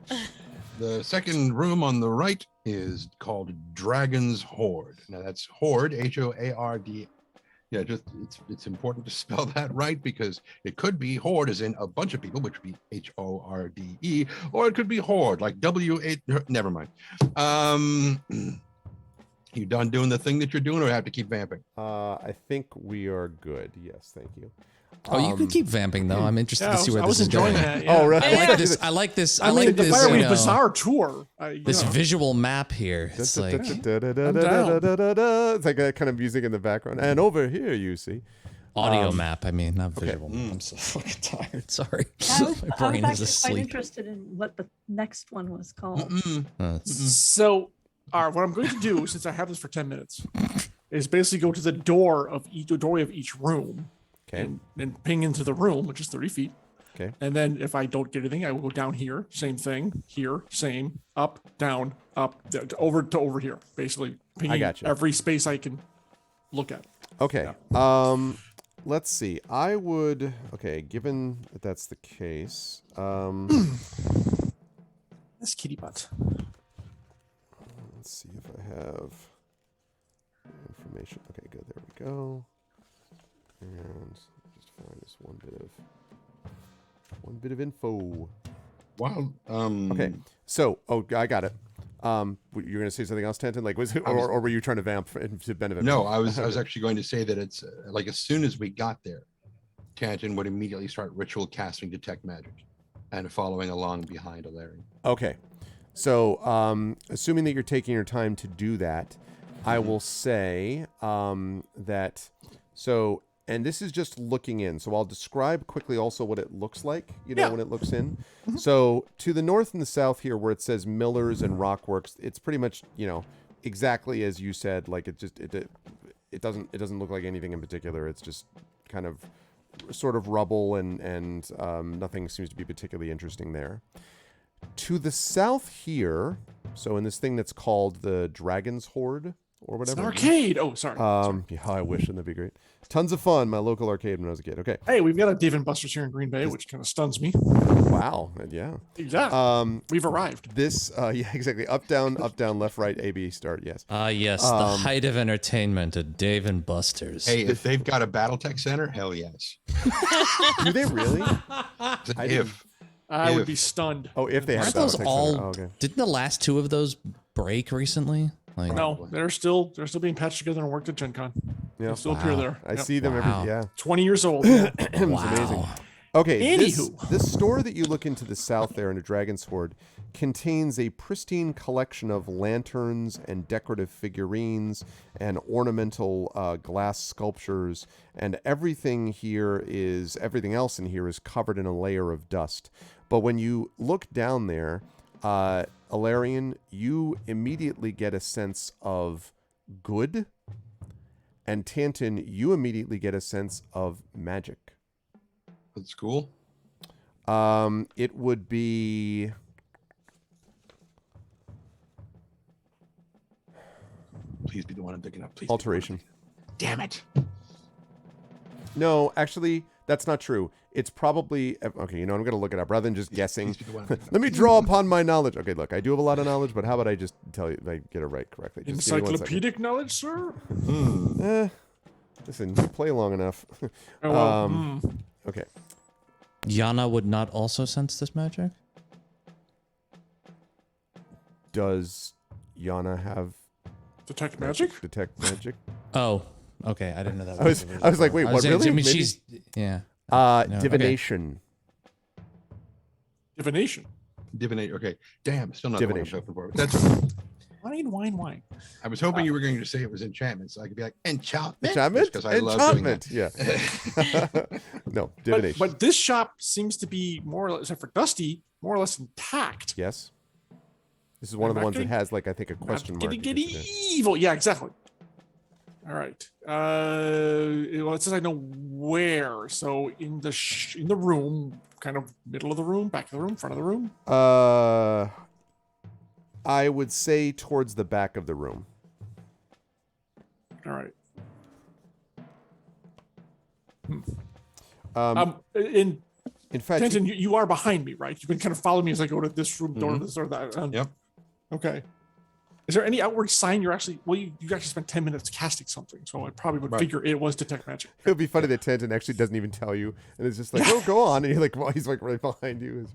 Speaker 4: The second room on the right is called Dragon's Hoard. Now that's Hoard, H-O-A-R-D. Yeah, just it's important to spell that right, because it could be horde as in a bunch of people, which would be H-O-R-D-E, or it could be horde like W-A. Never mind. You done doing the thing that you're doing, or have to keep vamping?
Speaker 2: I think we are good. Yes, thank you.
Speaker 3: Oh, you can keep vamping though. I'm interested to see where
Speaker 5: I
Speaker 3: this
Speaker 5: was
Speaker 3: is going.
Speaker 5: enjoying that. Yeah.
Speaker 2: Oh, really?
Speaker 3: I like this.
Speaker 5: I mean, the
Speaker 3: this.
Speaker 5: Firewing
Speaker 3: You know,
Speaker 5: Bizarre tour.
Speaker 3: this visual map here. It's like
Speaker 2: It's like that kind of music in the background. And over here, you see.
Speaker 3: audio map. I mean, not visual. I'm so fucking tired. Sorry.
Speaker 7: I was
Speaker 3: My brain is
Speaker 7: actually quite
Speaker 3: asleep.
Speaker 7: interested in what the next one was called.
Speaker 5: So, all right, what I'm going to do, since I have this for 10 minutes, is basically go to the doorway of each room.
Speaker 2: Okay.
Speaker 5: And ping into the room, which is 30 feet.
Speaker 2: Okay.
Speaker 5: And then if I don't get anything, I will go down here, same thing, here, same, up, down, up, over to over here, basically pinging every space I can look at.
Speaker 2: Okay.
Speaker 5: Yeah.
Speaker 2: Let's see. I would. Okay. Given that that's the case.
Speaker 5: This kitty butt.
Speaker 2: Let's see if I have information. Okay. Good. There we go. And just find this one bit of info.
Speaker 4: Wow.
Speaker 2: Okay. So, I got it. You're going to say something else, Tanton? Like, or were you trying to vamp to benefit?
Speaker 4: No, I was actually going to say that it's like as soon as we got there, Tanton would immediately start ritual casting detect magic, and following along behind Alarian.
Speaker 2: Okay. So, assuming that you're taking your time to do that, I will say that. So. And this is just looking in. So I'll describe quickly also what it looks like, when it looks in. So to the north and the south here where it says Millers and Rockworks, it's pretty much, exactly as you said, like it doesn't look like anything in particular. It's just kind of sort of rubble and nothing seems to be particularly interesting there. To the south here, so in this thing that's called the Dragon's Hoard, or whatever.
Speaker 5: It's an arcade. Oh, sorry.
Speaker 2: Yeah, I wish, and that'd be great. Tons of fun. My local arcade when I was a kid. Okay.
Speaker 5: Hey, we've got a Dave and Buster's here in Green Bay, which kind of stuns me.
Speaker 2: Wow. Yeah.
Speaker 5: Exactly. We've arrived.
Speaker 2: This, yeah, exactly. Up, down, left, right, A, B, start. Yes.
Speaker 3: Yes, the height of entertainment at Dave and Buster's.
Speaker 4: Hey, if they've got a BattleTech center, hell yes.
Speaker 2: Do they really?
Speaker 5: I would be stunned.
Speaker 2: Oh, if they have
Speaker 3: Aren't those
Speaker 2: BattleTech
Speaker 3: all?
Speaker 2: center. Oh, okay.
Speaker 3: Didn't the last 2 of those break recently? Like,
Speaker 5: No, they're still being patched together and worked at Gen Con.
Speaker 2: Yeah.
Speaker 5: They still appear there.
Speaker 2: I see them every. Yeah.
Speaker 5: 20 years old.
Speaker 2: It's amazing. Okay,
Speaker 5: Anywho.
Speaker 2: this store that you look into the south there in the Dragon's Hoard contains a pristine collection of lanterns and decorative figurines and ornamental glass sculptures, and everything else in here is covered in a layer of dust. But when you look down there, Alarian, you immediately get a sense of good, and Tanton, you immediately get a sense of magic.
Speaker 4: That's cool.
Speaker 2: It would be.
Speaker 4: Please be the one I'm picking up. Please.
Speaker 2: Alteration.
Speaker 4: Damn it.
Speaker 2: No, actually, that's not true. It's probably okay. I'm going to look it up rather than just guessing. Let me draw upon my knowledge. Okay, look, I do have a lot of knowledge, but how about I just tell you, like, get it right correctly? Just give me 1 second.
Speaker 5: Encyclopedic knowledge, sir?
Speaker 2: Listen, you play long enough. Okay.
Speaker 3: Yana would not also sense this magic?
Speaker 2: Does Yana have
Speaker 5: Detect magic?
Speaker 2: Detect magic?
Speaker 3: Oh, okay. I didn't know that.
Speaker 2: I was like, wait, what? Really?
Speaker 3: I mean, she's yeah.
Speaker 2: Divination.
Speaker 5: Divination.
Speaker 4: Divination. Okay. Damn. Still not
Speaker 2: Divination.
Speaker 4: the one I'm hoping for. That's.
Speaker 5: Wine.
Speaker 4: I was hoping you were going to say it was enchantment, so I could be like enchantment.
Speaker 2: Enchantment?
Speaker 4: Because I love doing that.
Speaker 2: Yeah. No, divination.
Speaker 5: But this shop seems to be more or less, except for Dusty, more or less intact.
Speaker 2: Yes. This is one of the ones that has, like, I think, a question mark.
Speaker 5: Getting evil. Yeah, exactly. All right. Well, it says I know where. So in the room, kind of middle of the room, back of the room, front of the room.
Speaker 2: I would say towards the back of the room.
Speaker 5: All right. In
Speaker 2: fact,
Speaker 5: Tintin, you are behind me, right? You've been kind of following me as I go to this room, door to this or that.
Speaker 4: Yep.
Speaker 5: Okay. Is there any outward sign you're actually? Well, you actually spent 10 minutes casting something, so I probably would figure it was detect magic.
Speaker 2: It would be funny that Tanton actually doesn't even tell you, and it's just like, "Oh, go on," and you're like, "Well, he's like right behind you."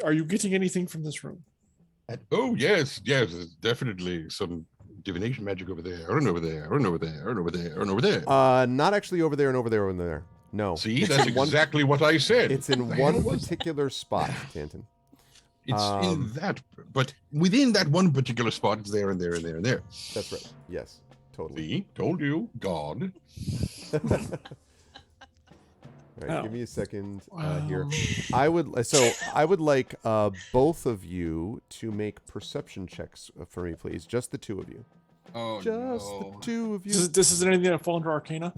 Speaker 5: Are you getting anything from this room?
Speaker 8: Oh yes, there's definitely some divination magic over there, and over there, and over there, and over there, and over there.
Speaker 2: Not actually over there and over there and there. No.
Speaker 8: See, that's exactly what I said.
Speaker 2: It's in one particular spot, Tanton.
Speaker 8: It's in that, but within that one particular spot, it's there and there and there and there.
Speaker 2: That's right. Yes, totally.
Speaker 8: See, told you, God.
Speaker 2: All right, give me a second here. I would like both of you to make perception checks for me, please. Just the two of you.
Speaker 8: Oh,
Speaker 2: Just
Speaker 8: no.
Speaker 2: the two of you.
Speaker 5: This isn't anything that fall under Arcana?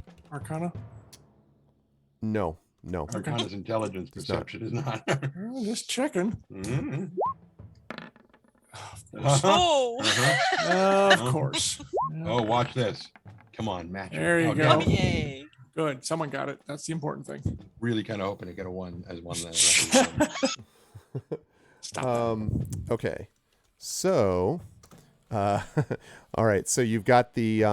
Speaker 2: No.
Speaker 4: Arcana's intelligence perception is not.
Speaker 5: Well, just checking.
Speaker 8: Mm-hmm.
Speaker 6: Oh.
Speaker 5: Of course.
Speaker 4: Oh, watch this. Come on, match.
Speaker 5: There you
Speaker 4: Oh,
Speaker 5: go.
Speaker 4: damn.
Speaker 6: Yay.
Speaker 5: Good. Someone got it. That's the important thing.
Speaker 4: Really kind of hoping to get a one as one.
Speaker 5: Stop.
Speaker 2: Okay. So, all right. So you've got the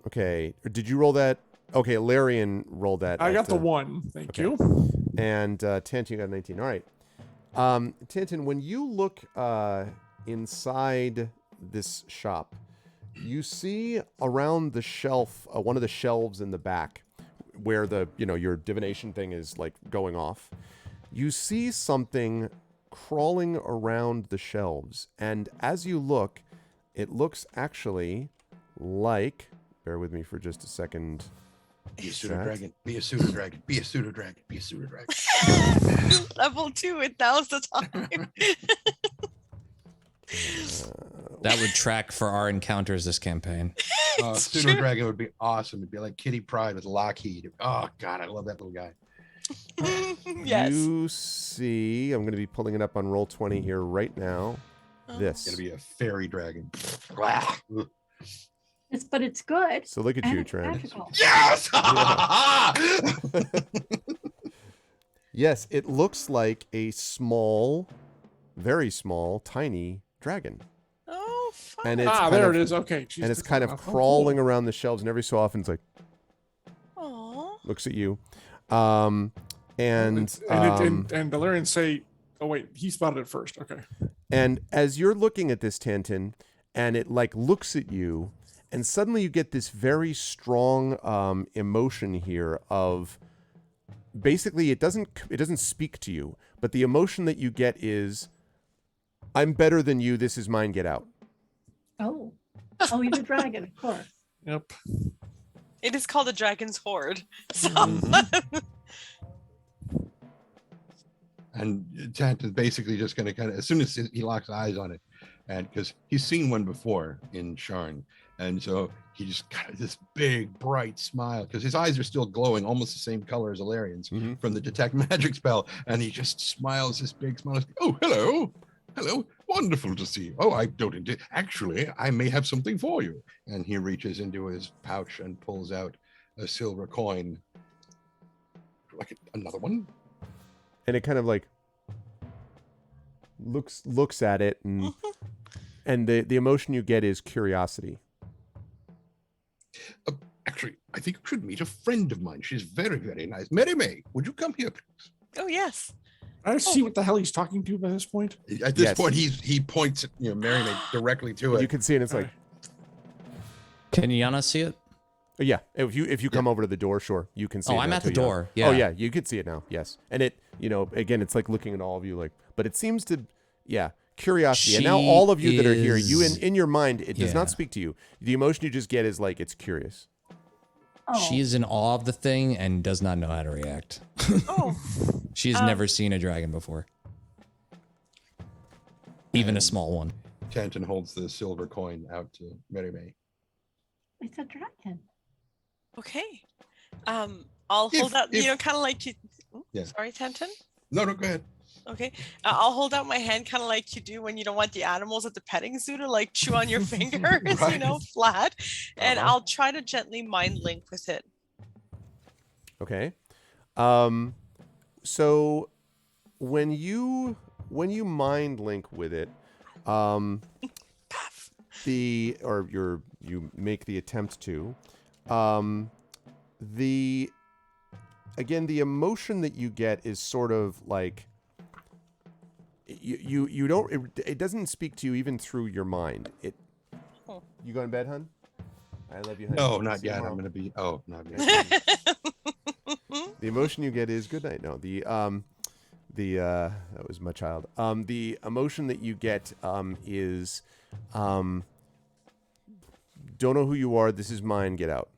Speaker 2: okay. Did you roll that? Okay, Larian rolled that.
Speaker 5: I got the one. Thank you.
Speaker 2: And Tantin, you got 19. All right. Tantin, when you look inside this shop, you see around the shelf, one of the shelves in the back, where the your divination thing is like going off. You see something crawling around the shelves, and as you look, it looks actually like. Bear with me for just a second.
Speaker 4: Be a pseudo dragon. Be a pseudo dragon. Be a pseudo dragon. Be a pseudo dragon.
Speaker 6: Level 2, and now's the time.
Speaker 3: That would track for our encounters this campaign.
Speaker 4: Pseudo dragon would be awesome. It'd be like Kitty Pryde with Lockheed. Oh God, I love that little guy.
Speaker 6: Yes.
Speaker 2: You see, I'm going to be pulling it up on Roll20 here right now.
Speaker 4: It's gonna be a fairy dragon.
Speaker 7: Yes, but it's good.
Speaker 2: So look at
Speaker 7: and
Speaker 2: you,
Speaker 7: it's
Speaker 2: Trent.
Speaker 7: magical.
Speaker 4: Yes.
Speaker 2: Yes, it looks like a small, very small, tiny dragon.
Speaker 6: Oh, fun.
Speaker 2: And it's
Speaker 5: there it is. Okay. Jeez,
Speaker 2: and it's
Speaker 5: this
Speaker 2: kind
Speaker 5: is
Speaker 2: of
Speaker 5: awful.
Speaker 2: crawling around the shelves, and every so often it's like
Speaker 6: Aw.
Speaker 2: looks at you.
Speaker 5: And
Speaker 2: And
Speaker 5: Valerian say, "Oh wait, he spotted it first." Okay.
Speaker 2: and as you're looking at this, Tantin, and it like looks at you, and suddenly you get this very strong emotion here of basically it doesn't speak to you, but the emotion that you get is, I'm better than you, this is mine, get out.
Speaker 7: Oh, he's a dragon, of course.
Speaker 5: Yep.
Speaker 6: It is called a dragon's horde. So
Speaker 4: And Tant is basically just going to kind of, as soon as he locks eyes on it, and because he's seen one before in Sharn, and so he just got this big bright smile because his eyes are still glowing, almost the same color as Alarian's from the detect magic spell, and he just smiles this big smile. Oh, hello, wonderful to see you. Oh, I don't indeed. Actually, I may have something for you. And he reaches into his pouch and pulls out a silver coin. Like another one.
Speaker 2: And it kind of like looks at it, and the emotion you get is curiosity.
Speaker 8: Actually, I think you should meet a friend of mine. She's very, very nice. Mary May, would you come here, please?
Speaker 6: oh yes.
Speaker 5: I see what the hell he's talking to by this point.
Speaker 4: At this
Speaker 2: Yes.
Speaker 4: point, he points at Mary May directly to it.
Speaker 2: You can see it. It's like,
Speaker 3: Can Yana see it?
Speaker 2: yeah. If you come over to the door, sure, you can see.
Speaker 3: Oh,
Speaker 2: it
Speaker 3: I'm
Speaker 2: now
Speaker 3: at the
Speaker 2: too, yeah.
Speaker 3: door. Yeah.
Speaker 2: Oh yeah, you could see it now. Yes, and it, again, it's like looking at all of you, like, but it seems to, curiosity. And now
Speaker 3: She
Speaker 2: all of you that are here, you
Speaker 3: is-
Speaker 2: in your mind, it does
Speaker 3: Yeah.
Speaker 2: not speak to you. The emotion you just get is like it's curious.
Speaker 7: Oh,
Speaker 3: She is in awe of the thing and does not know how to react.
Speaker 6: Oh.
Speaker 3: She has never seen a dragon before. Even a small one.
Speaker 4: Tanton holds the silver coin out to Mary May.
Speaker 7: it's a dragon.
Speaker 6: Okay. I'll hold out, kind of like you.
Speaker 4: Yeah.
Speaker 6: Sorry, Tanton.
Speaker 4: No, go ahead.
Speaker 6: Okay. I'll hold out my hand kind of like you do when you don't want the animals at the petting zoo to like chew on your fingers,
Speaker 4: Right.
Speaker 6: flat. And
Speaker 4: Uh-huh.
Speaker 6: I'll try to gently mind link with it.
Speaker 2: Okay. So when you mind link with it, you make the attempt to, the emotion that you get is sort of like you don't, it doesn't speak to you even through your mind. You going to bed, hun? I love you, honey.
Speaker 4: No,
Speaker 2: See
Speaker 4: not
Speaker 2: you
Speaker 4: yet.
Speaker 2: tomorrow.
Speaker 4: I'm gonna be. Oh, not yet.
Speaker 2: The emotion you get is good night. No, that was my child. The emotion that you get is don't know who you are. This is mine. Get out.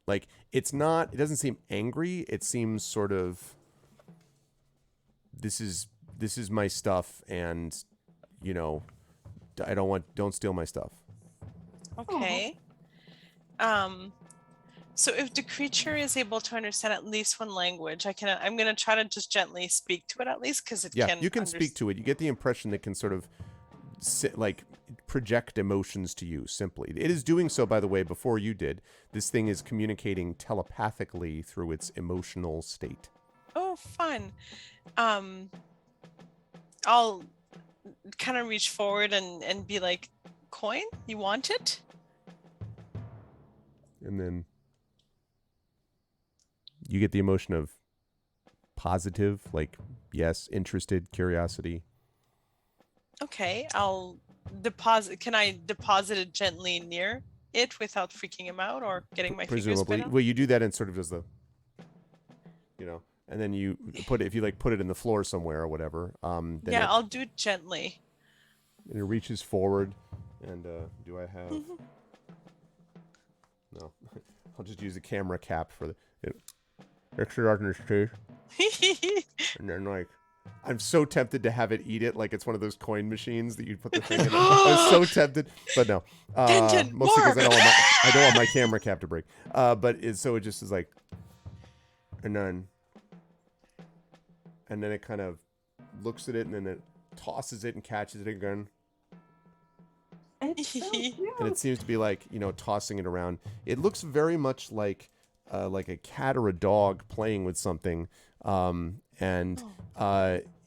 Speaker 2: Like it doesn't seem angry. It seems sort of this is my stuff, and don't steal my stuff.
Speaker 6: Okay. So if the creature is able to understand at least one language, I'm going to try to just gently speak to it at least, because it can.
Speaker 2: Yeah, you can speak to it. You get the impression that can sort of project emotions to you simply. It is doing so, by the way, before you did. This thing is communicating telepathically through its emotional state.
Speaker 6: Oh, fun. I'll kind of reach forward and be like, coin, you want it?
Speaker 2: And then you get the emotion of positive, like, yes, interested, curiosity.
Speaker 6: Okay, I'll deposit. Can I deposit it gently near it without freaking him out or getting my fingers
Speaker 2: Presumably.
Speaker 6: bit off?
Speaker 2: Well, you do that and sort of does the, and then you put it, if you put it in the floor somewhere or whatever. Then
Speaker 6: yeah, I'll do it gently.
Speaker 2: And it reaches forward, and do I have? No, I'll just use the camera cap for the extra darkness too. And then I'm so tempted to have it eat it like it's one of those coin machines that you put the thing in. I was so tempted, but no. Mostly because I don't want my camera cap to break. So it just is like, and then it kind of looks at it, and then it tosses it and catches it again.
Speaker 7: It's so cute.
Speaker 2: And it seems to be tossing it around. It looks very much like a cat or a dog playing with something.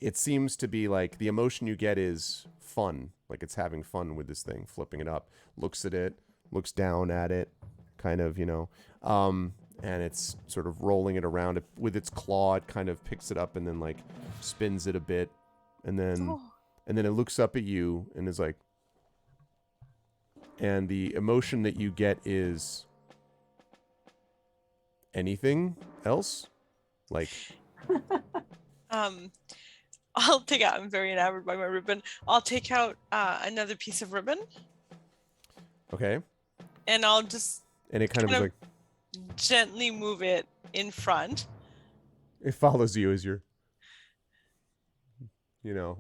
Speaker 2: It seems to be the emotion you get is fun. Like it's having fun with this thing, flipping it up, looks at it, looks down at it, kind of, and it's sort of rolling it around with its claw. It kind of picks it up and then spins it a bit. And then it looks up at you and is like, and the emotion that you get is anything else?
Speaker 6: I'll take out. I'm very enamored by my ribbon. I'll take out another piece of ribbon.
Speaker 2: Okay.
Speaker 6: And I'll just.
Speaker 2: And it kind of
Speaker 6: gently move it in front.
Speaker 2: It follows you as you're.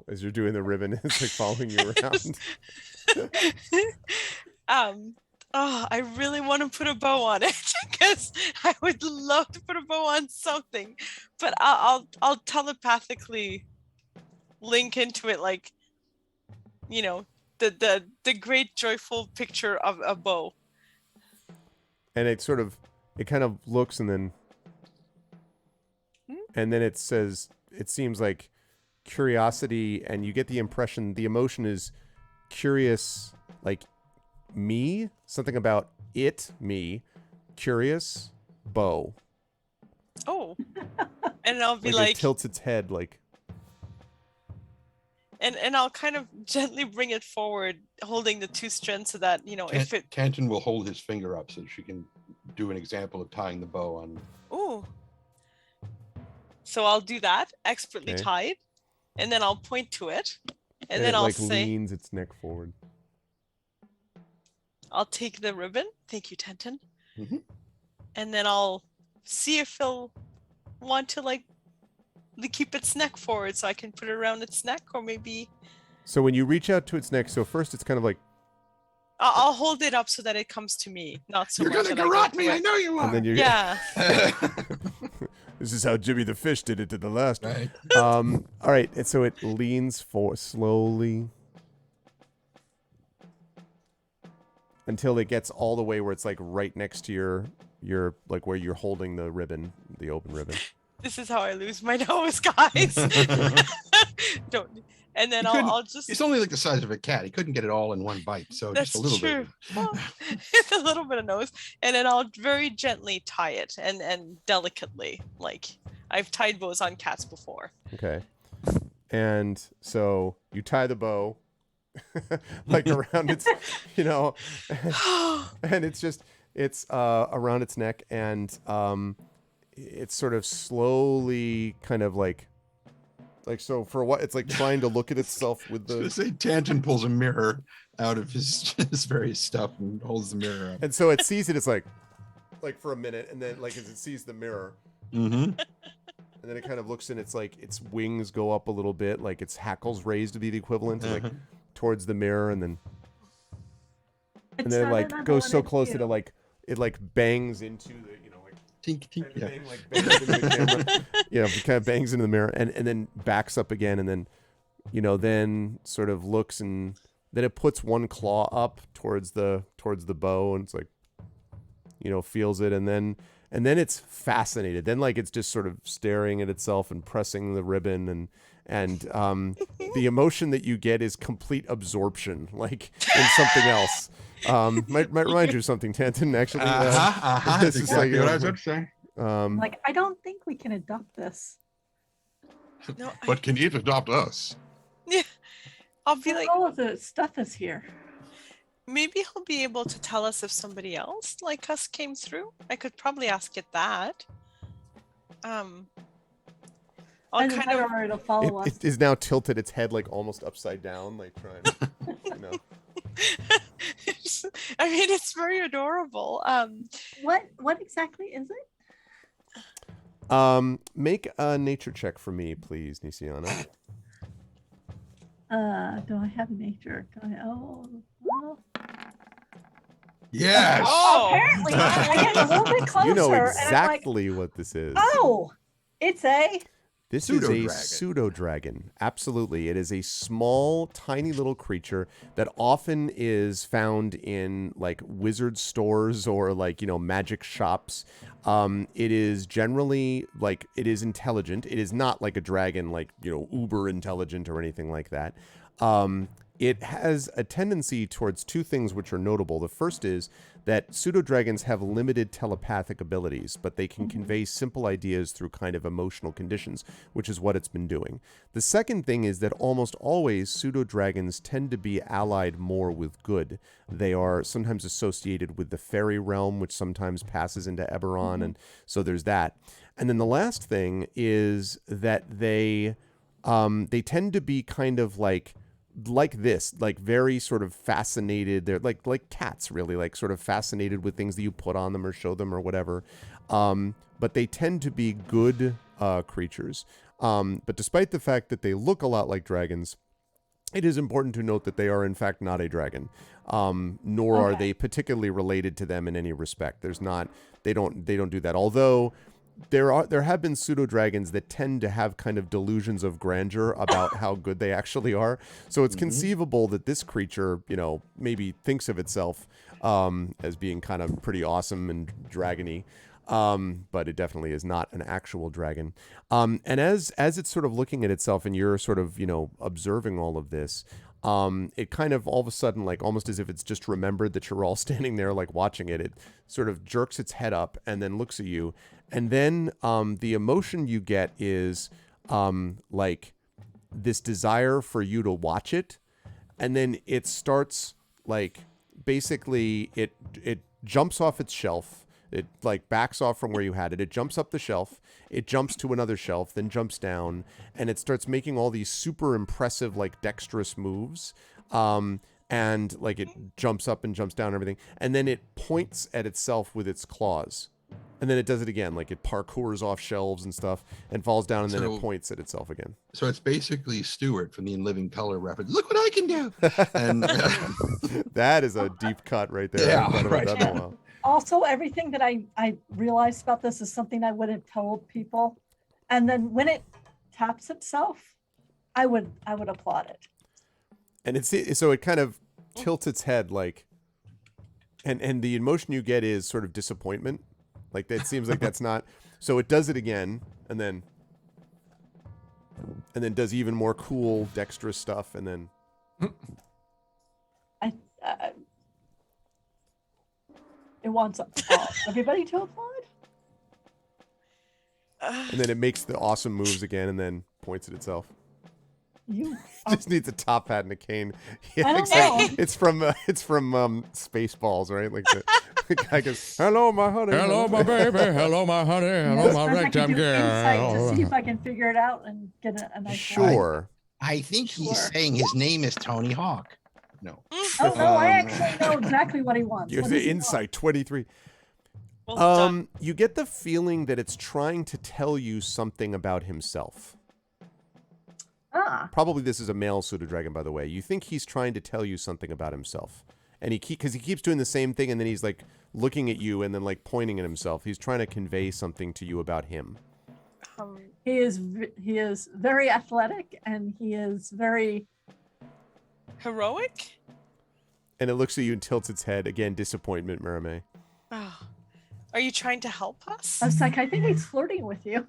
Speaker 2: As you're doing the ribbon, it's following you around.
Speaker 6: I really want to put a bow on it because I would love to put a bow on something, but I'll telepathically link into it, the great joyful picture of a bow.
Speaker 2: And it kind of looks and then it says, it seems like curiosity, and you get the impression the emotion is curious, like me, something about it, me, curious, bow.
Speaker 6: Oh. And I'll be
Speaker 2: it tilts its head
Speaker 6: and I'll kind of gently bring it forward, holding the two strands so that, if it...
Speaker 4: Canton will hold his finger up so she can do an example of tying the bow on.
Speaker 6: Ooh. So I'll do that, expertly tied, and then I'll point to it, and then I'll say...
Speaker 2: leans its neck forward.
Speaker 6: I'll take the ribbon. Thank you, Tenton.
Speaker 4: Mm-hmm.
Speaker 6: And then I'll see if he'll want to keep its neck forward so I can put it around its neck, or maybe.
Speaker 2: So when you reach out to its neck, so first it's kind of
Speaker 6: I'll hold it up so that it comes to me, not so
Speaker 8: You're
Speaker 6: much.
Speaker 8: You're gonna garrote me. I know you are.
Speaker 2: And then
Speaker 6: yeah.
Speaker 2: This is how Jimmy the Fish did it to the last one.
Speaker 4: Right.
Speaker 2: All right, and so it leans forward slowly until it gets all the way where it's right next to your your like where you're holding the ribbon, the open ribbon.
Speaker 6: This is how I lose my nose, guys. Don't. And then I'll just.
Speaker 4: It's only like the size of a cat. He couldn't get it all in one bite, so
Speaker 6: That's
Speaker 4: just a little
Speaker 6: true.
Speaker 4: bit.
Speaker 6: Well, it's a little bit of nose, and then I'll very gently tie it and delicately, like I've tied bows on cats before.
Speaker 2: Okay. And so you tie the bow like around its, and it's around its neck, and it's sort of slowly kind of like so for what it's like trying to look at itself with the.
Speaker 4: Say Tanton pulls a mirror out of his various stuff and holds the mirror up.
Speaker 2: And so it sees it. It's like for a minute, and then like as it sees the mirror.
Speaker 4: Mm-hmm.
Speaker 2: And then it kind of looks, and it's like its wings go up a little bit, like its hackles raised to be the equivalent, like towards the mirror, and then it like goes so close that it like bangs into the
Speaker 4: tink tink,
Speaker 2: everything like bangs into the camera. It kind of bangs into the mirror, and then backs up again, and then then sort of looks, and then it puts one claw up towards the bow, and it's like feels it, and then it's fascinated. Then like it's just sort of staring at itself and pressing the ribbon, and the emotion that you get is complete absorption, like in something else. Might remind you of something, Tanton. Actually,
Speaker 4: This is exactly what I was going to say.
Speaker 7: I don't think we can adopt this.
Speaker 6: No,
Speaker 8: But can it adopt us?
Speaker 6: Yeah, I'll be like,
Speaker 7: all of the stuff is here.
Speaker 6: maybe he'll be able to tell us if somebody else like us came through. I could probably ask it that. I'll kind of.
Speaker 7: It'll follow us.
Speaker 2: It is now tilted its head like almost upside down, like trying.
Speaker 6: I mean, it's very adorable.
Speaker 7: What exactly is it?
Speaker 2: Make a nature check for me, please, Nisiana.
Speaker 7: Do I have nature?
Speaker 4: Yes.
Speaker 7: Apparently, I get a little bit closer.
Speaker 2: You know
Speaker 7: and I'm
Speaker 2: exactly what this is.
Speaker 7: Oh, it's a.
Speaker 2: This is a pseudo dragon. Absolutely. It is a small, tiny little creature that often is found in like wizard stores or like, magic shops. It is generally like, it is intelligent. It is not like a dragon, like, uber intelligent or anything like that. It has a tendency towards two things which are notable. The first is that pseudo-dragons have limited telepathic abilities, but they can convey simple ideas through kind of emotional conditions, which is what it's been doing. The second thing is that almost always pseudo-dragons tend to be allied more with good. They are sometimes associated with the fairy realm, which sometimes passes into Eberron, and so there's that. And then the last thing is that they tend to be kind of like this, like very sort of fascinated. They're like cats, really, like sort of fascinated with things that you put on them or show them or whatever. But they tend to be good creatures. But despite the fact that they look a lot like dragons, it is important to note that they are in fact not a dragon, nor are they particularly related to them in any respect. They don't do that. Although there have been pseudo dragons that tend to have kind of delusions of grandeur about how good they actually are. So it's conceivable that this creature, maybe thinks of itself as being kind of pretty awesome and dragony. But it definitely is not an actual dragon. And as it's sort of looking at itself, and you're sort of, observing all of this, it kind of all of a sudden, like almost as if it's just remembered that you're all standing there, like watching it, it sort of jerks its head up and then looks at you. And then the emotion you get is like this desire for you to watch it. And then it starts like, basically it jumps off its shelf. It like backs off from where you had it. It jumps up the shelf. It jumps to another shelf, then jumps down, and it starts making all these super impressive, like dexterous moves. And like it jumps up and jumps down and everything. And then it points at itself with its claws. And then it does it again, like it parkours off shelves and stuff and falls down, and then it points at itself again.
Speaker 4: So it's basically Stuart from the In Living Color reference. Look what I can do. And
Speaker 2: that is a deep cut right there.
Speaker 4: Yeah, right.
Speaker 7: Also, everything that I realized about this is something I wouldn't have told people. And then when it taps itself, I would applaud it.
Speaker 2: And so it kind of tilts its head like, and the emotion you get is sort of disappointment. Like that seems like that's not. So it does it again, and then does even more cool, dexterous stuff, and then.
Speaker 7: It wants everybody to applaud.
Speaker 2: And then it makes the awesome moves again, and then points at itself.
Speaker 7: You
Speaker 2: Just needs a top hat and a cane. Yeah,
Speaker 7: I don't
Speaker 2: exactly.
Speaker 7: know.
Speaker 2: It's from Spaceballs, right? Like the guy goes, "Hello, my honey.
Speaker 3: Hello, my baby. Hello, my honey. Hello,
Speaker 7: Yes,
Speaker 3: my
Speaker 7: if I could
Speaker 3: ragtime
Speaker 7: do insight to see
Speaker 3: girl.
Speaker 7: if I can figure it out and get a nice.
Speaker 2: Sure.
Speaker 4: I think he's
Speaker 7: Sure.
Speaker 4: saying his name is Tony Hawk. No.
Speaker 7: Oh no, I actually know exactly what he wants.
Speaker 2: You
Speaker 7: What
Speaker 2: have
Speaker 7: does
Speaker 2: the
Speaker 7: he want?
Speaker 2: insight 23.
Speaker 6: Well done.
Speaker 2: You get the feeling that it's trying to tell you something about himself. Probably this is a male pseudo dragon, by the way. You think he's trying to tell you something about himself, and because he keeps doing the same thing, and then he's like looking at you and then like pointing at himself. He's trying to convey something to you about him.
Speaker 7: He is very athletic, and he is very
Speaker 6: Heroic?
Speaker 2: And it looks at you and tilts its head again. Disappointment, Marame.
Speaker 6: Oh. Are you trying to help us?
Speaker 7: I was like, I think he's flirting with you.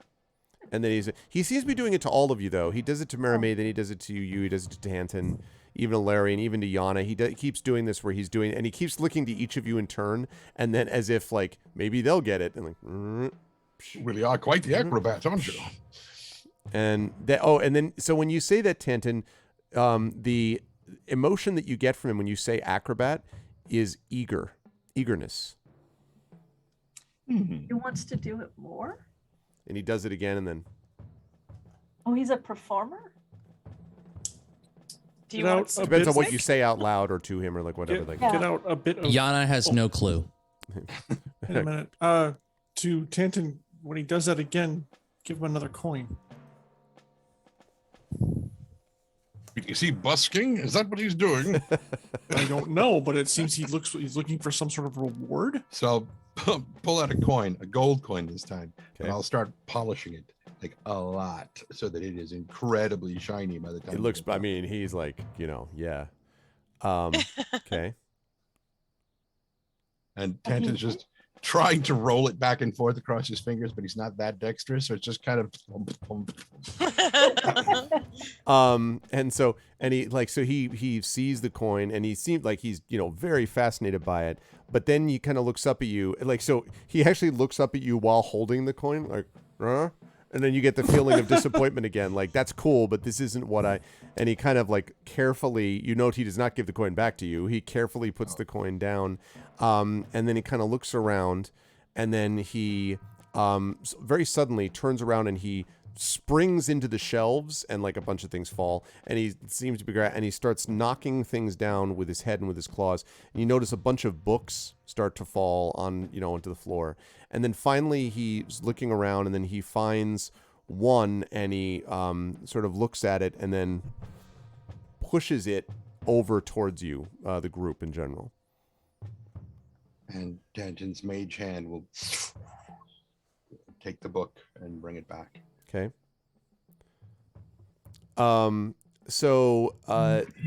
Speaker 2: And then he seems to be doing it to all of you, though. He does it to Marame, then he does it to you, he does it to Tanton, even to Larry, and even to Yana. He keeps doing this where he's doing, and he keeps looking to each of you in turn, and then as if like maybe they'll get it, and like.
Speaker 8: You really are quite the acrobat, aren't you?
Speaker 2: And then so when you say that, Tanton, the emotion that you get from him when you say acrobat is eagerness.
Speaker 7: He wants to do it more.
Speaker 2: And he does it again, and then.
Speaker 7: Oh, he's a performer.
Speaker 6: Do you
Speaker 5: Get
Speaker 6: want
Speaker 5: out
Speaker 6: some
Speaker 5: a
Speaker 2: Depends on what
Speaker 6: music?
Speaker 2: you say out loud or to him or like whatever.
Speaker 5: Get,
Speaker 2: Like,
Speaker 5: get out a bit of.
Speaker 3: Yana has no clue.
Speaker 5: Wait a minute. To Tanton, when he does that again, give him another coin.
Speaker 8: Is he busking? Is that what he's doing?
Speaker 5: I don't know, but it seems he's looking for some sort of reward.
Speaker 4: So I'll pull out a coin, a gold coin this time, and
Speaker 2: Okay.
Speaker 4: I'll start polishing it like a lot so that it is incredibly shiny by the time
Speaker 2: it looks. I mean, he's like, yeah. Okay.
Speaker 4: And Tanton's just trying to roll it back and forth across his fingers, but he's not that dexterous, so it's just kind of
Speaker 2: And he sees the coin and he seemed like he's very fascinated by it, but then he kind of looks up at you, like, so he actually looks up at you while holding the coin, like, and then you get the feeling of disappointment again, like, that's cool, but this isn't what and he kind of like carefully, note he does not give the coin back to you. He carefully puts the coin down, and then he kind of looks around, and then he very suddenly turns around and he springs into the shelves, and like a bunch of things fall, and he seems to be great, and he starts knocking things down with his head and with his claws, and you notice a bunch of books start to fall on onto the floor, and then finally he's looking around, and then he finds one, and he sort of looks at it and then pushes it over towards you, the group in general.
Speaker 4: and Tanton's mage hand will take the book and bring it back.
Speaker 2: Okay. So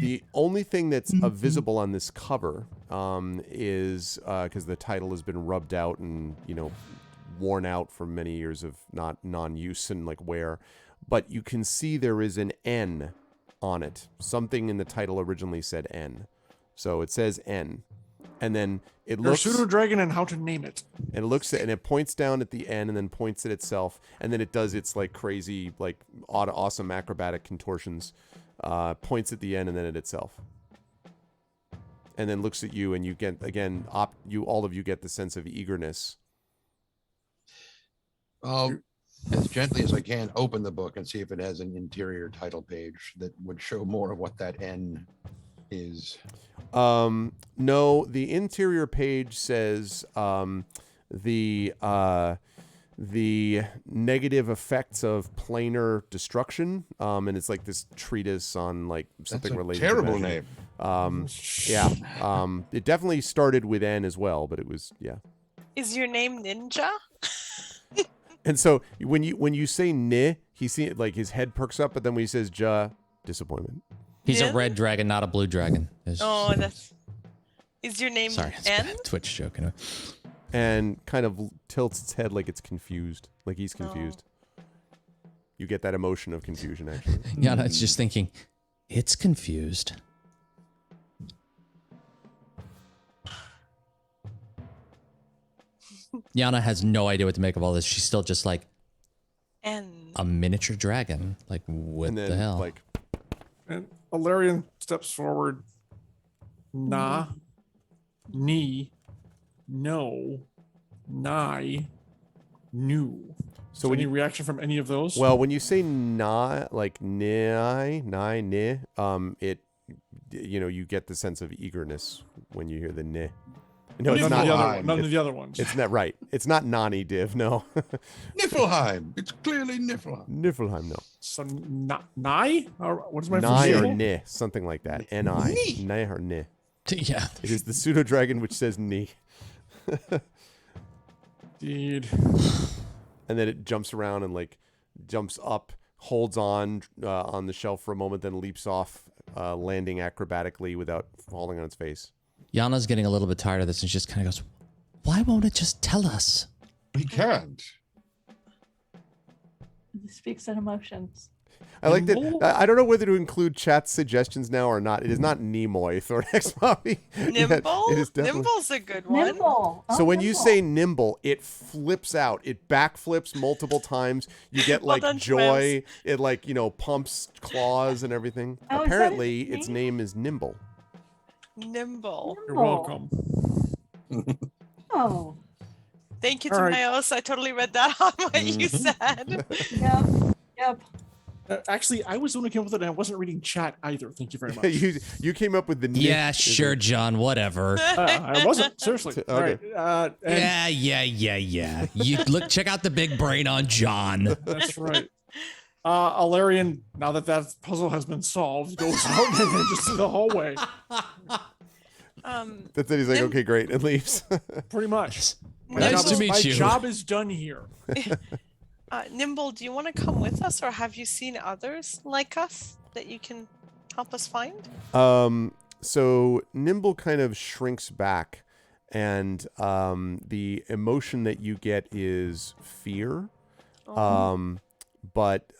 Speaker 2: the only thing that's visible on this cover is because the title has been rubbed out and worn out from many years of non-use and like wear, but you can see there is an N on it. Something in the title originally said N, so it says N, and then it
Speaker 5: Your
Speaker 2: looks.
Speaker 5: pseudo dragon and how to name it.
Speaker 2: And it looks and it points down at the end and then points at itself, and then it does its like crazy, like awesome acrobatic contortions, points at the end and then at itself, and then looks at you, and you get again all of you get the sense of eagerness.
Speaker 4: I'll, as gently as I can, open the book and see if it has an interior title page that would show more of what that N is.
Speaker 2: No, the interior page says the negative effects of planar destruction, and it's like this treatise on like something
Speaker 8: That's a
Speaker 2: related.
Speaker 8: terrible
Speaker 2: to that.
Speaker 8: name.
Speaker 2: Yeah. It definitely started with N as well, but it was
Speaker 6: Is your name Ninja?
Speaker 2: And so when you say "ni," he sees like his head perks up, but then when he says "ja," disappointment.
Speaker 3: He's
Speaker 6: Yeah.
Speaker 3: a red dragon, not a blue dragon.
Speaker 6: Oh, that's. Is your name
Speaker 3: Sorry, it's a
Speaker 6: N?
Speaker 3: bad Twitch joke.
Speaker 2: and kind of tilts its head like it's confused, like he's confused. You get that emotion of confusion, actually.
Speaker 3: Yana is just thinking, it's confused. Yana has no idea what to make of all this. She's still just like
Speaker 6: And
Speaker 3: a miniature dragon. Like, what
Speaker 2: And then,
Speaker 3: the hell?
Speaker 2: like,
Speaker 5: And Alarian steps forward. Na, ni, no, nigh, new.
Speaker 2: so
Speaker 5: Any reaction from any of those?
Speaker 2: well, when you say na, like ni, ni, it, you get the sense of eagerness when you hear the ni. No, it's
Speaker 5: none
Speaker 2: not.
Speaker 5: of the other one, none of the other ones.
Speaker 2: It's not right. It's not Nani Div. No.
Speaker 8: Niflheim. It's clearly Niflheim.
Speaker 2: Niflheim. No.
Speaker 5: So nigh? Or what is my
Speaker 2: Ni or
Speaker 5: first
Speaker 2: ni, something like that. Ni.
Speaker 8: Ni.
Speaker 2: Ni or ni.
Speaker 3: Yeah.
Speaker 2: It is the pseudo dragon which says ni,
Speaker 5: Indeed.
Speaker 2: and then it jumps around and like jumps up, holds on the shelf for a moment, then leaps off, landing acrobatically without falling on its face.
Speaker 3: Yana's getting a little bit tired of this and she just kind of goes, why won't it just tell us?
Speaker 8: He can't.
Speaker 7: It speaks in emotions.
Speaker 2: I like that. I don't know whether to include chat suggestions now or not. It is not Nimoy, Thornex Bobby.
Speaker 6: nimble?
Speaker 2: It is definitely.
Speaker 6: Nimble's a good one.
Speaker 7: Nimble.
Speaker 2: So
Speaker 7: Oh,
Speaker 2: when you
Speaker 7: nimble.
Speaker 2: say nimble, it flips out. It backflips multiple times. You get
Speaker 6: Well
Speaker 2: like
Speaker 6: done,
Speaker 2: joy. It like, pumps claws and everything.
Speaker 7: Oh, is that
Speaker 2: Apparently,
Speaker 7: its
Speaker 2: its
Speaker 7: name?
Speaker 2: name is Nimble.
Speaker 6: Nimble.
Speaker 5: You're welcome.
Speaker 7: Oh,
Speaker 6: Thank you
Speaker 5: All
Speaker 6: to
Speaker 5: right.
Speaker 6: my host. I totally read that on what you said.
Speaker 7: yep.
Speaker 5: Actually, I was the one who came up with it and I wasn't reading chat either. Thank you very much.
Speaker 2: you came up with the
Speaker 3: Yeah, sure, John, whatever.
Speaker 5: I wasn't. Seriously.
Speaker 2: Okay.
Speaker 5: All right. And
Speaker 3: Yeah. You look, check out the big brain on John.
Speaker 5: that's right. Alarian, now that puzzle has been solved, goes out and then just to the hallway.
Speaker 2: That's it. He's like,
Speaker 6: Nim-
Speaker 2: okay, great, and leaves.
Speaker 5: Pretty much.
Speaker 3: Nice to meet
Speaker 5: my
Speaker 3: you.
Speaker 5: job is done here.
Speaker 6: Nimble, do you want to come with us, or have you seen others like us that you can help us find?
Speaker 2: So Nimble kind of shrinks back, and the emotion that you get is fear. But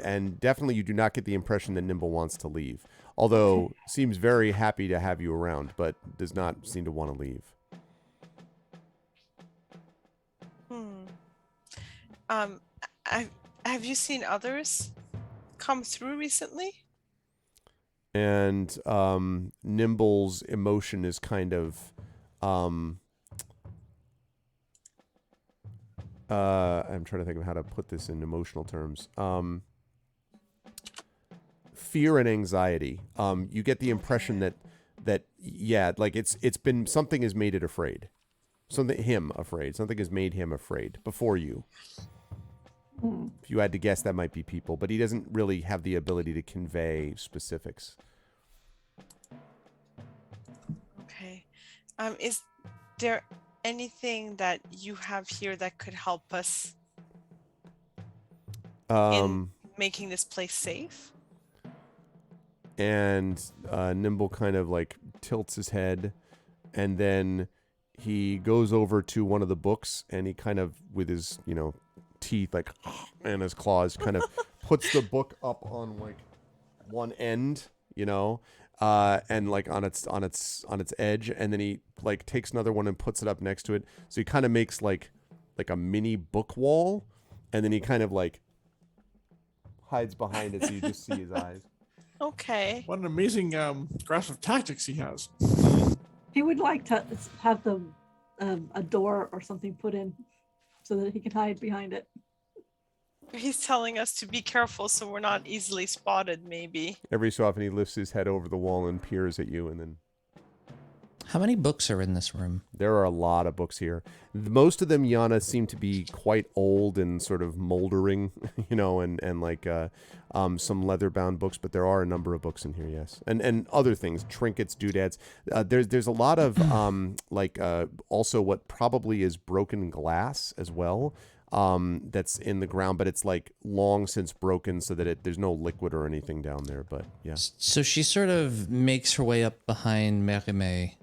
Speaker 2: and definitely you do not get the impression that Nimble wants to leave. Although seems very happy to have you around, but does not seem to want to leave.
Speaker 6: Have you seen others come through recently?
Speaker 2: And Nimble's emotion is kind of I'm trying to think of how to put this in emotional terms. Fear and anxiety. You get the impression that like it's been something has made it afraid. Something has made him afraid before you. If you had to guess, that might be people, but he doesn't really have the ability to convey specifics.
Speaker 6: Okay. Is there anything that you have here that could help us in making this place safe?
Speaker 2: And Nimble kind of like tilts his head, and then he goes over to one of the books, and he kind of, with his teeth like and his claws, kind of puts the book up on like one end, and like on its edge, and then he like takes another one and puts it up next to it. So he kind of makes like a mini book wall, and then he kind of like hides behind it, so you just see his eyes.
Speaker 6: Okay.
Speaker 5: What an amazing grasp of tactics he has.
Speaker 7: He would like to have a door or something put in so that he can hide behind it.
Speaker 6: He's telling us to be careful so we're not easily spotted, maybe.
Speaker 2: Every so often he lifts his head over the wall and peers at you, and then
Speaker 3: How many books are in this room?
Speaker 2: there are a lot of books here. Most of them, Yana, seem to be quite old and sort of moldering, and like some leather-bound books, but there are a number of books in here, yes. And other things, trinkets, doodads. There's a lot of also what probably is broken glass as well, that's in the ground, but it's like long since broken, so that there's no liquid or anything down there, but yeah.
Speaker 3: So she sort of makes her way up behind Mérimée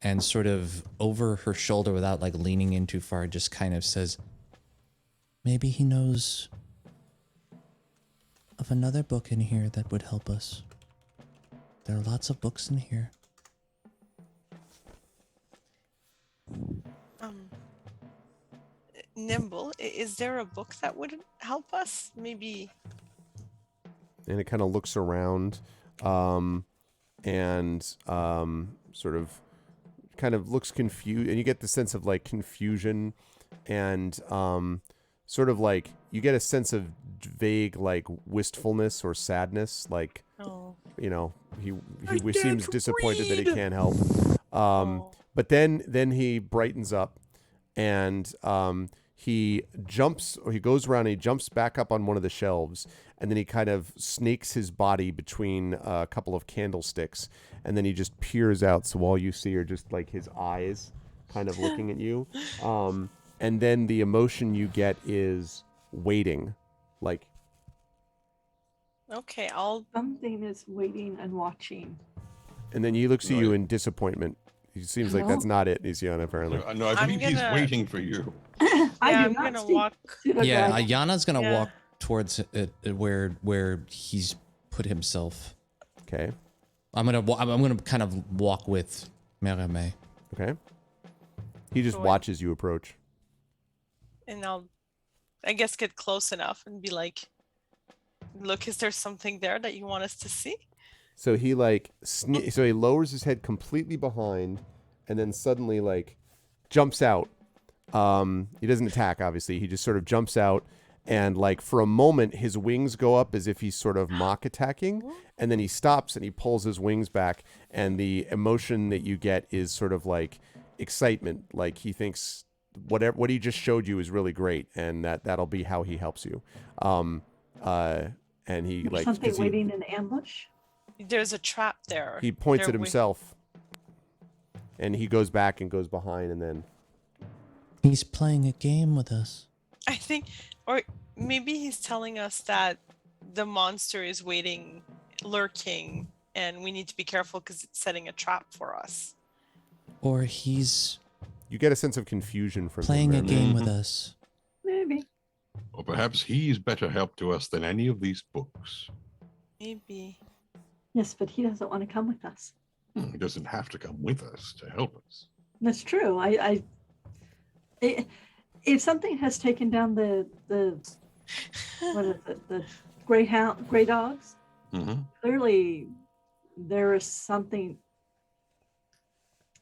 Speaker 3: and sort of over her shoulder without like leaning in too far, just kind of says, maybe he knows of another book in here that would help us. There are lots of books in here.
Speaker 6: Nimble, is there a book that would help us? Maybe.
Speaker 2: And it kind of looks around, and sort of, kind of looks confused, and you get the sense of like confusion, and sort of like you get a sense of vague like wistfulness or sadness, like he seems disappointed that he can't help. But then he brightens up, and he goes around and he jumps back up on one of the shelves, and then he kind of snakes his body between a couple of candlesticks, and then he just peers out, so all you see are just like his eyes kind of looking at you. And then the emotion you get is waiting, like.
Speaker 6: Okay,
Speaker 7: Something is waiting and watching.
Speaker 2: And then he looks at you in disappointment. He seems like that's not it, Isiana, apparently.
Speaker 8: No, I believe he's waiting for you.
Speaker 6: I'm gonna walk.
Speaker 3: Yeah, Ayana's gonna walk towards it where he's put himself.
Speaker 2: Okay.
Speaker 3: I'm gonna kind of walk with Merame.
Speaker 2: Okay. He just watches you approach.
Speaker 6: And I'll, I guess, get close enough and be like, look, is there something there that you want us to see?
Speaker 2: So he like, so he lowers his head completely behind, and then suddenly like jumps out. He doesn't attack, obviously. He just sort of jumps out, and like for a moment, his wings go up as if he's sort of mock attacking, and then he stops and he pulls his wings back, and the emotion that you get is sort of like excitement. Like he thinks what he just showed you is really great, and that'll be how he helps you. And he
Speaker 7: There's
Speaker 2: like
Speaker 7: something waiting in ambush.
Speaker 6: There's a trap there.
Speaker 2: He points at himself, and he goes back and goes behind, and then
Speaker 3: he's playing a game with us.
Speaker 6: I think, or maybe he's telling us that the monster is waiting, lurking, and we need to be careful because it's setting a trap for us.
Speaker 3: Or he's...
Speaker 2: You get a sense of confusion from
Speaker 3: playing
Speaker 2: him,
Speaker 3: a game with us.
Speaker 7: Maybe.
Speaker 8: Or perhaps he's better help to us than any of these books.
Speaker 6: Maybe.
Speaker 7: Yes, but he doesn't want to come with us.
Speaker 8: He doesn't have to come with us to help us.
Speaker 7: That's true. If something has taken down the what is it, the gray dogs, clearly there is something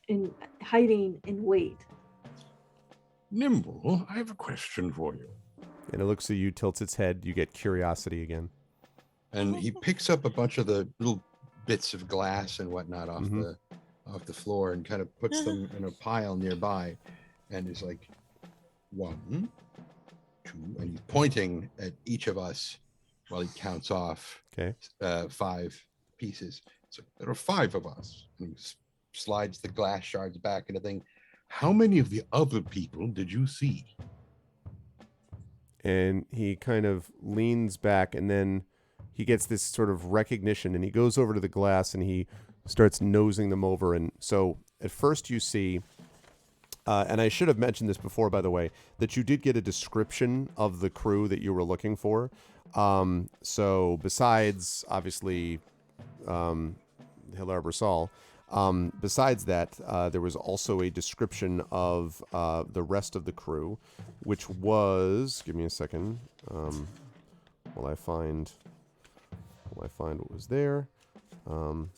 Speaker 7: in hiding in wait.
Speaker 8: Nimble, I have a question for you.
Speaker 2: And it looks at you, tilts its head. You get curiosity again.
Speaker 4: And he picks up a bunch of the little bits of glass and whatnot off the floor and kind of puts them in a pile nearby, and is like, 1, 2, and he's pointing at each of us while he counts off 5 pieces. So there are 5 of us. And he slides the glass shards back into the thing. How many of the other people did you see?
Speaker 2: And he kind of leans back, and then he gets this sort of recognition, and he goes over to the glass and he starts nosing them over. And so at first you see, and I should have mentioned this before, by the way, that you did get a description of the crew that you were looking for. So besides, obviously, Hilar Brasal, besides that, there was also a description of the rest of the crew, which was, give me a second, while I find what was there.
Speaker 4: I don't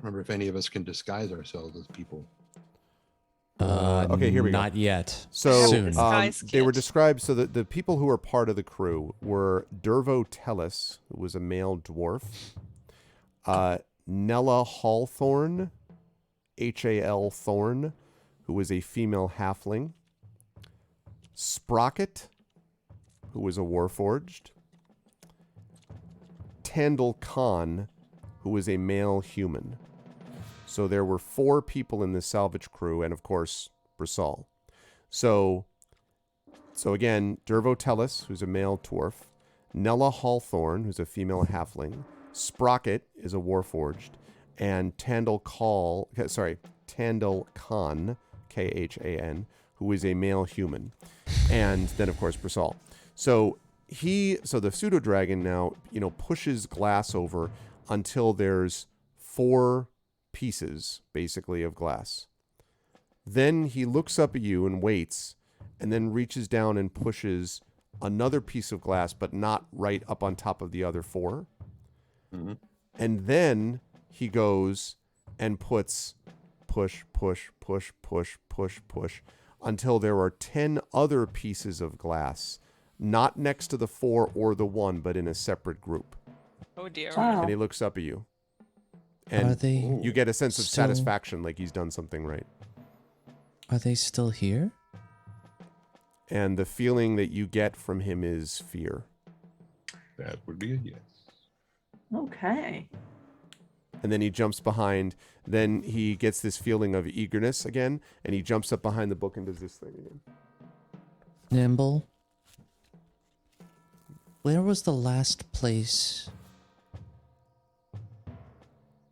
Speaker 4: remember if any of us can disguise ourselves as people.
Speaker 2: Okay, here we go.
Speaker 3: Not yet.
Speaker 2: So
Speaker 3: soon.
Speaker 2: They were described, so that the people who were part of the crew were Dervo Tellis, who was a male dwarf, Nella Hallthorn, H-A-L Thorn, who was a female halfling, Sprocket, who was a warforged, Tandal Khan, who was a male human. So there were 4 people in the salvage crew, and of course, Brasal. So again, Dervo Tellis, who's a male dwarf, Nella Hallthorn, who's a female halfling, Sprocket is a warforged, and Tandal Tandil Khan, Khan, who is a male human. And then, of course, Brisal. So the pseudo-dragon now, pushes glass over until there's 4 pieces, basically, of glass. Then he looks up at you and waits, and then reaches down and pushes another piece of glass, but not right up on top of the other 4.
Speaker 8: Mm-hmm.
Speaker 2: And then he goes and puts push until there are 10 other pieces of glass, not next to the 4 or the 1, but in a separate group.
Speaker 6: Oh dear.
Speaker 7: Wow.
Speaker 2: And he looks up at you. And
Speaker 3: Are they
Speaker 2: you get a sense of
Speaker 3: still-
Speaker 2: satisfaction, like he's done something right.
Speaker 3: Are they still here?
Speaker 2: And the feeling that you get from him is fear.
Speaker 8: That would be a yes.
Speaker 7: Okay.
Speaker 2: And then he jumps behind. Then he gets this feeling of eagerness again, and he jumps up behind the book and does this thing again.
Speaker 3: Nimble, where was the last place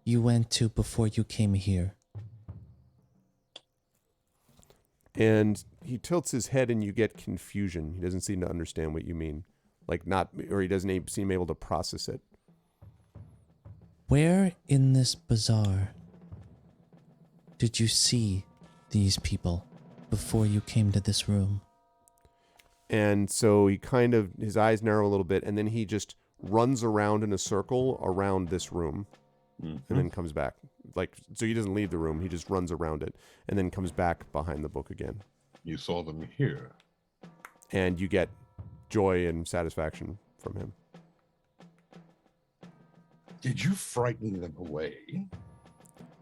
Speaker 3: you went to before you came here?
Speaker 2: And he tilts his head, and you get confusion. He doesn't seem to understand what you mean. He doesn't seem able to process it.
Speaker 3: Where in this bazaar did you see these people before you came to this room?
Speaker 2: And so his eyes narrow a little bit, and then he just runs around in a circle around this room, and then comes back. So he doesn't leave the room, he just runs around it, and then comes back behind the book again.
Speaker 8: You saw them here.
Speaker 2: And you get joy and satisfaction from him.
Speaker 8: Did you frighten them away?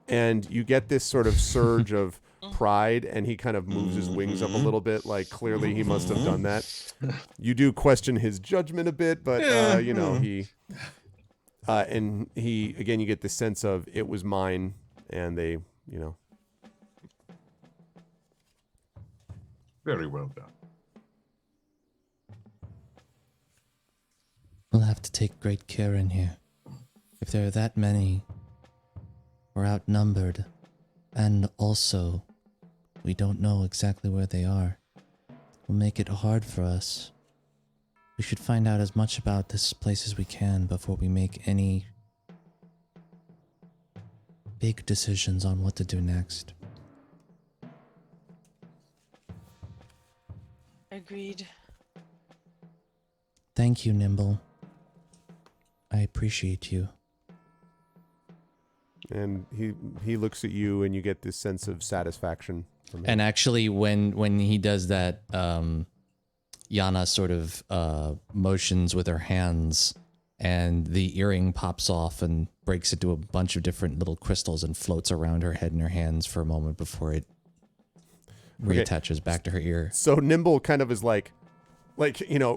Speaker 2: And you get this sort of surge of pride, and he kind of moves his wings up a little bit, like clearly he must have done that. You do question his judgment a bit, but he and he again, you get the sense of it was mine, and they,
Speaker 8: Very well done.
Speaker 3: We'll have to take great care in here. If there are that many, we're outnumbered, and also, we don't know exactly where they are. Will make it hard for us. We should find out as much about this place as we can before we make any big decisions on what to do next.
Speaker 6: Agreed.
Speaker 3: Thank you, Nimble. I appreciate you.
Speaker 2: And he looks at you, and you get this sense of satisfaction from him.
Speaker 3: And actually, when he does that, Yana sort of motions with her hands, and the earring pops off and breaks into a bunch of different little crystals and floats around her head and her hands for a moment before it reattaches back to her ear.
Speaker 2: So Nimble kind of is like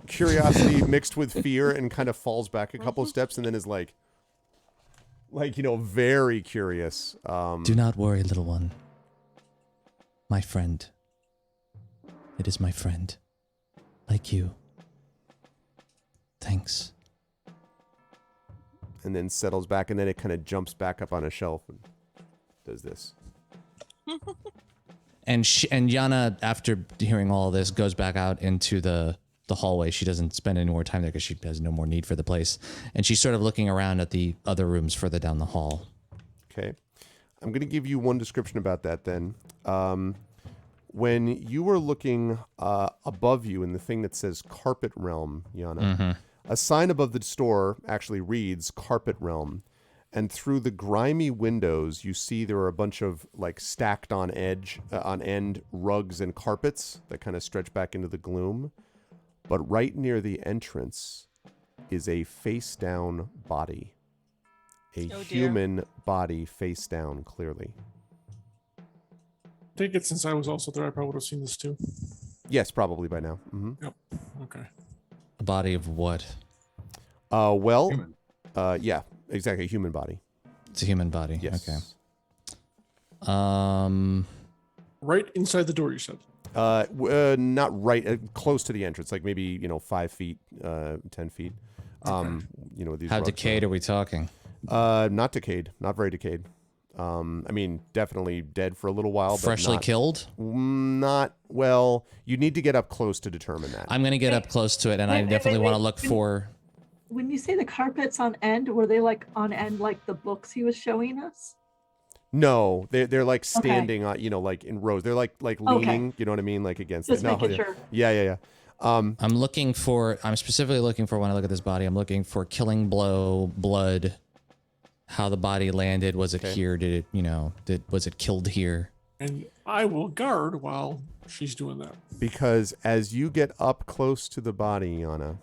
Speaker 2: curiosity mixed with fear, and kind of falls back a couple of steps, and then is like very curious.
Speaker 3: Do not worry, little one. My friend. It is my friend. Like you. Thanks.
Speaker 2: And then settles back, and then it kind of jumps back up on a shelf and does this.
Speaker 3: And Yana, after hearing all this, goes back out into the hallway. She doesn't spend any more time there because she has no more need for the place. And she's sort of looking around at the other rooms further down the hall.
Speaker 2: Okay. I'm going to give you one description about that then. When you were looking above you in the thing that says Carpet Realm, Yana, a sign above the store actually reads Carpet Realm. And through the grimy windows, you see there are a bunch of stacked on end rugs and carpets that kind of stretch back into the gloom. But right near the entrance is a face down body. A human body face down, clearly.
Speaker 5: Take it since I was also there, I probably would have seen this too.
Speaker 2: Yes, probably by now.
Speaker 5: Yep. Okay.
Speaker 3: A body of what?
Speaker 8: Human.
Speaker 2: Yeah, exactly. A human body.
Speaker 3: It's a human body.
Speaker 2: Yes.
Speaker 3: Okay.
Speaker 5: Right inside the door, you said.
Speaker 2: Not right, close to the entrance, like maybe 5 feet, 10 feet. These
Speaker 3: How
Speaker 2: rugs
Speaker 3: decayed are we talking?
Speaker 2: Not decayed, not very decayed. I mean, definitely dead for a little while.
Speaker 3: Freshly
Speaker 2: but
Speaker 3: killed?
Speaker 2: Not, well, you need to get up close to determine that.
Speaker 3: I'm going to get up close to it, and I definitely want to look for...
Speaker 7: When you say the carpets on end, were they like on end like the books he was showing us?
Speaker 2: No, they're like standing on, you know, like in rows. They're like leaning, you know what I mean? Like against
Speaker 7: Just
Speaker 2: it. No,
Speaker 7: making sure.
Speaker 2: Yeah.
Speaker 3: I'm specifically looking for, when I look at this body, I'm looking for killing blow, blood, how the body landed. Was it here? Did it, was it killed here?
Speaker 5: And I will guard while she's doing that.
Speaker 2: Because as you get up close to the body, Yana,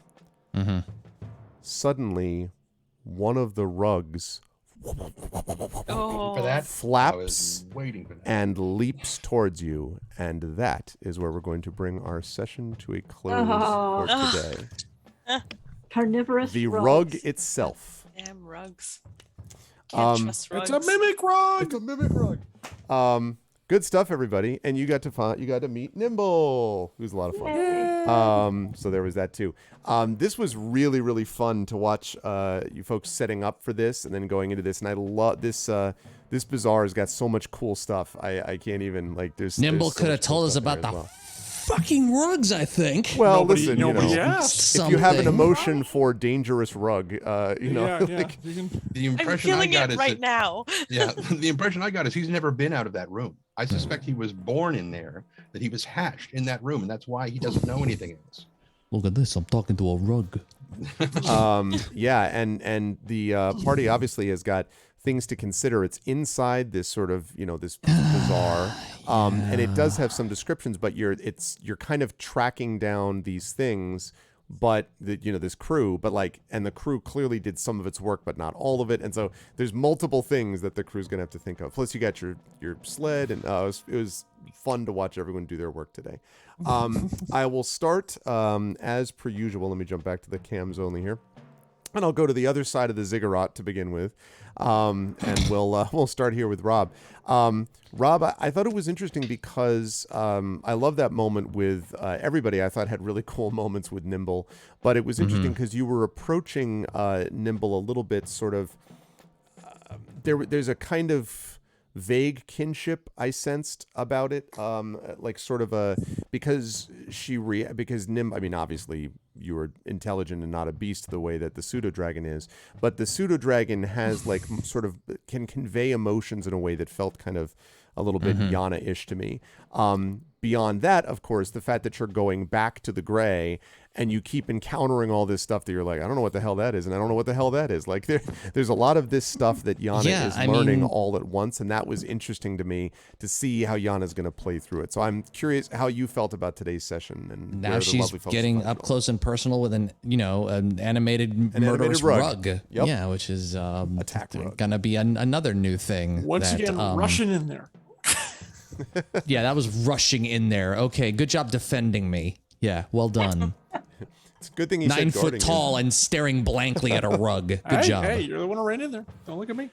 Speaker 2: suddenly one of the rugs
Speaker 6: Oh,
Speaker 4: For that, I
Speaker 2: flaps
Speaker 4: was waiting for that.
Speaker 2: and leaps towards you. And that is where we're going to bring our session to a close for today.
Speaker 7: Carnivorous
Speaker 2: The
Speaker 7: rugs.
Speaker 2: rug itself.
Speaker 6: damn rugs. Can't trust
Speaker 5: It's
Speaker 6: rugs.
Speaker 5: a mimic rug.
Speaker 2: It's a mimic rug. Good stuff, everybody. And you got to meet Nimble, who's a lot of fun.
Speaker 7: Yay.
Speaker 2: So there was that too. This was really, really fun to watch you folks setting up for this and then going into this. And I love this. This bazaar has got so much cool stuff. I can't even like.
Speaker 3: Nimble could have told us about the fucking rugs, I think.
Speaker 2: Well,
Speaker 5: Nobody-
Speaker 2: listen,
Speaker 5: nobody
Speaker 2: you know,
Speaker 5: asked.
Speaker 2: if you have an
Speaker 3: Something.
Speaker 2: emotion for dangerous rug, you know,
Speaker 5: Yeah.
Speaker 2: like,
Speaker 5: You can-
Speaker 4: The
Speaker 6: I'm
Speaker 4: impression I
Speaker 6: feeling
Speaker 4: got
Speaker 6: it
Speaker 4: is
Speaker 6: right
Speaker 4: that,
Speaker 6: now.
Speaker 4: yeah, the impression I got is he's never been out of that room. I suspect he was born in there, that he was hatched in that room, and that's why he doesn't know anything else.
Speaker 3: Look at this. I'm talking to a rug.
Speaker 2: yeah, and the party obviously has got things to consider. It's inside this sort of, you know, this bazaar, and it does have some descriptions, but you're kind of tracking down these things, but this crew, but like, and the crew clearly did some of its work, but not all of it, and so there's multiple things that the crew's gonna have to think of. Plus, you got your sled, and it was fun to watch everyone do their work today. I will start as per usual. Let me jump back to the cams only here. And I'll go to the other side of the ziggurat to begin with, and we'll start here with Rob. Rob, I thought it was interesting because I love that moment with everybody. I thought had really cool moments with Nimble, but it was interesting because you were approaching Nimble a little bit, sort of. There's a kind of vague kinship I sensed about it, like sort of a because Nimble. I mean, obviously you are intelligent and not a beast the way that the pseudo dragon is, but the pseudo dragon has like sort of can convey emotions in a way that felt kind of a little bit Yana-ish to me. Beyond that, of course, the fact that you're going back to the gray and you keep encountering all this stuff that you're like, I don't know what the hell that is, and I don't know what the hell that is. Like there's a lot of this stuff that Yana is learning all at once, and that was interesting to me to see how Yana's going to play through it. So I'm curious how you felt about today's session, and
Speaker 3: now she's getting up close and personal with an animated murderous rug.
Speaker 2: Yep.
Speaker 3: Yeah, which is
Speaker 2: Attack rug.
Speaker 3: gonna be another new thing.
Speaker 5: Once again, rushing in there.
Speaker 3: Yeah, that was rushing in there. Okay, good job defending me. Yeah, well done.
Speaker 2: It's a good thing he
Speaker 3: 9
Speaker 2: said
Speaker 3: foot
Speaker 2: guarding
Speaker 3: tall and staring blankly at a rug. Good job.
Speaker 5: Hey, you're the one who ran in there. Don't look at me.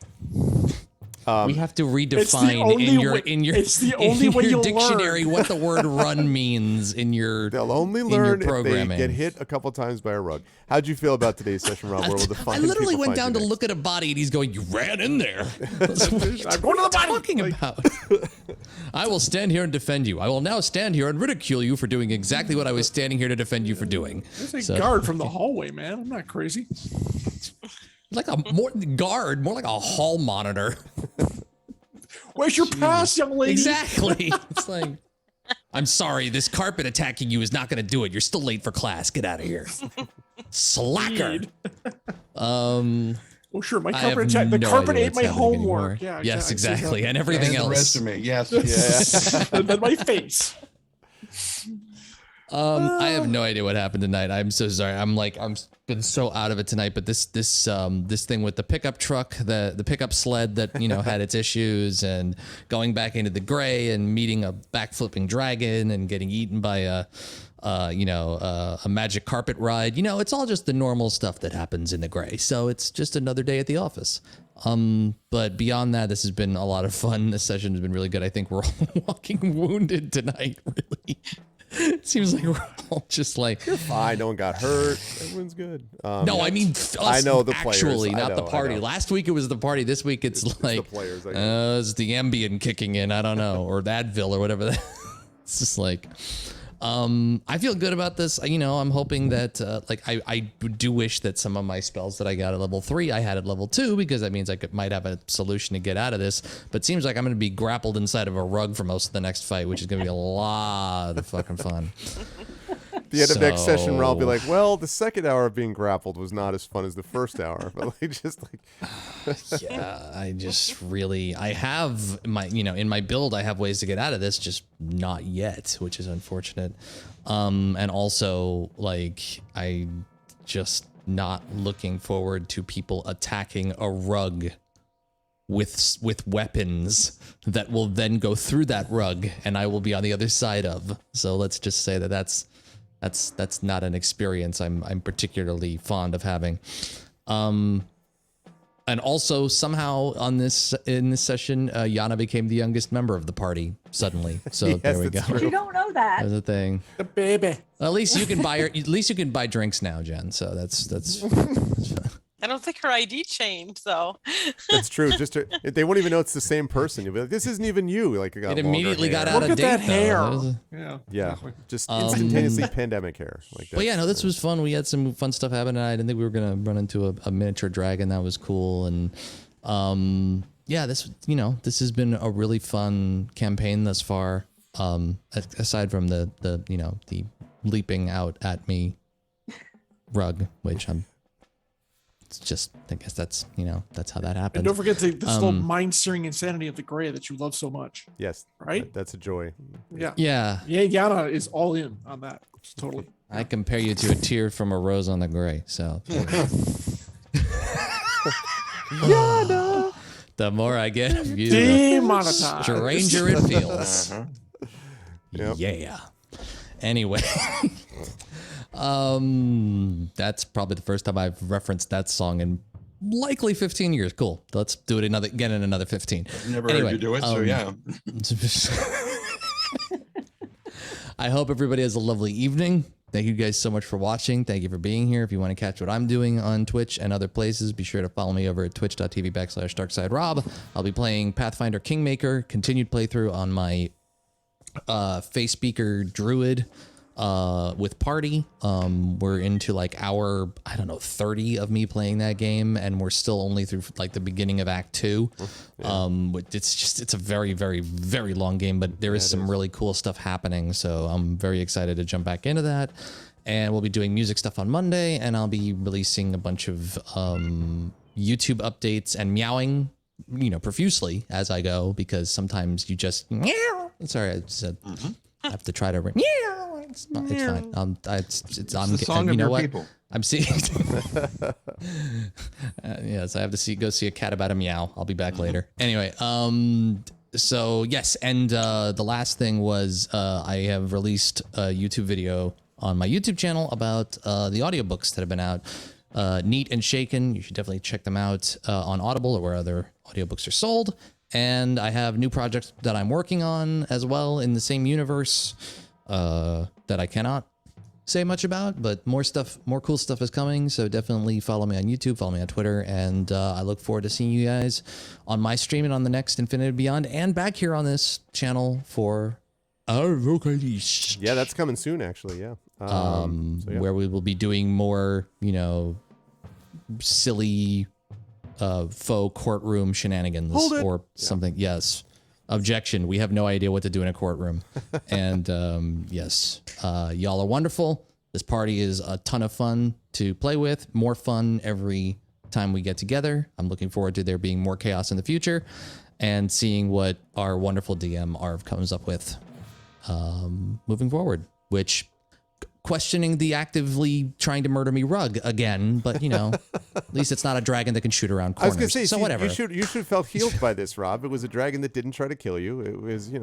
Speaker 3: We have to redefine
Speaker 5: it's the only way you'll
Speaker 3: dictionary
Speaker 5: learn.
Speaker 3: what the word run means in your
Speaker 2: They'll only
Speaker 3: in
Speaker 2: learn
Speaker 3: your
Speaker 2: if they
Speaker 3: programming.
Speaker 2: get hit a couple times by a rug. How'd you feel about today's session, Rob? Where will the
Speaker 3: I
Speaker 2: fine
Speaker 3: literally
Speaker 2: people
Speaker 3: went
Speaker 2: find
Speaker 3: down
Speaker 2: you
Speaker 3: to
Speaker 2: next?
Speaker 3: look at a body and he's going, "You ran in there."
Speaker 5: I'm going to the body.
Speaker 3: Talking about. I will stand here and defend you. I will now stand here and ridicule you for doing exactly what I was standing here to defend you for doing.
Speaker 5: There's a guard from the hallway, man. I'm not crazy.
Speaker 3: Like a more like a hall monitor.
Speaker 5: Where's your pass, young lady?
Speaker 3: Exactly. It's like, I'm sorry, this carpet attacking you is not going to do it. You're still late for class. Get out of here. Slacker.
Speaker 5: Oh, sure. My
Speaker 3: I have
Speaker 5: carpet attack. The
Speaker 3: no
Speaker 5: carpet
Speaker 3: idea
Speaker 5: ate
Speaker 3: what's
Speaker 5: my
Speaker 3: happening
Speaker 5: homework.
Speaker 3: anymore.
Speaker 5: Yeah.
Speaker 3: Yes,
Speaker 5: I see that.
Speaker 3: exactly. And everything
Speaker 4: And the
Speaker 3: else.
Speaker 4: rest of me, yes.
Speaker 5: And then my face.
Speaker 3: I have no idea what happened tonight. I'm so sorry. I'm been so out of it tonight. But this thing with the pickup truck, the pickup sled that had its issues, and going back into the gray and meeting a backflipping dragon and getting eaten by a magic carpet ride. It's all just the normal stuff that happens in the gray. So it's just another day at the office. But beyond that, this has been a lot of fun. This session has been really good. I think we're all walking wounded tonight, really. It seems like we're all just like,
Speaker 2: Fine, no one got hurt. Everyone's good.
Speaker 3: no, I mean,
Speaker 2: I know the players.
Speaker 3: actually,
Speaker 2: I
Speaker 3: not
Speaker 2: know,
Speaker 3: the
Speaker 2: I
Speaker 3: party.
Speaker 2: know.
Speaker 3: Last week it was the party. This week it's like,
Speaker 2: the players. I know.
Speaker 3: it's the Ambien kicking in. I don't know, or the Advil or whatever. It's just like, I feel good about this. You know, I'm hoping that, I do wish that some of my spells that I got at level 3, I had at level 2, because that means I might have a solution to get out of this. But it seems like I'm going to be grappled inside of a rug for most of the next fight, which is going to be a lot of fucking fun.
Speaker 2: The end of next session, I'll be like, well, the second hour of being grappled was not as fun as the first hour. But
Speaker 3: Yeah, I have my, in my build, I have ways to get out of this, just not yet, which is unfortunate. And also, I just not looking forward to people attacking a rug with weapons that will then go through that rug and I will be on the other side of. So let's just say that's not an experience I'm particularly fond of having. And also somehow in this session, Yana became the youngest member of the party suddenly. So
Speaker 2: Yes,
Speaker 3: there we go.
Speaker 2: that's true.
Speaker 7: You don't know that.
Speaker 3: That's a thing.
Speaker 5: The baby.
Speaker 3: At least you can buy drinks now, Jen. So that's
Speaker 6: I don't think her ID changed though.
Speaker 2: That's true. They won't even know it's the same person. You'll be like, this isn't even you. Like,
Speaker 3: it immediately got out
Speaker 5: Look
Speaker 3: of
Speaker 5: at
Speaker 3: date.
Speaker 5: that
Speaker 3: though.
Speaker 5: hair.
Speaker 3: That was
Speaker 5: Yeah.
Speaker 2: Yeah,
Speaker 5: exactly.
Speaker 2: just instantaneously pandemic hair. Like that.
Speaker 3: But yeah, no, this was fun. We had some fun stuff happen tonight. I didn't think we were gonna run into a miniature dragon. That was cool. And yeah, this has been a really fun campaign thus far. Aside from the leaping out at me rug, which I guess that's how that happens.
Speaker 5: And don't forget the slow mind-searing insanity of the gray that you love so much.
Speaker 2: Yes,
Speaker 5: right.
Speaker 2: That's a joy.
Speaker 5: Yeah.
Speaker 3: Yeah.
Speaker 5: Yana is all in on that. Totally.
Speaker 3: I compare you to a tear from a rose on the gray. So. Yana. The more I get of you,
Speaker 5: Demonetized.
Speaker 3: the stranger it feels.
Speaker 2: Yep.
Speaker 3: Yeah. Anyway. That's probably the first time I've referenced that song in likely 15 years. Cool. Let's do it again in another 15.
Speaker 4: Never heard you do it, so yeah.
Speaker 3: I hope everybody has a lovely evening. Thank you guys so much for watching. Thank you for being here. If you want to catch what I'm doing on Twitch and other places, be sure to follow me over at twitch.tv/DarksideRob. I'll be playing Pathfinder Kingmaker, continued playthrough on my Face Speaker Druid with party. We're into hour 30 of me playing that game, and we're still only through the beginning of Act 2. It's a very, very, very long game, but there is some really cool stuff happening, so I'm very excited to jump back into that. And we'll be doing music stuff on Monday, and I'll be releasing a bunch of YouTube updates and meowing profusely as I go, because sometimes you just meow. Sorry, I said I have to try to meow. It's fine. It's
Speaker 4: the song of your people.
Speaker 3: I'm seeing. Yes, I have to go see a cat about a meow. I'll be back later. Anyway, so yes, and the last thing was I have released a YouTube video on my YouTube channel about the audiobooks that have been out. Neat and Shaken. You should definitely check them out on Audible or where other audiobooks are sold. And I have new projects that I'm working on as well in the same universe that I cannot say much about, but more cool stuff is coming. So definitely follow me on YouTube, follow me on Twitter, and I look forward to seeing you guys on my stream and on the next Infinity Beyond, and back here on this channel for our vocalist.
Speaker 2: Yeah, that's coming soon, actually. Yeah.
Speaker 3: Where we will be doing more, silly faux courtroom shenanigans or something. Yes. Objection. We have no idea what to do in a courtroom. And yes, y'all are wonderful. This party is a ton of fun to play with. More fun every time we get together. I'm looking forward to there being more chaos in the future and seeing what our wonderful DM Arv comes up with moving forward, which questioning the actively trying to murder me rug again, but at least it's not a dragon that can shoot around corners.
Speaker 2: I was gonna say,
Speaker 3: so
Speaker 2: see,
Speaker 3: whatever.
Speaker 2: You should have felt healed by this, Rob. It was a dragon that didn't try to kill you. It was, it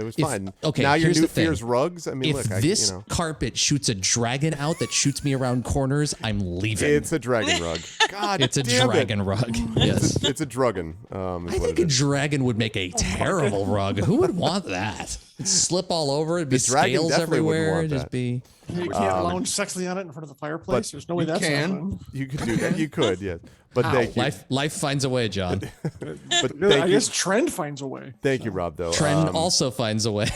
Speaker 2: was fine.
Speaker 3: Okay,
Speaker 2: now your
Speaker 3: here's
Speaker 2: new
Speaker 3: the thing.
Speaker 2: fear's rugs. I mean,
Speaker 3: If
Speaker 2: look,
Speaker 3: this carpet shoots a dragon out that shoots me around corners, I'm leaving.
Speaker 2: it's a dragon rug. God,
Speaker 3: It's a
Speaker 2: damn
Speaker 3: dragon
Speaker 2: it.
Speaker 3: rug. Yes.
Speaker 2: It's a dragon.
Speaker 3: I think a dragon would make a terrible rug. Who would want that? Slip all over. It'd be
Speaker 2: The dragon
Speaker 3: scales
Speaker 2: definitely wouldn't
Speaker 3: everywhere.
Speaker 2: want
Speaker 3: Just
Speaker 2: that.
Speaker 3: be.
Speaker 5: You can't lounge sexily on it in front of the fireplace. There's no way
Speaker 4: you
Speaker 5: that's
Speaker 4: can.
Speaker 5: happening.
Speaker 2: You could do that. You could, yes. But
Speaker 5: Ow.
Speaker 2: thank you.
Speaker 3: Life finds a way, John.
Speaker 2: But
Speaker 5: I
Speaker 2: thank you.
Speaker 5: guess trend finds a way.
Speaker 2: Thank you, Rob, though.
Speaker 3: Trend also finds a way.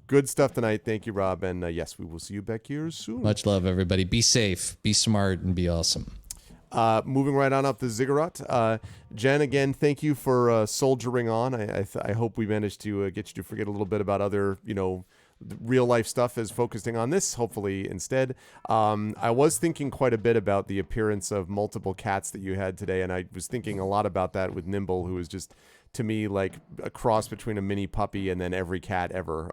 Speaker 2: Good stuff tonight. Thank you, Rob. And yes, we will see you back here soon.
Speaker 3: Much love, everybody. Be safe, be smart, and be awesome.
Speaker 2: Moving right on up the ziggurat. Jen, again, thank you for soldiering on. I hope we managed to get you to forget a little bit about other, real life stuff as focusing on this, hopefully, instead. I was thinking quite a bit about the appearance of multiple cats that you had today, and I was thinking a lot about that with Nimble, who was just, to me, like a cross between a mini puppy and then every cat ever,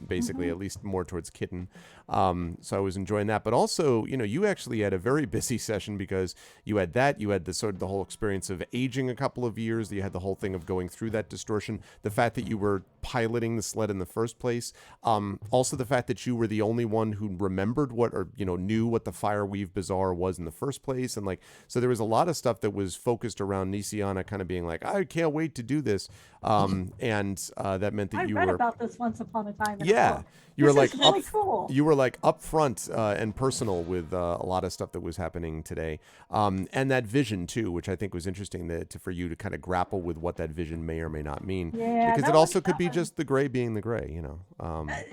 Speaker 2: basically, at least more towards kitten. So I was enjoying that. But also, you actually had a very busy session because you had that, you had the whole experience of aging a couple of years, you had the whole thing of going through that distortion, the fact that you were piloting the sled in the first place, also the fact that you were the only one who remembered knew what the Fireweave Bazaar was in the first place. And so there was a lot of stuff that was focused around Nisiana kind of being like, I can't wait to do this. And that meant that
Speaker 7: I
Speaker 2: you
Speaker 7: read
Speaker 2: were
Speaker 7: about this once upon a time.
Speaker 2: Yeah. You
Speaker 7: This
Speaker 2: were like
Speaker 7: is really cool.
Speaker 2: You were like upfront and personal with a lot of stuff that was happening today, and that vision too, which I think was interesting for you to kind of grapple with what that vision may or may not mean.
Speaker 7: Yeah,
Speaker 2: because it also could be just the gray being the gray,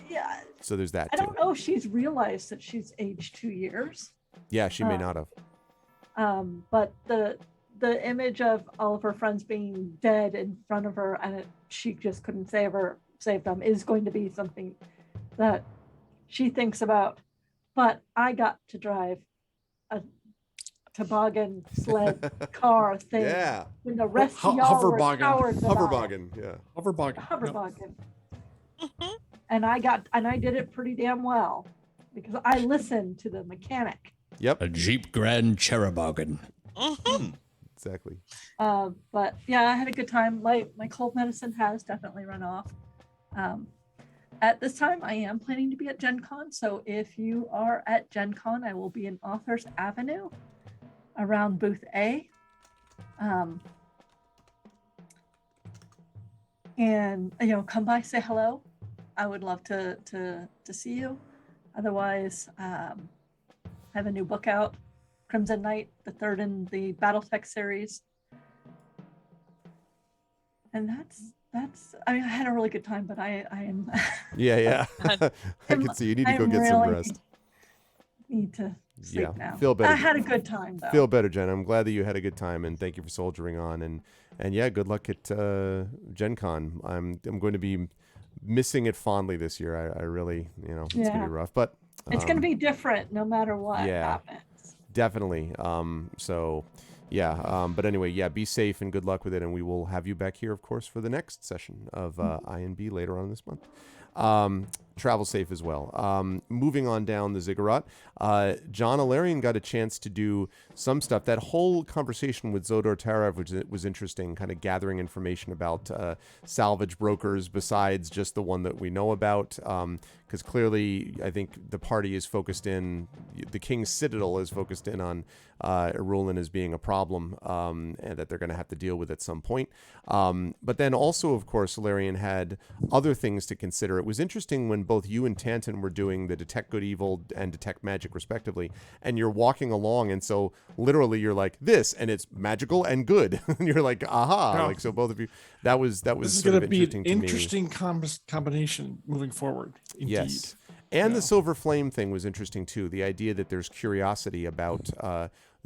Speaker 7: Yeah.
Speaker 2: So there's that
Speaker 7: I
Speaker 2: too.
Speaker 7: don't know if she's realized that she's aged 2 years.
Speaker 2: Yeah, she may not have.
Speaker 7: But the image of all of her friends being dead in front of her and she just couldn't save them is going to be something that she thinks about. But I got to drive a toboggan sled car thing.
Speaker 2: Yeah.
Speaker 7: When the rest of y'all were
Speaker 5: Hoverboggen.
Speaker 7: cowards about it.
Speaker 2: Hoverboggen, yeah.
Speaker 5: Hoverboggen.
Speaker 7: And I did it pretty damn well because I listened to the mechanic.
Speaker 2: Yep.
Speaker 3: A Jeep Grand Cheruboggan.
Speaker 2: Exactly.
Speaker 7: But yeah, I had a good time. My cold medicine has definitely run off. At this time, I am planning to be at Gen Con. So if you are at Gen Con, I will be in Authors Avenue around booth A. And come by, say hello. I would love to see you. Otherwise, I have a new book out, Crimson Knight, the third in the BattleTech series. And that's I had a really good time, but I am
Speaker 2: Yeah. I can see you need to go get some rest.
Speaker 7: Need to sleep now.
Speaker 2: Feel better.
Speaker 7: I had a good time though.
Speaker 2: Feel better, Jen. I'm glad that you had a good time, and thank you for soldiering on. And yeah, good luck at Gen Con. I'm going to be missing it fondly this year. I really, it's gonna be rough, but
Speaker 7: it's gonna be different no matter what happens.
Speaker 2: Definitely. But anyway, be safe and good luck with it, and we will have you back here, of course, for the next session of INB later on this month. Travel safe as well. Moving on down the ziggurat, John Alarian got a chance to do some stuff. That whole conversation with Zodor Tarev was interesting, kind of gathering information about salvage brokers besides just the one that we know about. Because clearly, I think the party is focused in, the King's Citadel is focused in on Irulin as being a problem and that they're going to have to deal with at some point. But then also, of course, Alarian had other things to consider. It was interesting when both you and Tanton were doing the Detect Good Evil and Detect Magic respectively, and you're walking along, and so literally you're like this, and it's magical and good. And you're like, aha.
Speaker 5: Yeah.
Speaker 2: Like, so both of you, that was
Speaker 5: This is
Speaker 2: sort
Speaker 5: going
Speaker 2: of
Speaker 5: to be
Speaker 2: interesting
Speaker 5: an
Speaker 2: to me.
Speaker 5: interesting combination moving forward. Indeed.
Speaker 2: Yes. And the Silver Flame thing was interesting too. The idea that there's curiosity about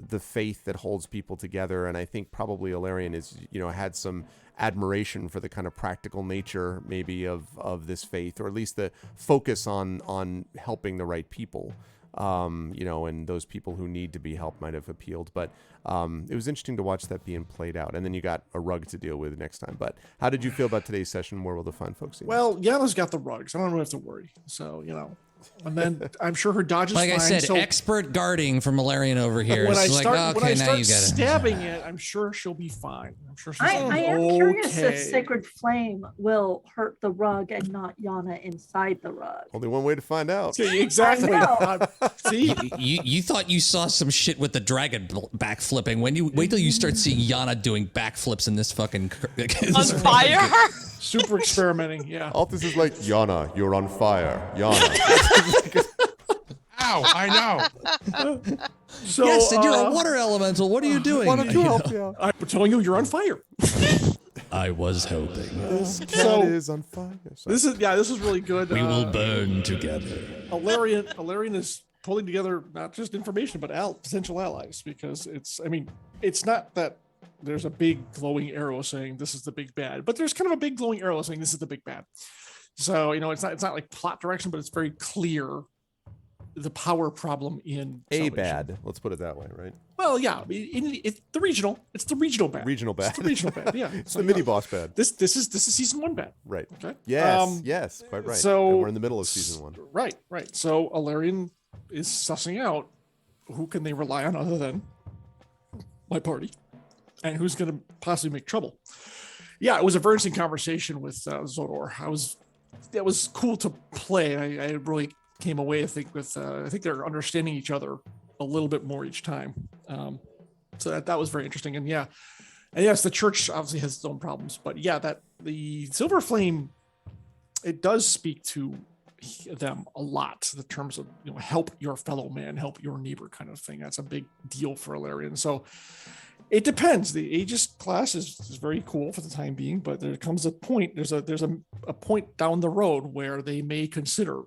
Speaker 2: the faith that holds people together, and I think probably Alarian is, had some admiration for the kind of practical nature maybe of this faith, or at least the focus on helping the right people. And those people who need to be helped might have appealed. But it was interesting to watch that being played out. And then you got a rug to deal with next time. But how did you feel about today's session? Where will the fun folks see?
Speaker 5: Well, Yana's got the rugs. I don't really have to worry. So, And then I'm sure her dodge is
Speaker 3: Like
Speaker 5: fine.
Speaker 3: I said,
Speaker 5: so
Speaker 3: expert guarding from Malarian over here.
Speaker 5: when I
Speaker 3: It's
Speaker 5: start,
Speaker 3: like,
Speaker 5: when
Speaker 3: okay,
Speaker 5: I
Speaker 3: now
Speaker 5: start
Speaker 3: you got it.
Speaker 5: stabbing it, I'm sure she'll be fine. I'm sure she's
Speaker 7: I am curious
Speaker 5: okay.
Speaker 7: if Sacred Flame will hurt the rug and not Yana inside the rug.
Speaker 2: Only one way to find out.
Speaker 5: See, exactly.
Speaker 7: I know.
Speaker 5: See,
Speaker 3: You thought you saw some shit with the dragon backflipping. When you wait till you start seeing Yana doing backflips in this fucking
Speaker 6: On fire.
Speaker 5: super experimenting. Yeah.
Speaker 2: Altus is like, Yana, you're on fire. Yana.
Speaker 8: Ow! I know.
Speaker 5: So,
Speaker 3: yes, and you're a water elemental. What are you doing?
Speaker 2: Why don't you help me out?
Speaker 5: I'm telling you, you're on fire.
Speaker 3: I was helping.
Speaker 2: This cat
Speaker 5: So-
Speaker 2: is on fire. Sorry.
Speaker 5: This is really good.
Speaker 3: We will burn together.
Speaker 5: Alarian is pulling together not just information but potential allies, because it's not that there's a big glowing arrow saying this is the big bad, but there's kind of a big glowing arrow saying this is the big bad. So it's not like plot direction, but it's very clear the power problem in
Speaker 2: A
Speaker 5: Salvation.
Speaker 2: bad. Let's put it that way, right?
Speaker 5: Well, yeah, it's the regional bad.
Speaker 2: Regional bad.
Speaker 5: It's the regional bad. Yeah,
Speaker 2: It's the mini boss bad.
Speaker 5: This is season 1 bad.
Speaker 2: Right.
Speaker 5: Okay.
Speaker 2: Yes. Yes. Quite right.
Speaker 5: so-
Speaker 2: And we're in the middle of season 1.
Speaker 5: Right. So Alarian is sussing out who can they rely on other than my party, and who's going to possibly make trouble. Yeah, it was a very interesting conversation with Zodor. It was cool to play. I really came away, I think, with I think they're understanding each other a little bit more each time. So that was very interesting. And yes, the church obviously has its own problems, but yeah, that the Silver Flame, it does speak to them a lot in terms of help your fellow man, help your neighbor kind of thing. That's a big deal for Alarian. So it depends. The Aegis class is very cool for the time being, but there comes a point. There's a point down the road where they may consider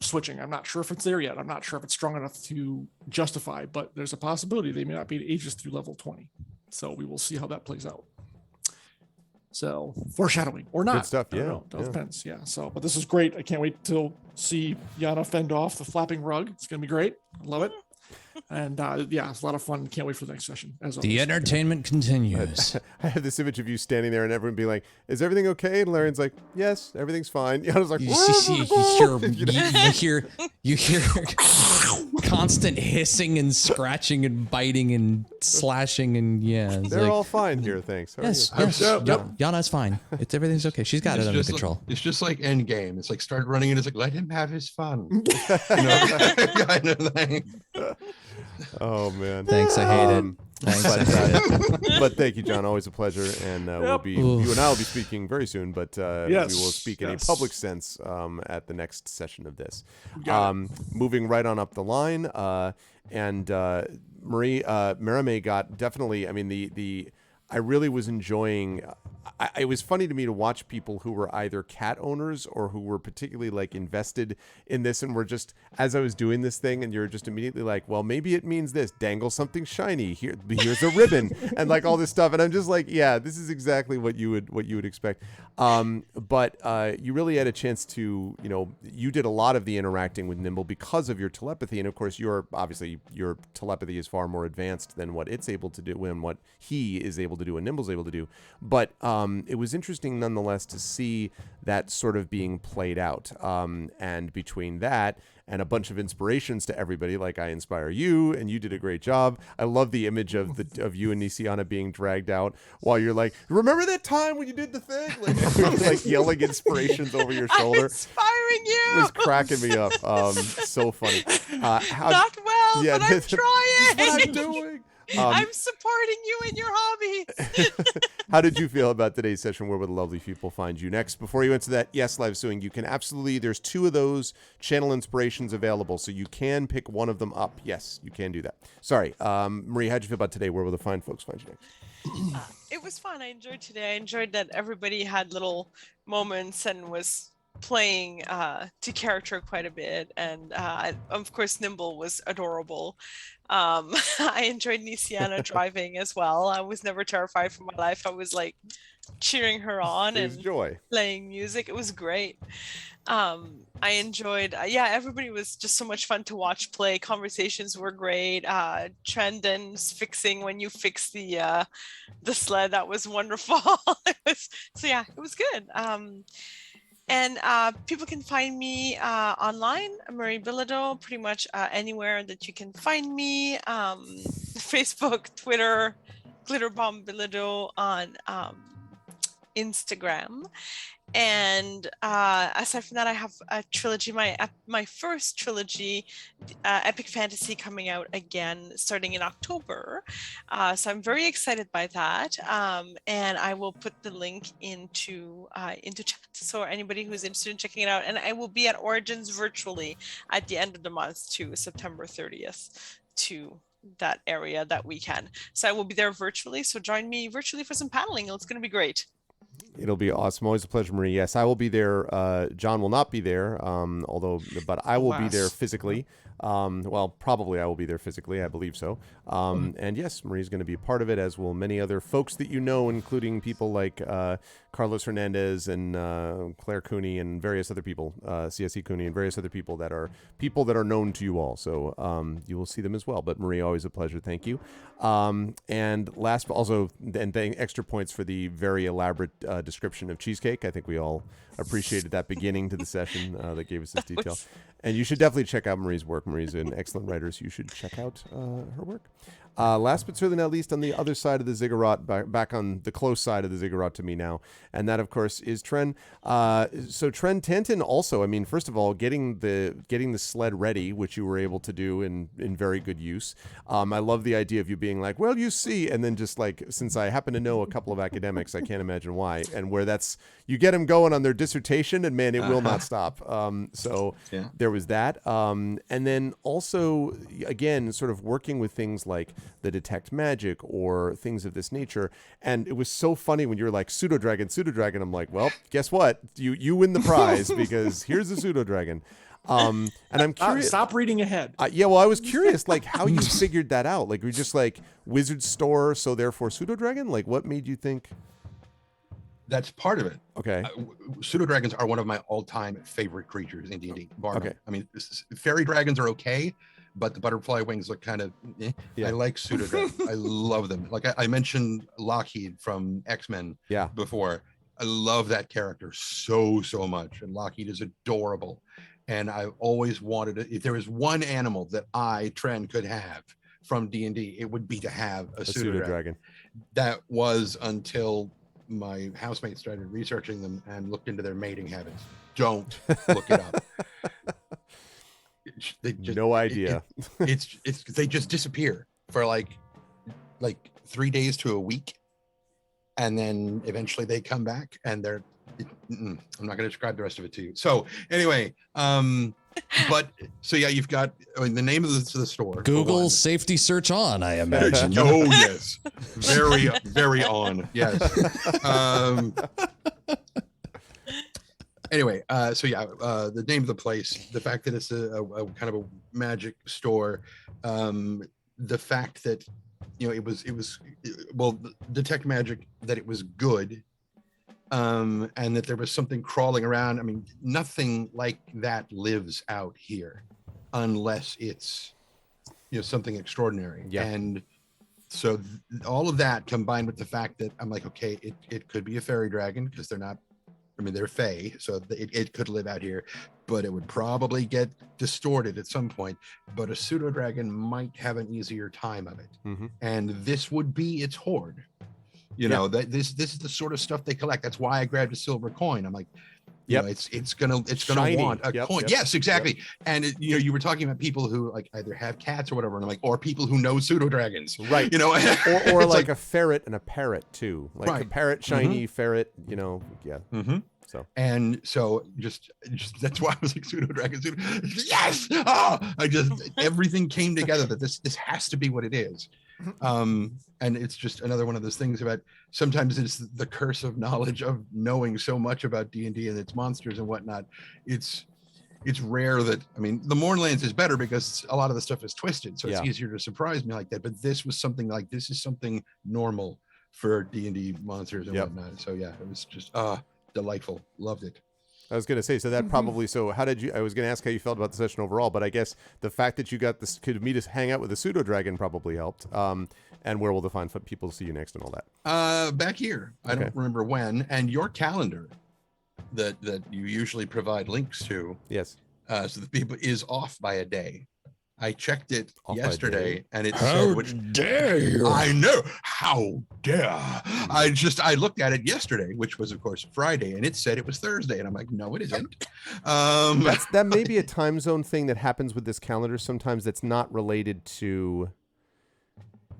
Speaker 5: switching. I'm not sure if it's there yet. I'm not sure if it's strong enough to justify, but there's a possibility they may not be Aegis through level 20. So we will see how that plays out. So foreshadowing or not.
Speaker 2: Good stuff.
Speaker 5: I don't
Speaker 2: Yeah.
Speaker 5: know. It depends. Yeah. So, but this is great. I can't wait to see Yana fend off the flapping rug. It's going to be great. I love it. And it's a lot of fun. Can't wait for the next session. As
Speaker 3: The
Speaker 5: always.
Speaker 3: entertainment continues.
Speaker 2: I have this image of you standing there and everyone being like, is everything okay? And Larion's like, yes, everything's fine. I was like,
Speaker 3: you hear constant hissing and scratching and biting and slashing and it's
Speaker 2: they're
Speaker 3: like,
Speaker 2: all fine here, thanks. How are
Speaker 3: yes,
Speaker 2: you?
Speaker 3: yes.
Speaker 5: Yep.
Speaker 3: Yana's fine. Everything's okay. She's got it under control.
Speaker 4: It's just like Endgame. It's like start running and it's like let him have his fun. Kind of thing.
Speaker 2: Oh, man.
Speaker 3: Thanks, I hate it. Thanks, I hate it.
Speaker 2: But thank you, John. Always a pleasure. And you and I will be speaking very soon, but
Speaker 5: Yes,
Speaker 2: we will speak in a
Speaker 5: yes.
Speaker 2: public sense at the next session of this.
Speaker 5: Got
Speaker 2: Moving right on up the line, and Marie Merame got definitely. I mean, I really was enjoying. It was funny to me to watch people who were either cat owners or who were particularly like invested in this and were just, as I was doing this thing, and you're just immediately like, well, maybe it means this, dangle something shiny, here's a ribbon, and like all this stuff. And I'm just like, yeah, this is exactly what you would expect. But you really had a chance to, you did a lot of the interacting with Nimble because of your telepathy. And of course, your telepathy is far more advanced than what it's able to do and what he is able to do and Nimble's able to do. But it was interesting nonetheless to see that sort of being played out. And between that and a bunch of inspirations to everybody, like I inspire you, and you did a great job. I love the image of you and Nisiana being dragged out while you're like, remember that time when you did the thing? Like yelling inspirations over your shoulder.
Speaker 6: I'm inspiring you.
Speaker 2: It was cracking me up. So funny.
Speaker 6: Not well,
Speaker 2: yeah,
Speaker 6: but I'm trying.
Speaker 2: What I'm doing.
Speaker 6: I'm supporting you in your hobby.
Speaker 2: How did you feel about today's session? Where will the lovely people find you next? Before you answer that, yes, live suing. You can absolutely, there's 2 of those channel inspirations available, so you can pick one of them up. Yes, you can do that. Sorry. Marie, how'd you feel about today? Where will the fine folks find you next?
Speaker 6: It was fun. I enjoyed today. I enjoyed that everybody had little moments and was playing to character quite a bit, and of course Nimble was adorable. I enjoyed Nisiana driving as well. I was never terrified for my life. I was like cheering her on and
Speaker 2: joy.
Speaker 6: Playing music. It was great. I enjoyed everybody was just so much fun to watch play. Conversations were great. Trendon's fixing when you fix the sled, that was wonderful. It was good. And people can find me online, Marie Bilodeau, pretty much anywhere that you can find me. Facebook, Twitter, Glitterbomb Bilodeau on Instagram. And aside from that, I have a trilogy, my first trilogy, Epic Fantasy, coming out again starting in October. So I'm very excited by that. And I will put the link into chat, so anybody who's interested in checking it out. And I will be at Origins virtually at the end of the month too, September 30th, to that area that weekend. So I will be there virtually. So join me virtually for some paneling. It's going to be great.
Speaker 2: It'll be awesome. Always a pleasure, Marie. Yes, I will be there. John will not be there, but I will be there physically. Well, probably I will be there physically. I believe so. And yes, Marie's going to be a part of it, as will many other folks that you know, including people like Carlos Hernandez and Claire Cooney and various other people, CSE Cooney and various other people that are known to you all. So you will see them as well. But Marie, always a pleasure. Thank you. And last, also, and extra points for the very elaborate description of cheesecake. I think we all appreciated that beginning to the session that gave us this detail. And you should definitely check out Marie's work. Marie's an excellent writer, so you should check out her work. Last but certainly not least, on the other side of the ziggurat, back on the close side of the ziggurat to me now, and that, of course, is Tren. So Tren Tantin also, I mean, first of all, getting the sled ready, which you were able to do in very good use. I love the idea of you being like, well, you see, and then just like, since I happen to know a couple of academics, I can't imagine why, and where you get them going on their dissertation, and man, it will not stop. There was that. And then also, again, sort of working with things like the detect magic or things of this nature. And it was so funny when you were like, pseudo dragon. I'm like, well, guess what? You win the prize, because here's the pseudo dragon. And I'm curious.
Speaker 5: Stop reading ahead.
Speaker 2: Well, I was curious, like, how you figured that out. Like, we're just like wizard store, so therefore pseudo dragon. Like, what made you think?
Speaker 4: That's part of it.
Speaker 2: Okay.
Speaker 4: Pseudo dragons are one of my all-time favorite creatures in D&D.
Speaker 2: Okay.
Speaker 4: I mean, fairy dragons are okay, but the butterfly wings look kind of. Yeah. I like pseudo dragons. I love them. Like I mentioned Lockheed from X-Men. Before. I love that character so much, and Lockheed is adorable. And I've always wanted to. If there was one animal that Tren, could have from D&D, it would be to have a pseudo dragon. That was until my housemate started researching them and looked into their mating habits. Don't look it up.
Speaker 2: No idea.
Speaker 4: They just disappear for like 3 days to a week, and then eventually they come back, and they're. I'm not going to describe the rest of it to you. So anyway, but so yeah, you've got the name of the store.
Speaker 3: Google safety search on, I imagine.
Speaker 4: Oh yes, very on. Yes. Anyway, the name of the place, the fact that it's a kind of a magic store, the fact that it was detect magic, that it was good. And that there was something crawling around. I mean, nothing like that lives out here unless it's, something extraordinary.
Speaker 2: Yeah.
Speaker 4: And so all of that combined with the fact that I'm like, okay, it could be a fairy dragon, because they're fae, so it could live out here, but it would probably get distorted at some point. But a pseudo dragon might have an easier time of it.
Speaker 2: Mm-hmm.
Speaker 4: And this would be its hoard. That this is the sort of stuff they collect. That's why I grabbed a silver coin. I'm like, it's gonna
Speaker 2: Shiny.
Speaker 4: Want a coin. Yes, exactly. And you were talking about people who like either have cats or whatever, and I'm like, or people who know pseudo dragons,
Speaker 2: right? Or like a ferret and a parrot too, like a parrot, shiny ferret. Yeah.
Speaker 4: Mm-hmm. So just that's why I was like pseudo dragon. Yes. Everything came together that this has to be what it is. And it's just another one of those things about sometimes it's the curse of knowledge of knowing so much about D&D and its monsters and whatnot. It's rare that, the Mournlands is better because a lot of the stuff is twisted, so it's easier to surprise me like that. But this was something like, this is something normal for D&D monsters and whatnot. So yeah, it was just delightful. Loved it.
Speaker 2: I was going to say, so that probably, I was going to ask how you felt about the session overall, but I guess the fact that you got this, could meet us, hang out with the pseudo dragon probably helped. And where will the find people see you next and all that?
Speaker 4: Back here. I don't remember when. And your calendar that you usually provide links to.
Speaker 2: Yes.
Speaker 4: So the people is off by a day. I checked it
Speaker 2: Off by a
Speaker 4: yesterday,
Speaker 2: day?
Speaker 4: and it
Speaker 3: How
Speaker 4: said, which
Speaker 3: dare you?
Speaker 4: I know. How dare! I looked at it yesterday, which was of course Friday, and it said it was Thursday, and I'm like, no, it isn't.
Speaker 2: That may be a time zone thing that happens with this calendar sometimes. That's not related to.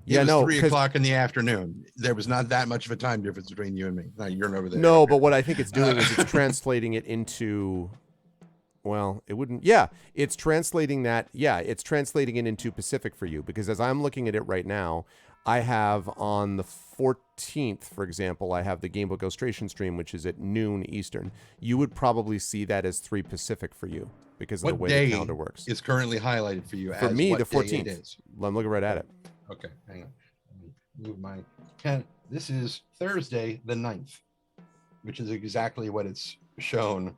Speaker 4: It was 3 o'clock in the afternoon. There was not that much of a time difference between you and me. No, you're over there.
Speaker 2: No, but what I think it's doing is it's translating it into. Well, it wouldn't. Yeah, it's translating that. Yeah, it's translating it into Pacific for you, because as I'm looking at it right now, I have on the 14th, for example, I have the Gamebook Illustration stream, which is at noon Eastern. You would probably see that as 3 Pacific for you because of the way the calendar works.
Speaker 4: Is currently highlighted for you?
Speaker 2: For
Speaker 4: as
Speaker 2: me,
Speaker 4: what
Speaker 2: the
Speaker 4: day
Speaker 2: 14th.
Speaker 4: it is?
Speaker 2: I'm looking right at it.
Speaker 4: Okay, hang on. Let me move my pen. This is Thursday the 9th, which is exactly what it's shown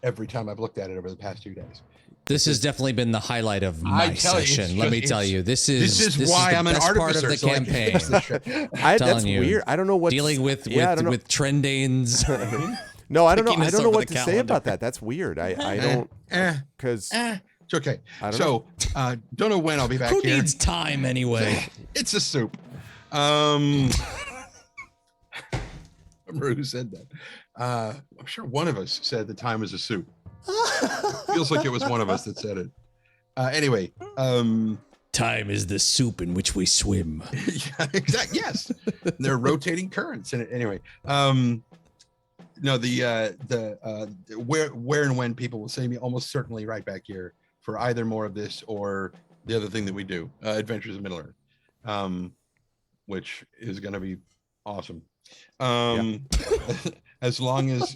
Speaker 4: every time I've looked at it over the past 2 days.
Speaker 3: This has definitely been the highlight of my
Speaker 4: tell you,
Speaker 3: session. Let me tell you, this is
Speaker 4: why
Speaker 3: the
Speaker 4: I'm an
Speaker 3: best part
Speaker 4: artificer.
Speaker 3: of the
Speaker 4: so I can
Speaker 3: campaign.
Speaker 4: fix this shit.
Speaker 2: That's
Speaker 3: telling you,
Speaker 2: weird. I don't know what
Speaker 3: Dealing with Trendane's.
Speaker 2: No, I don't know. I
Speaker 3: pickiness
Speaker 2: don't know
Speaker 3: over
Speaker 2: what
Speaker 3: the
Speaker 2: to say
Speaker 3: calendar.
Speaker 2: about that. That's weird. I don't because
Speaker 4: It's okay.
Speaker 2: I don't
Speaker 4: So don't know when I'll be back
Speaker 3: Who
Speaker 4: here.
Speaker 3: needs time anyway?
Speaker 4: It's a soup. I remember who said that. I'm sure one of us said the time is a soup. Feels like it was one of us that said it. Anyway,
Speaker 3: Time is the soup in which we swim.
Speaker 4: yeah, exactly. Yes, they're rotating currents in it. Anyway, no, where and when people will see me, almost certainly right back here for either more of this or the other thing that we do, Adventures in Middle Earth, which is going to be awesome. As long as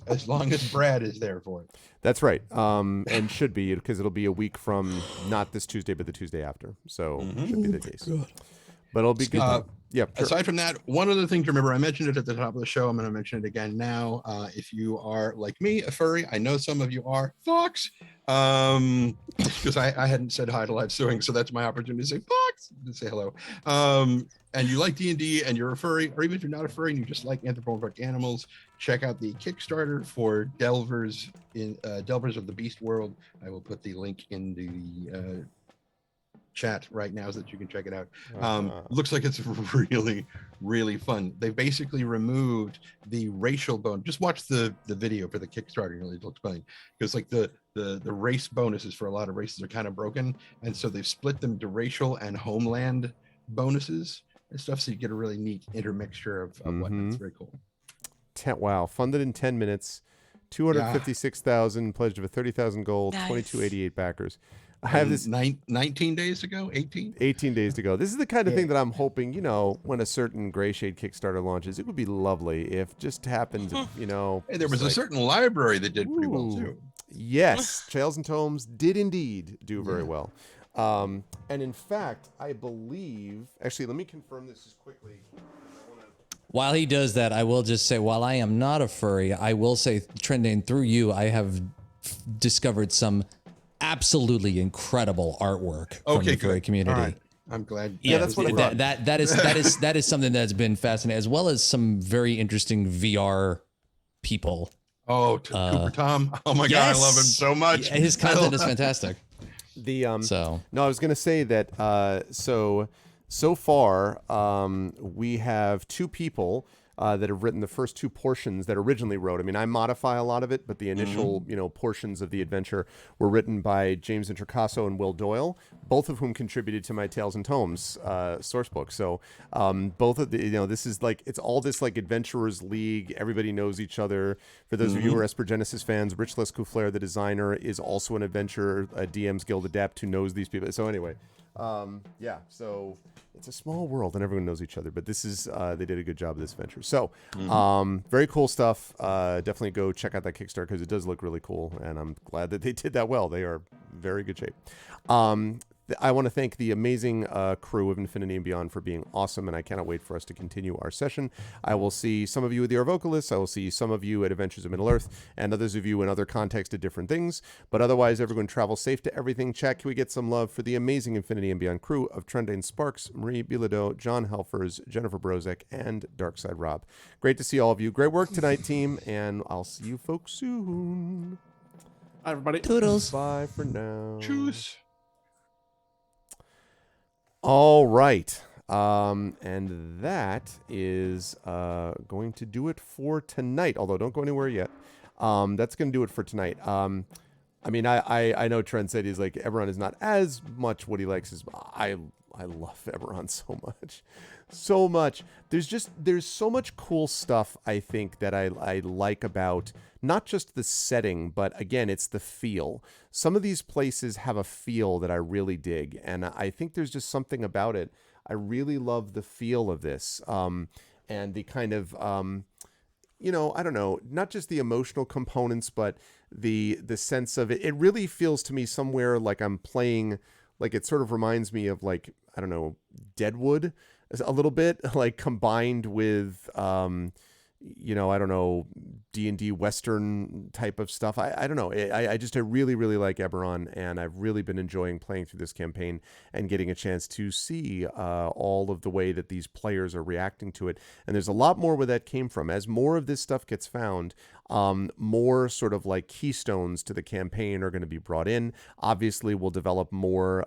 Speaker 4: Brad is there for it.
Speaker 2: that's right. And should be, because it'll be a week from not this Tuesday, but the Tuesday after. So should be the case. But it'll be good. Yeah. Sure.
Speaker 4: Aside from that, one other thing to remember, I mentioned it at the top of the show. I'm going to mention it again now. If you are like me, a furry, I know some of you are. Fox, because I hadn't said hi to Live Suing, so that's my opportunity to say Fox, to say hello. And you like D&D and you're a furry, or even if you're not a furry and you just like anthropomorphic animals, check out the Kickstarter for Delvers of the Beast World. I will put the link in the chat right now so that you can check it out. Looks like it's really, really fun. They basically removed the racial bone. Just watch the video for the Kickstarter. It looks funny because like the race bonuses for a lot of races are kind of broken, and so they've split them to racial and homeland bonuses and stuff, so you get a really neat intermixture of whatnot. It's very cool.
Speaker 2: Wow, funded in 10 minutes, 256,000 pledged of 30,000 gold,
Speaker 6: Nice.
Speaker 2: 2288 backers. I have this
Speaker 4: 19 days to go, 18
Speaker 2: days to go. This is the kind of thing that I'm hoping, when a certain Gray Shade Kickstarter launches, it would be lovely if just happened,
Speaker 4: Hey, there was a certain library that did pretty well too.
Speaker 2: Yes, Trails and Tomes did indeed do very well. And in fact, I believe, actually, let me confirm this just quickly.
Speaker 3: While he does that, I will just say, while I am not a furry, I will say, Trendane, through you, I have discovered some absolutely incredible artwork from the furry community.
Speaker 4: All right. I'm glad.
Speaker 2: Yeah, that's what I thought.
Speaker 3: that is something that's been fascinating, as well as some very interesting VR people.
Speaker 4: Oh, Cooper Tom. Oh my God, I love him so much.
Speaker 3: Yeah, his content is fantastic.
Speaker 2: No, I was going to say that so far we have 2 people that have written the first 2 portions that originally wrote. I mean, I modify a lot of it, but the initial, portions of the adventure were written by James Introcaso and Will Doyle, both of whom contributed to my Tales and Tomes source book. So both of the, this is like, it's all this like Adventurers League. Everybody knows each other. For those of you who are Esper Genesis fans, Rich Lescouflair, the designer, is also an adventurer, a DM's Guild adept who knows these people. So anyway, so it's a small world and everyone knows each other, but this is they did a good job of this adventure. So very cool stuff. Definitely go check out that Kickstarter because it does look really cool, and I'm glad that they did that well. They are very good shape. I want to thank the amazing crew of Infinity and Beyond for being awesome, and I cannot wait for us to continue our session. I will see some of you at the Vocalists. I will see some of you at Adventures of Middle-earth, and others of you in other contexts at different things. But otherwise, everyone travel safe to everything. Chat, can we get some love for the amazing Infinity and Beyond crew of Trendane Sparks, Marie Bilodeau, John Helfers, Jennifer Brozek, and Darkside Rob. Great to see all of you. Great work tonight, team, and I'll see you folks soon.
Speaker 5: Hi, everybody.
Speaker 3: Toodles.
Speaker 2: Bye for now.
Speaker 4: Choose.
Speaker 2: All right. And that is going to do it for tonight. Although, don't go anywhere yet. That's going to do it for tonight. I mean, I know Trent said he's like, Eberron is not as much what he likes as I love Eberron so much. So much. There's so much cool stuff, I think, that I like about not just the setting, but again, it's the feel. Some of these places have a feel that I really dig, and I think there's just something about it. I really love the feel of this, and the kind of, I don't know, not just the emotional components, but the sense of it. It really feels to me somewhere like I'm playing, like it sort of reminds me of, like, I don't know, Deadwood a little bit, like combined with, I don't know, D&D Western type of stuff. I don't know. I really, really like Eberron, and I've really been enjoying playing through this campaign and getting a chance to see all of the way that these players are reacting to it. And there's a lot more where that came from. As more of this stuff gets found, more sort of like keystones to the campaign are going to be brought in. Obviously, we'll develop more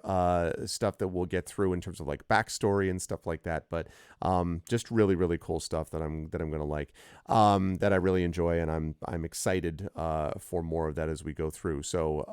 Speaker 2: stuff that we'll get through in terms of like backstory and stuff like that. But just really, really cool stuff that I'm going to like, that I really enjoy, and I'm excited for more of that as we go through. So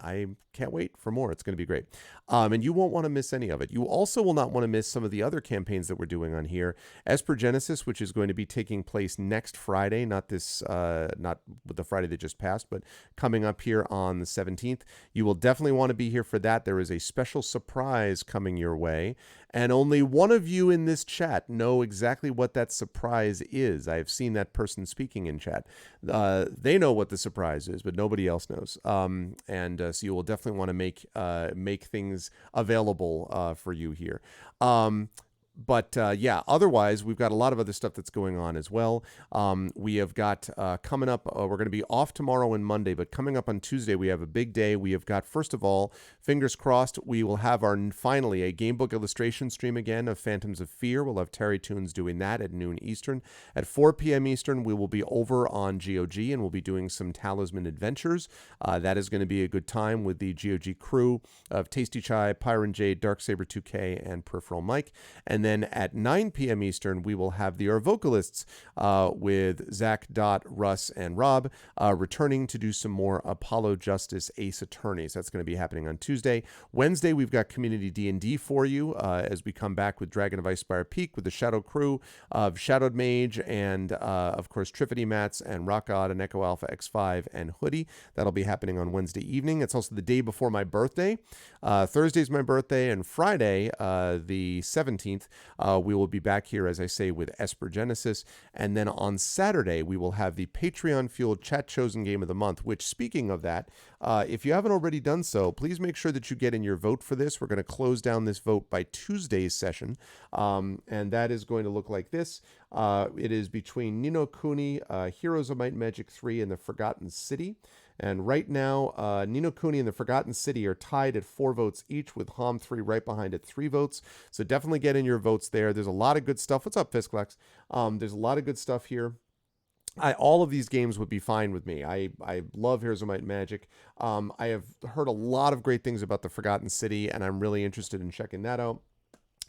Speaker 2: I can't wait for more. It's going to be great, and you won't want to miss any of it. You also will not want to miss some of the other campaigns that we're doing on here. Esper Genesis, which is going to be taking place next Friday, not the Friday that just passed, but coming up here on the 17th. You will definitely want to be here for that. There is a special surprise coming your way, and only one of you in this chat know exactly what that surprise is. I have seen that person speaking in chat. They know what the surprise is, but nobody else knows. So you will definitely want to make things available for you here. But otherwise, we've got a lot of other stuff that's going on as well. We have got coming up, we're going to be off tomorrow and Monday, but coming up on Tuesday, we have a big day. We have got, first of all, fingers crossed, we will have finally a gamebook illustration stream again of Phantoms of Fear. We'll have Terry Toons doing that at noon Eastern. At 4 p.m. Eastern, we will be over on GOG, and we'll be doing some Talisman Adventures. That is going to be a good time with the GOG crew of Tasty Chai, Pyron Jade, Darksaber 2K, and Peripheral Mike. And then at 9 p.m. Eastern, we will have the Vocalists with Zach, Dot, Russ, and Rob returning to do some more Apollo Justice Ace Attorneys. That's going to be happening on Tuesday. Wednesday, we've got Community D&D for you as we come back with Dragon of Icespire Peak with the Shadow crew of Shadowed Mage and, of course, Trifity Mats and Rock God and Echo Alpha X5 and Hoodie. That'll be happening on Wednesday evening. It's also the day before my birthday. Thursday's my birthday, and Friday, the 17th, we will be back here, as I say, with Esper Genesis. And then on Saturday, we will have the Patreon-fueled Chat Chosen Game of the Month, which, speaking of that, if you haven't already done so, please make sure that you get in your vote for this. We're going to close down this vote by Tuesday's session, and that is going to look like this. It is between Ni no Kuni, Heroes of Might and Magic 3, and The Forgotten City. And right now, Ni no Kuni and The Forgotten City are tied at 4 votes each, with Hom 3 right behind at 3 votes. So definitely get in your votes there. There's a lot of good stuff. What's up, Fisklex? There's a lot of good stuff here. All of these games would be fine with me. I love Heroes of Might and Magic. I have heard a lot of great things about The Forgotten City, and I'm really interested in checking that out.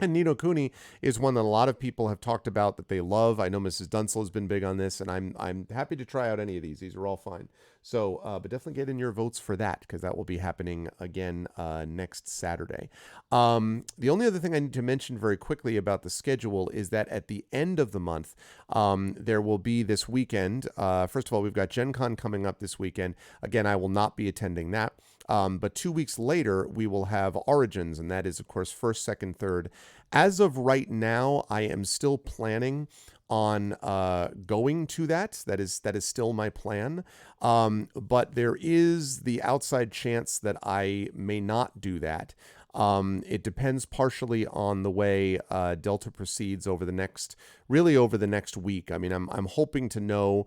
Speaker 2: And Ni no Kuni is one that a lot of people have talked about that they love. I know Mrs. Dunsel has been big on this, and I'm happy to try out any of these. These are all fine. So, but definitely get in your votes for that, because that will be happening again next Saturday. The only other thing I need to mention very quickly about the schedule is that at the end of the month, there will be this weekend. First of all, we've got Gen Con coming up this weekend. Again, I will not be attending that. But 2 weeks later, we will have Origins, and that is, of course, 1st, 2nd, 3rd. As of right now, I am still planning on going to that. That is still my plan. But there is the outside chance that I may not do that. It depends partially on the way Delta proceeds over the next week. I mean, I'm hoping to know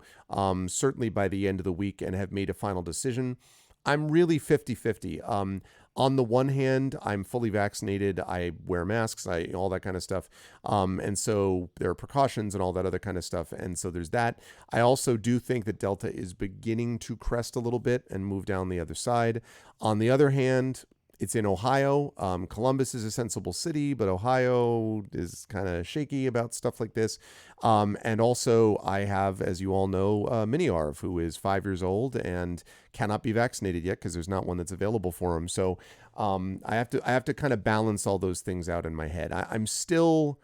Speaker 2: certainly by the end of the week and have made a final decision. I'm really 50-50. On the one hand, I'm fully vaccinated. I wear masks, all that kind of stuff. And so there are precautions and all that other kind of stuff. And so there's that. I also do think that Delta is beginning to crest a little bit and move down the other side. On the other hand, it's in Ohio. Columbus is a sensible city, but Ohio is kind of shaky about stuff like this. And also, I have, as you all know, Mini Arv, who is 5 years old and cannot be vaccinated yet because there's not one that's available for him. So I have to kind of balance all those things out in my head. I'm still.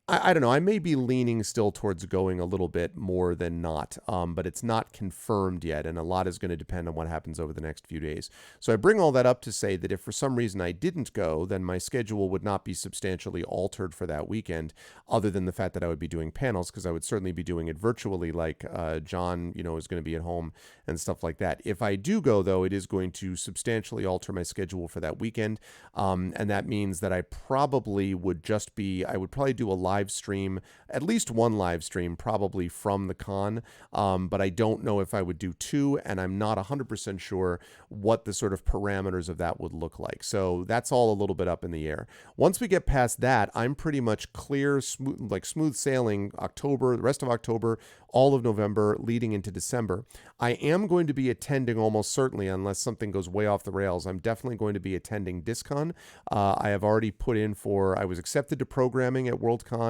Speaker 2: I don't know. I may be leaning still towards going a little bit more than not, but it's not confirmed yet, and a lot is going to depend on what happens over the next few days. So I bring all that up to say that if for some reason I didn't go, then my schedule would not be substantially altered for that weekend, other than the fact that I would be doing panels, because I would certainly be doing it virtually, like John, is going to be at home and stuff like that. If I do go, though, it is going to substantially alter my schedule for that weekend, and that means that I would probably do a live stream, at least one live stream, probably from the con, but I don't know if I would do two, and I'm not 100% sure what the sort of parameters of that would look like. So that's all a little bit up in the air. Once we get past that, I'm pretty much clear, smooth sailing October, the rest of October, all of November, leading into December. I am going to be attending almost certainly, unless something goes way off the rails, I'm definitely going to be attending DisCon. I have already I was accepted to programming at Worldcon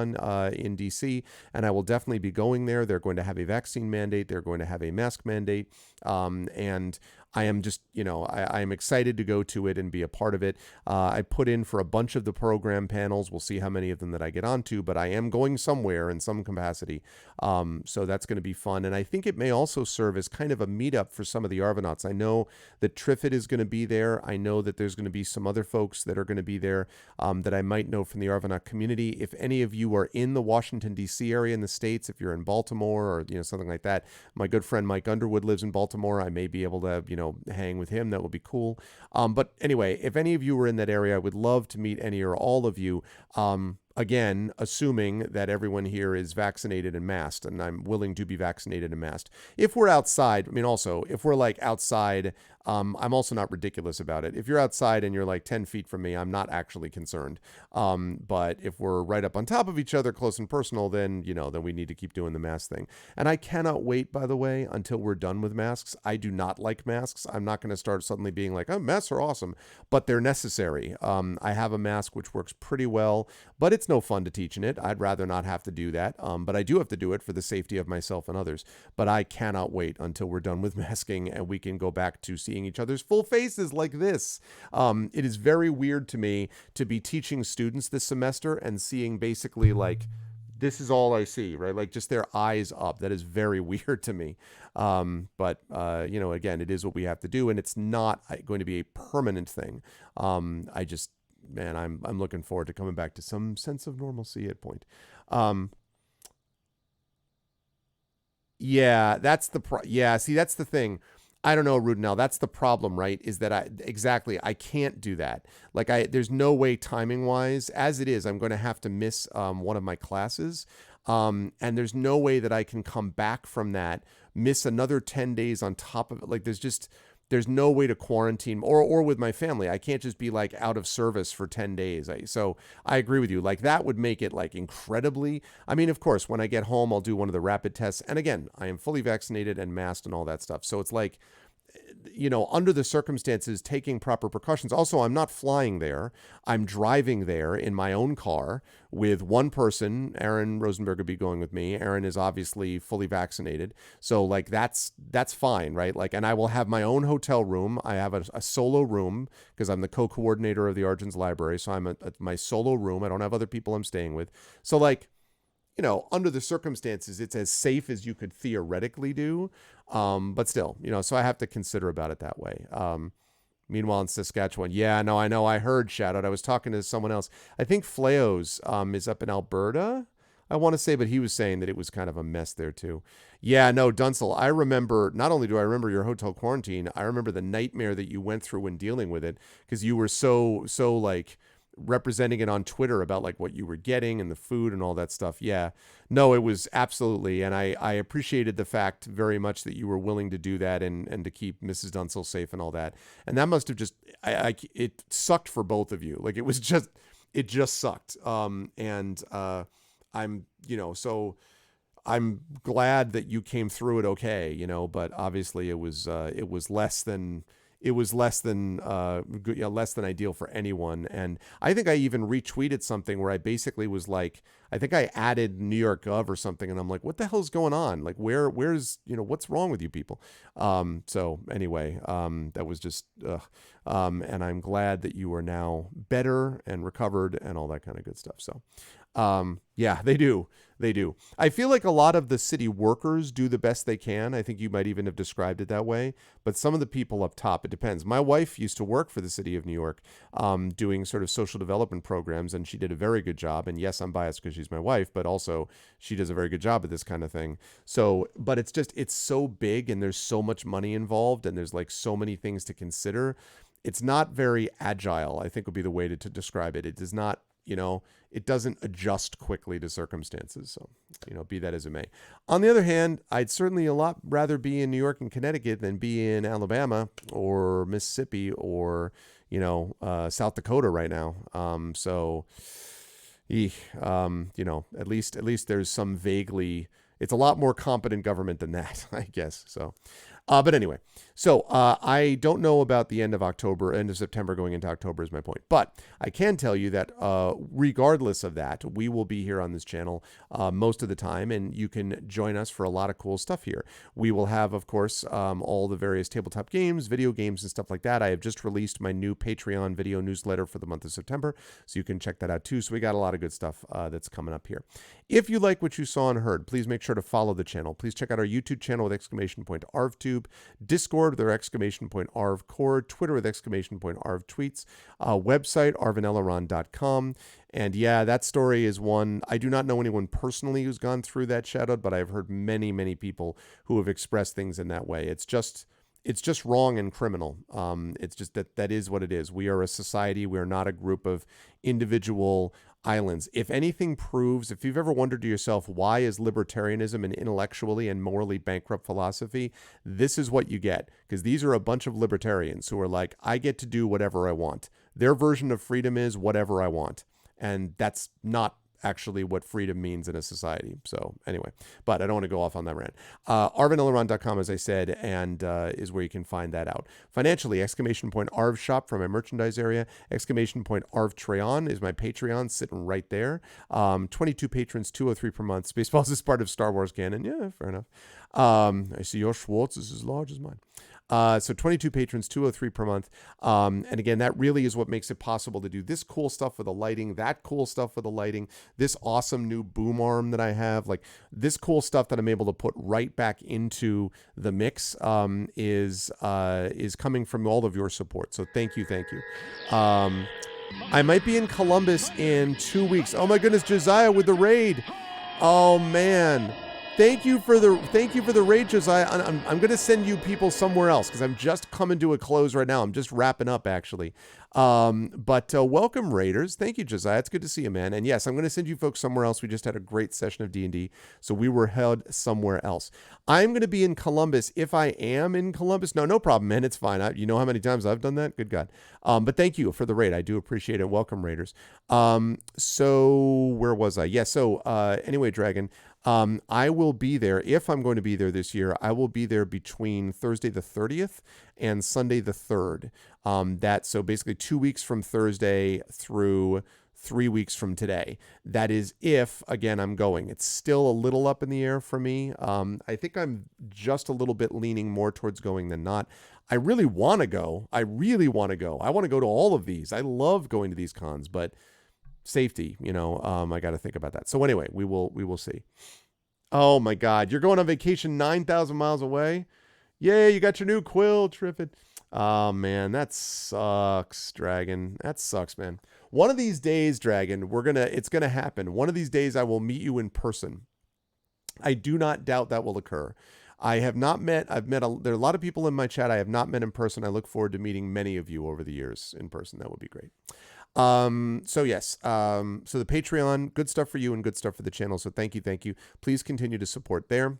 Speaker 2: in DC, and I will definitely be going there. They're going to have a vaccine mandate. They're going to have a mask mandate. And I am just, I am excited to go to it and be a part of it. I put in for a bunch of the program panels. We'll see how many of them that I get onto, but I am going somewhere in some capacity. So that's going to be fun. And I think it may also serve as kind of a meetup for some of the Arvanauts. I know that Triffid is going to be there. I know that there's going to be some other folks that are going to be there that I might know from the Arvanaut community. If any of you are in the Washington, D.C. area in the States, if you're in Baltimore or, something like that, my good friend Mike Underwood lives in Baltimore. I may be able to, hang with him. That would be cool. But anyway, if any of you were in that area, I would love to meet any or all of you. Again, assuming that everyone here is vaccinated and masked, and I'm willing to be vaccinated and masked. If we're outside, if we're like outside, I'm also not ridiculous about it. If you're outside and you're like 10 feet from me, I'm not actually concerned. But if we're right up on top of each other, close and personal, then, then we need to keep doing the mask thing. And I cannot wait, by the way, until we're done with masks. I do not like masks. I'm not going to start suddenly being like, oh, masks are awesome, but they're necessary. I have a mask which works pretty well, but it's no fun to teach in it. I'd rather not have to do that. But I do have to do it for the safety of myself and others. But I cannot wait until we're done with masking and we can go back to seeing each other's full faces like this. It is very weird to me to be teaching students this semester and seeing basically like, this is all I see, right? Like just their eyes up. That is very weird to me. But again, it is what we have to do, and it's not going to be a permanent thing. I'm looking forward to coming back to some sense of normalcy at point. That's the thing. I don't know, Rudinell. That's the problem, right? Is that I can't do that. Like there's no way timing wise. As it is, I'm going to have to miss one of my classes, and there's no way that I can come back from that, miss another 10 days on top of it. Like there's no way to quarantine or with my family. I can't just be like out of service for 10 days. So I agree with you. Like that would make it like incredibly, of course, when I get home, I'll do one of the rapid tests. And again, I am fully vaccinated and masked and all that stuff. So it's like, under the circumstances, taking proper precautions. Also, I'm not flying there. I'm driving there in my own car with one person. Aaron Rosenberg would be going with me. Aaron is obviously fully vaccinated. So like, that's fine, right? Like, and I will have my own hotel room. I have a solo room because I'm the co-coordinator of the Argent's library. So I'm my solo room. I don't have other people I'm staying with. So like, under the circumstances, it's as safe as you could theoretically do. But still, so I have to consider about it that way. Meanwhile, in Saskatchewan, I know. I heard shout out. I was talking to someone else. I think Fleos is up in Alberta. I want to say, but he was saying that it was kind of a mess there too. Yeah, no, Dunsel, I remember, not only do I remember your hotel quarantine, I remember the nightmare that you went through when dealing with it, because you were so like representing it on Twitter about like what you were getting and the food and all that stuff. Yeah, no, it was absolutely. And I appreciated the fact very much that you were willing to do that and to keep Mrs. Dunsel safe and all that. And that must have just, it sucked for both of you. Like it just sucked. I'm, so I'm glad that you came through it okay, but obviously it was less than good, less than ideal for anyone. And I think I even retweeted something where I basically was like, I think I added New York Gov or something, and I'm like, what the hell's going on? Like, where's what's wrong with you people? So anyway, that was just, and I'm glad that you are now better and recovered and all that kind of good stuff. So. Yeah, they do. I feel like a lot of the city workers do the best they can. I think you might even have described it that way. But some of the people up top, it depends. My wife used to work for the city of New York, doing sort of social development programs, and she did a very good job. And yes, I'm biased because she's my wife, but also she does a very good job at this kind of thing. So, but it's so big and there's so much money involved and there's like so many things to consider. It's not very agile, I think would be the way to describe it. It does not, it doesn't adjust quickly to circumstances. So, be that as it may. On the other hand, I'd certainly a lot rather be in New York and Connecticut than be in Alabama or Mississippi or, South Dakota right now. At least there's some vaguely, it's a lot more competent government than that, I guess. So, but anyway, so I don't know about the end of September going into October is my point. But I can tell you that regardless of that, we will be here on this channel most of the time, and you can join us for a lot of cool stuff here. We will have, of course, all the various tabletop games, video games, and stuff like that. I have just released my new Patreon video newsletter for the month of September, so you can check that out too. So we got a lot of good stuff that's coming up here. If you like what you saw and heard, please make sure to follow the channel. Please check out our YouTube channel with !ArvTube, Discord with our !ArvCord, Twitter with !ArvTweets, website arvanelleron.com. And yeah, that story is one, I do not know anyone personally who's gone through that, Shadowed, but I've heard many, many people who have expressed things in that way. It's just wrong and criminal. It's just that is what it is. We are a society. We are not a group of individual islands. If anything proves, if you've ever wondered to yourself, why is libertarianism an intellectually and morally bankrupt philosophy? This is what you get, because these are a bunch of libertarians who are like, I get to do whatever I want. Their version of freedom is whatever I want. And that's not actually what freedom means in a society. So anyway, but I don't want to go off on that rant. arvanelleron.com, as I said, and is where you can find that out. Financially, !Arv shop for my merchandise area. !Arv Treon is my Patreon sitting right there. 22 patrons, $203 per month. Spaceballs is part of Star Wars canon. Yeah, fair enough. I see your Schwartz is as large as mine. So 22 patrons, $203 per month. And again, that really is what makes it possible to do this cool stuff with the lighting, that cool stuff with the lighting, this awesome new boom arm that I have, like this cool stuff that I'm able to put right back into the mix, is coming from all of your support. So thank you. I might be in Columbus in 2 weeks. Oh my goodness, Josiah with the raid. Oh man. Thank you for the raid, Josiah. I'm going to send you people somewhere else because I'm just coming to a close right now. I'm just wrapping up, actually. But welcome, Raiders. Thank you, Josiah. It's good to see you, man. And yes, I'm going to send you folks somewhere else. We just had a great session of D&D, so we were held somewhere else. I'm going to be in Columbus. If I am in Columbus, no problem, man. It's fine. You know how many times I've done that? Good God. But thank you for the raid. I do appreciate it. Welcome, Raiders. So where was I? Yeah. So anyway, Dragon. I will be there. If I'm going to be there this year, I will be there between Thursday the 30th and Sunday the 3rd. So basically 2 weeks from Thursday through 3 weeks from today. That is if, again, I'm going. It's still a little up in the air for me. I think I'm just a little bit leaning more towards going than not. I really want to go. I want to go to all of these. I love going to these cons, but safety, I got to think about that. So anyway, we will see. Oh my God, you're going on vacation 9,000 miles away? Yay, you got your new quill, Triffid. Oh man, that sucks, Dragon. That sucks, man. One of these days, Dragon, it's gonna happen. One of these days I will meet you in person. I do not doubt that will occur. I have not met, there are a lot of people in my chat I have not met in person. I look forward to meeting many of you over the years in person. That would be great. So yes, so the Patreon, good stuff for you and good stuff for the channel. So thank you. Please continue to support there.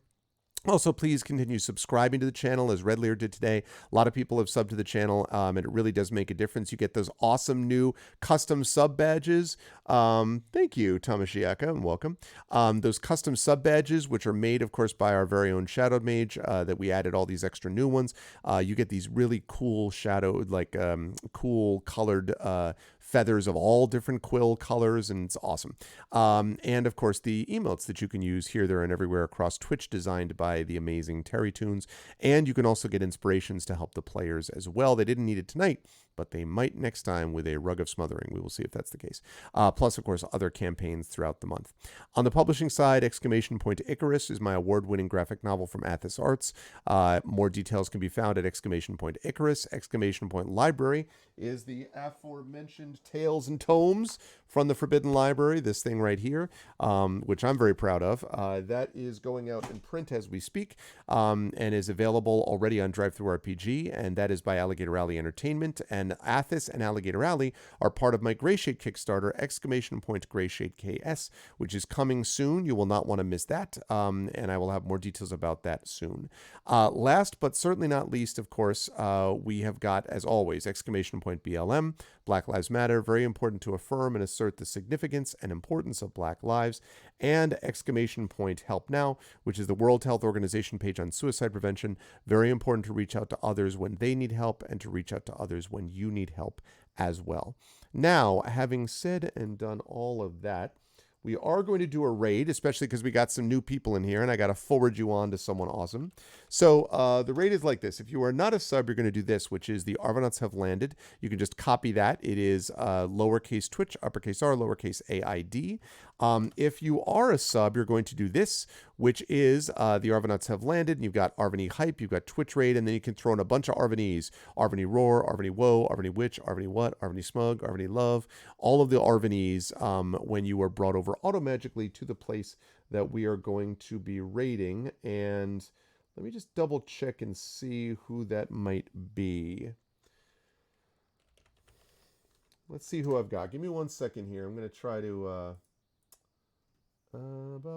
Speaker 2: Also, please continue subscribing to the channel as Red Lear did today. A lot of people have subbed to the channel, and it really does make a difference. You get those awesome new custom sub badges. Thank you, Tamashiaka, and welcome. Those custom sub badges, which are made, of course, by our very own Shadow Mage, that we added all these extra new ones. You get these really cool cool colored feathers of all different quill colors, and it's awesome. And of course, the emotes that you can use here, there, and everywhere across Twitch, designed by the amazing Terry Tunes. And you can also get inspirations to help the players as well. They didn't need it tonight, but they might next time with a Rug of Smothering. We will see if that's the case. Plus, of course, other campaigns throughout the month. On the publishing side, Exclamation Point Icarus is my award-winning graphic novel from Athos Arts. More details can be found at Exclamation Point Icarus. Exclamation Point Library is the aforementioned Tales and Tomes from the Forbidden Library, this thing right here, which I'm very proud of. That is going out in print as we speak, and is available already on DriveThruRPG, and that is by Alligator Alley Entertainment. And Athos and Alligator Alley are part of my Greyshade Kickstarter, Exclamation Point Greyshade KS, which is coming soon. You will not want to miss that, and I will have more details about that soon. Last but certainly not least, of course, we have got, as always, Exclamation Point BLM, Black Lives Matter, very important to affirm and assert the significance and importance of Black lives, and Exclamation Point Help Now, which is the World Health Organization page on suicide prevention. Very important to reach out to others when they need help and to reach out to others when you need help as well. Now, having said and done all of that, we are going to do a raid, especially because we got some new people in here, and I got to forward you on to someone awesome. So the raid is like this. If you are not a sub, you're going to do this, which is the Arvanauts have landed. You can just copy that. It is lowercase Twitch, uppercase R, lowercase AID. If you are a sub, you're going to do this, which is the Arvanauts have landed, and you've got Arvany Hype, you've got Twitch Raid, and then you can throw in a bunch of Arvanys. Arvany Roar, Arvany Woe, Arvany Witch, Arvany What, Arvany Smug, Arvany Love, all of the Arvanys when you are brought over auto-magically to the place that we are going to be raiding. And let me just double check and see who that might be. Let's see who I've got. Give me 1 second here. I'm going to try to... All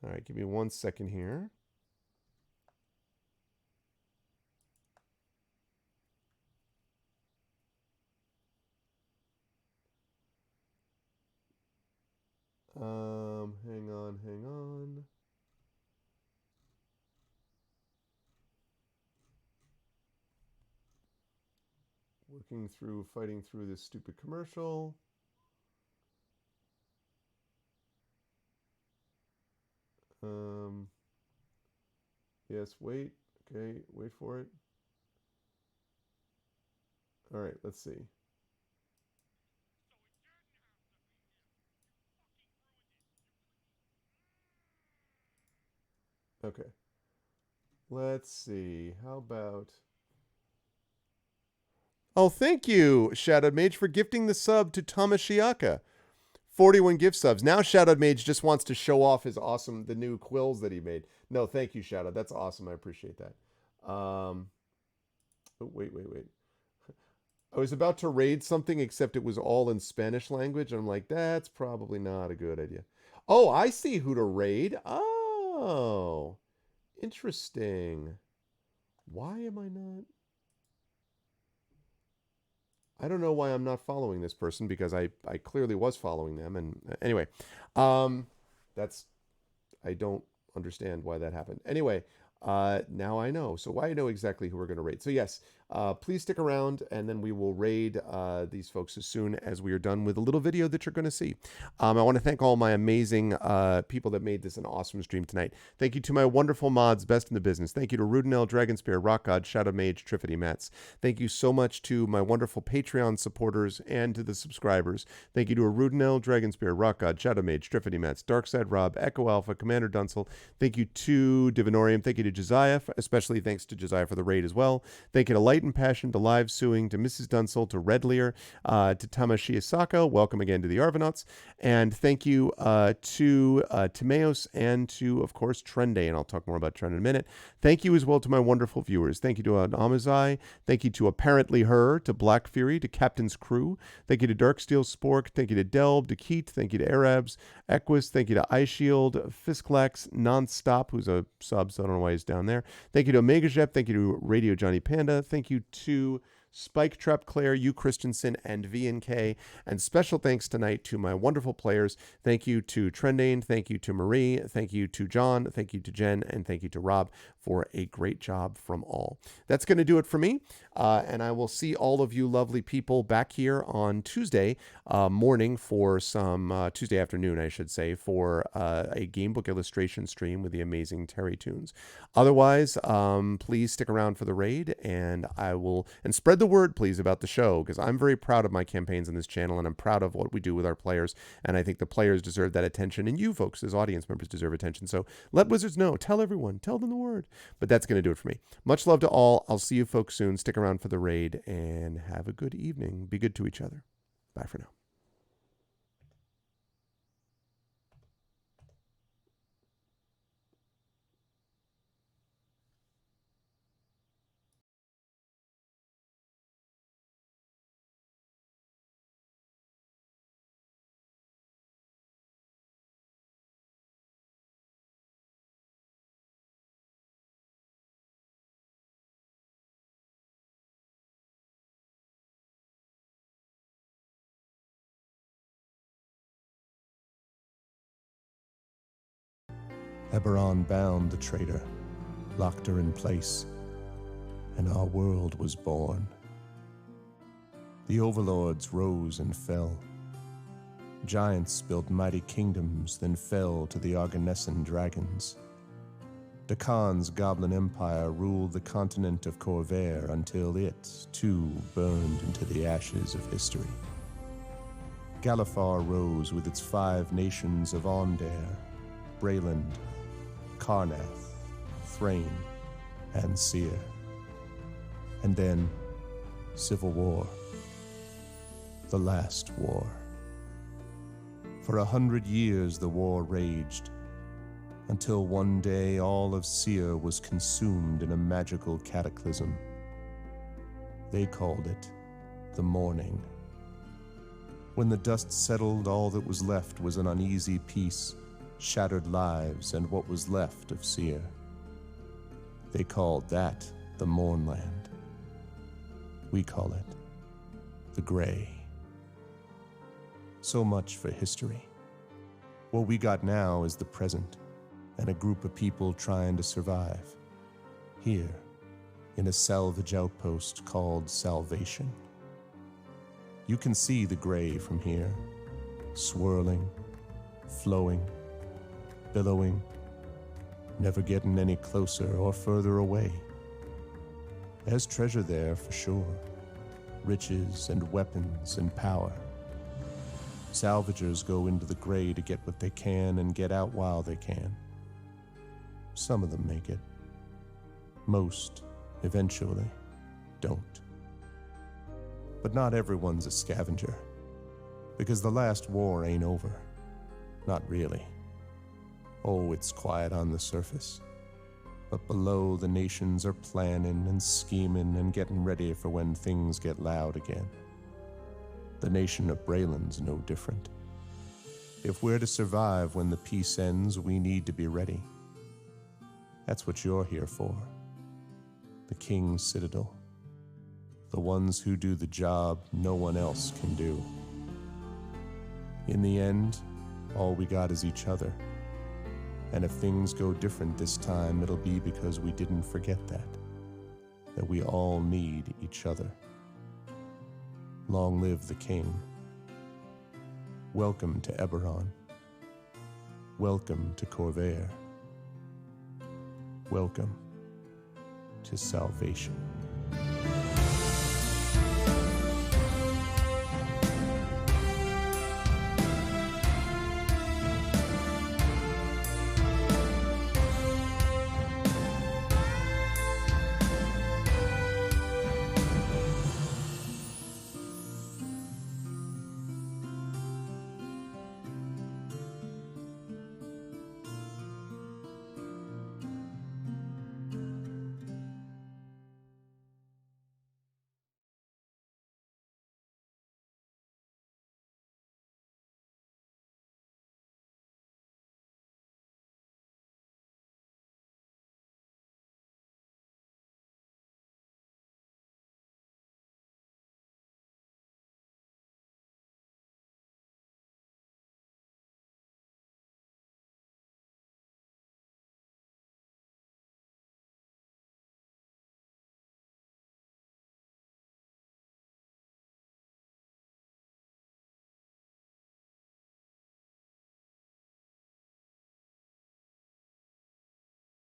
Speaker 2: right, give me 1 second here. Hang on. Fighting through this stupid commercial. Yes, wait. Okay, wait for it. All right, let's see. Okay. Let's see. How about... Oh, thank you, Shadowed Mage, for gifting the sub to Tamashiaka. 41 gift subs. Now Shadowed Mage just wants to show off his the new quills that he made. No, thank you, Shadow. That's awesome. I appreciate that. Oh, wait. I was about to raid something, except it was all in Spanish language. And I'm like, that's probably not a good idea. Oh, I see who to raid. Oh, interesting. Why am I not? I don't know why I'm not following this person, because I clearly was following them. And anyway, I don't understand why that happened. Anyway, now I know. So I know exactly who we're going to raid. So yes, please stick around, and then we will raid these folks as soon as we are done with a little video that you're going to see. I want to thank all my amazing people that made this an awesome stream tonight. Thank you to my wonderful mods, best in the business. Thank you to Rudenel, Dragonspear, Rock God, Shadow Mage, Triffity Mats. Thank you so much to my wonderful Patreon supporters and to the subscribers. Thank you to Rudenel, Dragonspear, Rock God, Shadow Mage, Triffity Mats, Darkside Rob, Echo Alpha, Commander Dunsel. Thank you to Divinorium. Thank you to Josiah, especially thanks to Josiah for the raid as well. Thank you to Light Latent Passion, to Live Suing, to Mrs. Dunsel, to Redlear, to Tamashi Asako. Welcome again to the Arvanauts. And thank you to Timaeus and to, of course, Trenday, and I'll talk more about Trend in a minute. Thank you as well to my wonderful viewers. Thank you to Amazai. Thank you to Apparently Her, to Black Fury, to Captain's Crew. Thank you to Darksteel Spork. Thank you to Delb, to Keat. Thank you to Arabs, Equus. Thank you to iShield, Fisklex, Nonstop, who's a sub, so I don't know why he's down there. Thank you to OmegaJep. Thank you to Radio Johnny Panda. Thank you to Spike Trap Claire, U Christensen, and VNK. And special thanks tonight to my wonderful players. Thank you to Trendane. Thank you to Marie. Thank you to John. Thank you to Jen. And thank you to Rob for a great job from all. That's going to do it for me. And I will see all of you lovely people back here on Tuesday morning for some, Tuesday afternoon, I should say, for a gamebook illustration stream with the amazing Terry Tunes. Otherwise, please stick around for the raid, and I will, and spread the word, please, about the show, because I'm very proud of my campaigns on this channel, and I'm proud of what we do with our players, and I think the players deserve that attention, and you folks as audience members deserve attention. So let Wizards know. Tell everyone. Tell them the word. But that's going to do it for me. Much love to all. I'll see you folks soon. Stick around for the raid, and have a good evening. Be good to each other. Bye for now.
Speaker 1: Eberron bound the traitor, locked her in place, and our world was born. The overlords rose and fell. Giants built mighty kingdoms, then fell to the Arganessan dragons. Dakan's Goblin Empire ruled the continent of Corvair until it, too, burned into the ashes of history. Galifar rose with its 5 nations of Ondair, Brayland, Karnath, Thrain, and Seer. And then, civil war. The last war. For 100 years the war raged, until one day all of Seer was consumed in a magical cataclysm. They called it the Mourning. When the dust settled, all that was left was an uneasy peace, shattered lives, and what was left of Seer. They called that the Mournland. We call it the Gray. So much for history. What we got now is the present, and a group of people trying to survive. Here, in a salvage outpost called Salvation. You can see the Gray from here, swirling, flowing, billowing, never getting any closer or further away. There's treasure there for sure, riches and weapons and power. Salvagers go into the Gray to get what they can and get out while they can. Some of them make it. Most, eventually, don't. But not everyone's a scavenger, because the last war ain't over. Not really. Oh, it's quiet on the surface. But below, the nations are planning and scheming and getting ready for when things get loud again. The nation of Brayland's no different. If we're to survive when the peace ends, we need to be ready. That's what you're here for. The King's Citadel. The ones who do the job no one else can do. In the end, all we got is each other. And if things go different this time, it'll be because we didn't forget that we all need each other. Long live the King. Welcome to Eberron. Welcome to Corvair. Welcome to Salvation.